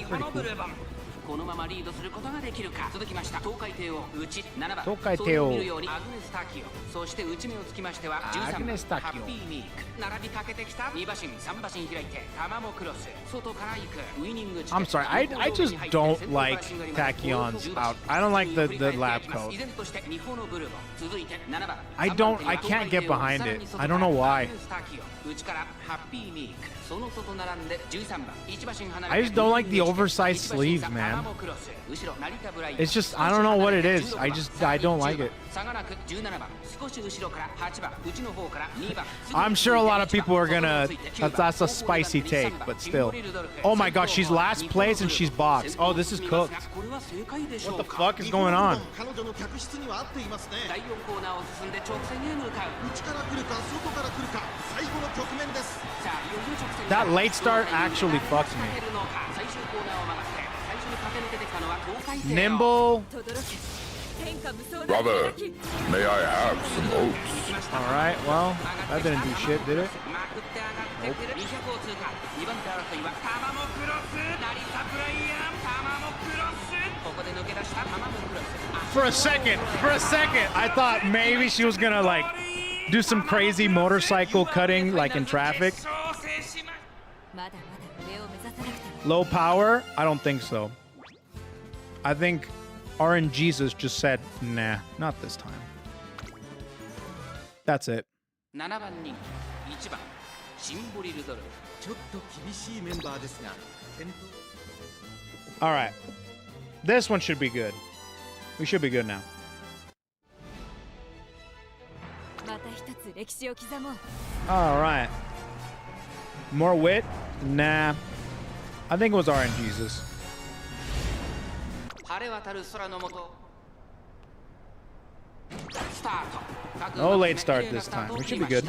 Pretty cool. このままリードすることができるか。続きました。東海帝を打ち7番。東海帝を見るようにアグネスタキオ。そして打ち目をつきましては13番。ハッピーミーク。並びかけてきた2馬身3馬身開いて玉もクロス。外から行くウイニング。I'm sorry. I just don't like Tachyon's out. I don't like the lab code. I can't get behind it. I don't know why. I just don't like the oversized sleeves, man. It's just, I don't know what it is. I don't like it. I'm sure a lot of people are gonna, that's a spicy take, but still. Oh my god, she's last place and she's boxed. Oh, this is cooked. What the fuck is going on? That late start actually fucks me. Nimble. Brother, may I have some oats? Alright, well, that didn't do shit, did it? Nope. For a second, I thought maybe she was gonna like do some crazy motorcycle cutting like in traffic. Low power? I don't think so. I think RNGesus just said, nah, not this time. That's it. Alright. This one should be good. We should be good now. Alright. More wit? Nah. I think it was RNGesus. No late start this time. We should be good.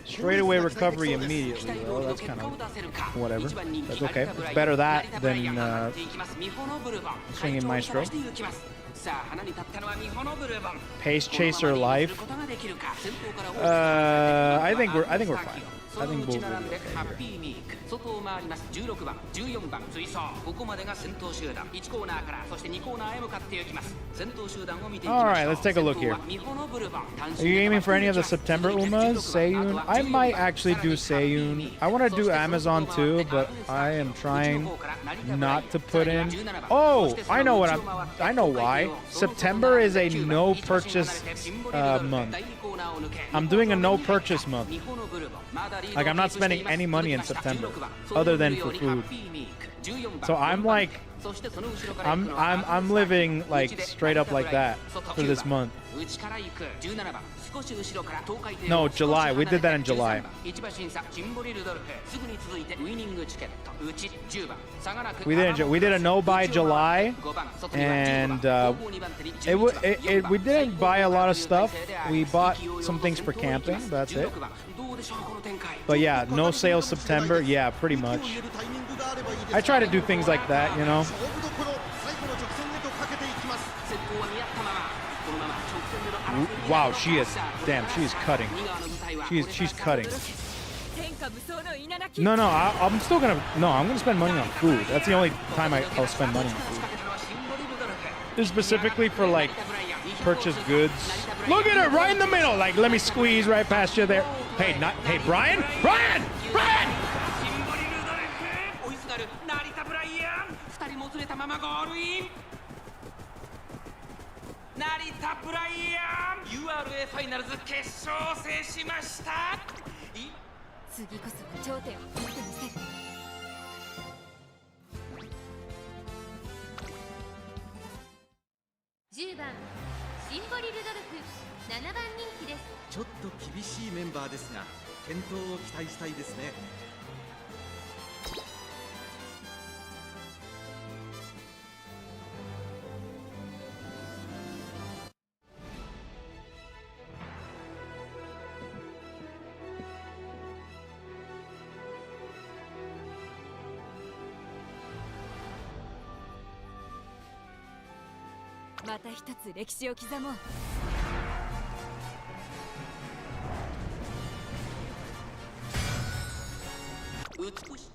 Straight away recovery immediately. Well, that's kind of whatever. That's okay. It's better that than swinging Maestro. Pace chaser life. I think we're fine. I think we'll be okay here. Alright, let's take a look here. Are you aiming for any of the September Umas? Seiyun? I might actually do Seiyun. I want to do Amazon too, but I am trying not to put in... Oh! I know why. September is a no purchase month. I'm doing a no purchase month. Like, I'm not spending any money in September other than for food. So I'm like, I'm living like straight up like that for this month. No, July. We did that in July. We did a no buy July, and we didn't buy a lot of stuff. We bought some things for camping. That's it. But yeah, no sales September. Yeah, pretty much. I try to do things like that, you know. Wow, she is. Damn, she is cutting. She's cutting. No, I'm still gonna. No, I'm gonna spend money on food. That's the only time I'll spend money on food. This is specifically for like purchase goods. Look at her right in the middle. Like, let me squeeze right past you there. Hey, Brian. URA ファイナルズ決勝を制しました。次こそは頂点を取ってみせる。10番シンボリルドルフ7番人気です。ちょっと厳しいメンバーですが健闘を期待したいですね。また一つ歴史を刻もう。美しい。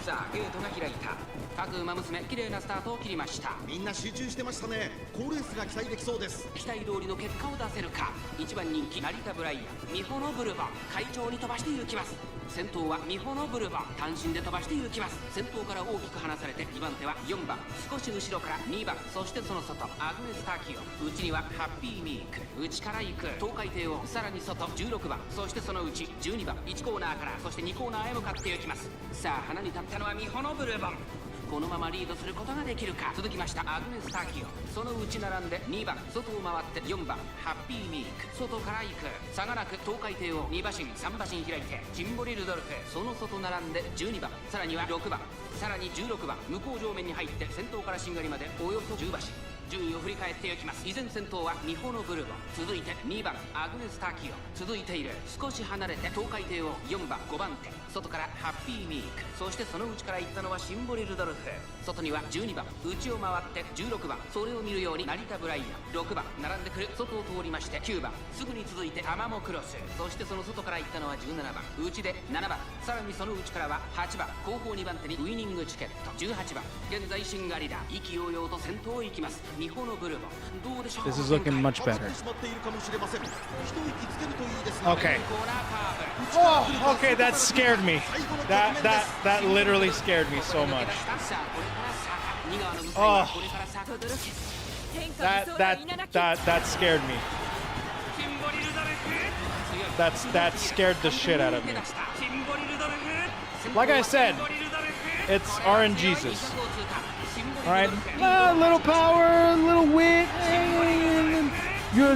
さあゲートが開いた。各馬娘綺麗なスタートを切りました。みんな集中してましたね。好レースが期待できそうです。期待通りの結果を出せるか。1番人気成田ブライアン、美穂のブルボン、快調に飛ばして行きます。先頭は美穂のブルボン、単身で飛ばして行きます。先頭から大きく離されて2番手は4番、少し後ろから2番、そしてその外アグネス・ターキオ、内にはハッピーミーク、内から行く東海帝王、さらに外16番、そしてその内12番、1コーナーからそして2コーナーへ向かって行きます。さあ花に立ったのは美穂のブルボン。このままリードすることができるか。続きましたアグネス・ターキオ、その内並んで2番、外を回って4番ハッピーミーク、外から行く差がなく東海帝王2馬身3馬身開いてシンボリルドルフ、その外並んで12番、さらには6番、さらに16番、向こう上面に入って先頭からしんがりまでおよそ10馬身。順位を振り返っていきます。依然先頭は美穂のブルボン、続いて2番アグネス・ターキオ、続いている少し離れて東海帝王4番5番手、外からハッピーミーク、そしてその内から行ったのはシンボリルドルフ、外には12番、内を回って16番、それを見るように成田ブライアン6番、並んでくる外を通りまして9番、すぐに続いてアマモクロス、そしてその外から行ったのは17番、内で7番、さらにその内からは8番、後方2番手にウイニングチケット18番、現在しんがりだ、意気揚々と先頭を行きます。美穂のブルボン、どうでしょう。 This is looking much 走っ better. てしまっているかもしれません。一息つけるといいですね。 Okay. コーナーカーブ、 Oh, okay, that scared me. That literally scared me so much. さあこれから坂、2側の向かいはこれから坂、That scared me. シンボリルドルフ、 That scared the shit out of me. Like I said, it's RNGesus. All right, a little power, a little wit. You're a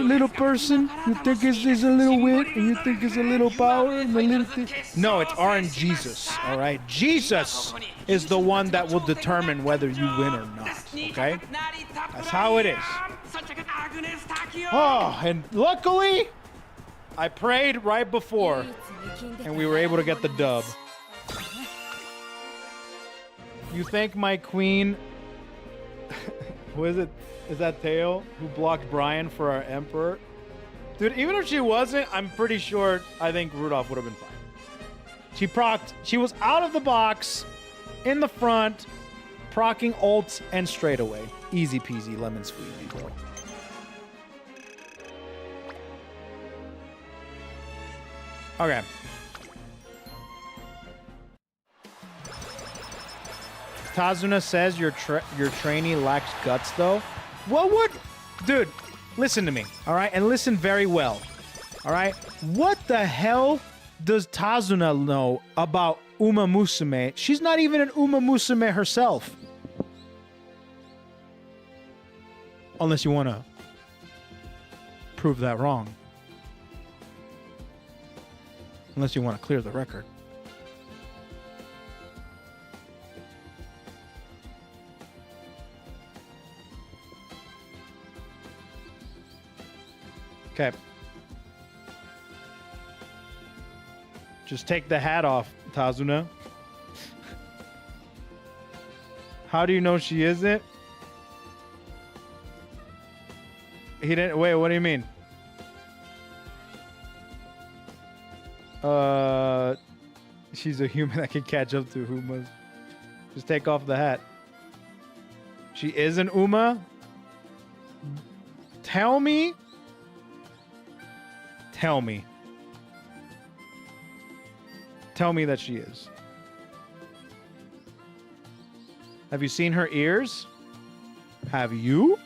little person. You think it's a little wit, and you think it's a little power, and a little thing. No, it's RNGesus. All right, Jesus is the one that will determine whether you win or not. Okay, that's how it is. Oh, and luckily, I prayed right before, and we were able to get the dub. You think my queen, who is it? Is that Teo who blocked Brian for our emperor? Dude, even if she wasn't, I'm pretty sure I think Rudolph would have been fine. She procced, she was out of the box, in the front, procking ults and straight away. Easy peasy, lemon squeezy, bro. Okay. Tazuna says your trainee lacks guts, though. What would... Dude, listen to me, all right? And listen very well, all right? What the hell does Tazuna know about UmaMusume? She's not even an UmaMusume herself. Unless you want to prove that wrong. Unless you want to clear the record. Okay. Just take the hat off, Tazuna. How do you know she isn't? He didn't... Wait, what do you mean? She's a human that can catch up to Umas. Just take off the hat. She is an Uma? Tell me... Tell me. Tell me that she is. Have you seen her ears? Have you?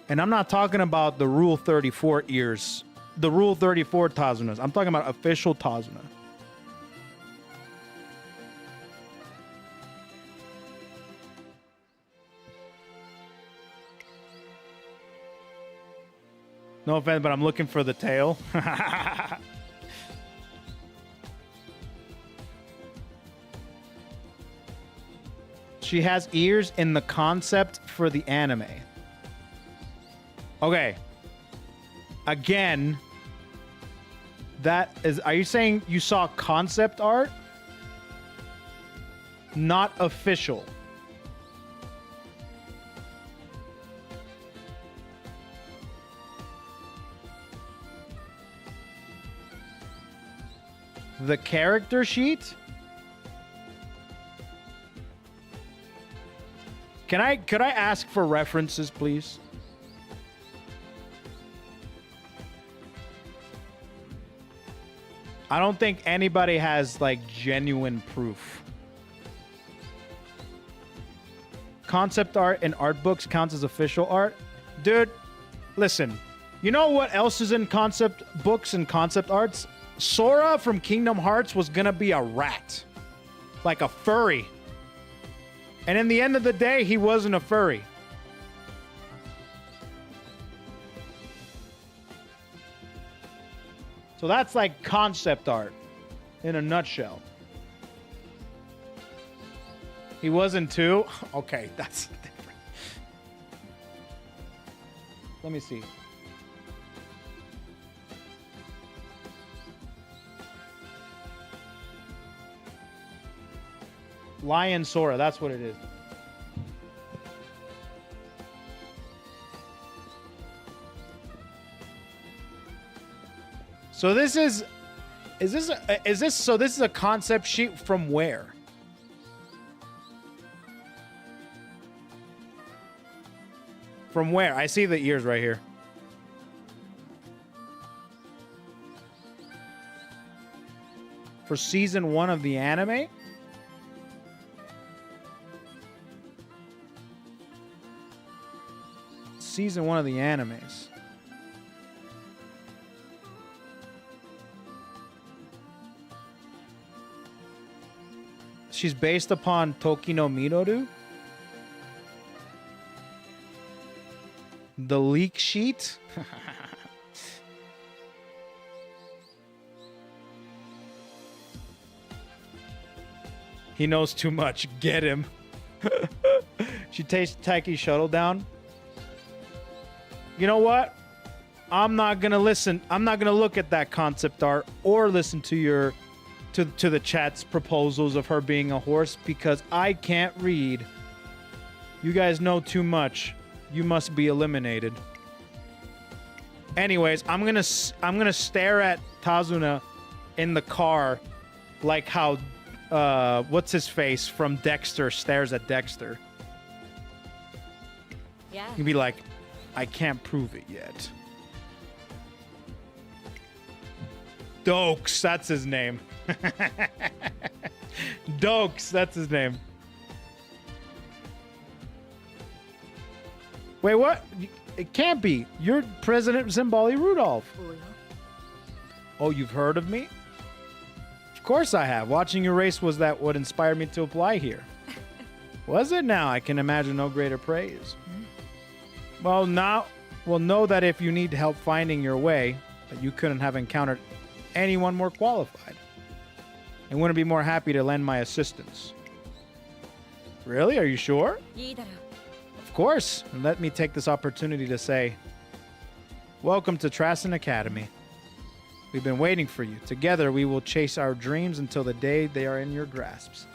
And I'm not talking about the Rule 34 ears. The Rule 34 Tazunas. I'm talking about official Tazuna. No offense, but I'm looking for the tail. She has ears in the concept for the anime. Okay. Again, that is... Are you saying you saw concept art? Not official. The character sheet? Could I ask for references, please? I don't think anybody has like genuine proof. Concept art and art books counts as official art? Dude, listen. You know what else is in concept books and concept arts? Sora from Kingdom Hearts was gonna be a rat. Like a furry. And in the end of the day, he wasn't a furry. So that's like concept art in a nutshell. He wasn't too? Okay, that's different. Let me see. Lion Sora, that's what it is. So this is a concept sheet from where? From where? I see the ears right here. For season 1 of the anime? Season 1 of the animes. She's based upon Toki no Minoru. The leak sheet. He knows too much. Get him. She takes Taiki's shuttle down. You know what? I'm not gonna listen. I'm not gonna look at that concept art or listen to your to the chat's proposals of her being a horse because I can't read. You guys know too much. You must be eliminated. Anyways, I'm gonna stare at Tazuna in the car like how what's his face from Dexter stares at Dexter. Yeah. You'd be like, I can't prove it yet. Dokes, that's his name. Dokes, that's his name. Wait, what? It can't be. You're President Symboli Rudolf. Oh, you've heard of me? Of course I have. Watching your race was that what inspired me to apply here. Was it now? I can imagine no greater praise. Well, now, know that if you need help finding your way, that you couldn't have encountered anyone more qualified. And wouldn't be more happy to lend my assistance. Really? Are you sure? Of course. And let me take this opportunity to say, welcome to Trassen Academy. We've been waiting for you. Together, we will chase our dreams until the day they are in your grasps.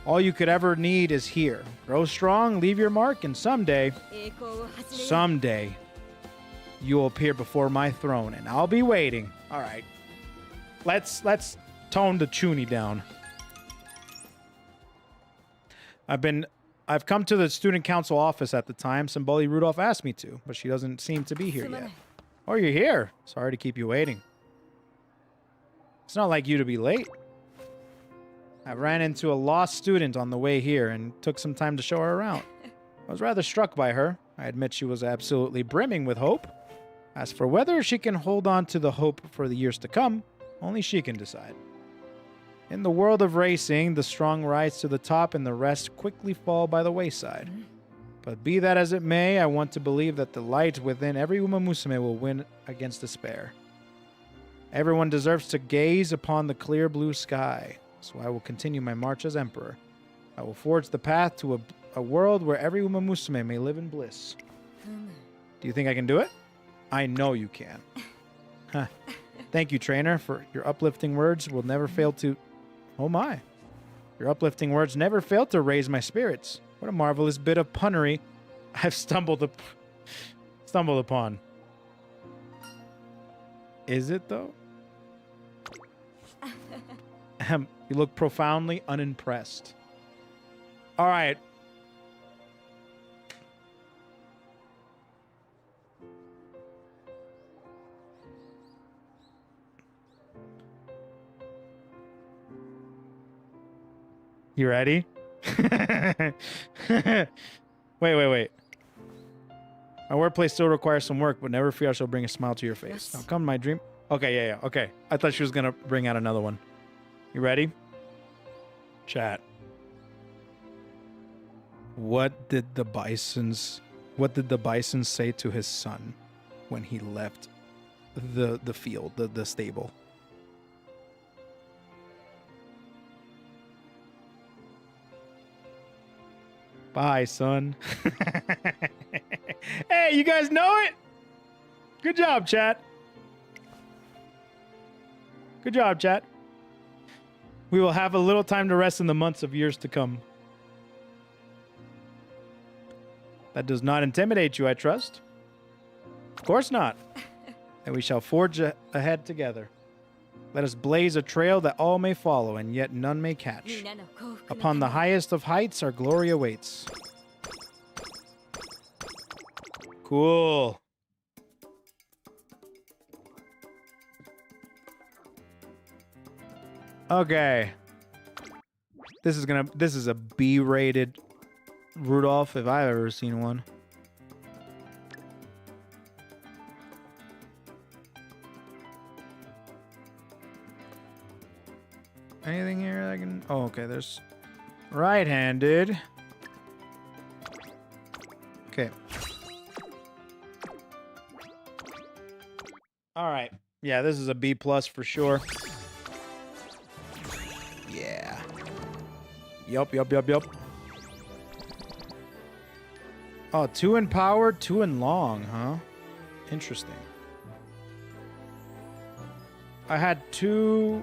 All you could ever need is here. Grow strong, leave your mark, and someday, you'll appear before my throne, and I'll be waiting. All right. Let's tone the Chuni down. I've come to the student council office at the time Symboli Rudolf asked me to, but she doesn't seem to be here yet. Oh, you're here. Sorry to keep you waiting. It's not like you to be late. I ran into a lost student on the way here and took some time to show her around. I was rather struck by her. I admit she was absolutely brimming with hope. As for whether she can hold on to the hope for the years to come, only she can decide. In the world of racing, the strong rise to the top and the rest quickly fall by the wayside. But be that as it may, I want to believe that the light within every UmaMusume will win against despair. Everyone deserves to gaze upon the clear blue sky, so I will continue my march as emperor. I will forge the path to a world where every UmaMusume may live in bliss. Do you think I can do it? I know you can. Huh. Thank you, trainer, for your uplifting words will never fail to... Oh my. Your uplifting words never fail to raise my spirits. What a marvelous bit of punnery I've stumbled upon. Is it, though? You look profoundly unimpressed. All right. You ready? Wait. My workplace still requires some work, but never fear I shall bring a smile to your face. Now come my dream. Okay, yeah. Okay. I thought she was going to bring out another one. You ready? Chat. What did the bison say to his son when he left the field, the stable? Bye, son. Hey, you guys know it? Good job, chat. Good job, chat. We will have a little time to rest in the months of years to come. That does not intimidate you, I trust. Of course not. And we shall forge ahead together. Let us blaze a trail that all may follow, and yet none may catch. Upon the highest of heights, our glory awaits. Cool. Okay. This is a B-rated Rudolph if I've ever seen one. Anything here I can... Oh, okay, there's... Right-handed. Okay. Alright. Yeah, this is a B+ for sure. Yeah. Yup. Oh, 2 in power, 2 in long, huh? Interesting. I had 2...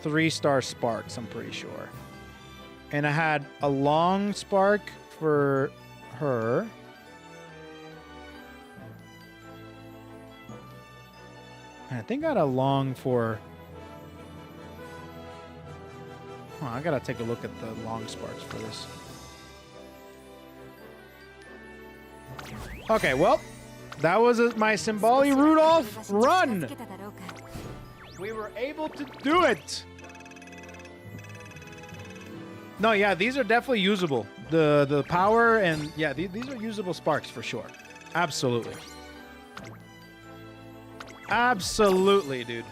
3-star sparks, I'm pretty sure. And I had a long spark for her. And I think I had a long for... Oh, I gotta take a look at the long sparks for this. Okay, well, that was my Symboli Rudolf run! We were able to do it! No, yeah, these are definitely usable. The power and... Yeah, these are usable sparks for sure. Absolutely. Absolutely, dude.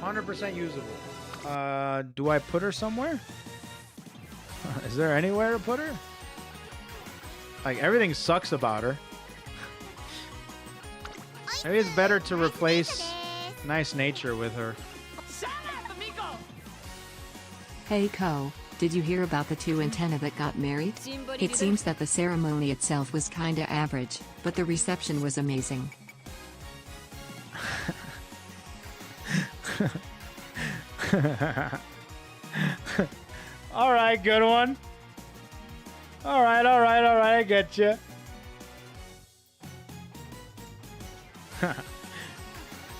%100% usable. Do I put her somewhere? Is there anywhere to put her? Like, everything sucks about her. Maybe it's better to replace nice nature with her. Hey Ko, did you hear about the 2 antenna that got married? It seems that the ceremony itself was kinda average, but the reception was amazing. Alright, good one. Alright, I get you.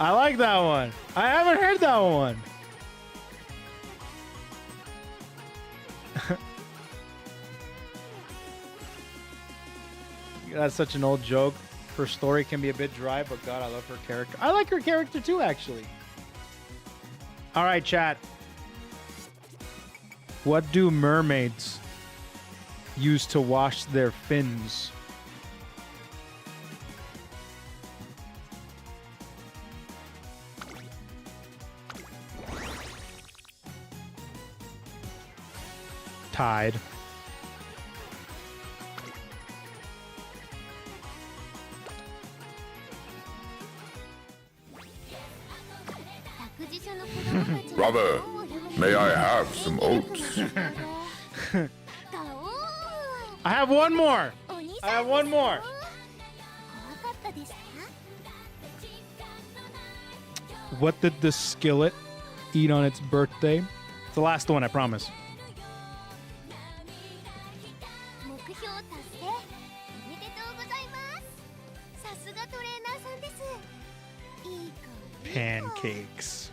I like that one. I haven't heard that one. That's such an old joke. Her story can be a bit dry, but God, I love her character. I like her character too, actually. All right, chat. What do mermaids use to wash their fins? tied. Brother, may I have some oats? I have one more. I have one more. What did the skillet eat on its birthday? It's the last one, I promise. Pancakes.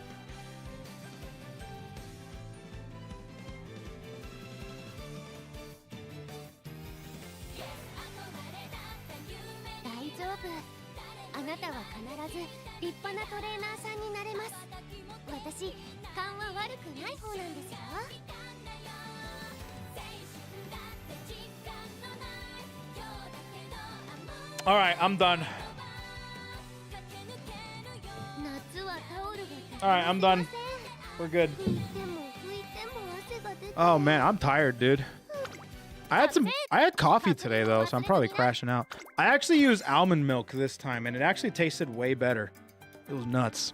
All right, I'm done. All right, I'm done. We're good. Oh man, I'm tired, dude. I had coffee today though, so I'm probably crashing out. I actually used almond milk this time and it actually tasted way better. It was nuts.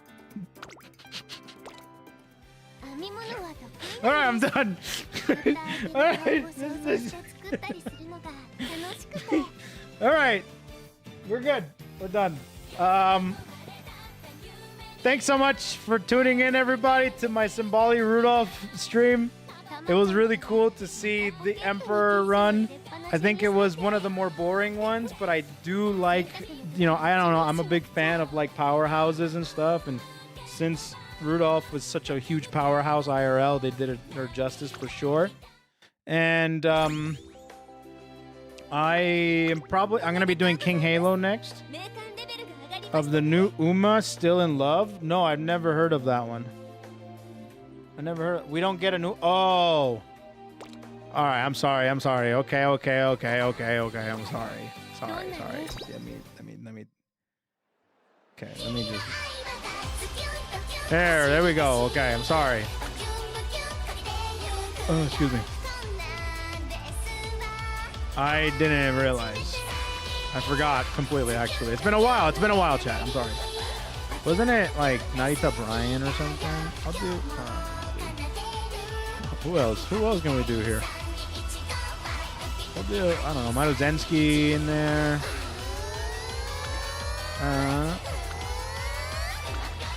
All right, I'm done. All right. All right. We're good. We're done. Thanks so much for tuning in, everybody, to my Symboli Rudolf stream. It was really cool to see the Emperor run. I think it was one of the more boring ones, but I do like, you know, I don't know, I'm a big fan of like powerhouses and stuff. And since Rudolph was such a huge powerhouse IRL, they did it her justice for sure. And I'm gonna be doing King Halo next. Of the new Uma, Still in Love? No, I've never heard of that one. I never heard. We don't get a new. Oh. All right. I'm sorry. I'm sorry. Okay. Okay. Okay. Okay. Okay. I'm sorry. Sorry. Sorry. Let me. Okay. Let me just. There we go. Okay. I'm sorry. Oh, excuse me. I didn't realize. I forgot completely, actually. It's been a while. It's been a while, chat. I'm sorry. Wasn't it like Narita Brian or something? I'll do. Who else? Who else can we do here? We'll do. I don't know. Madozensky in there.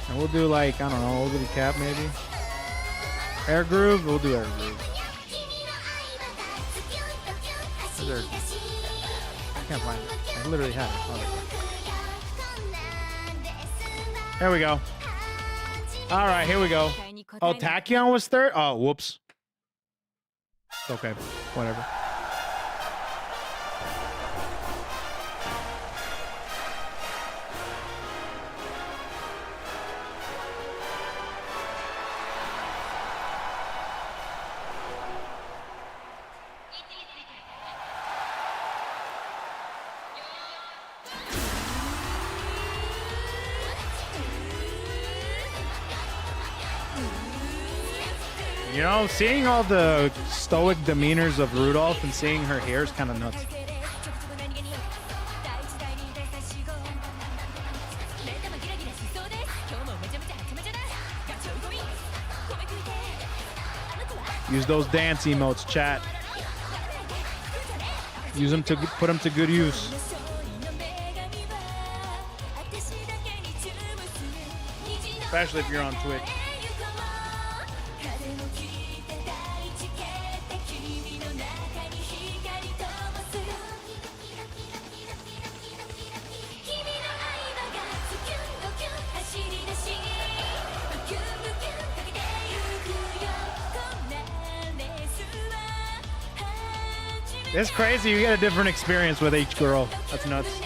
And we'll do like, I don't know, Over the Cap maybe. Air Groove. We'll do Air Groove. Where's Air Groove? I can't find it. I literally have it. Oh, there we go. All right, here we go. Oh, Tachyon was third? Oh, whoops. Okay, whatever. You know, seeing all the stoic demeanors of Rudolph and seeing her hair is kind of nuts. Use those dance emotes, chat. Use them to put them to good use. Especially if you're on Twitch. It's crazy. You get a different experience with each girl. That's nuts.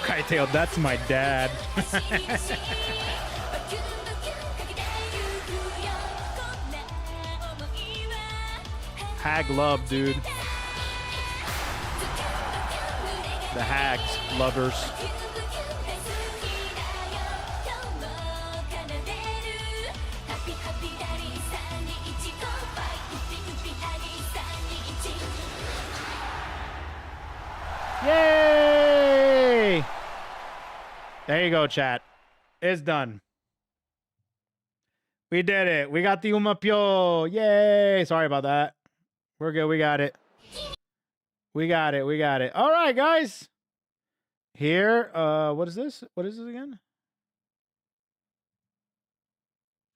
Kaiteo, that's my dad. Hag love, dude. The hags, lovers. Yay! There you go, chat. It's done. We did it. We got the UmaPyo. Yay! Sorry about that. We're good. We got it. We got it. We got it. All right, guys. Here, what is this? What is this again?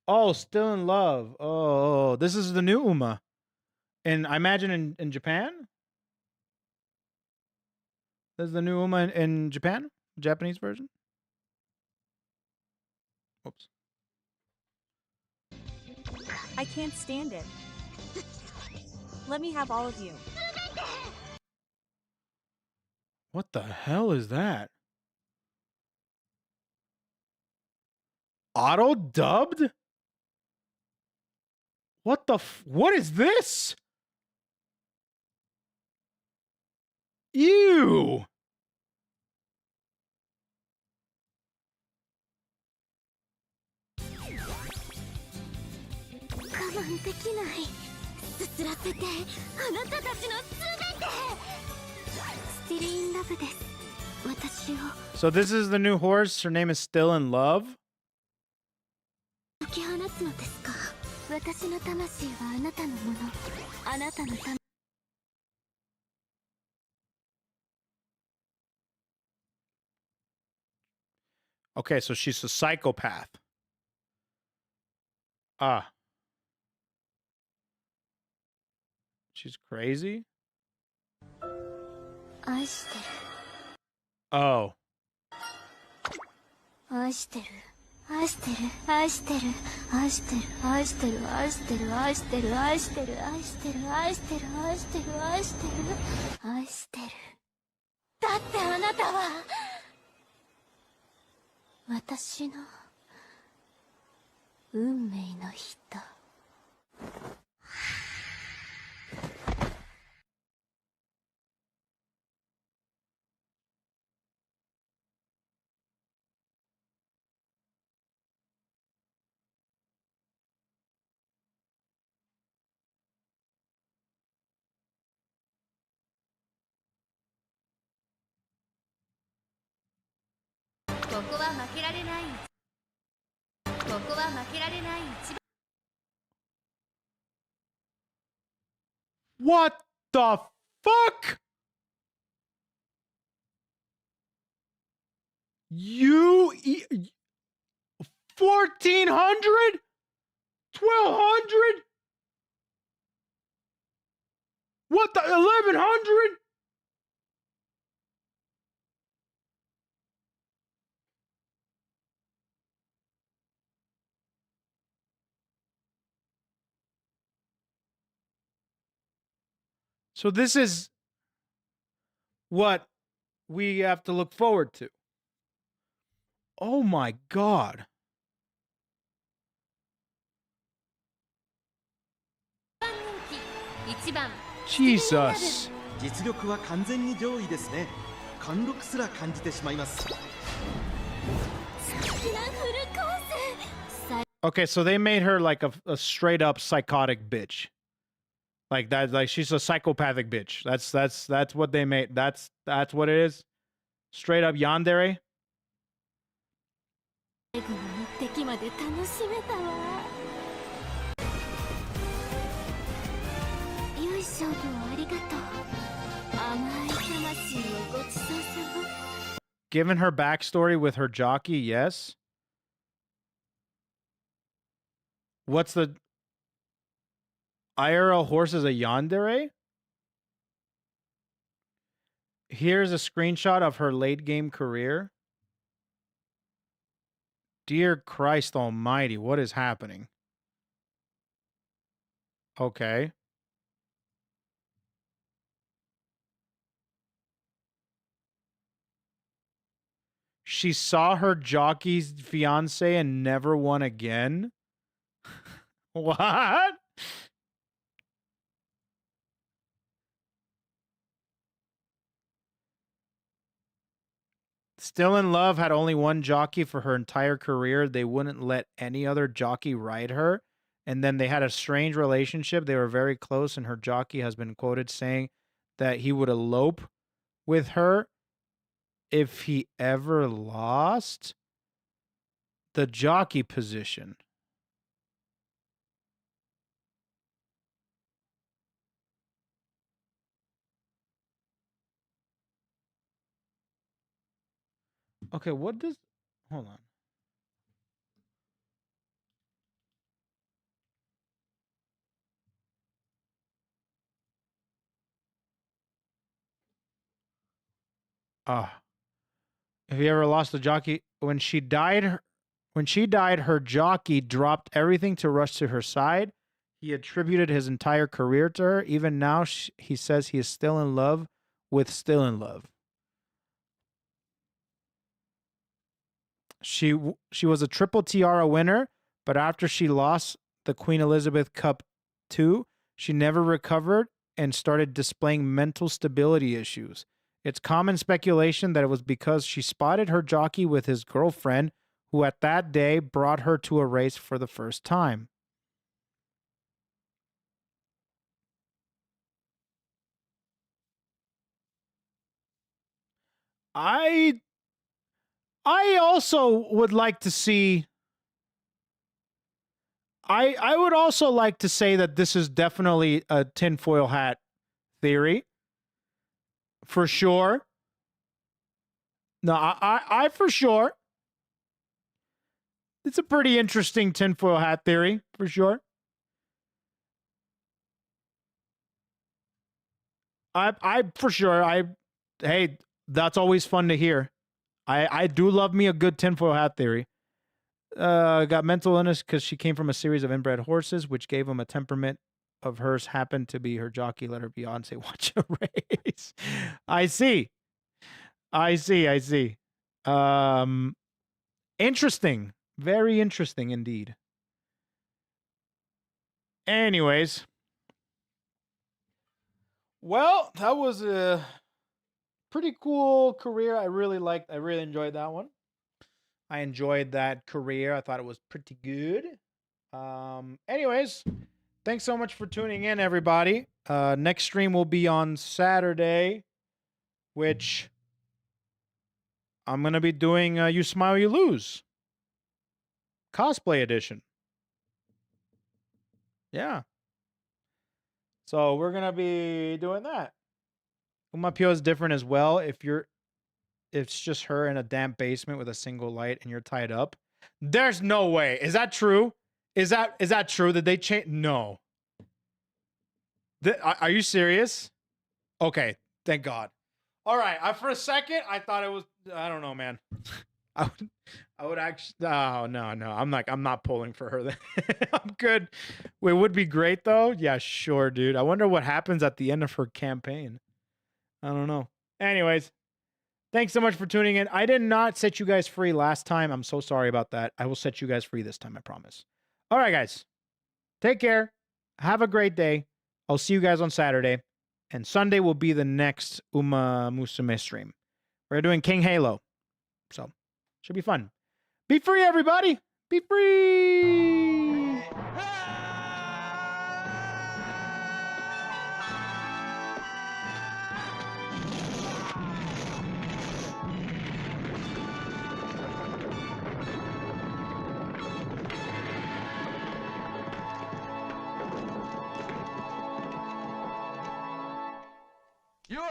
Oh, Still in Love. Oh, this is the new Uma. And I imagine in Japan? This is the new Uma in Japan? Japanese version? Oops. I can't stand it. Let me have all of you. What the hell is that? Auto dubbed? What the what is this? Ew. So this is the new horse. Her name is Still in Love. Okay, so she's a psychopath. Ah. She's crazy? Oh. What the fuck? You 1,400? 1,200? What the 1,100? So this is what we have to look forward to. Oh my God. Jesus. Okay, so they made her like a straight up psychotic bitch. Like that, like she's a psychopathic bitch. That's what they made. That's what it is. Straight up yandere. Given her backstory with her jockey, yes. What's the IRL horse is a yandere? Here's a screenshot of her late game career. Dear Christ almighty, what is happening? Okay. she saw her jockey's fiance and never won again. What? Still in Love had only one jockey for her entire career. They wouldn't let any other jockey ride her. And then they had a strange relationship. They were very close, and her jockey has been quoted saying that he would elope with her if he ever lost the jockey position. Okay, what does... Hold on. If he ever lost the jockey, when she died, her jockey dropped everything to rush to her side. He attributed his entire career to her. Even now, he says he is still in love with Still in Love. She was a triple tiara winner, but after she lost the Queen Elizabeth Cup 2, she never recovered and started displaying mental stability issues. It's common speculation that it was because she spotted her jockey with his girlfriend, who at that day brought her to a race for the first time. I also would like to see... I would also like to say that this is definitely a tinfoil hat theory. For sure. No, I for sure. It's a pretty interesting tinfoil hat theory, for sure. I for sure. Hey, that's always fun to hear. I do love me a good tinfoil hat theory. Got mental illness because she came from a series of inbred horses, which gave him a temperament of hers. Happened to be her jockey. Let her Beyonce watch a race. I see. Interesting. Very interesting indeed. Anyways. Well, that was a pretty cool career. I really enjoyed that one. I enjoyed that career. I thought it was pretty good. Anyways, thanks so much for tuning in, everybody. Next stream will be on Saturday, which I'm going to be doing You Smile, You Lose cosplay edition. Yeah. So we're going to be doing that. UmaPio is different as well. If it's just her in a damp basement with a single light and you're tied up. There's no way. Is that true? Is that true that they change? No. Are you serious? Okay. Thank God. All right. For a second, I thought it was, I don't know, man. I would actually, oh, no. I'm not pulling for her then. I'm good. It would be great though. Yeah, sure, dude. I wonder what happens at the end of her campaign. I don't know. Anyways. Thanks so much for tuning in. I did not set you guys free last time. I'm so sorry about that. I will set you guys free this time, I promise. All right, guys. Take care. Have a great day. I'll see you guys on Saturday. And Sunday will be the next UmaMusume stream. We're doing King Halo. So, should be fun. Be free, everybody. Be free. You're